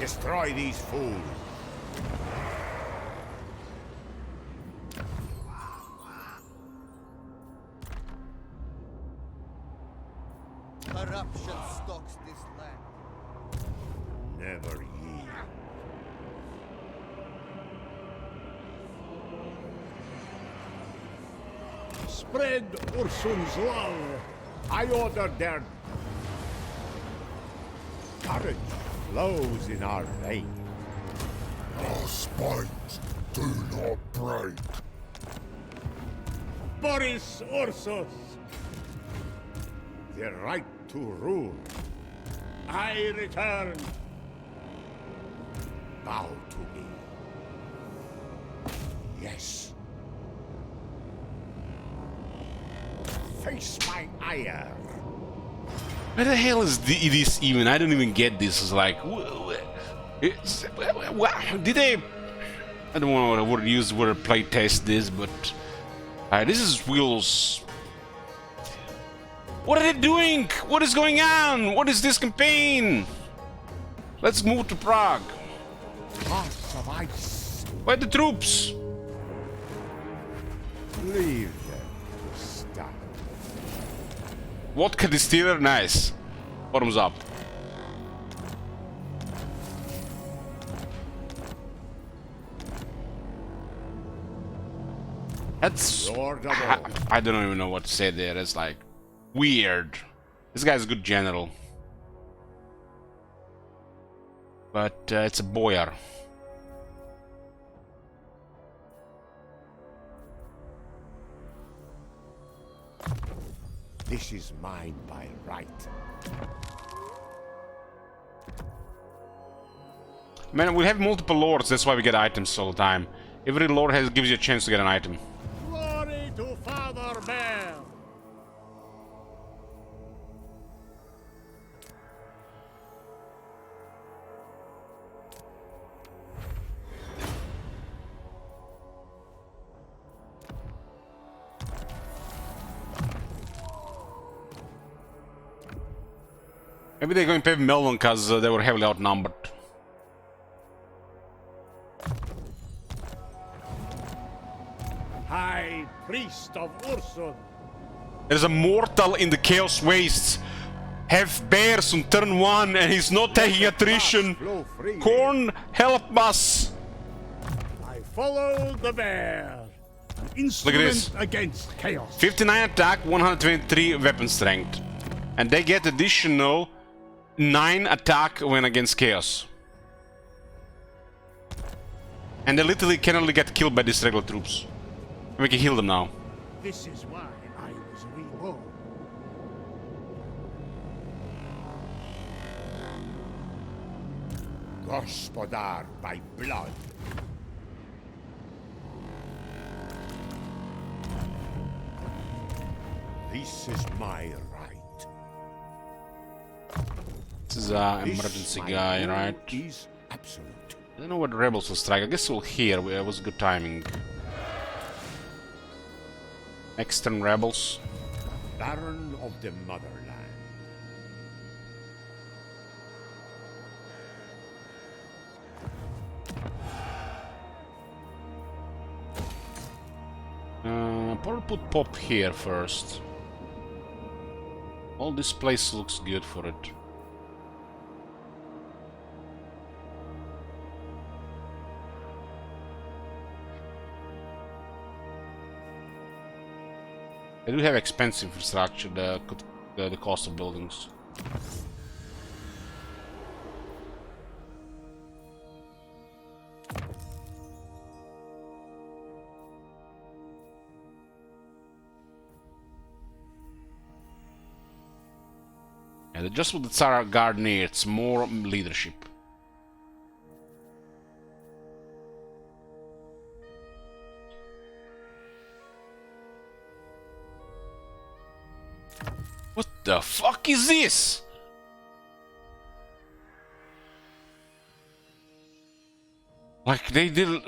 Destroy these fools. Corruption stalks this land. Never yield. Spread Ursun's love. I order their courage flows in our veins. Our spines do not break. Boris Ursus, the right to rule. I return. Bow to me. Yes. Face my ire. Where the hell is this even? I don't even get this. It's like, did they? I don't want to use the word playtest this, but this is Will's. What are they doing? What is going on? What is this campaign? Let's move to Prague. Hearts of ice. Where are the troops? Leave them to stop. Vodka distiller, nice. Bottoms up. That's... I don't even know what to say there. It's like... weird. This guy's a good general. But it's a boyar. This is mine by right. Man, we have multiple lords, that's why we get items all the time. Every lord gives you a chance to get an item. Glory to Father Bear! Maybe they're going to pay Melvin because they were heavily outnumbered. I, priest of Ursun. There's a mortal in the Chaos Wastes. Have bears on turn 1 and he's not taking attrition. Korn, help us! I follow the bear. An Look at instrument this. against chaos. 59 attack, 123 weapon strength. And they get additional 9 attack when against chaos. And they literally can only get killed by these regular troops. And we can heal them now. This is why I was reborn. Gospodar by blood. This is my right. This is an emergency guy, right? Is absolute. I don't know what rebels will strike. I guess we'll hear. It was good timing. Next turn rebels. Baron of the Motherland. Probably put Pop here first. All this place looks good for it. They do have expensive infrastructure, the cost of buildings. And just with the Tsar Guard near, it's more leadership. What the fuck is this? Like they did,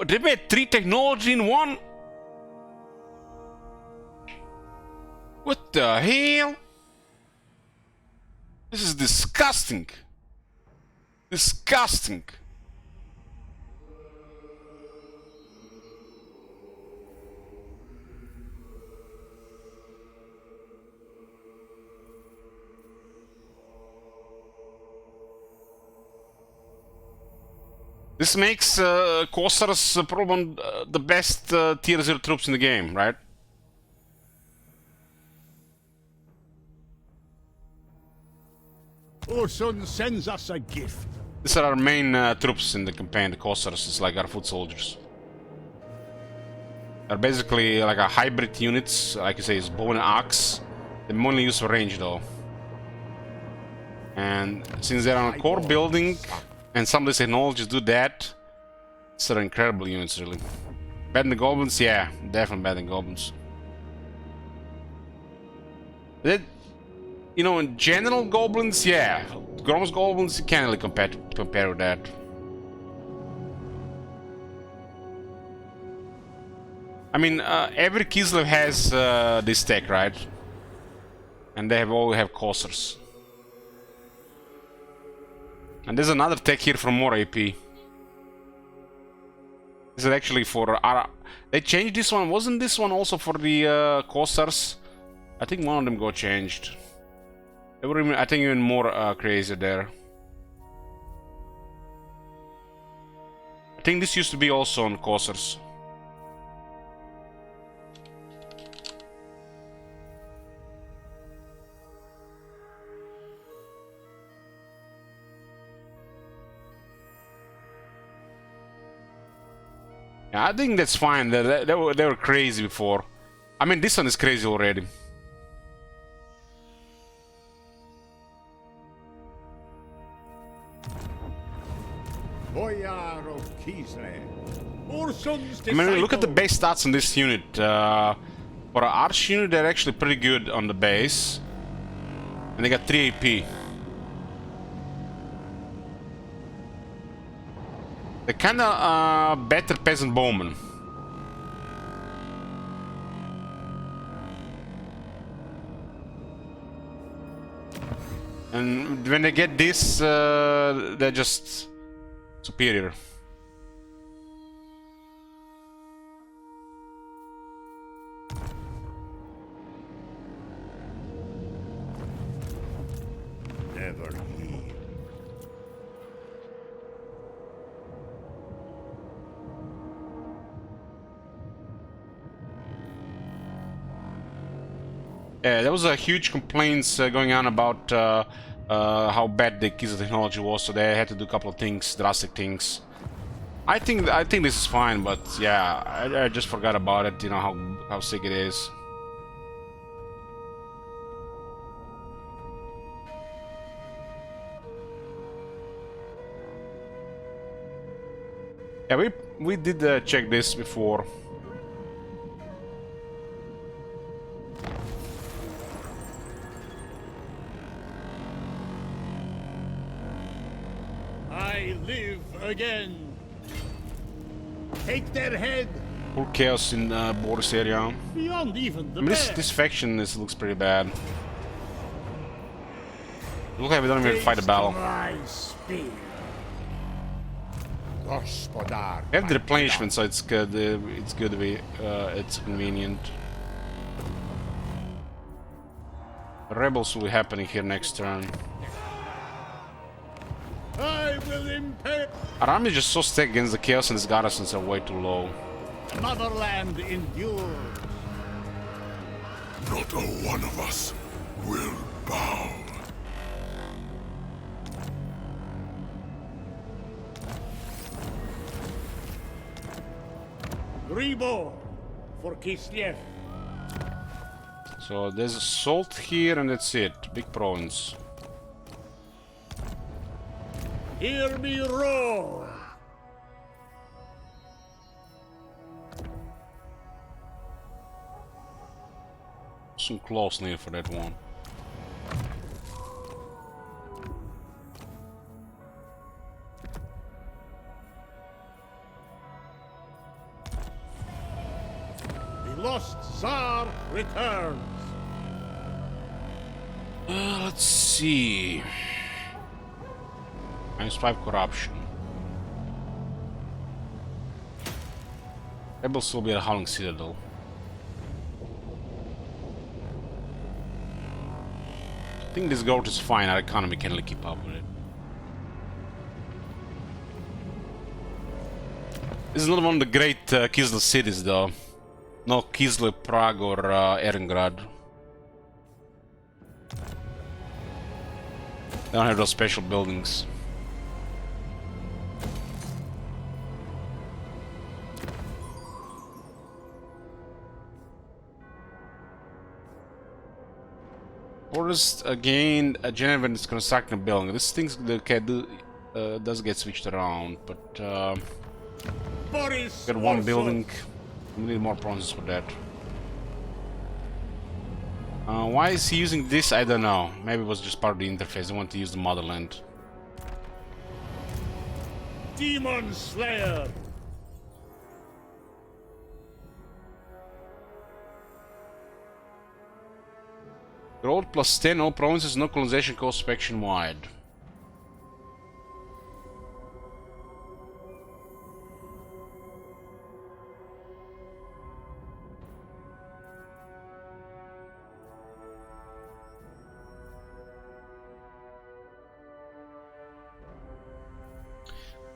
they made 3 technology in one? What the hell? This is disgusting. Disgusting. This makes Kossars probably the best tier 0 troops in the game, right? Ursun sends us a gift. These are our main troops in the campaign, the Kossars. It's like our foot soldiers. They're basically like a hybrid units, like you say, it's bow and axe. They're mainly used for range though. And since they're on a core building, and some of these technologies do that, these are incredible units really. Better than the goblins? Yeah, definitely better than goblins. That, you know, in general goblins, yeah. Grom's goblins, you can't really compare with that. I mean, every Kislev has this tech, right? And they all have Kossars. And there's another tech here from more AP. This is actually for... they changed this one. Wasn't this one also for the Kossars? I think one of them got changed. They were even, I think, even more crazy there. I think this used to be also on Kossars. Yeah, I think that's fine. They were crazy before. I mean, this one is crazy already. Boyar of Kislev. Ursun's I mean, look at the base stats on this unit. For an arch unit, they're actually pretty good on the base. And they got 3 AP. They're kinda better peasant bowmen. And when they get this, they're just superior. Yeah, there was a huge complaints going on about how bad the Kislev technology was, so they had to do a couple of things, drastic things. I think this is fine, but yeah, I just forgot about it. You know how sick it is. Yeah, we did check this before. I live again. Take their head. Full chaos in Boris area. Beyond even the This faction looks pretty bad. Look like we don't even fight a battle. We have the replenishment, so it's good. It's good. It's convenient. The rebels will be happening here next turn. I will impale. Our army is just so stacked against the chaos, and its garrisons are way too low. Motherland endures. Not a one of us will bow. Reborn for Kislev. So there's a salt here, and that's it. Big province. Hear me roar. Some claws needed for that one. The lost Tsar returns. Let's see. -5 corruption. Rebels will be at Howling Citadel. I think this growth is fine, our economy can really keep up with it. This is not one of the great Kislev cities though. No Kislev, Prague or Erengrad. They don't have those special buildings. Forest again, Geneva is constructing a building. This thing does get switched around, but got one building. We need more provinces for that. Why is he using this? I don't know. Maybe it was just part of the interface. I want to use the motherland. Demon Slayer. Growth +10, all provinces, no colonization cost faction wide.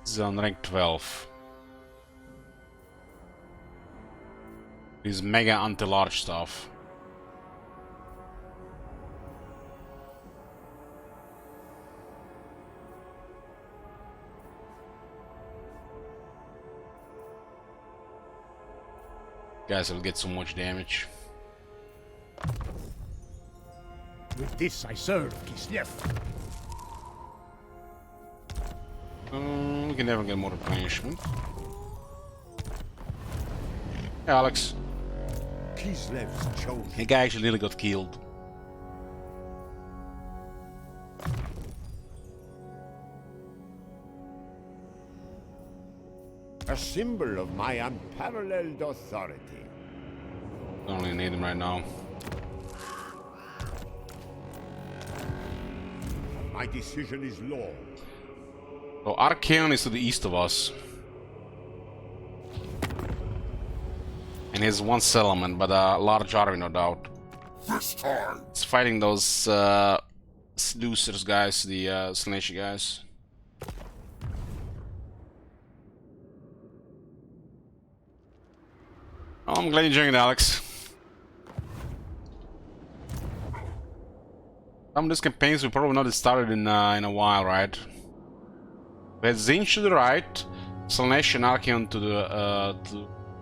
This is on rank 12. This mega anti-large stuff. Guys will get so much damage. With this I serve Kislev. We can never get more replenishment. Hey, Alex. Kislev's chosen. The guy actually nearly got killed. A symbol of my unparalleled authority. Don't really need him right now. My decision is law. So Archaon is to the east of us. And he has one settlement, but a large army, no doubt. It's fighting those seducers guys, the Slaaneshi guys. Oh, I'm glad you joined, Alex. Some of these campaigns will probably not have started in a while, right? We had Tzeentch to the right, Slaanesh and Archaon to the I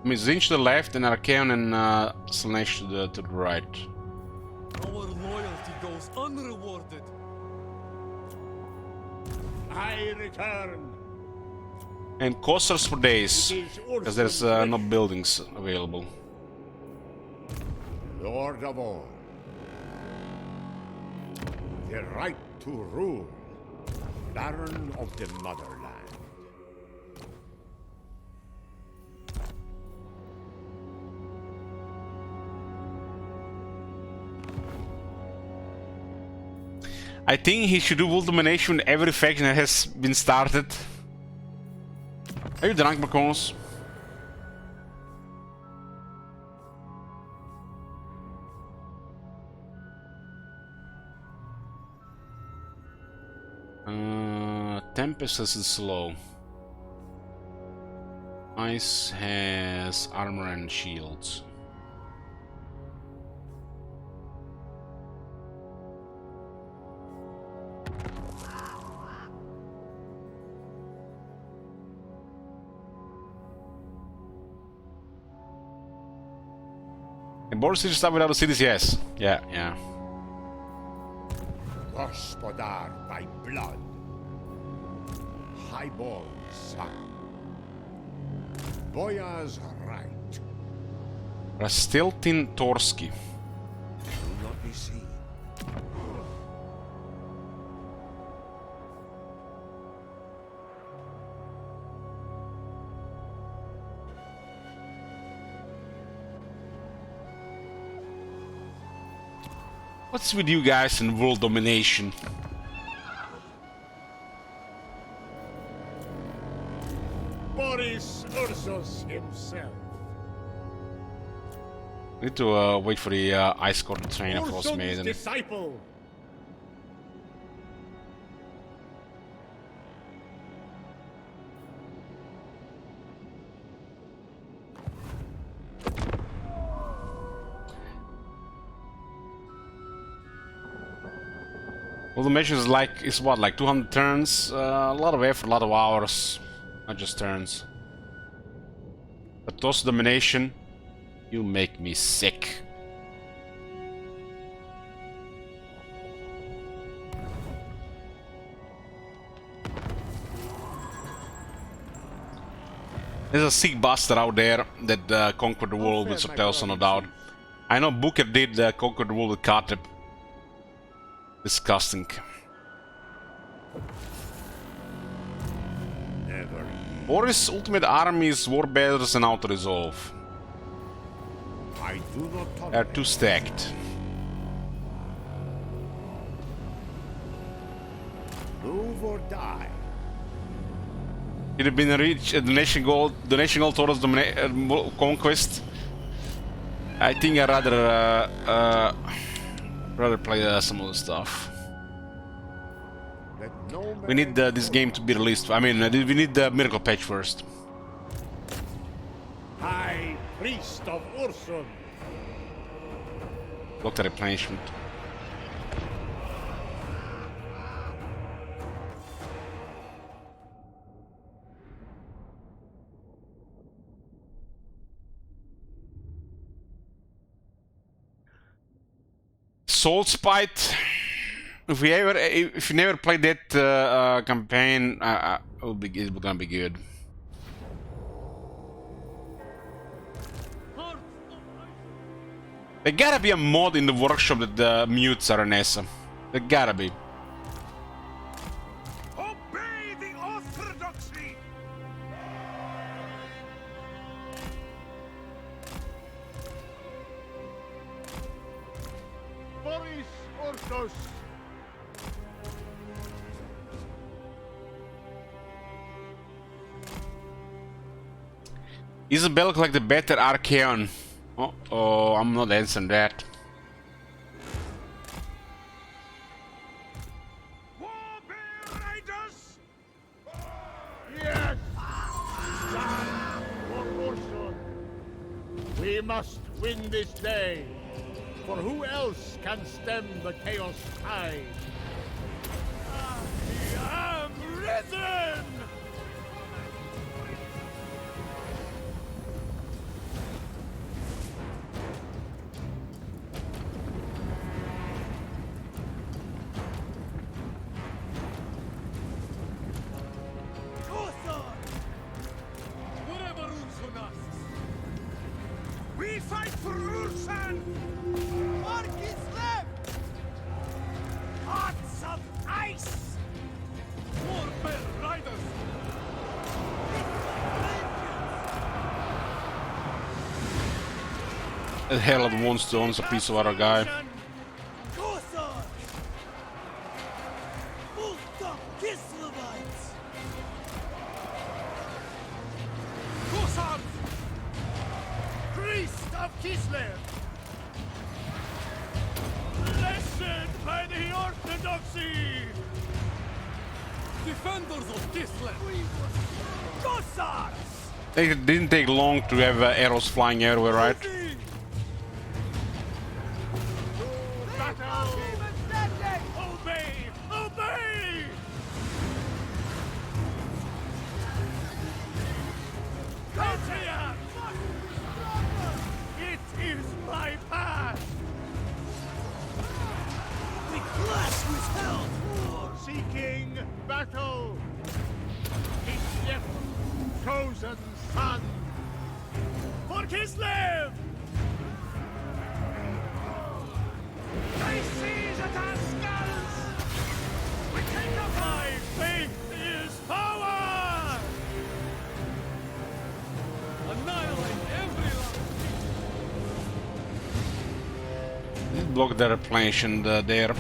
mean Tzeentch to the left, and Archaon and Slaanesh to the right. Our loyalty goes unrewarded. I return. And coasters for days, because there's no buildings available. Lord of all. The right to rule. Baron of the Motherland. I think he should do world domination in every faction that has been started. Are you drunk, Macons? Tempest is slow. Ice has armor and shields. And border cities start without the cities, yes. Yeah. Gospodar by blood. Highborn son. Boya's right. Rastiltin Torsky. Do not be seen. What's with you guys in world domination? Boris Ursus himself. Need to wait for the Ice Court train of Frost Maiden. Disciple. Well, the mission is what, like 200 turns? A lot of effort, a lot of hours, not just turns. But toss domination, you make me sick. There's a sick bastard out there that conquered the world with Sotelso, no doubt. I know Booker did conquer the world with Katrip. Disgusting. Never. Boris' ultimate army is Warbearers and Auto-Resolve. I do not They're too stacked. Move or die. It had been reached the nation goal towards conquest. I think I'd rather play some other stuff. We need this game to be released. I mean, we need the Miracle Patch first. High Priest of Ursun. Look at replenishment. Soul Spite. If you never played that campaign, it's gonna be good. There gotta be a mod in the workshop that mutes Aranessa. There gotta be. Obey the orthodoxy. Boris Ursus. Isabel look like the better Archaon. Oh, I'm not answering that. Yes! Stand for Ursun. We must win this day. For who else can stem the chaos tide? I am risen! We fight for Ursan! Mark is left! Hearts of ice! Warfare riders! The hell of one stone's a piece of other guy. Kossar! Ulta Kislevites! Kossar! Priest of Kislev! Blessed by the Orthodoxy! Defenders of Kislev! Kossars! It didn't take long to have arrows flying everywhere, right? Battle! Obey! Obey! Patriarch! It is my path! The clash was held for! Seeking battle! Kislev, chosen son! For Kislev! They seize at our skulls! We take up my faith is power! Annihilate everyone! Block the replenishment there.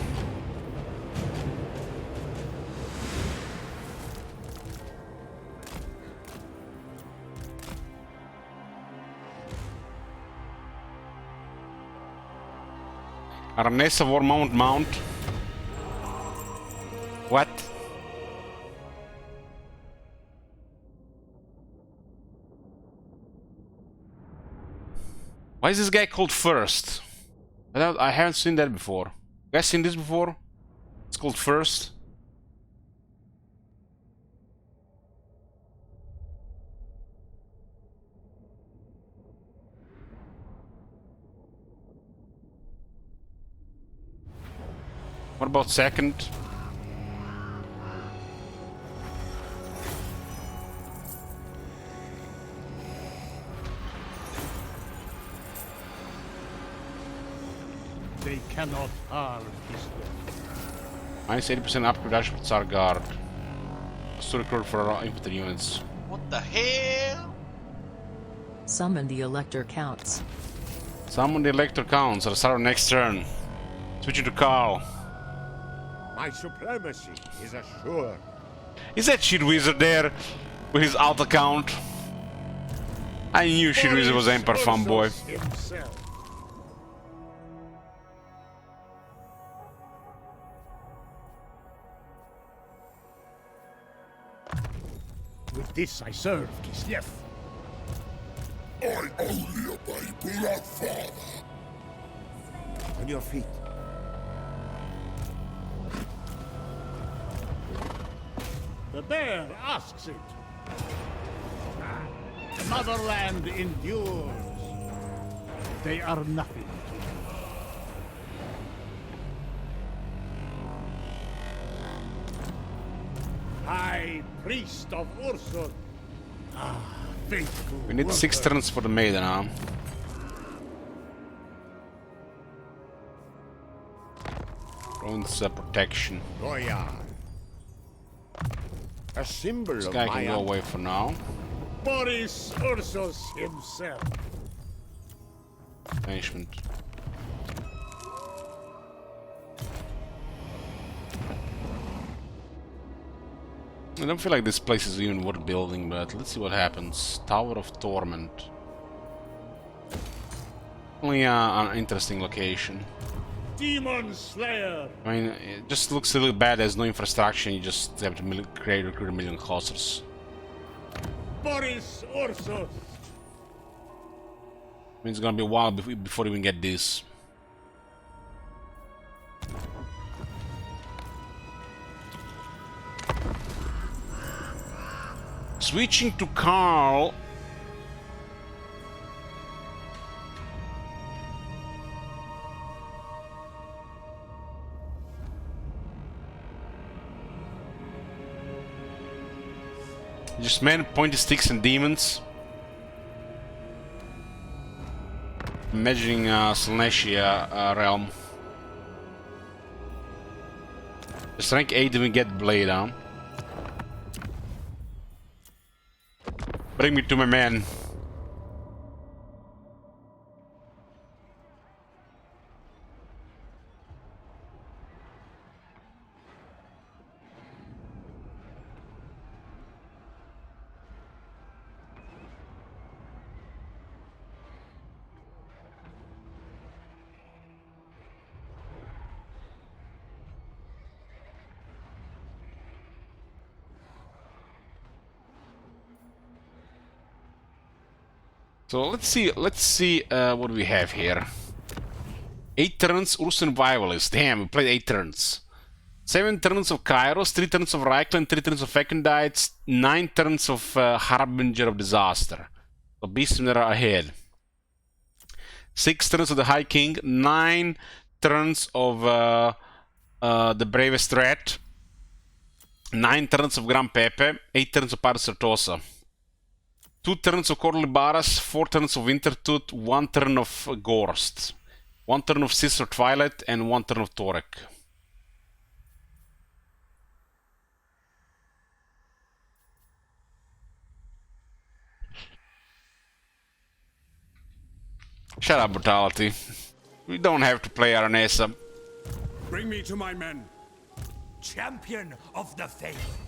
Arnesa Warmount Mount. What? Why is this guy called First? I haven't seen that before. You guys seen this before? It's called First. What about second? They cannot harm Minus 80% upgrade dash with Tsar Guard. Still record for our infantry units. What the hell? Summon the Elector Counts. Summon the Elector Counts at the start of next turn. Switching to Carl. My supremacy is assured. Is that Shit Wizard there with his auto count? I knew Shit Wizard was Emperor fanboy. Himself. With this I serve Kislev. I only obey Bloodfather. On your feet. The bear asks it. The motherland endures. They are nothing. High priest of Ursun. Ah, faithful. We need 6 turns for the maiden, huh? Ruins protection. Goya. A symbol This of guy my can go away for now. Boris Ursus himself. Banishment. I don't feel like this place is even worth building, but let's see what happens. Tower of Torment. Only an interesting location. Demon Slayer. I mean, it just looks a little bad. There's no infrastructure. You just have to recruit a million hussars. Boris Ursus. I mean, it's gonna be a while before we even get this. Switching to Karl. Just men, pointy sticks and demons. Imagining Slaaneshi realm. Just rank 8 didn't get blade on. Bring me to my man. So let's see what we have here. 8 turns Ursun Rivalist. Damn, we played 8 turns. 7 turns of Kairos, 3 turns of Reichland, 3 turns of Fekendites, 9 turns of Harbinger of Disaster. So Beastmen are ahead. 6 turns of the High King, 9 turns of the Bravest Threat, 9 turns of Gran Pepe, 8 turns of Paris Certosa. 2 turns of Corlibaras, 4 turns of Wintertooth, 1 turn of Gorst, 1 turn of Sister Twilight, and 1 turn of Torek. Shut up, Brutality. We don't have to play Aranesa. Bring me to my men. Champion of the faith.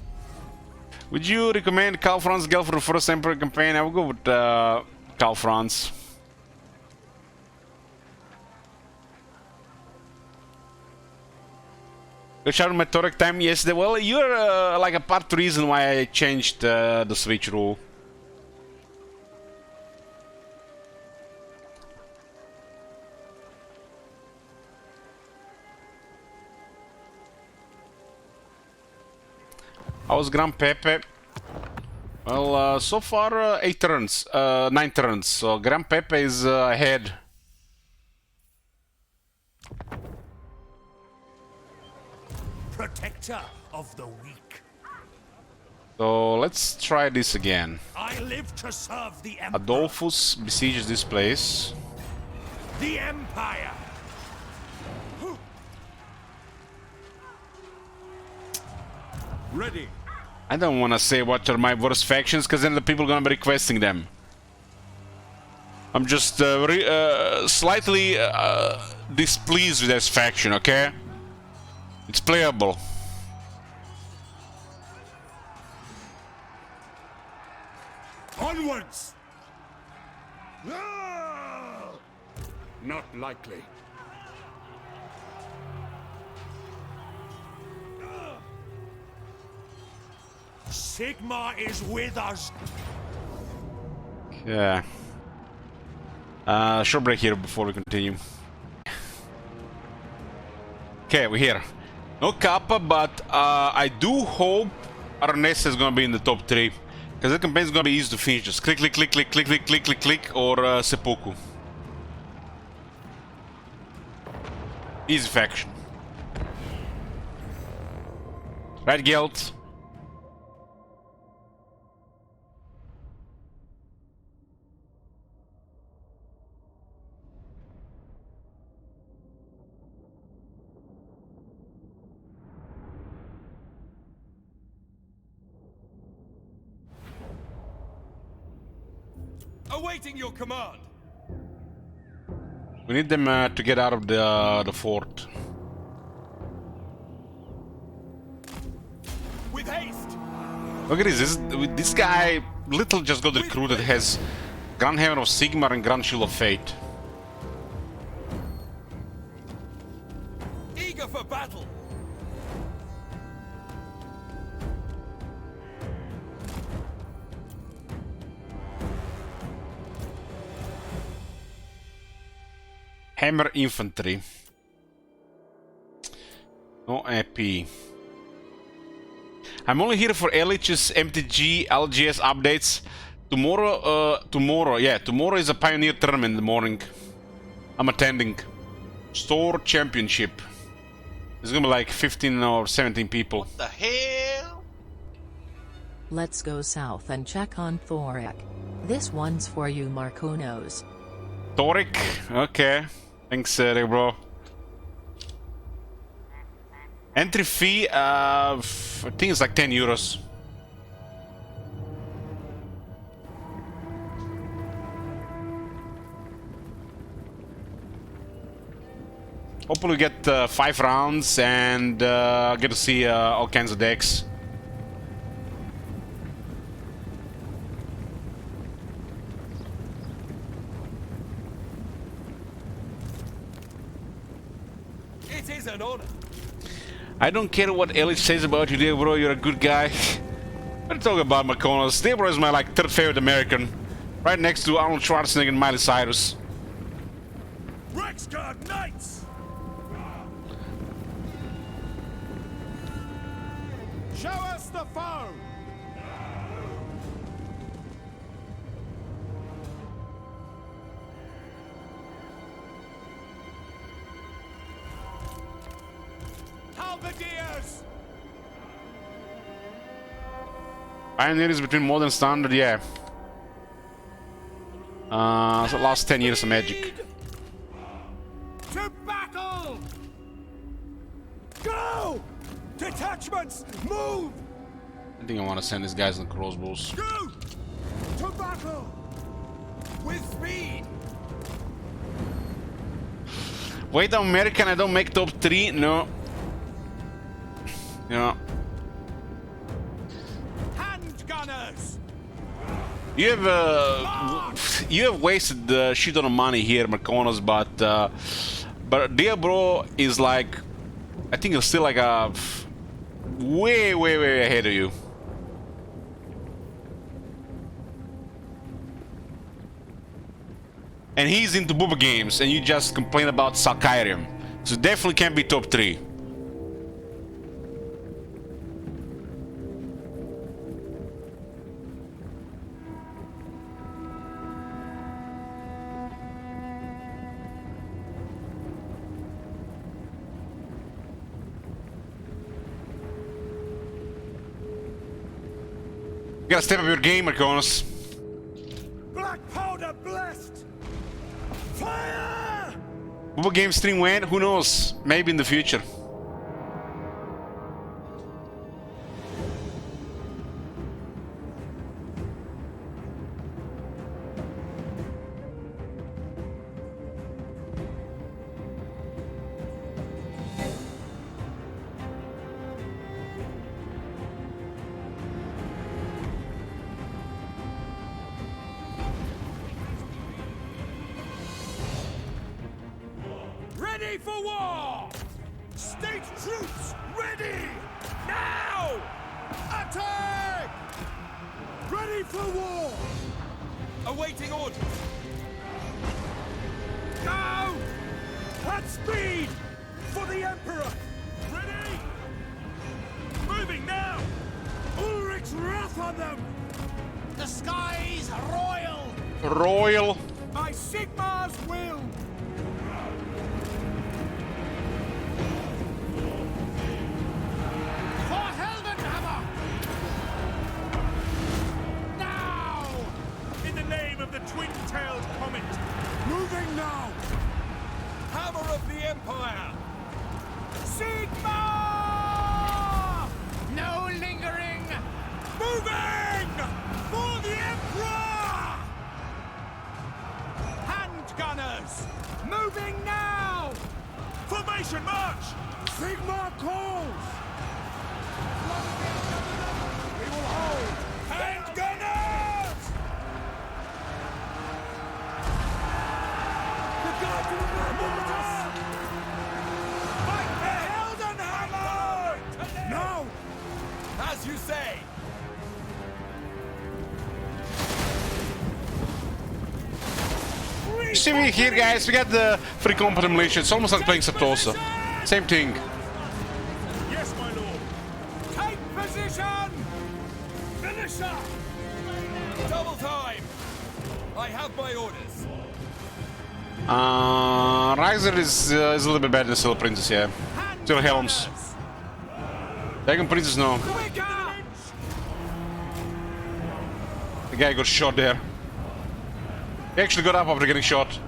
Would you recommend Karl Franz Gel for the first Emperor campaign? I would go with Karl Franz. Good shout out my Torek time. Yes, well, you're like a part reason why I changed the switch rule. How's Gran Pepe? Well, so far 8 turns, 9 turns, so Gran Pepe is ahead. Protector of the weak. So let's try this again. I live to serve the Emperor. Adolphus besieges this place. The Empire. Ready. I don't want to say what are my worst factions, because then the people are gonna be requesting them. I'm just slightly displeased with this faction, okay? It's playable. Onwards! Not likely. Sigma is with us. Yeah. Short break here before we continue. Okay, we're here. No Kappa, but I do hope Aranesa is gonna be in the top 3. Because the campaign is gonna be easy to finish. Just click, click, click, click, click, click, click, click, click, or seppuku. Easy faction. Right, Gelt? Awaiting your command. We need them to get out of the fort. With haste. Look at this. This guy, little just got recruited, has Grand Heaven of Sigmar and Grand Shield of Fate. Eager for battle. Hammer Infantry. No AP. I'm only here for LH's MTG LGS updates. Tomorrow is a Pioneer tournament in the morning. I'm attending. Store Championship. There's gonna be like 15 or 17 people. What the hell? Let's go south and check on Thoric. This one's for you, Marconos. Thoric? Okay. Thanks, bro. Entry fee, I think it's like 10 euros. Hopefully we get 5 rounds and get to see all kinds of decks. It is an honor. I don't care what LH says about you, dear bro. You're a good guy. What are you talking about, McConnell? Dear bro is my like 3rd favorite American, right next to Arnold Schwarzenegger and Miley Cyrus. Rexguard Knights! Show us the foe! Halberdiers! Pioneer is between modern standard, yeah. So last 10 years of Magic. To battle! Go! Detachments, move! I think I want to send these guys on crossbows. Go! To battle! With speed! Wait, I'm American, I don't make top 3? No. No. Handgunners! You have wasted the shit ton of money here, Marconos, but dear bro is like, I think he's still like a way ahead of you. And he's into booba games, and you just complain about Skyrim. So definitely can't be top 3. You gotta step up your game, Marconos. Black powder blessed! Fire! Booba game stream when? Who knows? Maybe in the future. Ready for war! State troops, ready! Now! Attack! Ready for war! Awaiting orders! Go! At speed! For the Emperor! Ready! Moving now! Ulrich's wrath on them! The skies royal! Royal! By Sigmar's will! The twin-tailed comet! Moving now! Hammer of the Empire! Sigma! No lingering! Moving! For the Emperor! Handgunners! Moving now! Formation march! Sigma calls! We will hold! Handgunners! No! As you say! You see me here, guys? We got the free competent militia. It's almost like playing Septosa. Same thing. Yes, my lord! Take position! time! I have my orders. Riser is a little bit better than Silver Princess, yeah. Still Helms. Dragon Princess, no. The guy got shot there. He actually got up after getting shot.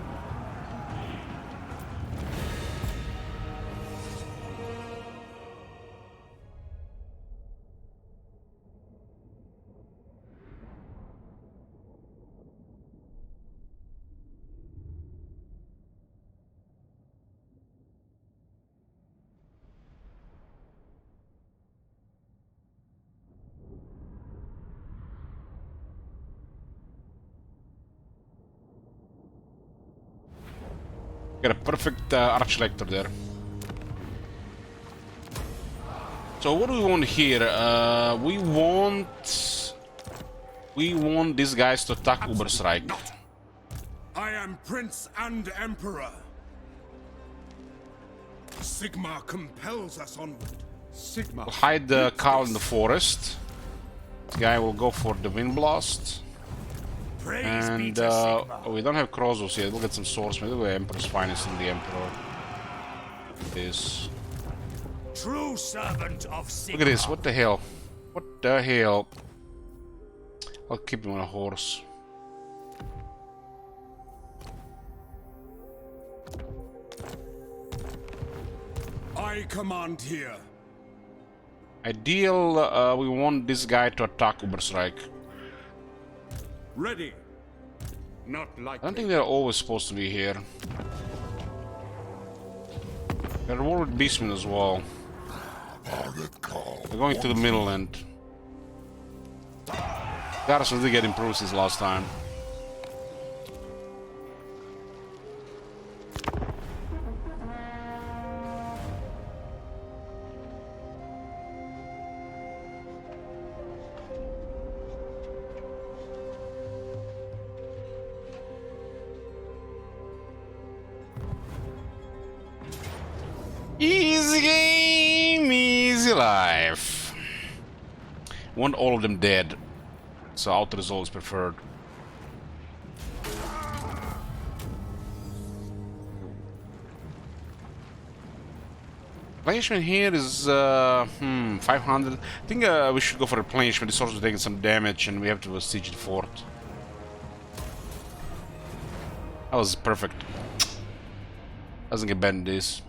Got a perfect Archlector there. So what do we want here? We want these guys to attack Uberstrike. I am Prince and Emperor. Sigma compels us onward. Sigma. We'll hide the cow in the forest. This guy will go for the Wind Blast. And we don't have Crossbows yet. We'll get some swords. Maybe we're Emperor's Finest in the Emperor. This. True servant of Sigma. Look at this. What the hell? What the hell? I'll keep him on a horse. I command here. Ideal, we want this guy to attack Uberstrike. Ready. Not like. I don't think they're always supposed to be here. They're war with Beastmen as well. They're going to the middle end. Garrison did get improved since last time. Easy game, easy life. Want all of them dead, so auto resolve is preferred. Replenishment here is 500. I think we should go for replenishment. It's also taking some damage, and we have to siege the fort. That was perfect. Doesn't get better than this.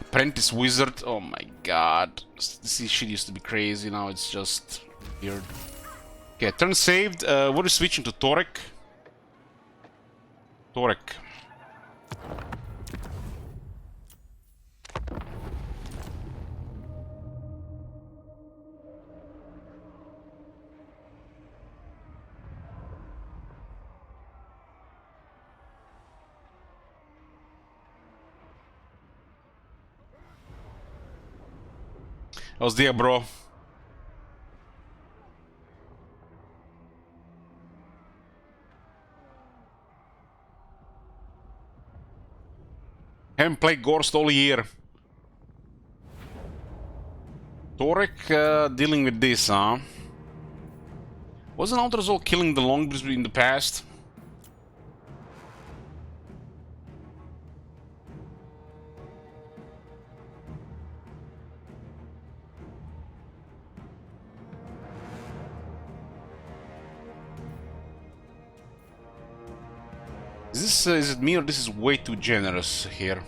Apprentice Wizard, oh my god. This shit used to be crazy, now it's just weird. Okay, turn saved. What is switching to Torek? Torek. How's there, bro? Haven't played Gorst all year. Torek dealing with this, huh? Wasn't Alterzol killing the Longbeards in the past? Is it me or this is way too generous here?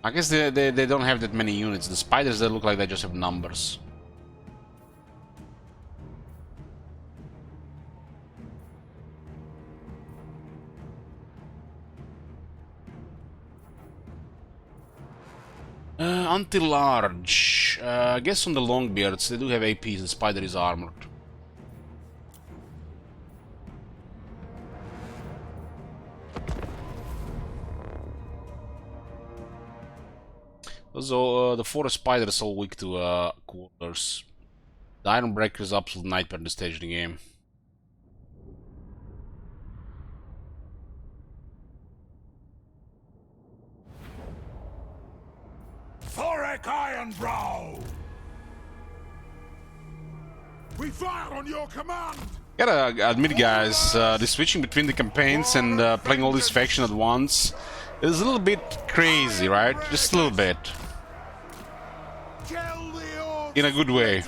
I guess they don't have that many units. The spiders, they look like they just have numbers. Until large. I guess on the Longbeards, they do have APs. The spider is armored. So the forest spider is all weak to quarters. The Ironbreaker is absolute nightmare at this stage of the game. Thorek Ironbrow! We fire on your command! Gotta admit, guys, the switching between the campaigns and playing all these factions at once is a little bit crazy, right? Just a little bit. In a good way.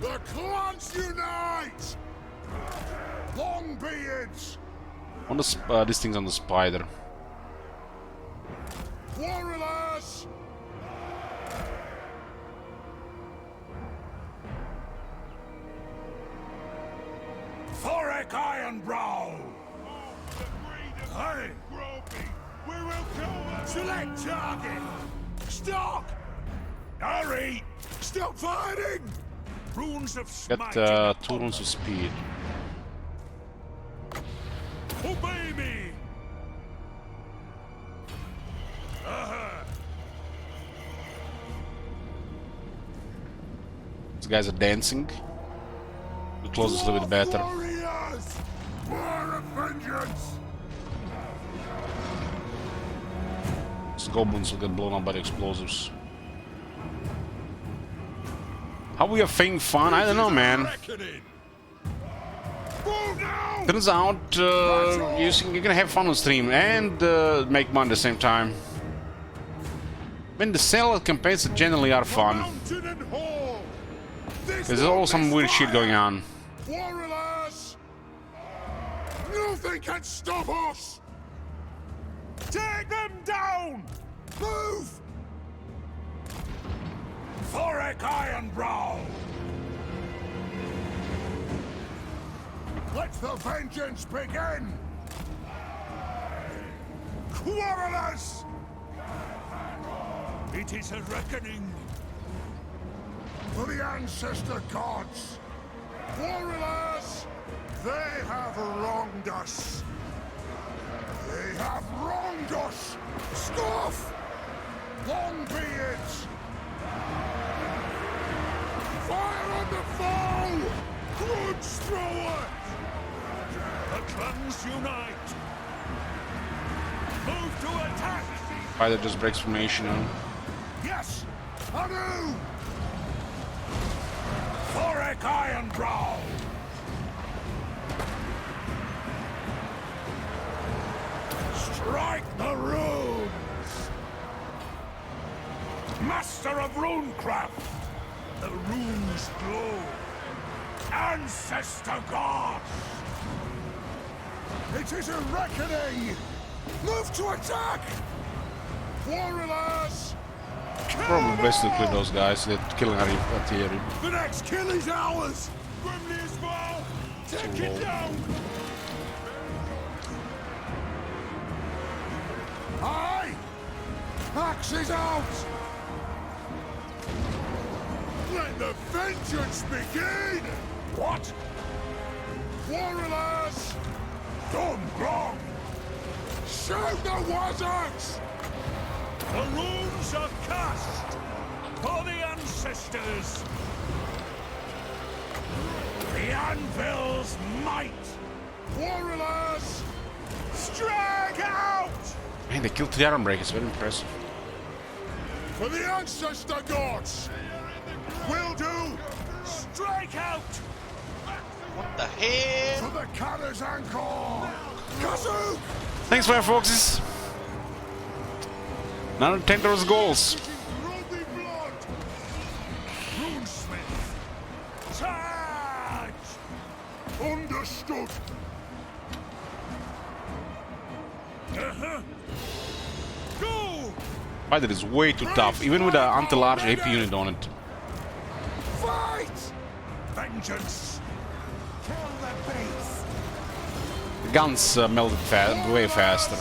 The clans unite! Longbeards! On the these things on the spider. Warriors! Thorek Ironbrow! Hey! We will kill them! Select target! Stop! Hurry! Stop fighting! Runes of smite. Got 2 runes of speed. Obey me! These guys are dancing. The closest a little bit better. Warriors! War of vengeance! These goblins will get blown up by the explosives. How we are having fun? I don't know, man. Turns out you're gonna have fun on stream and make money at the same time. When the sale campaigns generally are fun. There's always some weird shit going on. Warriors! Nothing can stop us! Take them down! Move! Thorek Ironbrow! Let the vengeance begin! Quarrelers! It is a reckoning. For the ancestor gods! Warriors! They have wronged us! They have wronged us! Scoff! Longbeards! Fire on the foe! Grudge thrower! The clans unite! Move to attack! Spider just breaks formation. Yes! Anu! Thorek Ironbrow! Strike the runes! Master of runecraft! The runes glow! Ancestor gods! It is a reckoning! Move to attack! Warriors! Probably best to kill those guys. They're killing artillery. The next kill is ours! Grimly as well! Take it down! Aye! Axe is out! Let the vengeance begin! What? Warriors! Done wrong! Shoot the wizards! The runes are cast for the ancestors! The anvil's might! Warriors! Strike out! Man, they killed 3 iron breakers. Very impressive. For the ancestor gods! Will do! Strike out! What the hell? For the Canners Anchor! Kazoo! Thanks, Firefoxes. Another 10 goals. Ruby blood! Runesmith! Charge! Understood! Go! Spider is way too tough, even with an anti-large AP unit on it. Fight! Vengeance! Kill the beast! The guns melted way faster.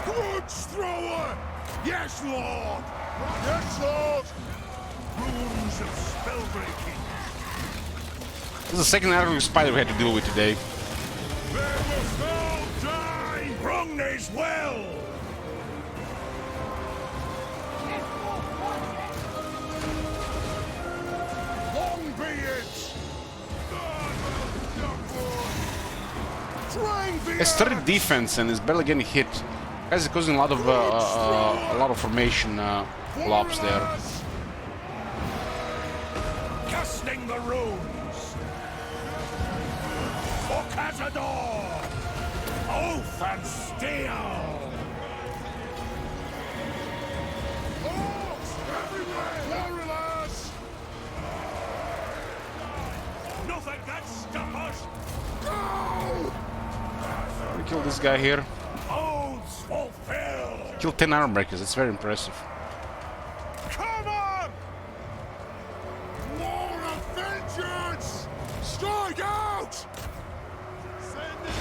Grudge thrower! Yes, Lord! Yes, Lord! Runes of spellbreaking! This is the second arrow spider we had to deal with today. There will fall die! Brungnes well! Longbeards! It's 30 defense and is barely getting hit. Guys, it's causing a lot of formation flops there. Casting the runes. For Cazador. Oath and steel. Orcs everywhere! Warriors! Nothing can stop us. Go! We kill this guy here. Oaths fulfilled. Kill 10 armor breakers. It's very impressive. Come on! More of vengeance! Strike out! Send in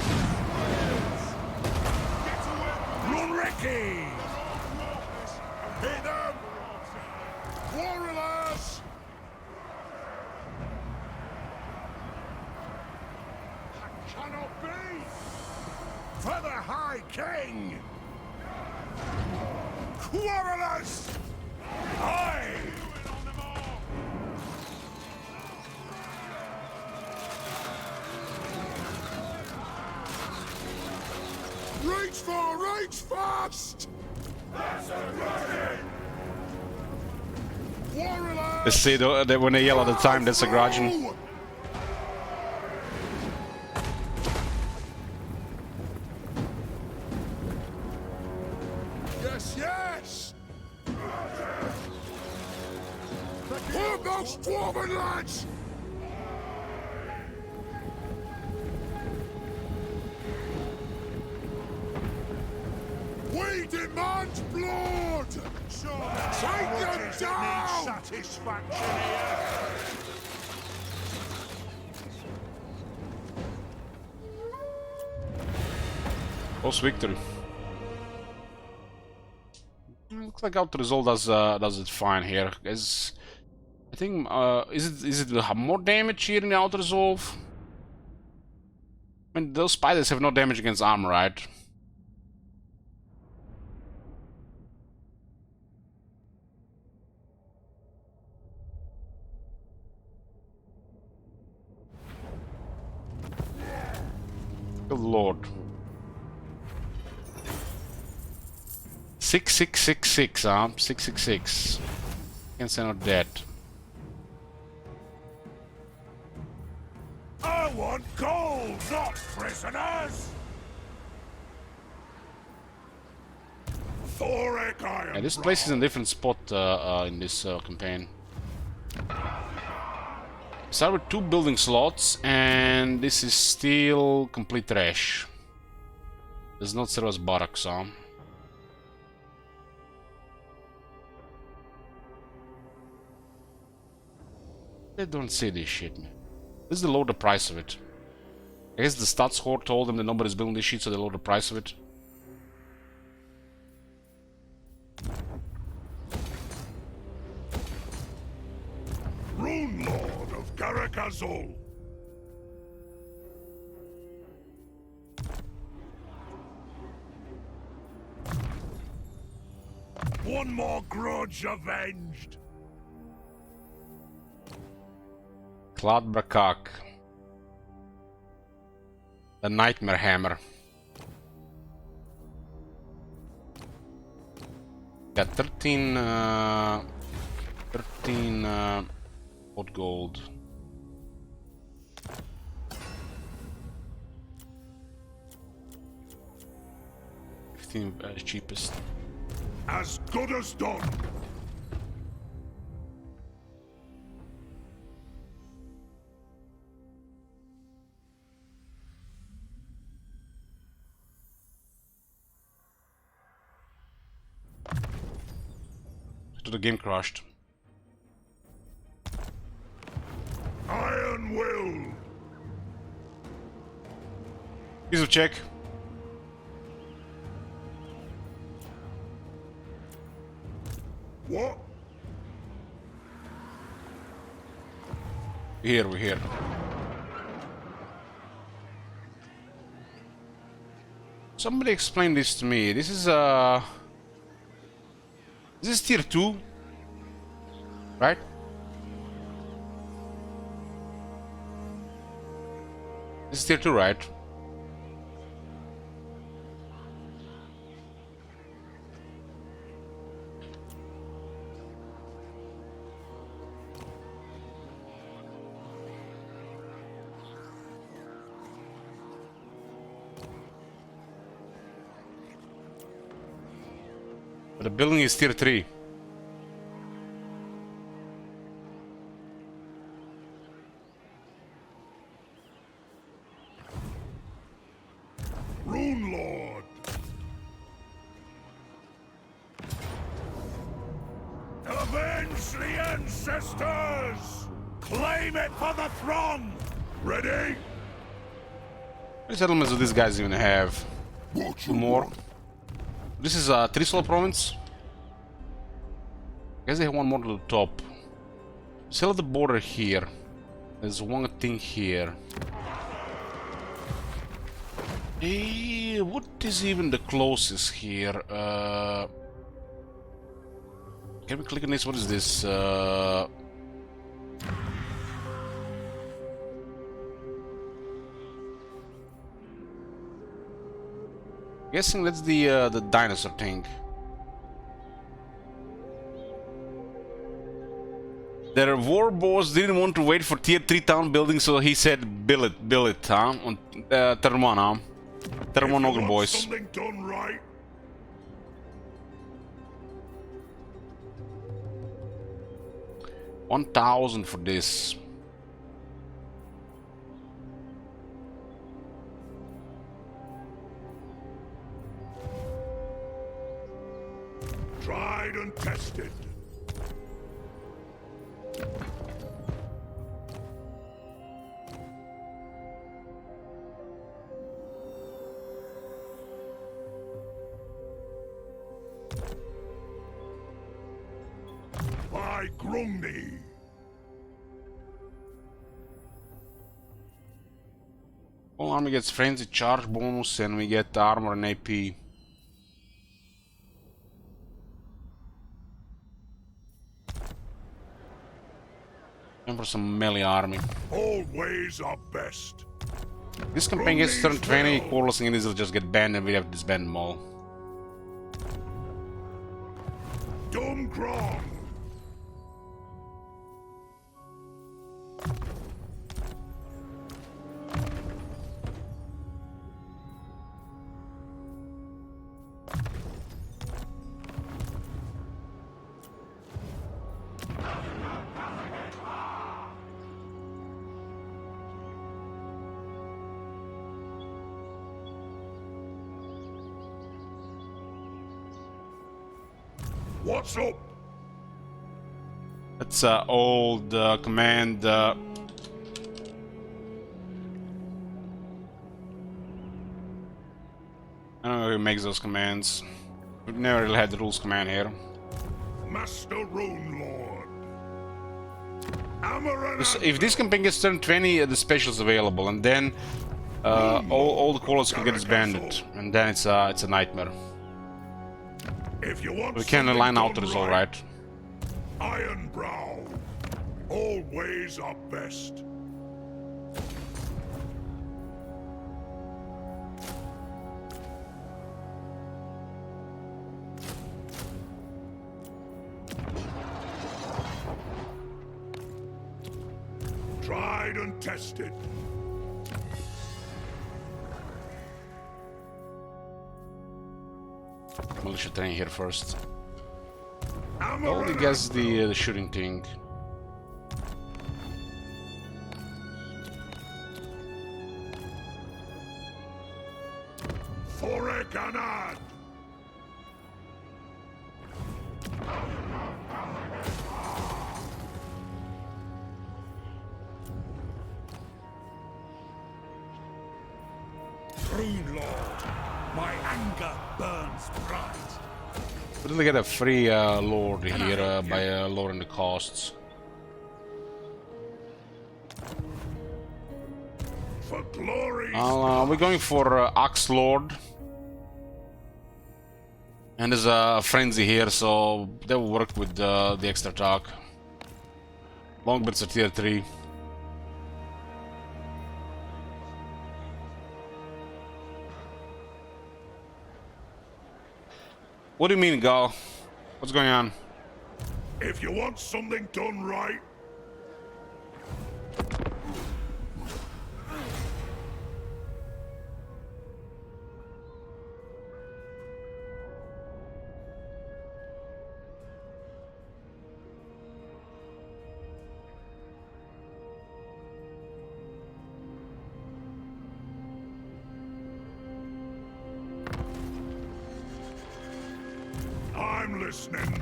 Get away from Runriki. Hit them! Warriors! That cannot be! For the High King. Quarrelers! Aye. Reach fast! Warriors! They say that when they yell at the time, that's a grudging. Yes, yes! Hold those dwarven lads! We demand blood! Take them down! Satisfaction here. Post victory. Looks like Outer does it fine here. Guys, I think is it more damage here in the Outer Resolve? I mean, those spiders have no damage against armor, right? Good lord. 6666, huh? 666. Can't say not dead. I want gold, not prisoners. Thoric iron. Yeah, this place is in a different spot in this campaign. Start with 2 building slots, and this is still complete trash. Does not serve as barracks, huh? They don't see this shit, man. This is the lower the price of it. I guess the stats whore told them that nobody's building this shit, so they lower the price of it. Rune Lord of Garagazol. One more grudge avenged. Clad Brakak. The Nightmare Hammer. Got 13 odd gold. Cheapest. As good as done. The game crashed. Iron will. Piece of check. What? We're here. Somebody explain this to me. This is tier 2, right? This is tier 2, right? But the building is tier 3. Rune Lord. Avenge the ancestors! Claim it for the throne! Ready? How many settlements do these guys even have? 2 more. This is Trisol province. I guess they have 1 more to the top. Still at the border here. There's one thing here. What is even the closest here? Can we click on this? What is this? Guessing that's the dinosaur thing. Their war boss didn't want to wait for tier 3 town building, so he said build it, huh? On turn 1, huh? Turn 1 ogre boys. Something done right. $1,000 for this. Tried and tested. By Grungni. Whole army gets frenzy charge bonus and we get armor and AP. And for some melee army. All ways are best. This campaign gets turn 20, Corless and Indies will just get banned and we have to disband them all. Domgrong. What's up? That's old command. I don't know who makes those commands. We've never really had the rules command here. Master Rune Lord. Amaranth. If this campaign gets turned 20, the special's available, and then all the callers can get disbanded, and then it's a nightmare. If you want We can align out is alright. Ironbrow. All ways are best. Tried and tested. Militia train here first. Only gets the shooting thing. Foreganad. Rune Lord, my anger burns bright. We really get a free lord here by lowering the costs. For glory. We're going for Axe Lord. And there's a frenzy here, so that will work with the extra attack. Longbirds are tier 3. What do you mean, Gal? What's going on? If you want something done right, I'm listening.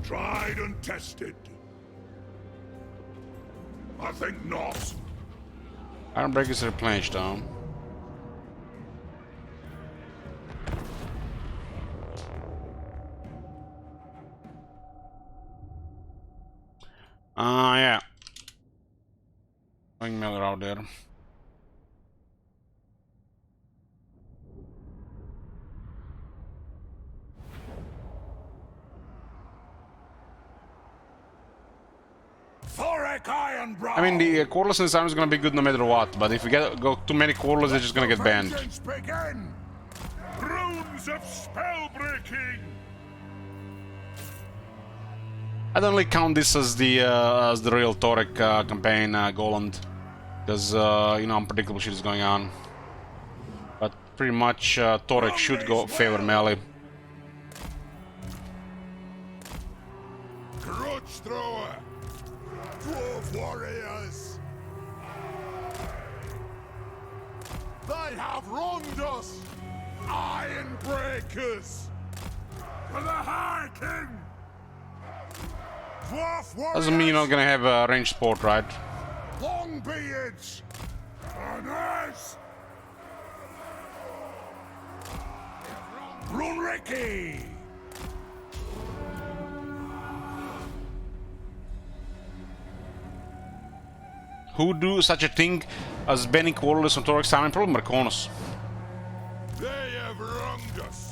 Tried and tested. I think not. Iron Break is replenished, though. Yeah. Going Miller out there. Thoric Ironbrow. I mean, the cordless in this arm is gonna be good no matter what, but if we go too many cordless, they're just gonna get banned. Begin. Runes of spellbreaking. I don't really count this as the real Thoric campaign, Goland, because you know, unpredictable shit is going on. But pretty much Thoric should go favor melee. Grudge thrower. Dwarf warriors. They have wronged us. Iron breakers. For the High King. Dwarf warriors. Doesn't mean you're not gonna have a ranged support, right? Longbeards. Burners. Brunriki. Who do such a thing as banning cordless on Thoric's army? Probably Marconos. They have wronged us.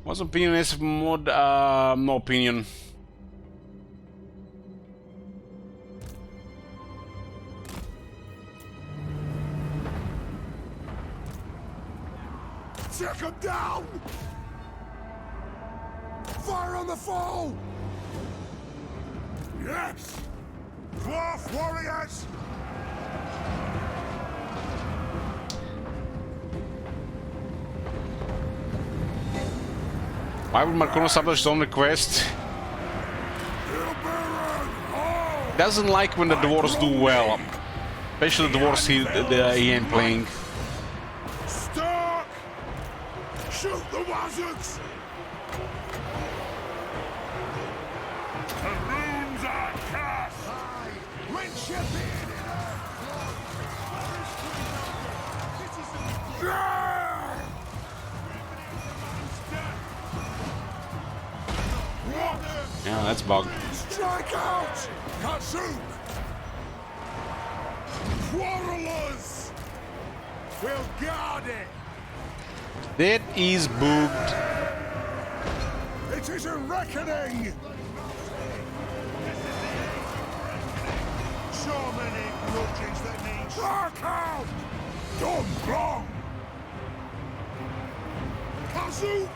What's opinion is mod? No opinion. Take him down! Fire on the foe! Yes! Dwarf warriors! Why would Marconos establish his own request? Doesn't like when the dwarves do well. Especially the dwarves he ain't playing. Stark! Shoot the wizards! The runes are cast! Wrench your beard in earth! Yeah, that's bugged. Strike out! Kasuk! Quarrelers! We'll guard it! That is bugged. It is a reckoning! So many grudges that need strike out! Done wrong! Kasuk!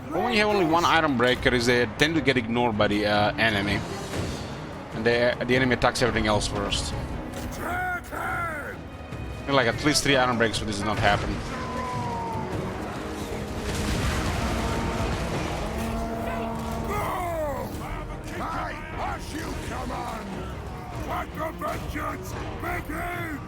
But when you have only one iron breaker, is they tend to get ignored by the enemy, and the enemy attacks everything else first. Like at least 3 iron breaks for this does not happen. Hey, hush you, come on! Let the vengeance begin!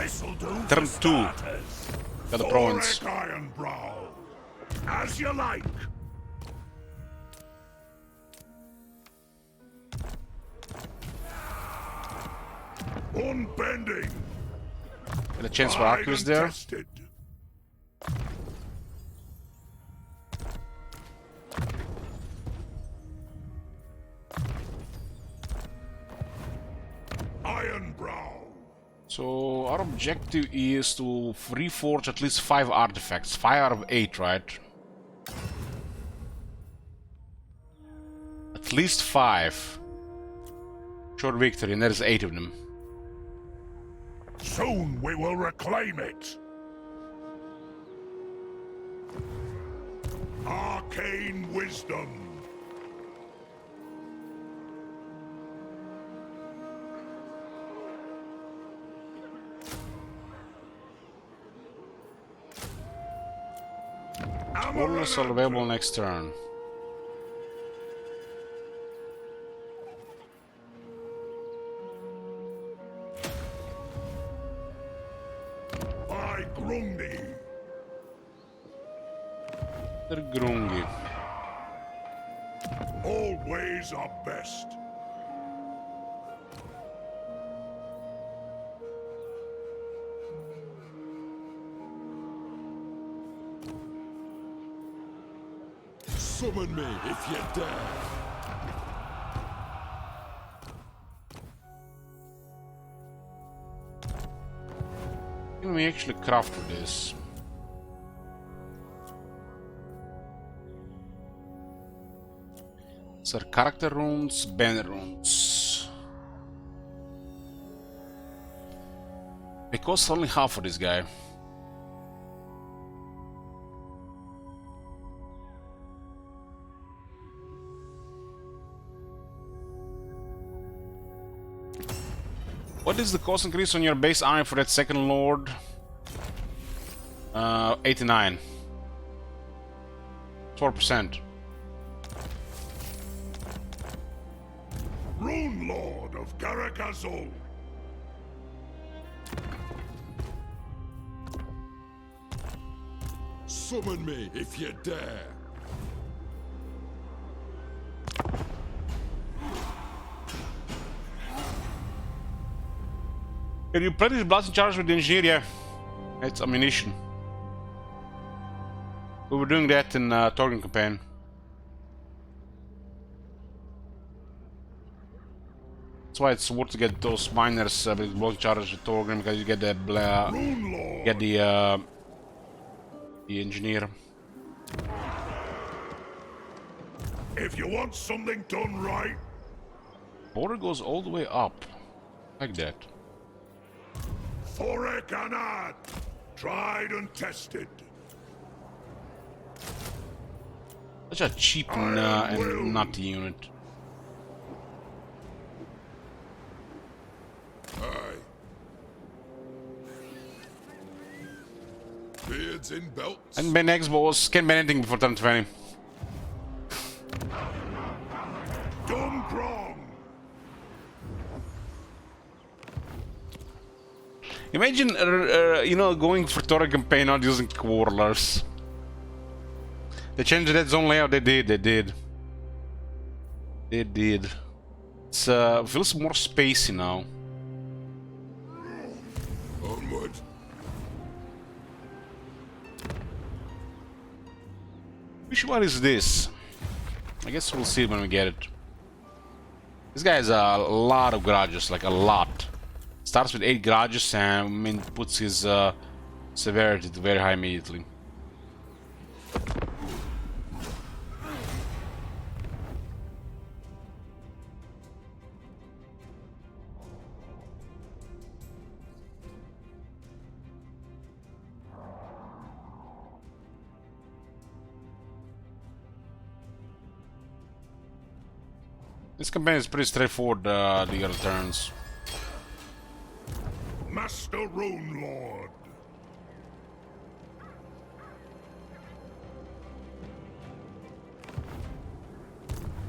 This'll do Turn for 2. starters. Got the province. Thorek Ironbrow. As you like. Unbending. Got a chance for Arcus there. Tested. Ironbrow. So our objective is to reforge at least 5 artifacts. 5 out of 8, right? At least 5. Short victory, and there's 8 of them. Soon we will reclaim it. Arcane wisdom. Bonus available next turn. By Grungi. They're Grungi. All ways are best. Summon me if you dare. Can we actually craft this? So character runes, banner runes. It costs only half for this guy. What is the cost increase on your base army for that second lord? 89. 4%. Rune Lord of Karakazul. Summon me if you dare. Can you replenish blasting charge with the engineer? Yeah. It's ammunition. We were doing that in Torgen campaign. That's why it's worth to get those miners with blasting charge with Torgen, because you get the the engineer. If you want something done right, border goes all the way up, like that. Thorek Anad, tried and tested. Such a cheap and nutty unit. Aye. Beards in belts. And ban X-Balls, can't ban anything before turn 20. Dumbrong. Imagine, you know, going for Torah campaign not using Quarrelers. They changed that zone layout, they did. It's, feels more spacey now. Onward. Which one is this? I guess we'll see when we get it. This guy has a lot of garages, like a lot. Starts with 8 garages and puts his severity to very high immediately. This campaign is pretty straightforward, the other turns. Master Rune Lord.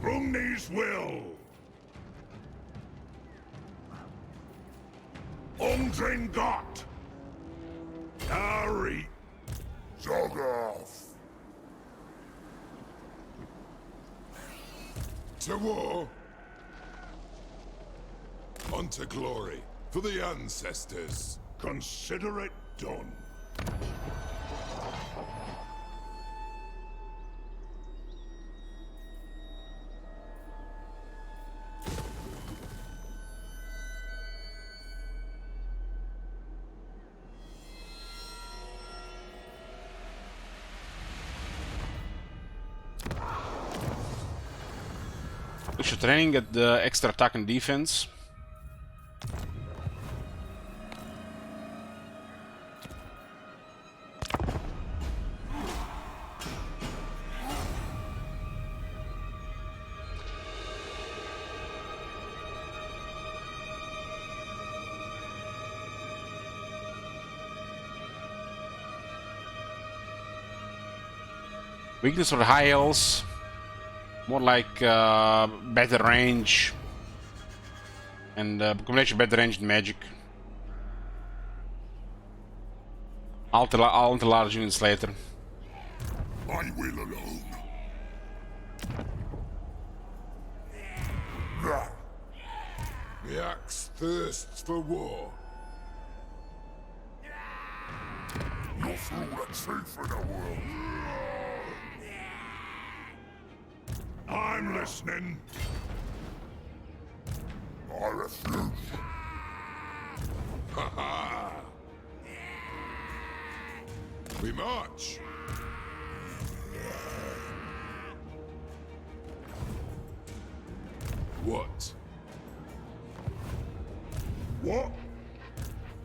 Brungni's will. Ungdringot. off! To war! On to glory, for the ancestors. Consider it done. We should training at the extra attack and defense. Weakness for high heals. More like better range and combination better range and magic. I'll enter large units later. I will alone. Nah. The axe thirsts for war. No fool that's safe in the world. I'm listening. I refuse. Ha ha! We march. What? What?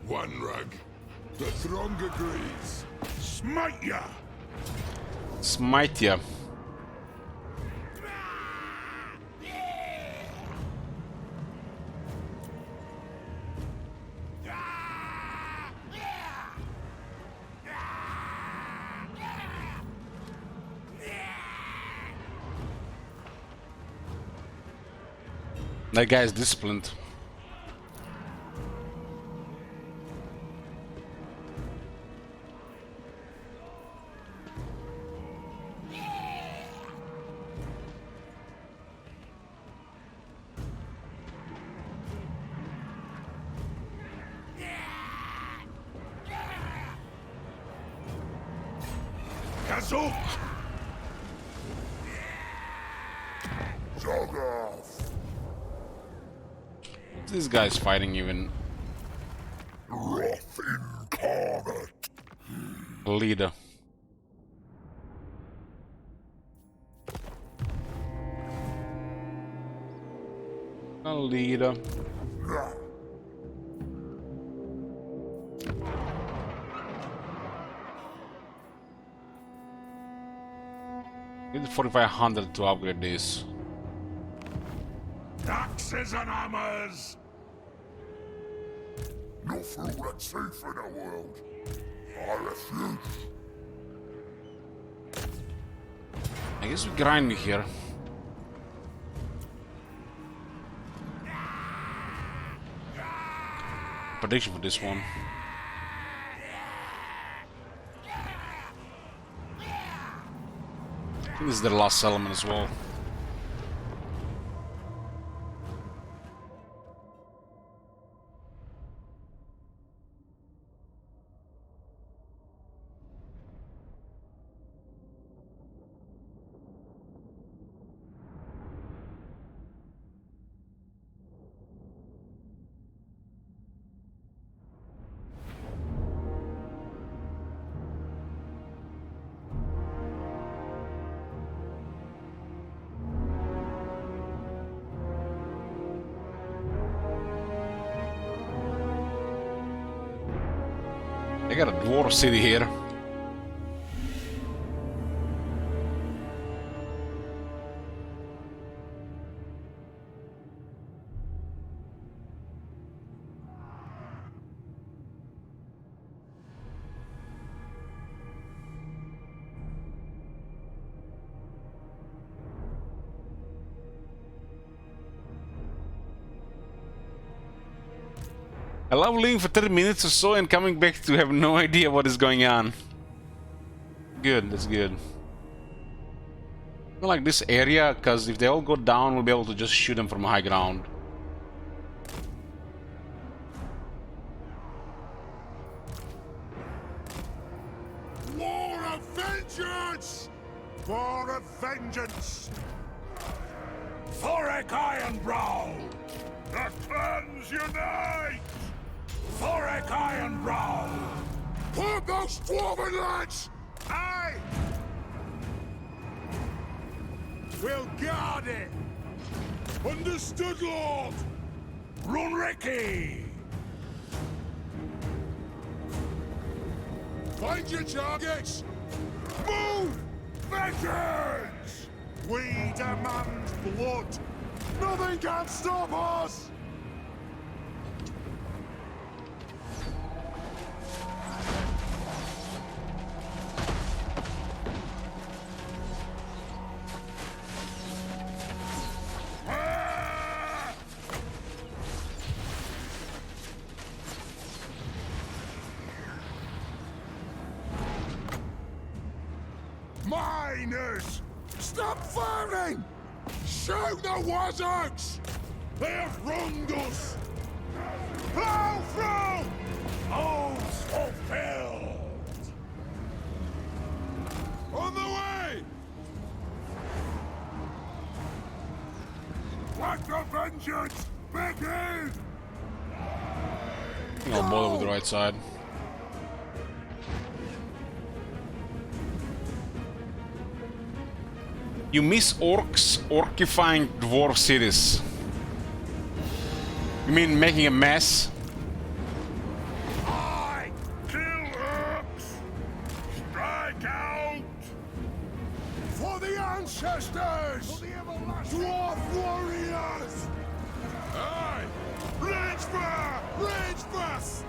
One rug. The throng agrees. Smite ya! Smite ya. That guy is disciplined. Kazuk! Jog off! This guy's fighting even. Wrath incarnate. Leader. A leader. Nah. Need 4,500 to upgrade this. Axes and hammers! No fool that's safe in the world. I refuse. I guess we grind me here. Prediction for this one. I think this is the last settlement as well. They got a dwarf city here. I love leaving for 30 minutes or so and coming back to have no idea what is going on. Good, that's good. I like this area, because if they all go down, we'll be able to just shoot them from high ground. War of vengeance! War of vengeance! Thorek Ironbrow! The clans unite! Thorek Ironbrow! Put those dwarven lads! Aye! We'll guard it! Understood, Lord! Runriki! Find your targets! Move! Vengeance! We demand blood! Nothing can stop us! Miners! Stop firing! Shoot the wizards! They have wronged us! Plow through! Oaths fulfilled! On the way! Let the vengeance begin! I'll bother with the right side. You miss orcs orcifying dwarf cities. You mean making a mess? I kill orcs! Strike out! For the ancestors! For the everlasting dwarf warriors! Aye! Rage fire! Rage fast!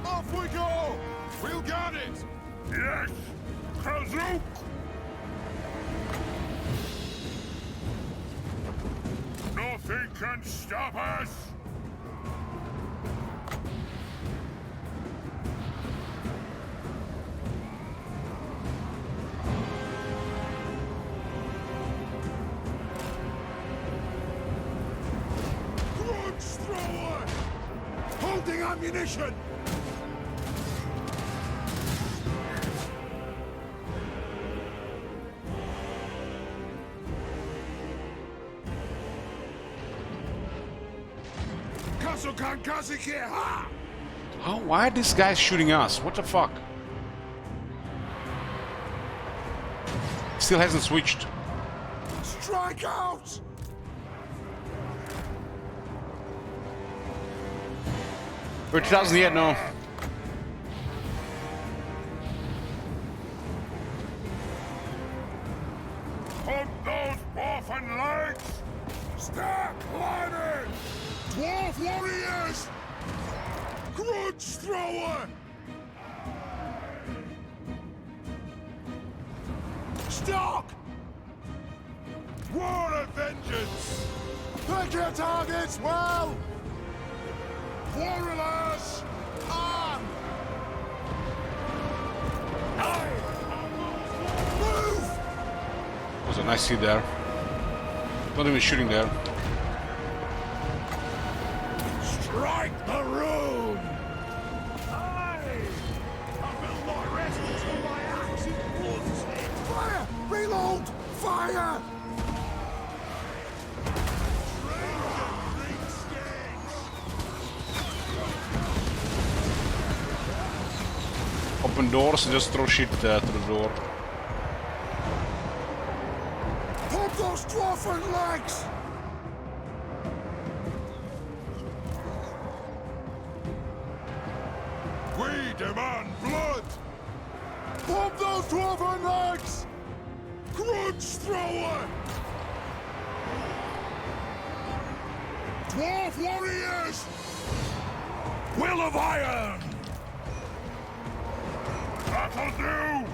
Off we go! We'll get it! Yes! Kazook! Nothing can stop us! Grudge thrower! Holding ammunition! How? Why are these guys shooting us? What the fuck? Still hasn't switched. Strike out! We're 2000 yet, no. Put those orphan legs! Start climbing! Dwarf warriors! Grudge thrower! Stock! War of vengeance! Pick your targets well! Warriors! On! Move! Was a nice hit there. Not even shooting there. Strike the rune! Aye! I will not rest until my axe is blunted! Fire! Reload! Fire! Open doors and just throw shit to the door. Pump those dwarfen legs! We demand blood! Pump those dwarven legs! Grudge thrower! Dwarf warriors! Will of Iron! That'll do!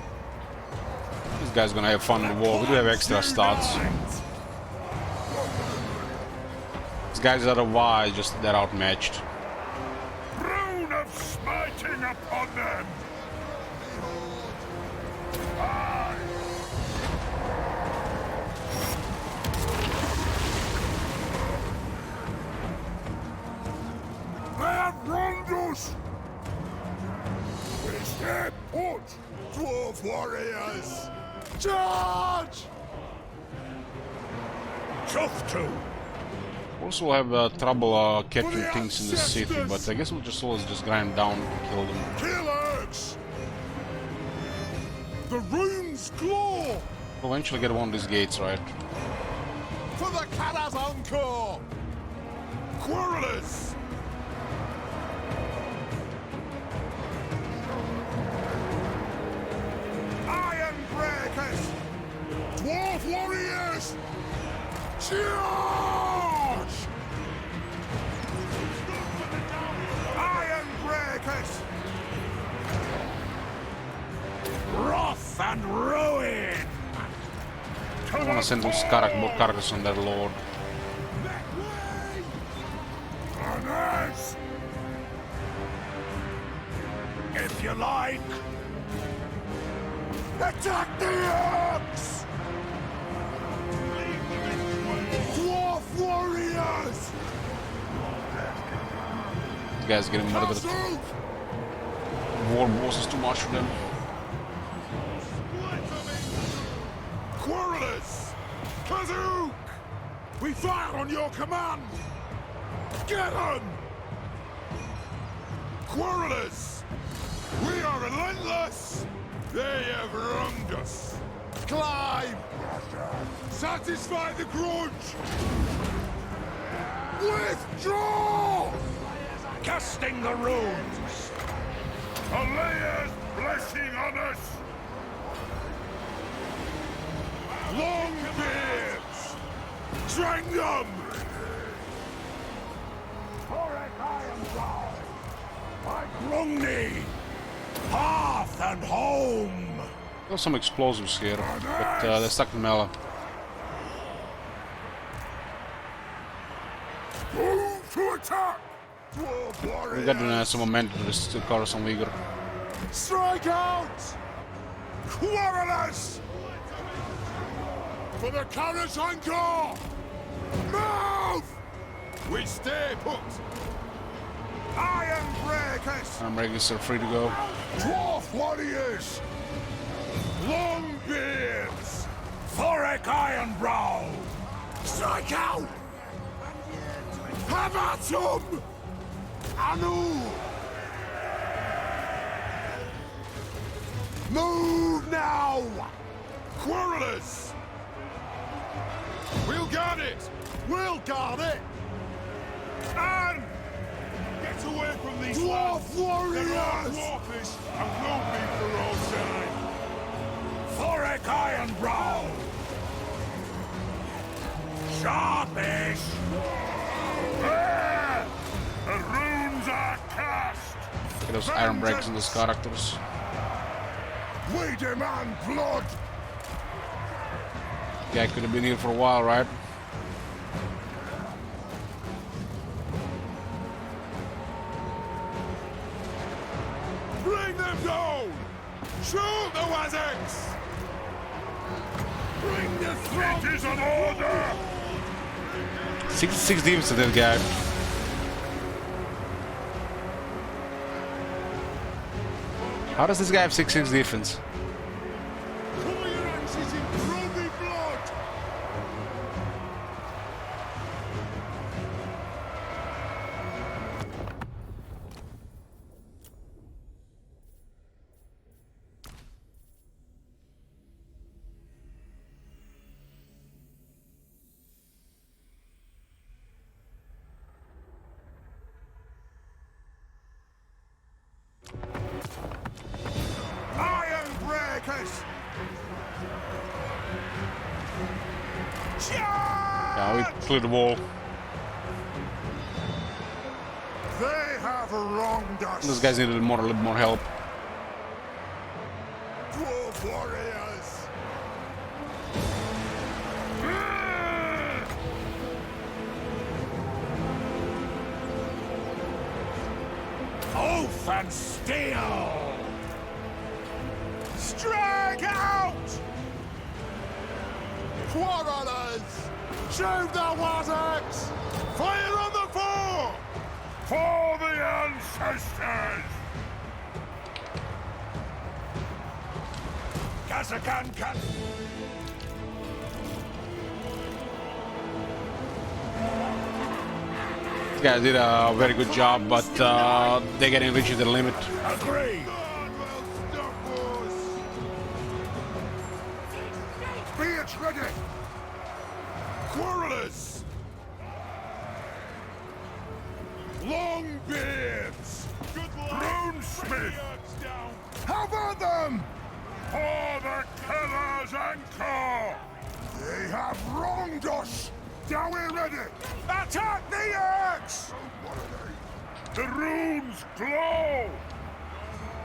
This guy's gonna have fun in the war. We do have extra stats. These guys are wise, just they're outmatched. Rune of smiting upon them! Ah! Charge! Chuff to! Also have trouble catching things in the city, but I guess we'll just always just grind down and kill them. Killers! The rune's claw! We'll eventually get one of these gates, right? For the Karaz Encore! Quarrelers! Iron Breakers! Dwarf Warriors! Charge! Iron Breakers! Wrath and ruin! I wanna send those characters on their lord. Honors! If you like! Attack the axe! Dwarf warriors! These guys getting murdered. War boss is too much for them. Quarrelers! Kazook! We fire on your command! Get on! Quarrelers! We are relentless! They have wronged us! Climb! Satisfy the grudge! Withdraw! Casting the runes! Alea's blessing on us! Long beards! Drang them! My Grungni! Hearth and home! Got some explosives here, but they're stuck in melee. Move to attack! We got some momentum to Carson Uyghur. Strike out! Quarrelers! For the Karas Encore! Move! We stay put! Iron Breakers! Iron Breakers are free to go. Dwarf Warriors! Long Beards! Thoric Ironbrow! Strike out! Have at them! Anu! Move now! Quarrelers! We'll guard it! We'll guard it! And get away from these Dwarf Warriors! There are dwarfish and no people outside! Thoric Ironbrow! Sharpish! There! The runes are cast! Get those Iron Breakers in those characters. We demand blood! Guy could have been here for a while, right? Bring them down! Shoot the Wazags! Bring the throat! It is an order! 66 demons to that guy. How does this guy have 6-6 defense? Cover your axes in Grubby blood! Iron Breakers! Yeah, we cleared the wall. They have wronged us! Those guys needed a little more help. Dwarf Warriors! Oath and steel! Strike out! Quarrelers! Shoot the Wazags! Fire on the four! For the ancestors! Kazakan can. These guys did a very good job, but they're getting reaching the limit. Agree. Beards ready! Quarrelers! Longbeards! Runesmith! How about them? For the Killer's Anchor! They have wronged us! Are we ready? Attack the axe! The runes glow!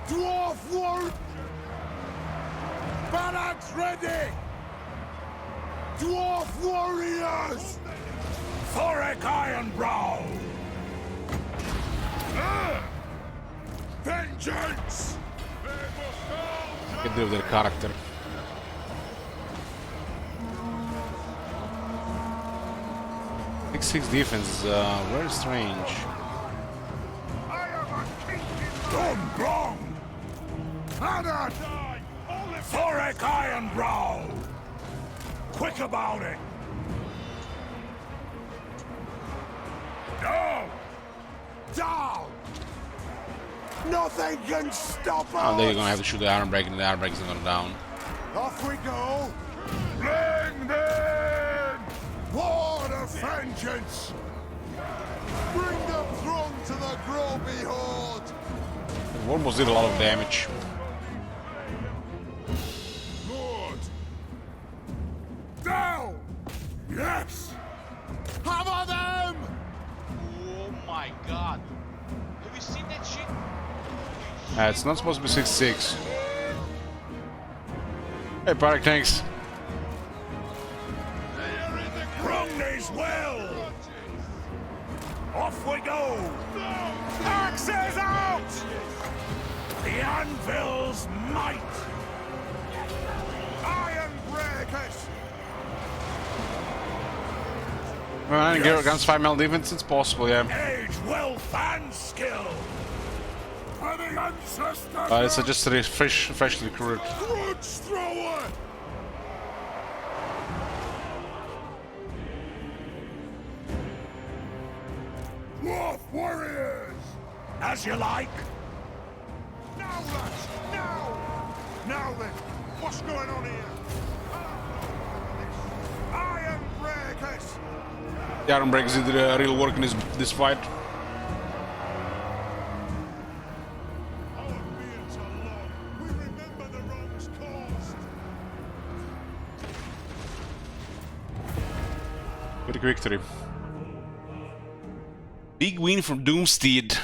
Dwarf war! Barracks ready! Dwarf warriors! Thorek Ironbrow! Vengeance! Can do with their character. Six defense, very strange. Done wrong! Haddad! Thorek Ironbrow! Quick about it! Down! Down! Nothing can stop us! Oh, they're gonna have to shoot the Iron Break, and the Iron Break is gonna down. Off we go! Bring men! War of vengeance! Bring them throng to the Groby Horde! It almost did a lot of damage. Lord! Down! Yes! Hammer them! Oh my god. Have you seen that shit? It's not supposed to be 6-6. Hey, Park tanks. Rung these well! Off we go! Axes out! The anvil's might! Iron breakers! Well, I didn't get against 5 defense, it's possible, yeah. Age, wealth, and skill! For the ancestors! It's just a freshly recruited. Grudge thrower! Dwarf warriors! As you like! Now, lads! Now! Now then, what's going on here? Iron breakers! The Iron Break did real work in this fight. Quick victory. Big win from Doomstead.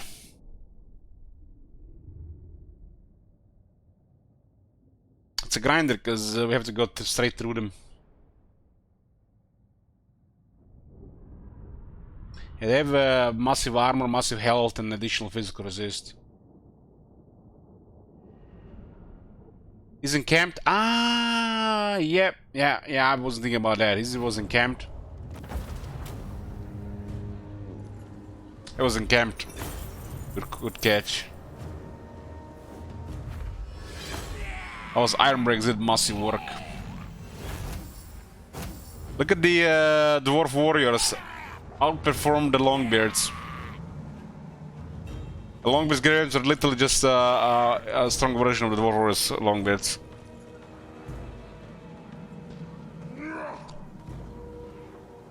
It's a grinder because we have to go straight through them. Yeah, they have massive armor, massive health, and additional physical resist. He's encamped. Ah, yep, yeah. I wasn't thinking about that. He was encamped. It was encamped. Good catch. Those Iron Breaks did massive work. Look at the Dwarf Warriors. Outperform the Longbeards. The Longbeards are literally just a strong version of the Dwarf Warriors Longbeards.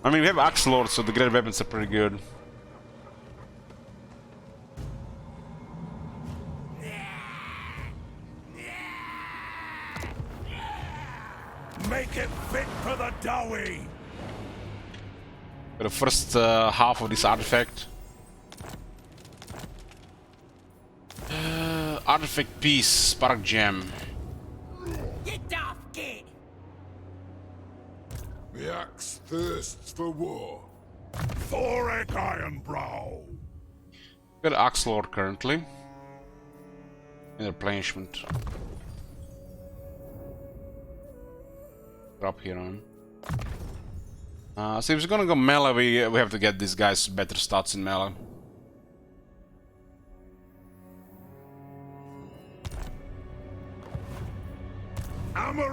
I mean, we have Axe Lord, so the great weapons are pretty good. Make it fit for the Dowie! The first half of this artifact. Artifact piece, Spark Gem. Get off, kid! The axe thirsts for war. Thorek Ironbrow! Got Axe Lord currently. In replenishment. Drop here on. So if we're gonna go melee, we have to get these guys better stats in melee. Hammer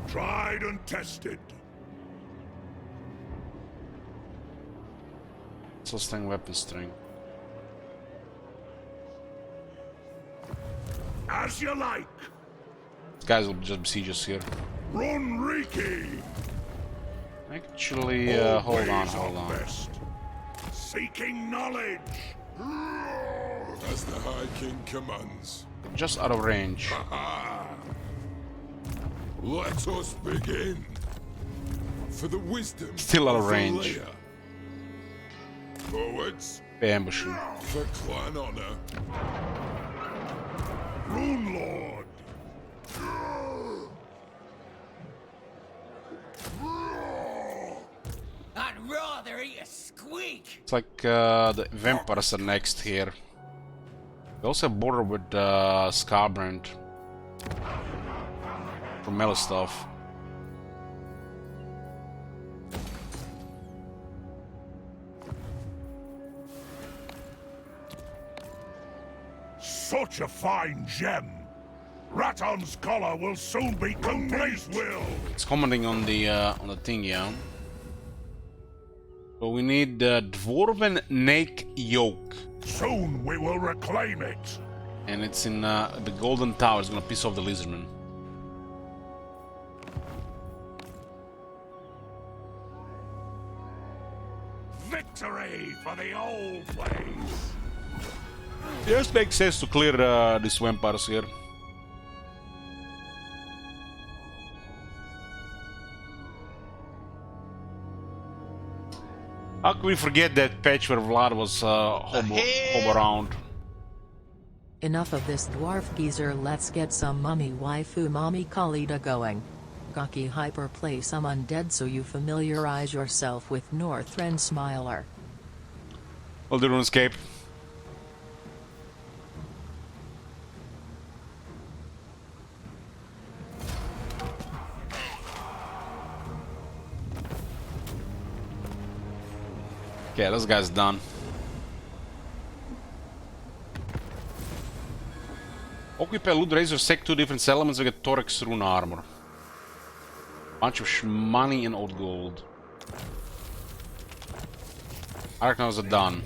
Tried and tested. Sustain weapon string. As you like. These guys will just besiege us here. Run, Riki. Actually, hold on. Best. Seeking knowledge. As the High King commands. Just out of range. Let us begin. For the wisdom. Still out of range. Leia. Forwards. Ambush him. For clan honor. Rune Lord. I'd rather eat a squeak. It's like the vampires are next here. We also have border with Scarbrand. For melee stuff. Such a fine gem. Raton's collar will soon be complete. Will. It's commenting on the thing, yeah. So we need the Dwarven Neck Yoke. Soon we will reclaim it. And it's in the Golden Tower. It's gonna piss off the Lizardmen. Victory for the old ways. It just makes sense to clear these vampires here. How can we forget that patch where Vlad was hobo around? Enough of this dwarf geezer, let's get some mummy waifu mommy Khalida going. Gaki hyper play some undead so you familiarize yourself with Northrend Smiler. We'll do RuneScape. Okay, this guy's done. Occupy loot razor sec 2 different elements, we get Thorax rune armor. Bunch of money and old gold. Arachnos are done.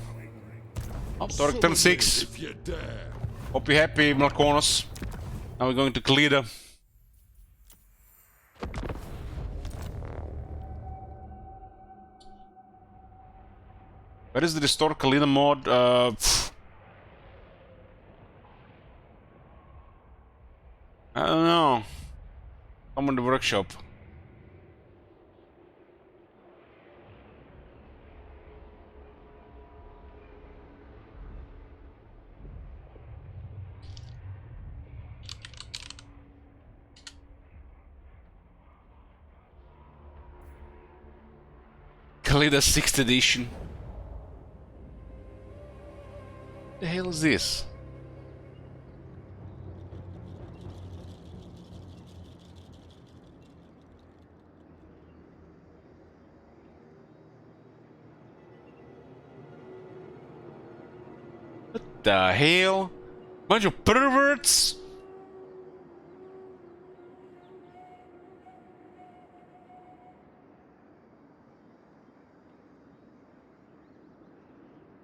Oh, Thorax turn 6. Hope you're happy, Malkonos. Now we're going to Khalida. Where is the Restore Khalida mod? I don't know. I'm in the workshop. Khalida 6th edition. The hell is this? What the hell? Bunch of perverts?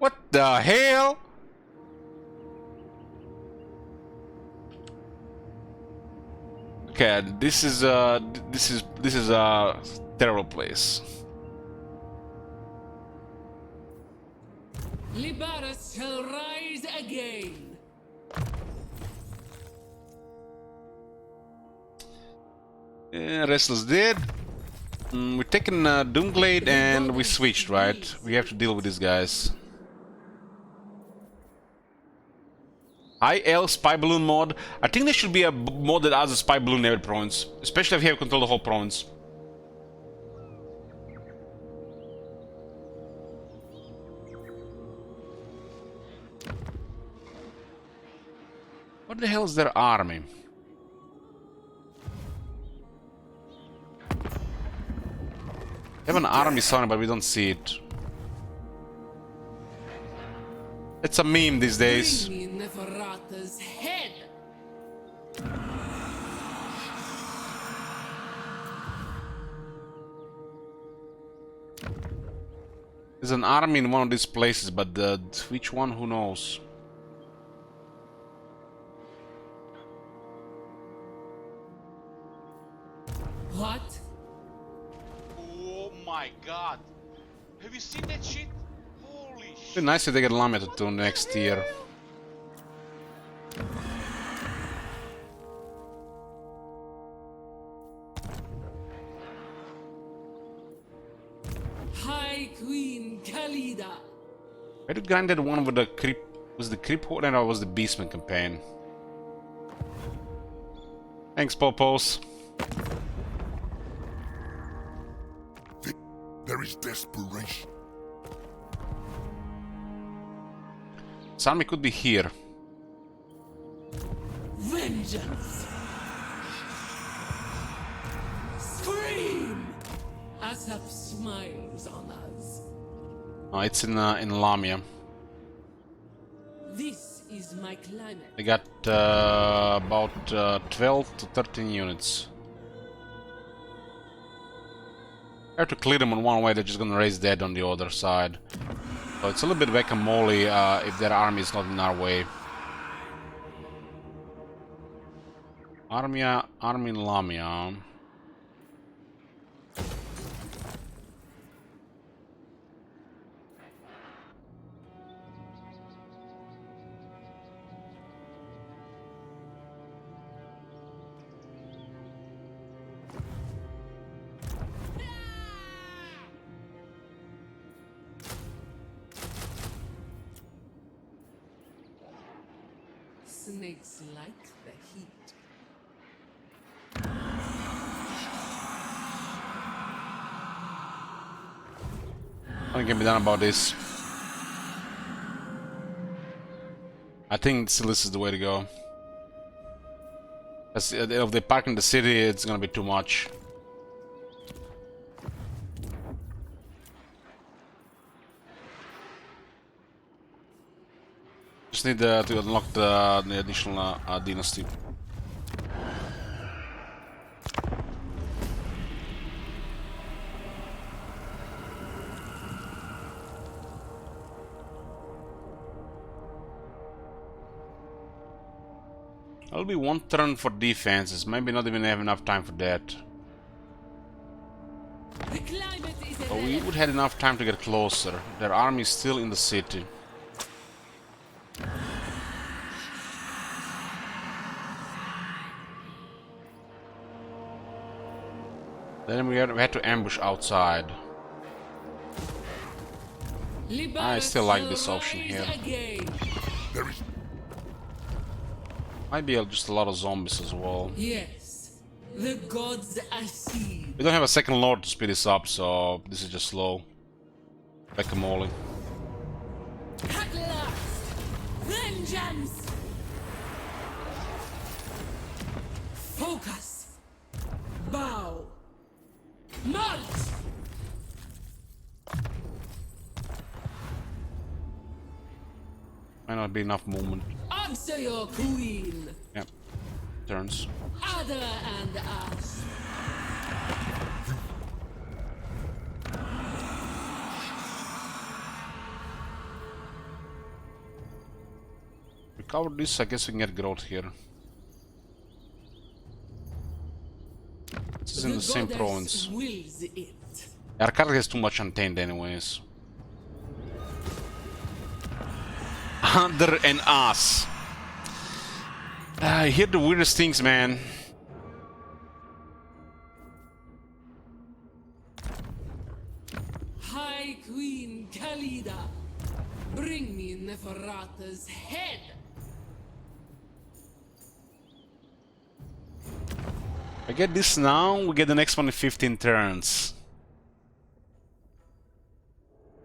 What the hell? Okay, this is a terrible place. Libaris shall rise again. Restless dead. We're taking Doomglade and we switched, right? We have to deal with these guys. IL Spy Balloon mod. I think there should be a mod that adds a Spy Balloon in every province, especially if you have control of the whole province. What the hell is their army? have an army somewhere, but we don't see it. It's a meme these days. Bring me Neferata's head. There's an army in one of these places, but which one, who knows? What? Oh my god. Have you seen that shit? Holy It'd shit. be nice if they get Lamia to do next year. High Queen Khalida. I did grind that one with the creep. Was the creep horde or was the Beastman campaign? Thanks, Popos. There is desperation. This army could be here. Vengeance. Scream. Asap smiles on us. Oh, it's in Lamia. This is my climate. They got about 12 to 13 units. I have to clear them on one way, they're just gonna raise dead on the other side. So it's a little bit whack-a-mole if their army is not in our way. Army in Lamia. Snakes like the heat. Nothing can be done about this. I think still this is the way to go. As if they park in the city, it's gonna be too much. Just need to unlock the additional dynasty. That'll be one turn for defenses. Maybe not even have enough time for that. The climate is But we would have enough time to get closer. Their army is still in the city. Then we had to ambush outside. I still like this option here. There is Might be just a lot of zombies as well. Yes, the gods are seen. We don't have a second lord to speed this up, so this is just slow. Whack-a-mole. At last, vengeance. Focus. Bow. March. Might not be enough movement. Answer your queen. Yep. Turns. Ada and us. Recover this, I guess we can get growth here. This is in the same province. Wills it. Arcade has too much untamed anyways. Under and us. I hear the weirdest things, man. High Queen Khalida, bring me Neferata's head. I get this now, we get the next one in 15 turns.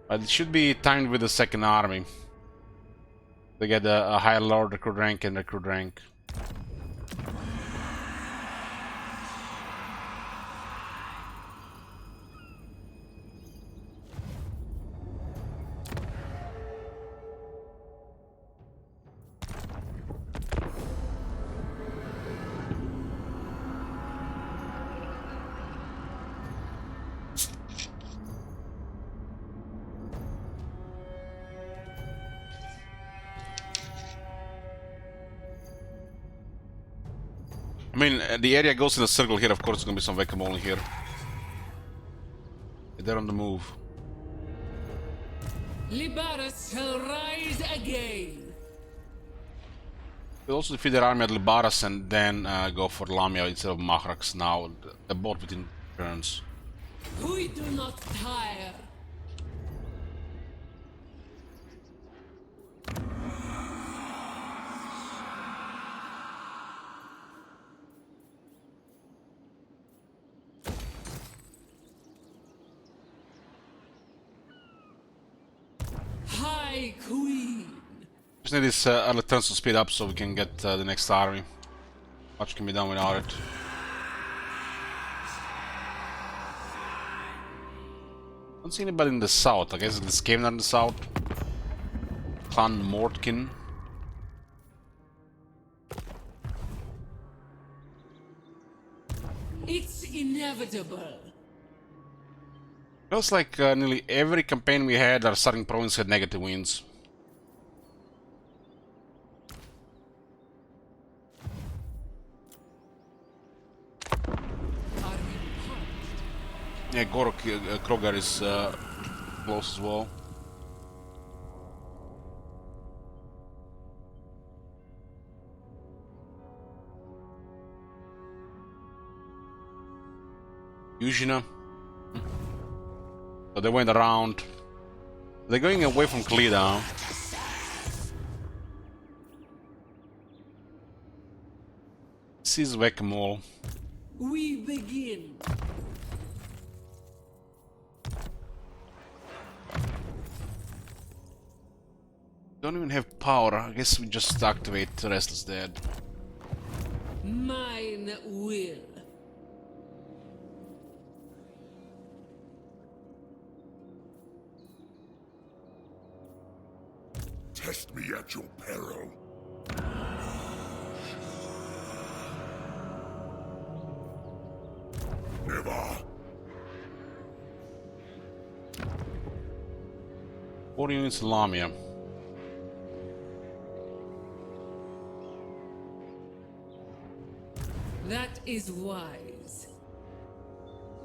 But it should be timed with the second army. They get a higher lord recruit rank and recruit rank. I mean, the area goes in a circle here. Of course, there's gonna be some whack-a-mole here. They're on the move. Libaras shall rise again. We'll also defeat their army at Libaras and then go for Lamia instead of Mahrax now. They're both within turns. We do not tire. High Queen. Just need this early turns to speed up so we can get the next army. Much can be done without it. Don't see anybody in the south. I guess it's Skaven in the south. Clan Mortkin. It's inevitable. Feels like nearly every campaign we had, our starting province had negative wins. Yeah, Gorok Krogar is close as well. Yuzhina. So they went around. They're going away from Klida. This is whack-a-mole. We begin. Don't even have power. I guess we just activate Restless Dead. Mine will. Test me at your peril. Never. 4 units in Lamia. That is wise.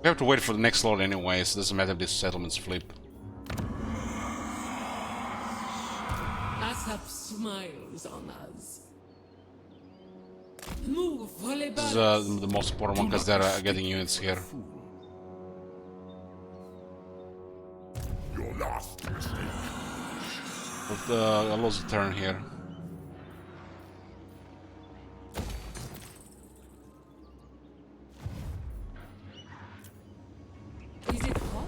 We have to wait for the next lord anyways. Doesn't matter if these settlements flip. Asap smiles on us. Move, This is the most important one because they're getting units here. Your last mistake. But I lost a turn here. Is it hot?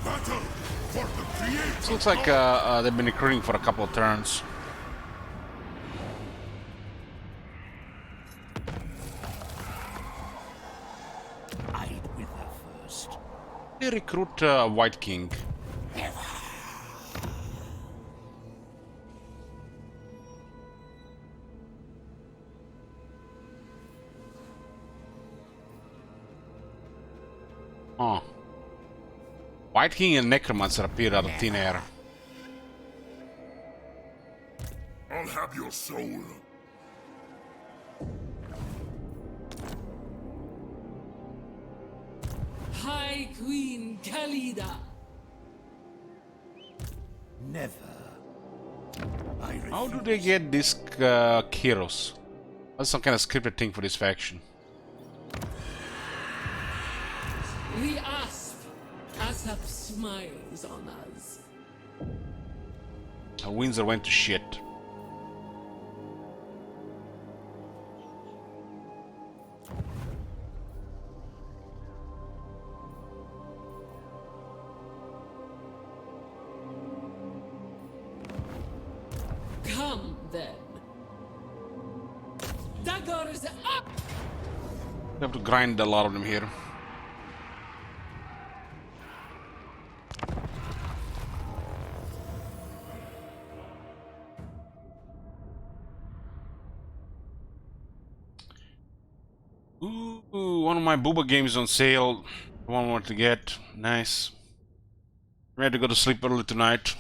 Battle for the creator. Looks like they've been recruiting for a couple of turns. I'd with her first. They recruit White King. Oh. White King and Necromancer appear out of thin air. I'll have your soul. High Queen Khalida. Never. How do they get this Kyros? That's some kind of scripted thing for this faction. The Asp. Asap smiles on us. Windsor went to shit. Come then. Daggers up! We have to grind a lot of them here. Ooh, one of my Booba games on sale. One more to get. Nice. Ready to go to sleep early tonight.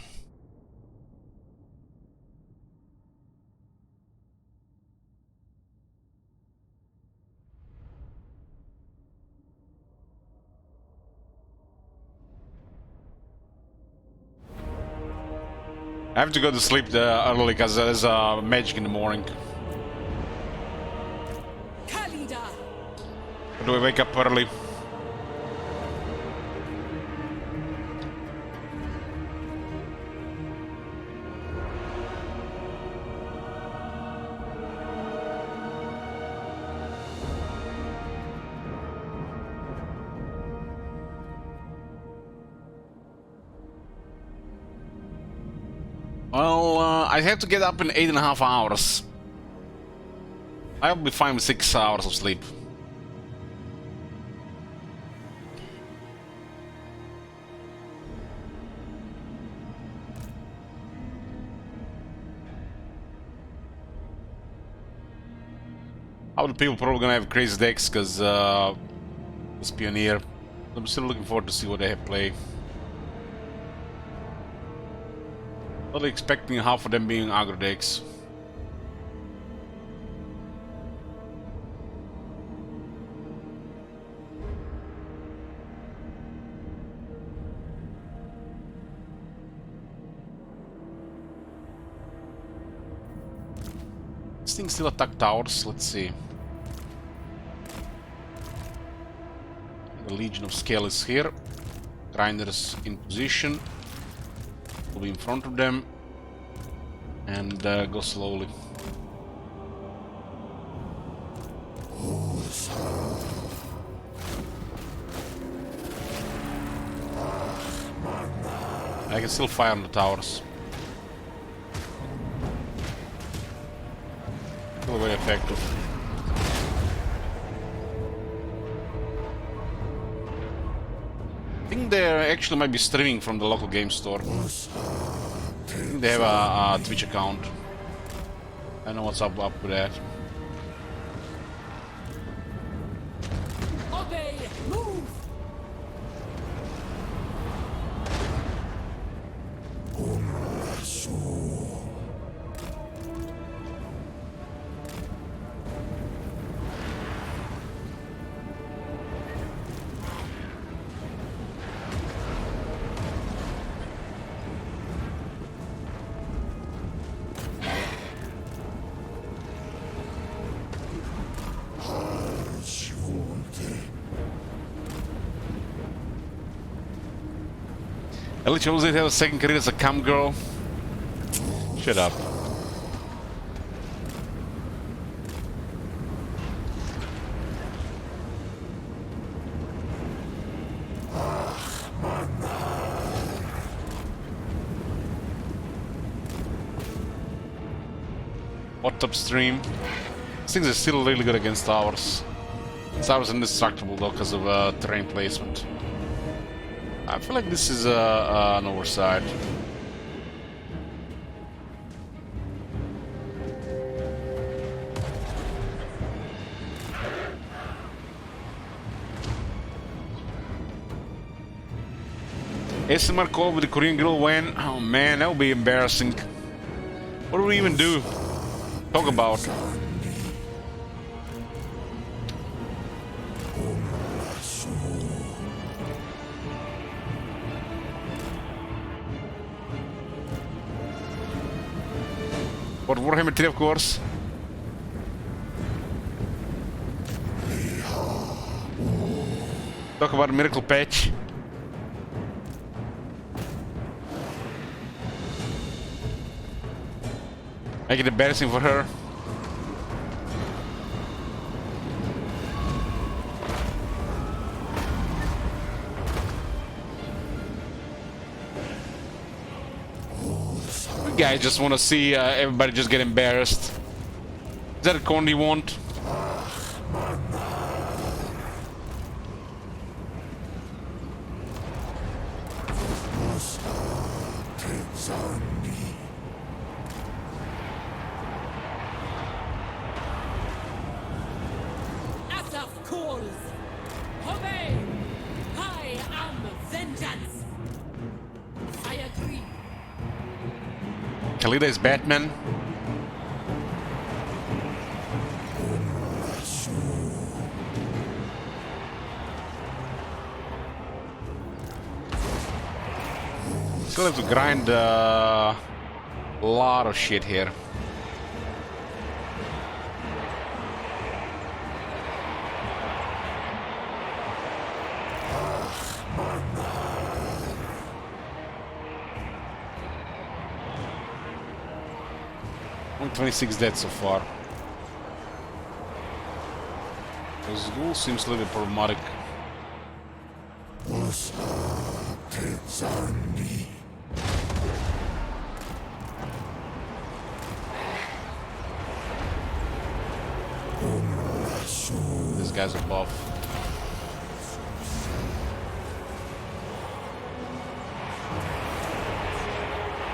I have to go to sleep early because there's magic in the morning. Or do I wake up early? Well, I have to get up in 8.5 hours. I'll be fine with 6 hours of sleep. Other people probably gonna have crazy decks because it's Pioneer. I'm still looking forward to see what they have play. Not expecting half of them being aggro decks. This thing still attack towers. Let's see. The Legion of Scale is here. Grinders in position. We'll be in front of them. And go slowly. I can still fire on the towers. Still very effective. I think they actually might be streaming from the local game store. I think they have a Twitch account. I know what's up with that. Obey! Move! Ellie chose it have a second career as a cam girl. Shut up. What upstream? These things are still really good against towers. Towers are indestructible though because of terrain placement. I feel like this is an oversight. SMR call with the Korean girl when? Oh man, that would be embarrassing. What do we even do? Talk about. What Warhammer 3, of course. Talk about a miracle patch. Make it embarrassing for her. You guys just want to see everybody just get embarrassed. Is that a corn you want? Khalida is Batman. Still have to grind a lot of shit here. Only 26 dead so far. This ghoul seems a little bit problematic. This guy's a buff.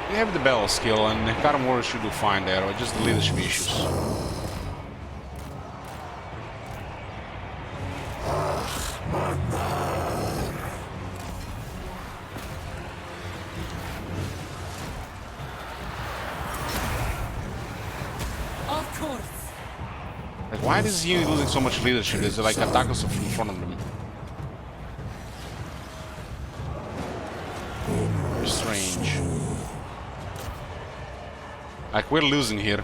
We have the battle skill, and Karamura should do fine there, or just the leadership issues. Of course. Like, why is he losing so much leadership? There's like attackers in front of them. Very strange. Like, we're losing here.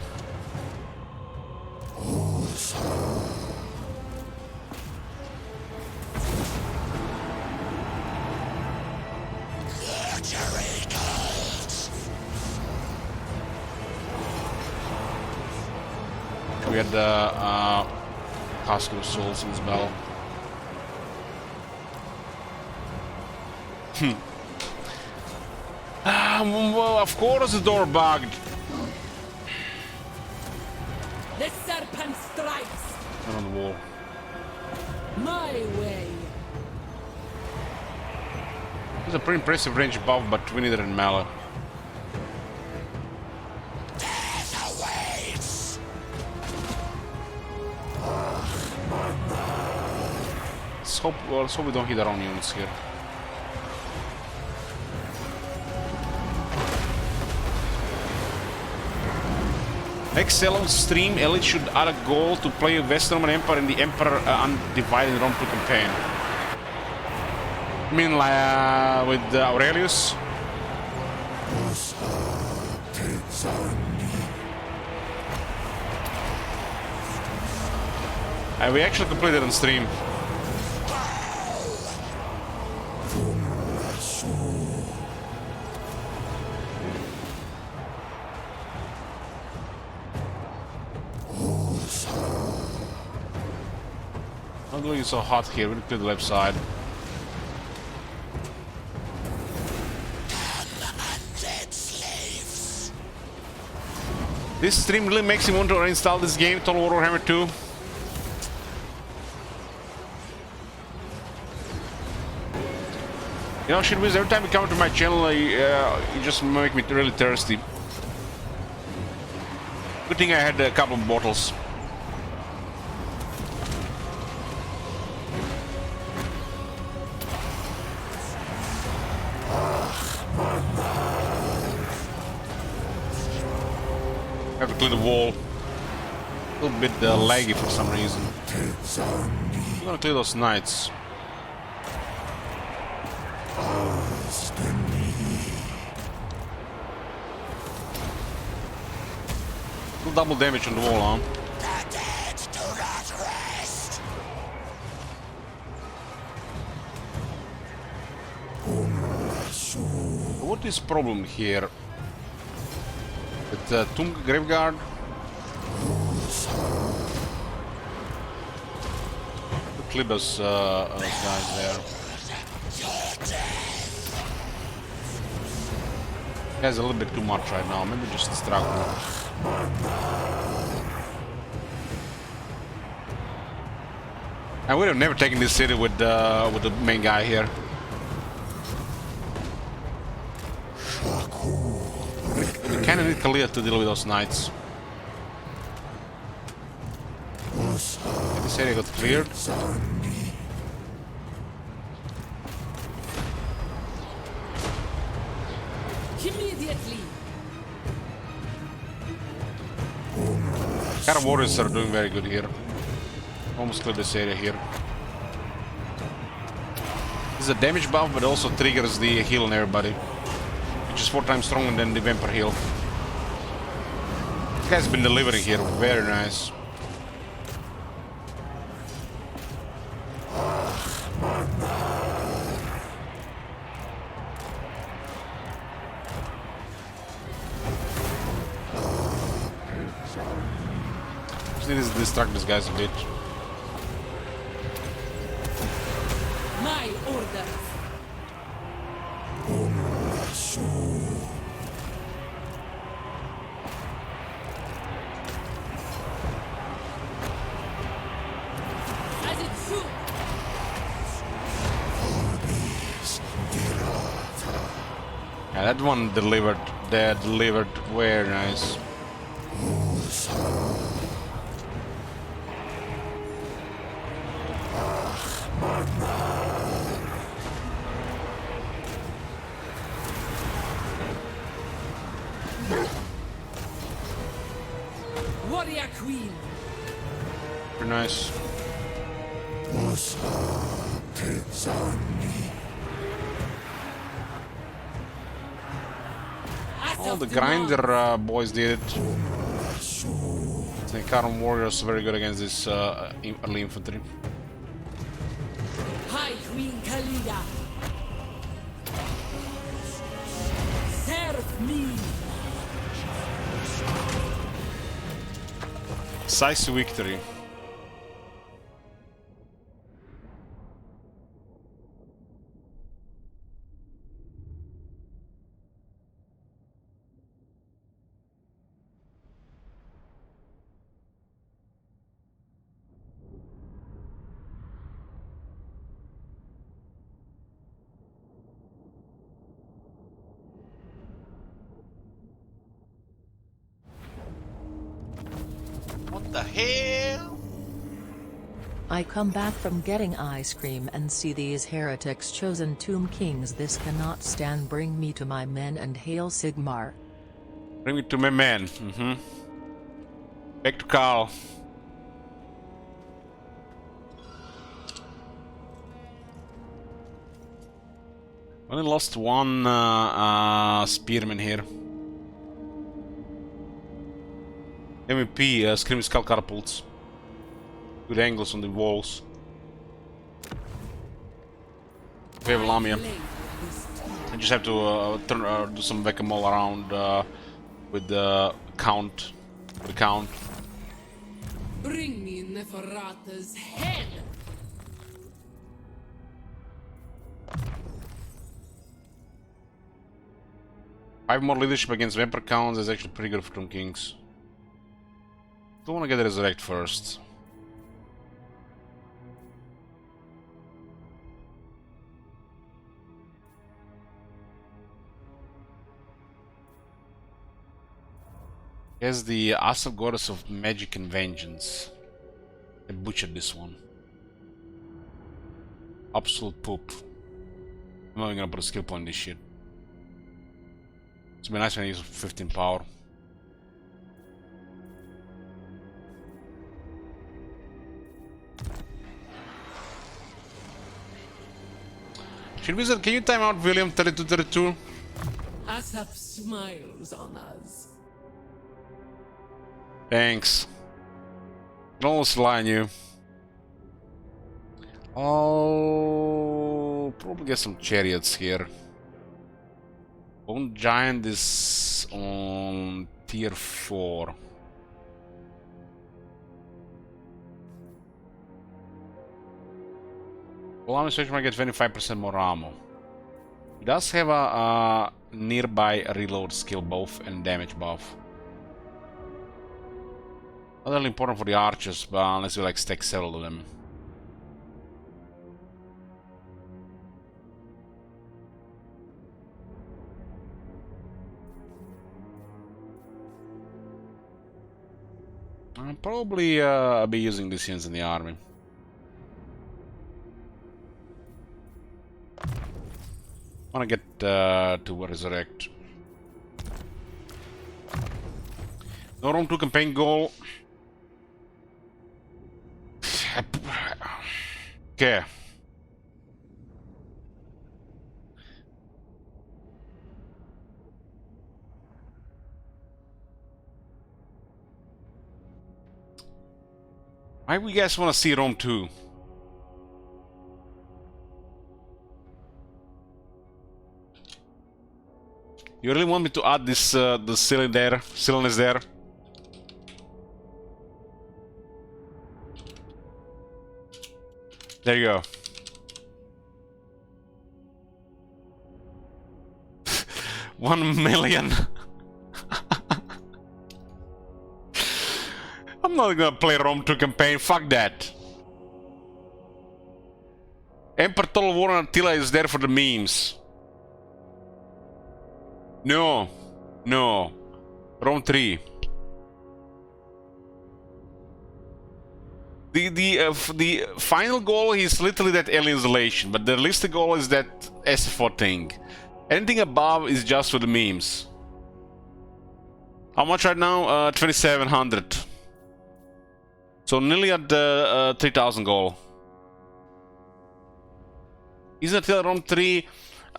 We had the Costco Souls in his battle. Well, of course the door bugged. The serpent strikes. Not on the wall. My way. It's a pretty impressive range buff, but we need it in melee. Let's hope we don't hit our own units here. Next Elon stream, Elite should add a goal to play West Roman Empire in the Emperor Undivided Rome 2 campaign. I mean, like with Aurelius? We actually completed on stream. Not looking so hot here, we need to clear the left side. This stream really makes me want to reinstall this game, Total War Warhammer 2. You know, Shitwiz, every time you come to my channel, you just make me really thirsty. Good thing I had a couple of bottles. I have to clear the wall. A little bit laggy for some reason. I'm gonna clear those knights. Double damage on the wall, huh? What is problem here? With the Tomb Graveguard? Klibas guys there. Guy's a little bit too much right now. Maybe just distract him. I would have never taken this city with the main guy here. We kind of need Khalid to deal with those knights. This area got cleared. Immediately. Cara warriors are doing very good here. Almost clear this area here. This is a damage buff, but also triggers the heal on everybody, which is 4 times stronger than the vampire heal. This guy's been delivering here, very nice. Just need to distract these guys a bit. My orders. As it should. Yeah, that one delivered. They delivered very nice. Warrior Queen. Very nice. Oh, the grinder boys did it. The Karon warriors are very good against this early infantry. High Queen Khalida. Serve me. Decisive victory. What the hell? I come back from getting ice cream and see these heretics chosen tomb kings. This cannot stand. Bring me to my men and hail Sigmar. Bring me to my man. Back to Carl. Only lost one spearman here. MVP, Scream Skull Catapults. Good angles on the walls. We have Lamia. I just have to do some whack-a-mole around with the count. Bring me Neferata's head. Five more leadership against Vampire Counts is actually pretty good for Tomb Kings. Don't want to get the Resurrect first. Here's the Asaf Goddess of Magic and Vengeance. I butchered this one. Absolute poop. I'm not even gonna put a skill point in this shit. It's been nice when I use 15 power. Shield Wizard, can you time out William 3232? Asap smiles on us. Thanks. Can almost rely on you. I'll probably get some chariots here. Bone Giant is on tier 4. Well, I'm switch might get 25% more ammo. He does have a nearby reload skill buff and damage buff. Not really important for the archers, but unless you like stack several of them. I'll probably be using these units in the army. I want to get to Resurrect. No room to campaign goal. Okay. Why we guys want to see Rome 2? You really want me to add this the silliness there? There you go. $1 million. I'm not gonna play Rome 2 campaign, fuck that. Emperor Total War on Attila is there for the memes. No. No. Rome 3. The final goal is literally that alien installation, but the realistic goal is that SFO thing. Anything above is just for the memes. How much right now? 2,700. So nearly at the 3,000 goal. Isn't it Rome 3?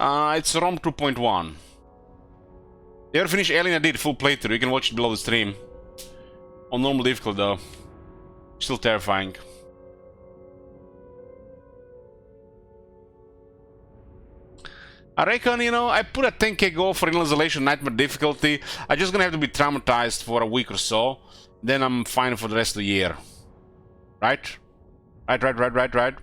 It's Rome 2.1. You ever finish Alien? I did full playthrough. You can watch it below the stream. On normal difficulty though. Still terrifying. I reckon, you know, I put a 10k goal for Isolation Nightmare difficulty. I'm just gonna have to be traumatized for a week or so. Then I'm fine for the rest of the year. Right? Right.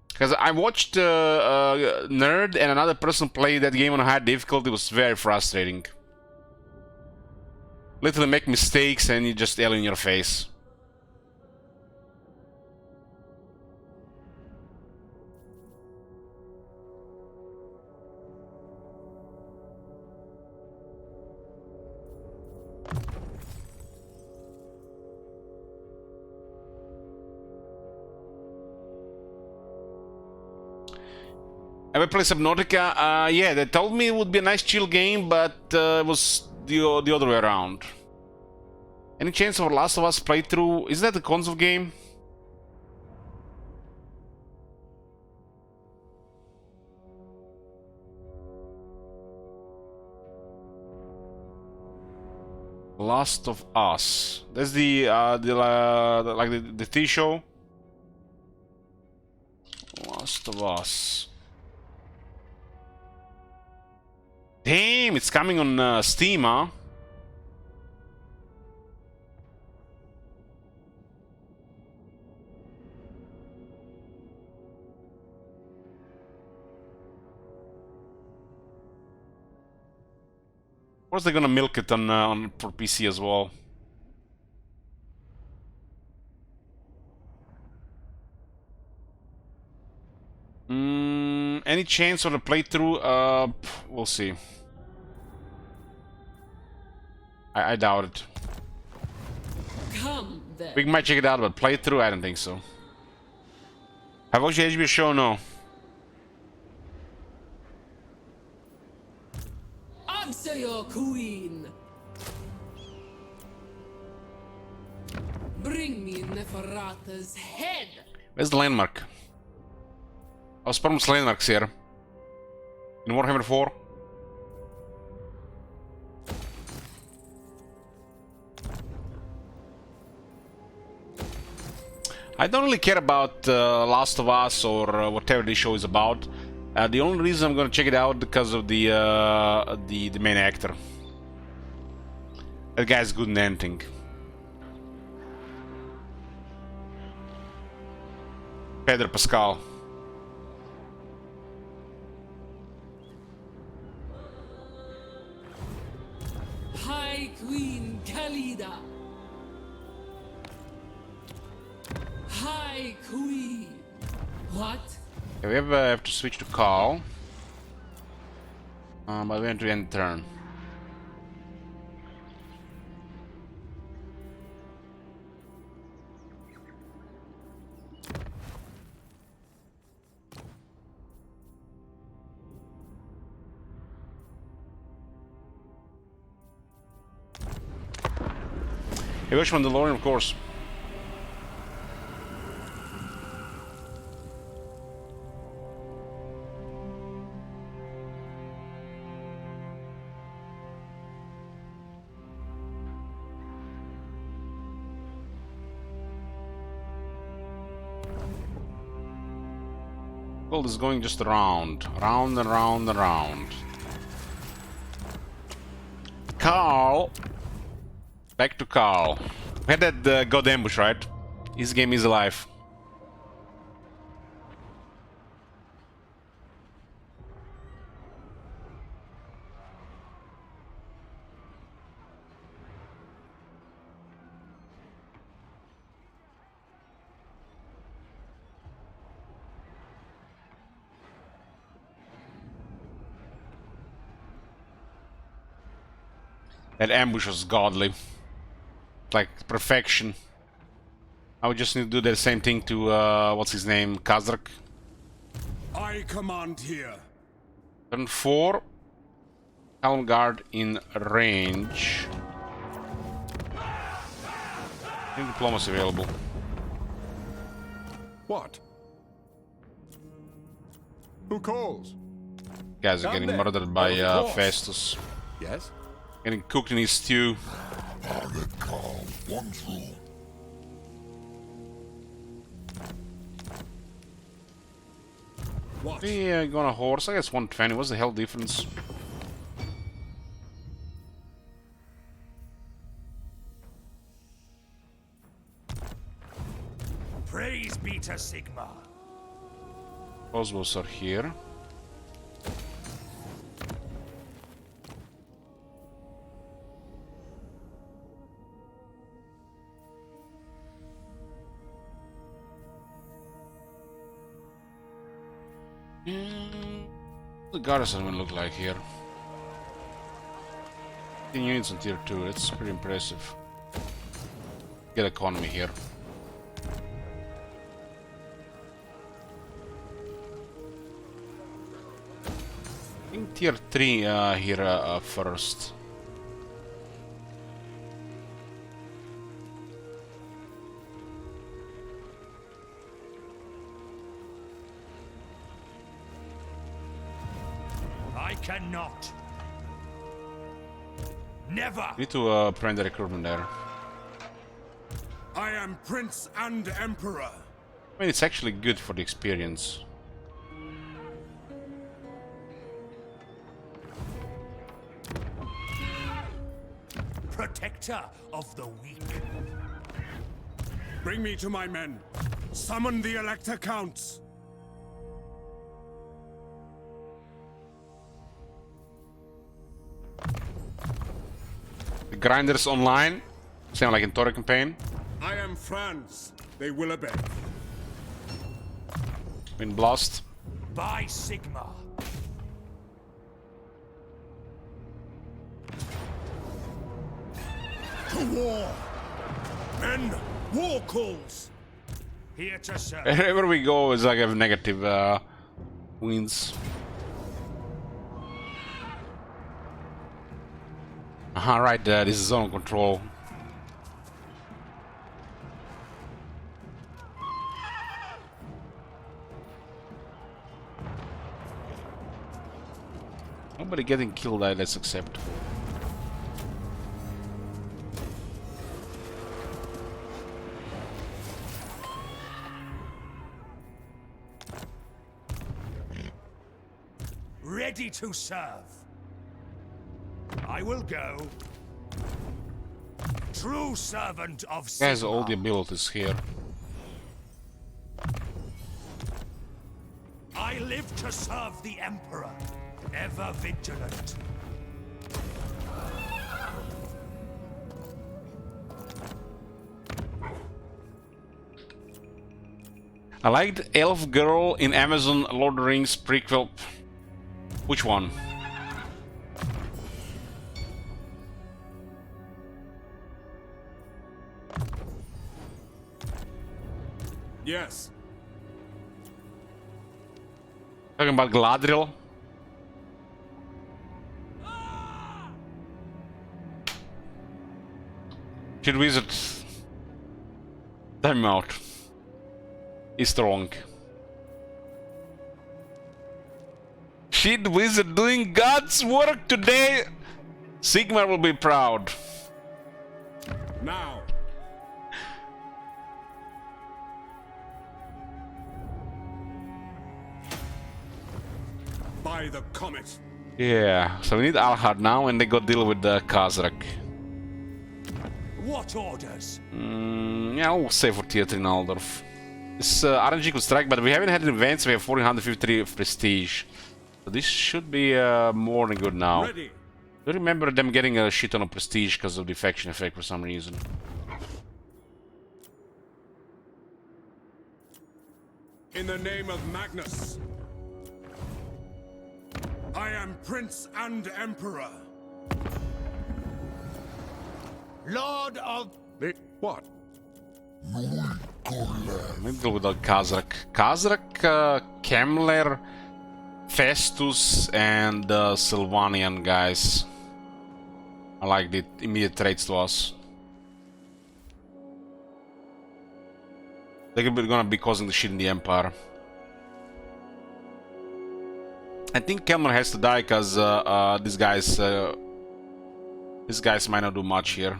Because I watched Nerd and another person play that game on high difficulty. It was very frustrating. Literally make mistakes and you just yell in your face. Ever play Subnautica? Yeah, they told me it would be a nice chill game, but it was the other way around. Any chance of Last of Us playthrough? Is that a console game? Last of Us. That's the TV show. Last of Us. Damn, it's coming on Steam, huh? Of course they're gonna milk it on for PC as well. Any chance on a playthrough? We'll see. I doubt it. Come then. We might check it out, but playthrough, I don't think so. Have you watched the HBO show? No. Answer your queen. Bring me Neferata's head. Where's the landmark? I was promised landmarks here. In Warhammer 4. I don't really care about Last of Us or whatever this show is about. The only reason I'm gonna check it out because of the main actor. That guy's good in anything. Pedro Pascal. High Queen Khalida. High Queen. What? Okay, we have to switch to call. But we have to end turn. Hey, which Mandalorian, of course. World is going just around, round and round and round. Carl, back to Carl. We had that god ambush, right? His game is alive. That ambush was godly. Like perfection. I would just need to do the same thing to what's his name? Kazrak. I command here. Turn 4. Helm guard in range. And diplomacy available. What? Who calls? Guys are Down getting there. murdered by Of course. Festus. Yes? Getting cooked in his stew. Target Carl, one through. What? Yeah, going a horse. I guess 120. What's the hell difference? Praise be to Sigma. Crossbows are here. The garrison will look like here. 10 units on tier 2, that's pretty impressive. Get economy here. I think tier 3 here first. I cannot. Never. Need to prevent the recruitment there. I am Prince and Emperor. I mean, it's actually good for the experience. Protector of the weak. Bring me to my men. Summon the Elector Counts. The grinders online, same like in Torre campaign. I am France. They will obey. Wind blast. By Sigma. To war! Men, war calls! Here to serve. Wherever we go is like a negative winds. Aha, right, this is zone control. Nobody getting killed, let's accept. Ready to serve. I will go. True servant of Sigma. Has all the abilities here. I live to serve the Emperor. Ever vigilant. I liked Elf Girl in Amazon Lord of the Rings prequel. Which one? Yes. Talking about Galadriel? Shit Wizard. Time out. He's strong. Shit Wizard doing God's work today. Sigmar will be proud. Now. By the comet. Yeah, so we need Alhard now, and they go deal with the Khazrak. What orders? Yeah, we'll save for Tier 3 in Aldorf. This RNG could strike, but we haven't had events. We have 453 of prestige. So this should be more than good now. Ready. Do you remember them getting a shit ton of prestige because of the faction effect for some reason? In the name of Magnus. I am Prince and Emperor. Lord of... What? Maybe deal with the Khazrak. Khazrak, Kemler, Festus, and Sylvanian guys. I like the immediate traits to us. They're gonna be causing the shit in the Empire. I think Kemler has to die because these guys might not do much here.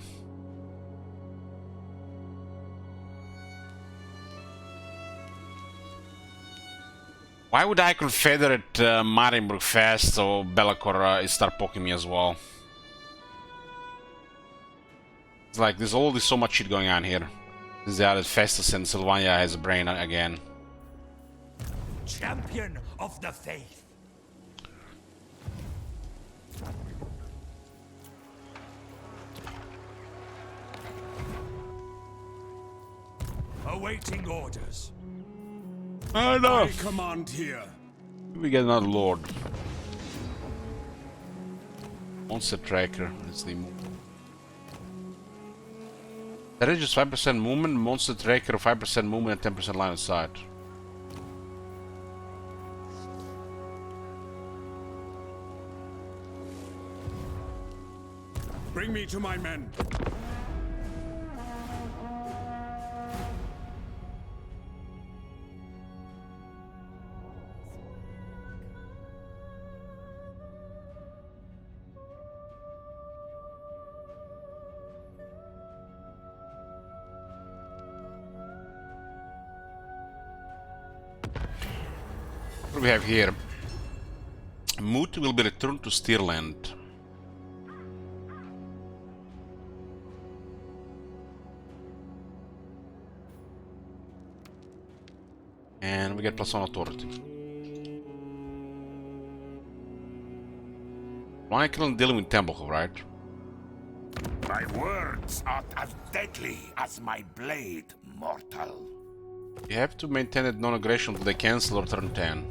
Why would I confederate Marienburg fast so Be'lakor start poking me as well? It's like there's always so much shit going on here. This is that Festus and Sylvania has a brain again. Champion of the faith. Awaiting orders. I command here. We get another lord. Monster tracker. Let's see. That is just 5% movement, monster tracker, 5% movement, and 10% line of sight. Bring me to my men. What do we have here? Moot will be returned to Steerland. And we get +1 authority. Michael dealing with Tempelhof, right? My words are as deadly as my blade, mortal. You have to maintain that non-aggression until they cancel or turn 10.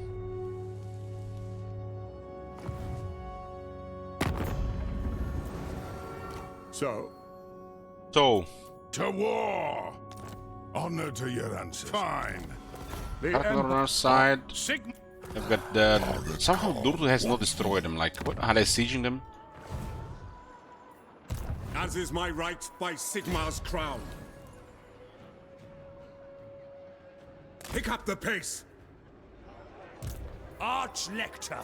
So. To war! Honor to your ancestors. Fine. Archnor on our side. They've got the... Somehow Durthu has not destroyed them. Like, what? Are they sieging them? As is my right by Sigmar's crown. Pick up the pace. Archlector.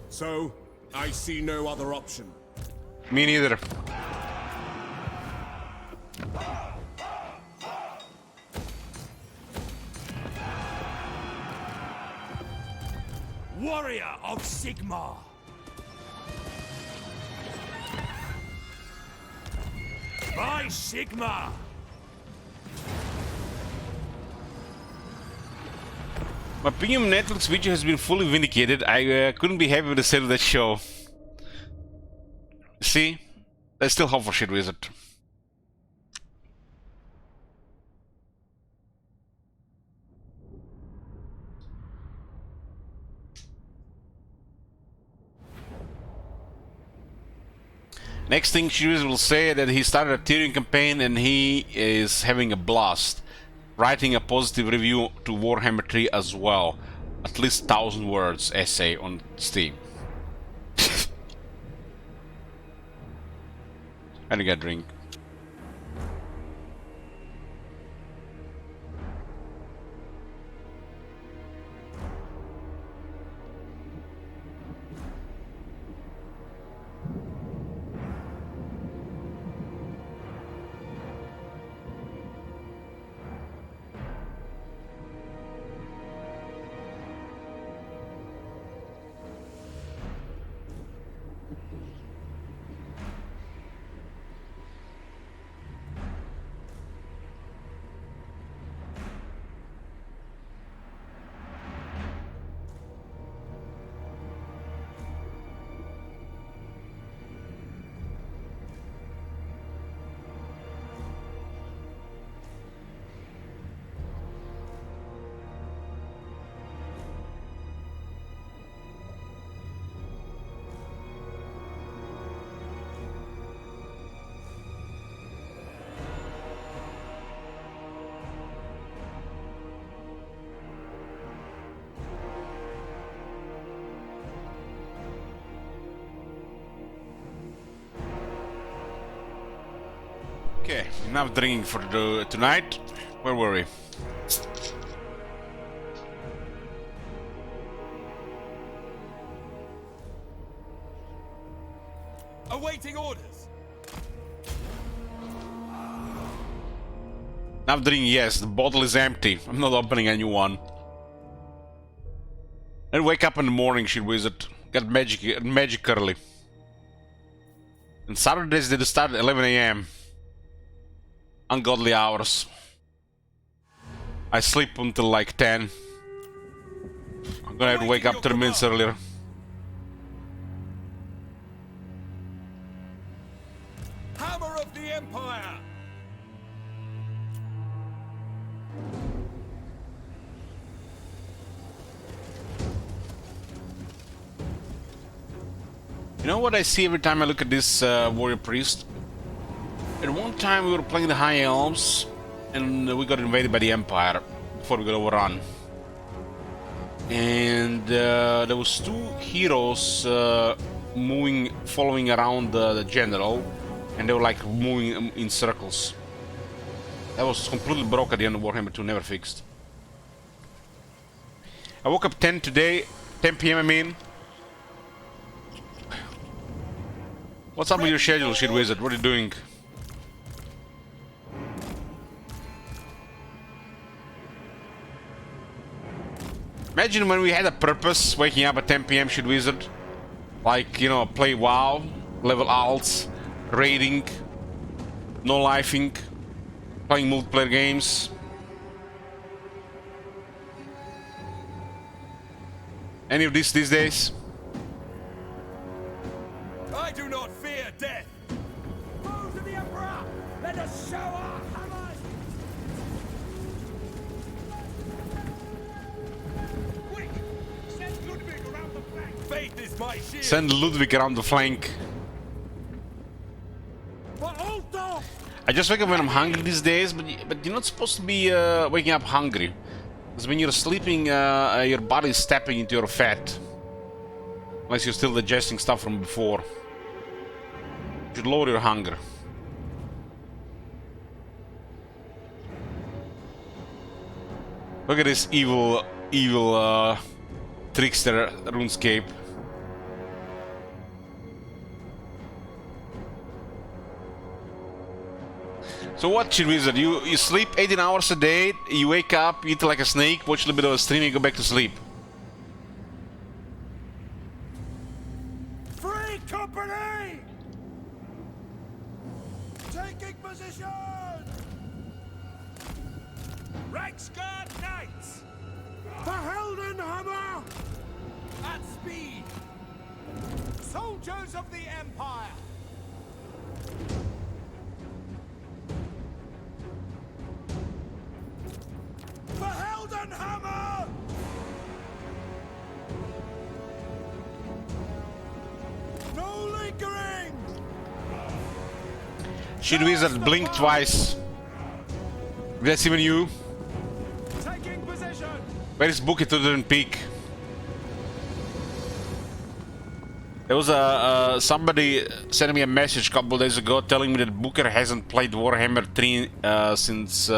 So, I see no other option. Me neither. Warrior of Sigmar. By Sigmar. My opinion on Netflix video has been fully vindicated. I couldn't be happy with the state of that show. See? There's still hope for Shit Wizard. Next thing Shit Wizard will say that he started a Tyrion campaign and he is having a blast. Writing a positive review to Warhammer 3 as well. At least 1,000 words essay on Steam. And you get a drink. Okay, enough drinking for tonight. Where were we? Awaiting orders. Enough drinking, yes. The bottle is empty. I'm not opening a new one. And wake up in the morning, shit wizard. Got magic early. And Saturdays they start at 11 AM. Ungodly hours. I sleep until like 10. I'm gonna have to wake up 30 minutes earlier. Hammer of the Empire. You know what I see every time I look at this warrior priest? At one time we were playing the High Elves and we got invaded by the Empire before we got overrun. And there was two heroes following around the general, and they were like moving in circles. That was completely broke at the end of Warhammer 2, never fixed. I woke up 10 PM I mean. What's up with your schedule, shit wizard? What are you doing? Imagine when we had a purpose, waking up at 10 PM, shit wizard. Like, you know, play WoW, level alts, raiding, no lifing, playing multiplayer games. Any of this these days? I do not fear death. Foes of the Emperor, let us show our hammers. Quick, send Ludwig around the flank. Faith is my shield. Send Ludwig around the flank. I just wake up when I'm hungry these days, but you're not supposed to be waking up hungry. Because when you're sleeping, your body is tapping into your fat. Unless you're still digesting stuff from before. You should lower your hunger. Look at this evil trickster RuneScape. So what, shit wizard? You sleep 18 hours a day, you wake up, eat like a snake, watch a little bit of a stream, and go back to sleep. Free company! Taking position! Reichsguard Knights! Verheldenhammer! At speed! Soldiers of the Empire! Verheldenhammer! No lingering! Shit wizard, blink twice. That's even you. Taking position! Where is Booker to the peak? There was somebody sending me a message a couple days ago telling me that Booker hasn't played Warhammer 3 since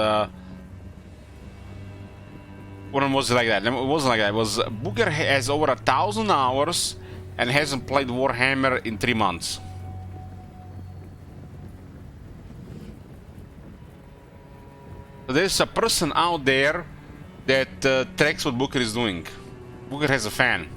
when was it like that? It wasn't like that. It was Booker has over 1,000 hours and hasn't played Warhammer in 3 months. So there's a person out there that tracks what Booker is doing. Booker has a fan.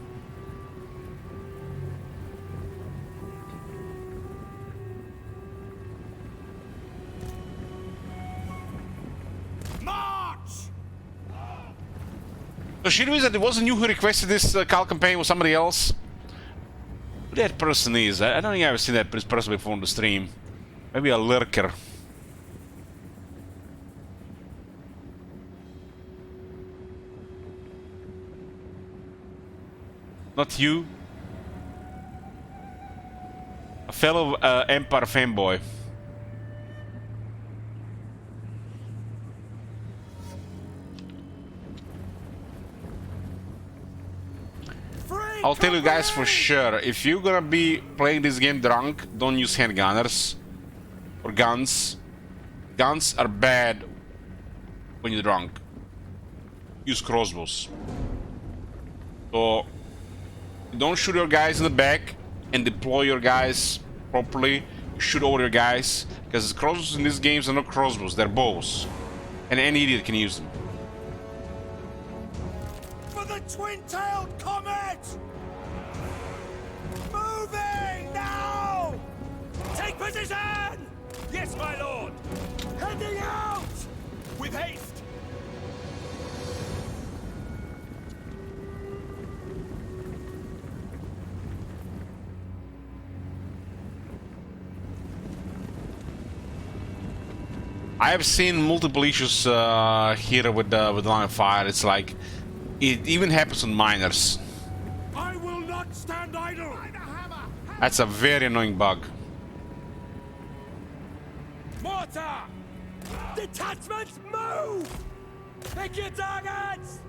So shit wizard, it wasn't you who requested this Cal campaign, was somebody else? Who that person is? I don't think I've seen that person before on the stream. Maybe a lurker. Not you. A fellow Empire fanboy. I'll tell you guys for sure, if you're gonna be playing this game drunk, don't use handgunners or guns. Guns are bad when you're drunk. Use crossbows. So don't shoot your guys in the back and deploy your guys properly. Shoot all your guys, because crossbows in these games are not crossbows, they're bows. And any idiot can use them. For the twin-tailed comet! Moving now! Take position! Yes, my lord! Heading out! With haste! I have seen multiple issues here with the line of fire. It's like it even happens on miners. I will not stand idle! That's a very annoying bug. Mortar! Detachments, move! Pick your targets!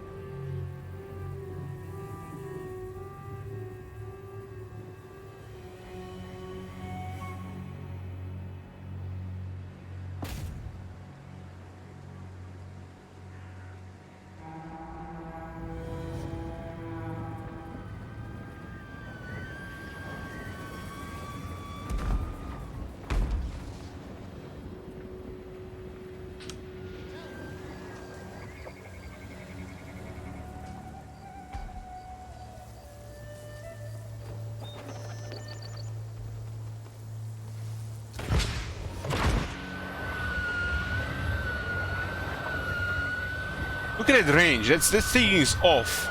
Look at that range. That thing is off.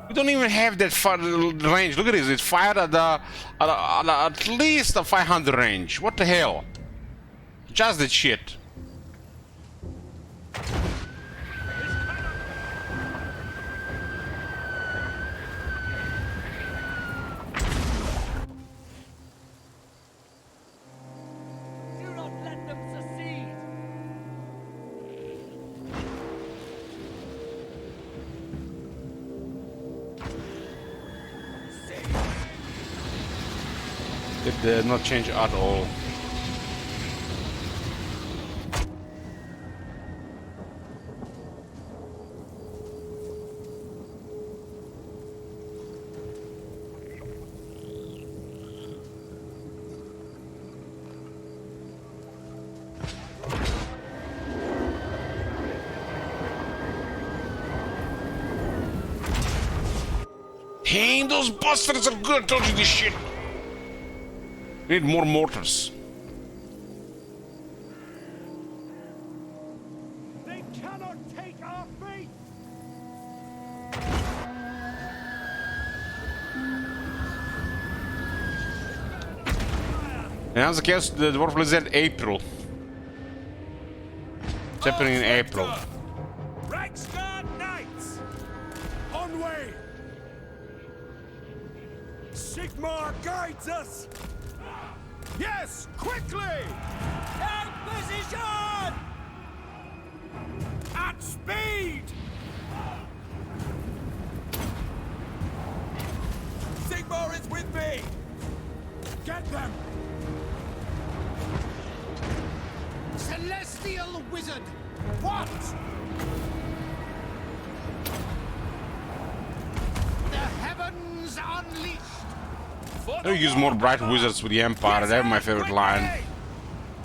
We don't even have that far range. Look at this. It's fired at at least a 500 range. What the hell? Just that shit. It did not change at all. Damn, those bastards are good at dodging this shit. We need more mortars. They cannot take our feet! And as a case, the Dwarf Blizzard April. It's happening in April. Reichsguard Knights! On way! Sigmar guides us! Yes, quickly! In position! At speed! Sigmar is with me! Get them! Celestial Wizard! What? The heavens unleashed! I use more bright wizards with the Empire. They have my favorite line.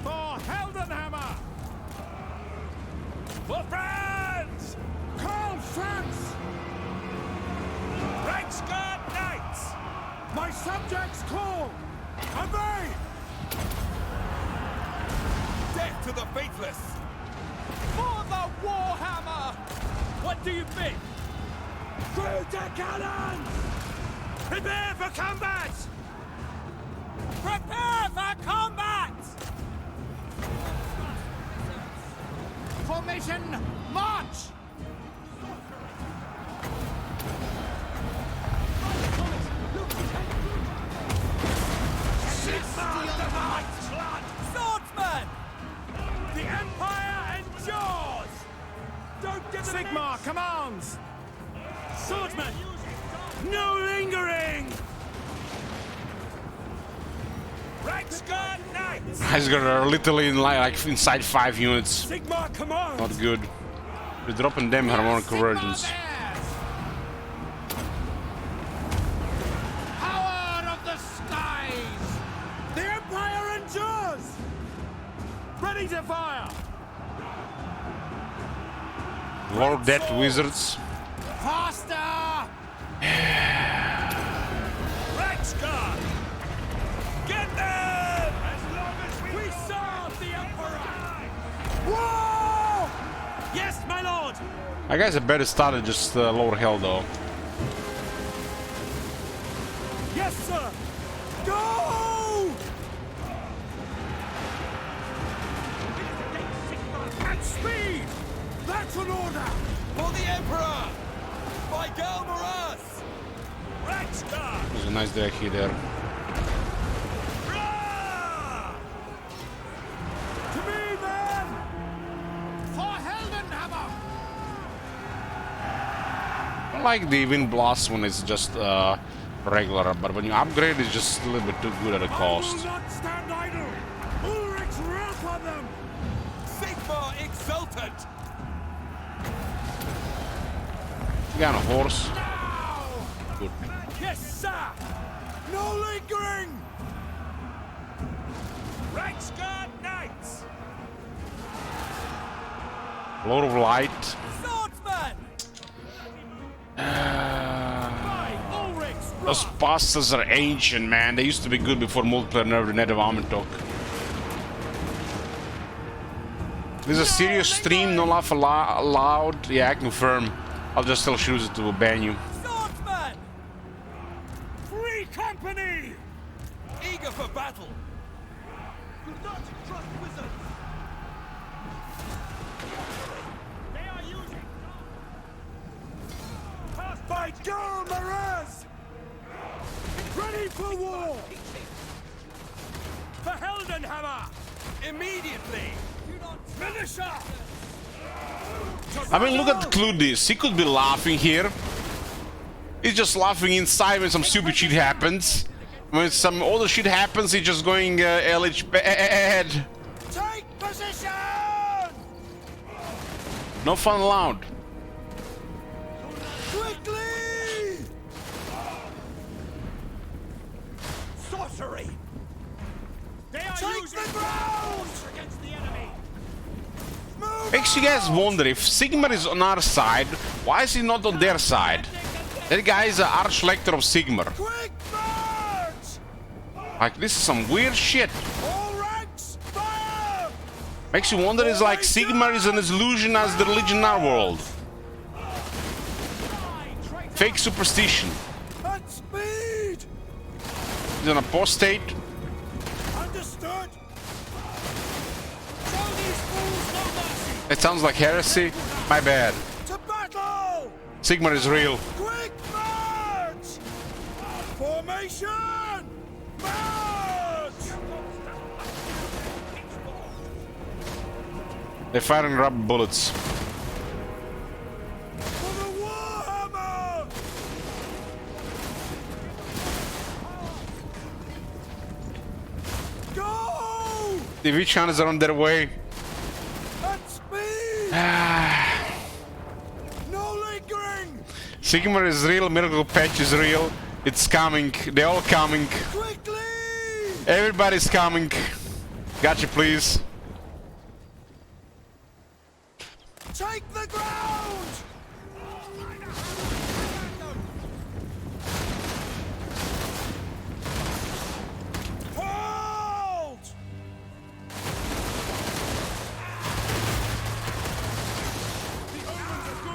For Heldenhammer! For France! Call France! Reichsguard Knights! My subjects call! Obey! Death to the faithless! For the Warhammer! What do you think? Through the cannons! Prepare for combat! Prepare for combat! Formation, march! Swordsman! The Empire endures! Don't give them Sigmar commands! Swordsman! No lingering! He's got literally in like inside 5 units. Sigmar command. Not good. We're dropping them harmonic convergence. Power of the skies. The Empire endures. Ready to fire. Lord Death Wizards. Faster. Rexguard. Get them. As long as we serve the Emperor. Whoa! Yes, my lord. I guess I better start at just lower hell though. Yes, sir. Go! At speed. That's an order. For the Emperor. By Galmaras. Rexguard. There's a nice deck here there. To me, man! For Heldenhammer! I like the Wind Blast when it's just regular, but when you upgrade, it's just a little bit too good at a cost. I will not stand idle! Ulrich's wrath on them! Sigmar exultant! You got a horse? Good. Yes, sir! No lingering! Reichsguard Knights! Lord of Light. Swordsman! Those bastards are ancient, man. They used to be good before multiplayer nerfed the Net of Amantok. This is a serious stream, no laugh allowed. Yeah, I confirm. I'll just tell Shoes to ban you. Swordsman! Free company! Eager for battle! Do not trust wizards! They are using... By Galmaraz! Ready for war! For Heldenhammer! Immediately! Finisher! I mean, look at Cludis. He could be laughing here. He's just laughing inside when some stupid shit happens. When some other shit happens, he's just going LH bad. Take position! No fun allowed. Quickly! Sorcery! They are using the ground against the enemy. Makes you guys wonder if Sigmar is on our side, why is he not on their side? That guy is an Archlector of Sigmar. Quick march! Like, this is some weird shit. All ranks, fire! Makes you wonder, is like Sigmar is an illusion as the religion in our world. Fake superstition. At speed! He's an apostate. Understood! Show these fools no mercy! It sounds like heresy. My bad. To battle! Sigmar is real. Quick march! Formation! March! They're firing rubber bullets. For the Warhammer! Go! The witch hunters are on their way. At speed! No lingering! Sigmar is real, Miracle Patch is real. It's coming. They're all coming. Quickly! Everybody's coming. Gotcha, please. Take the ground! Hold!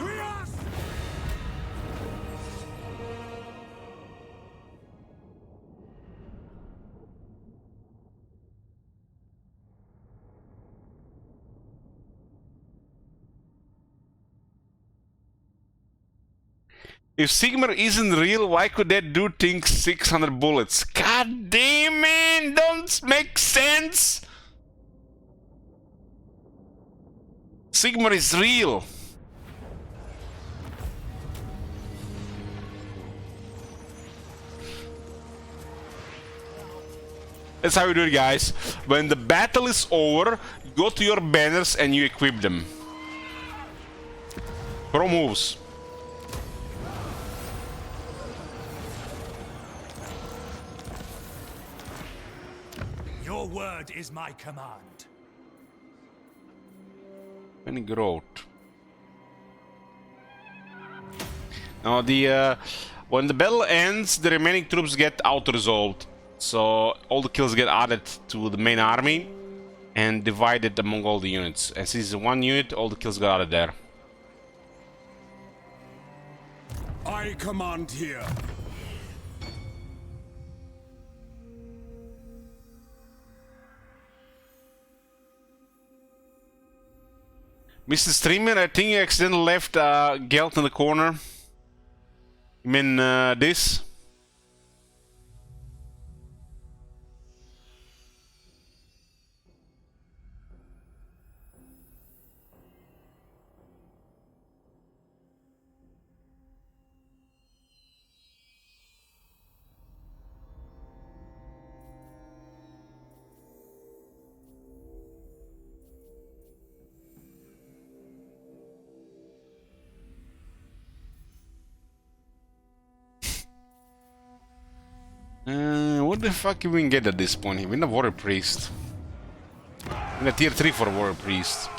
We are... If Sigmar isn't real, why could that dude think 600 bullets? God damn it! Don't make sense! Sigmar is real! That's how you do it, guys. When the battle is over, go to your banners and you equip them. Pro moves. Your word is my command. Any growth. Now when the battle ends, the remaining troops get auto-resolved. So all the kills get added to the main army and divided among all the units. And since it's one unit, all the kills got added there. I command here. Mr. Streamer, I think you accidentally left Gelt in the corner. You mean this? What the fuck can we get at this point? We need a warrior priest. We need a tier 3 for a warrior priest.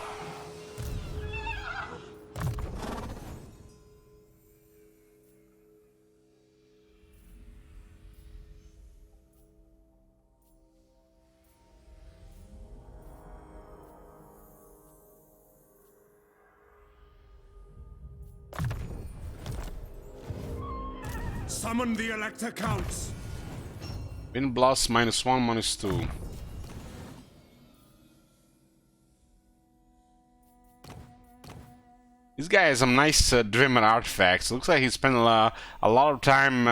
Summon the Elector Counts. Wind blast -1, -2. This guy has some nice Dwemer artifacts. Looks like he spent a lot of time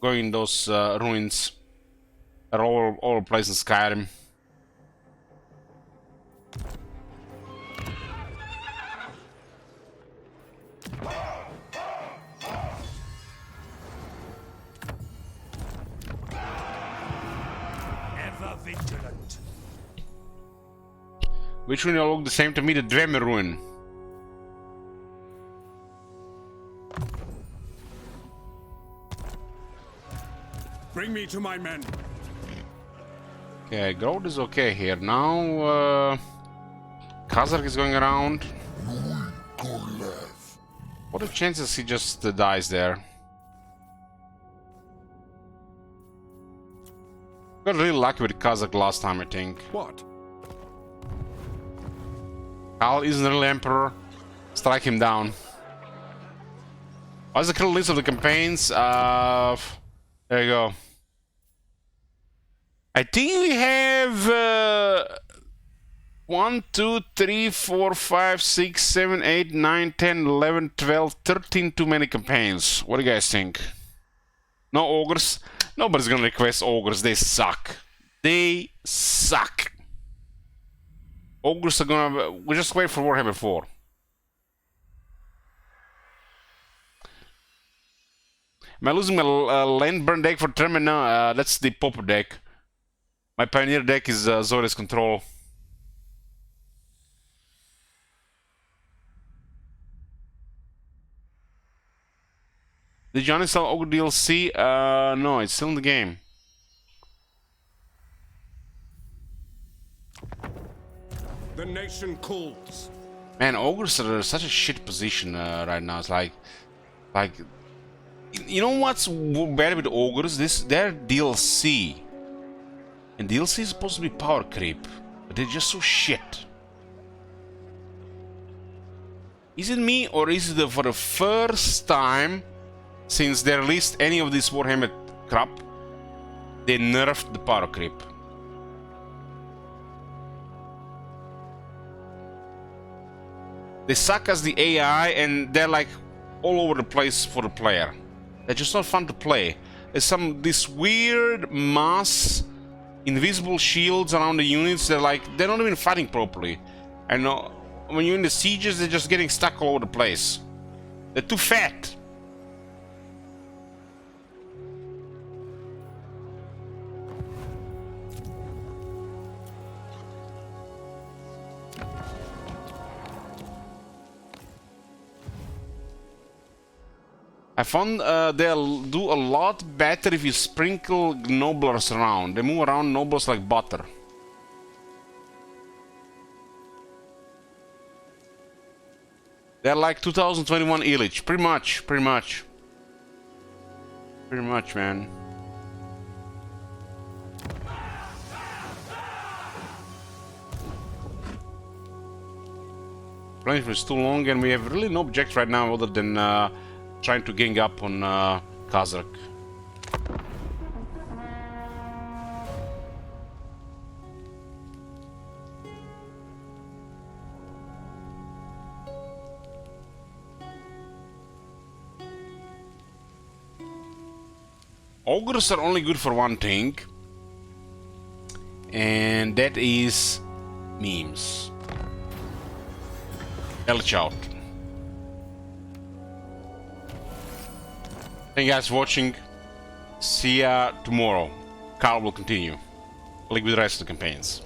going those ruins that are all over the place in Skyrim. Vigilant. Which one all look the same to me? The Dwemer ruin. Bring me to my men. Okay, growth is okay here. Now Kazark is going around. What are the chances he just dies there? Got really lucky with Kazakh last time, I think. What? Khal isn't the real emperor. Strike him down. What's the current list of the campaigns? There you go. I think we have 1, 2, 3, 4, 5, 6, 7, 8, 9, 10, 11, 12, 13 too many campaigns. What do you guys think? No ogres? Nobody's gonna request ogres, they suck. They suck. Ogres are gonna... We'll just wait for Warhammer 4. Am I losing my Landburn deck for tournament? No, that's the Pauper deck. My Pioneer deck is Zori's Control. Did you uninstall Ogre DLC? No, it's still in the game. The nation calls. Man, Ogres are such a shit position right now. It's like, you know what's bad with Ogres? They're DLC. And DLC is supposed to be power creep. But they're just so shit. Is it me, or is it for the first time since they released any of this Warhammer crap, they nerfed the power creep? They suck as the AI, and they're like all over the place for the player. They're just not fun to play. There's this weird mass invisible shields around the units. They're not even fighting properly, and when you're in the sieges, they're just getting stuck all over the place. They're too fat. I found they'll do a lot better if you sprinkle noblers around. They move around nobles like butter. They're like 2021 Illich, pretty much, man. Playing is too long, and we have really no objects right now other than trying to gang up on Kazakh. Ogres are only good for one thing, and that is memes. Elch out. Thank you guys for watching. See ya tomorrow. Carl will continue, like with the rest of the campaigns.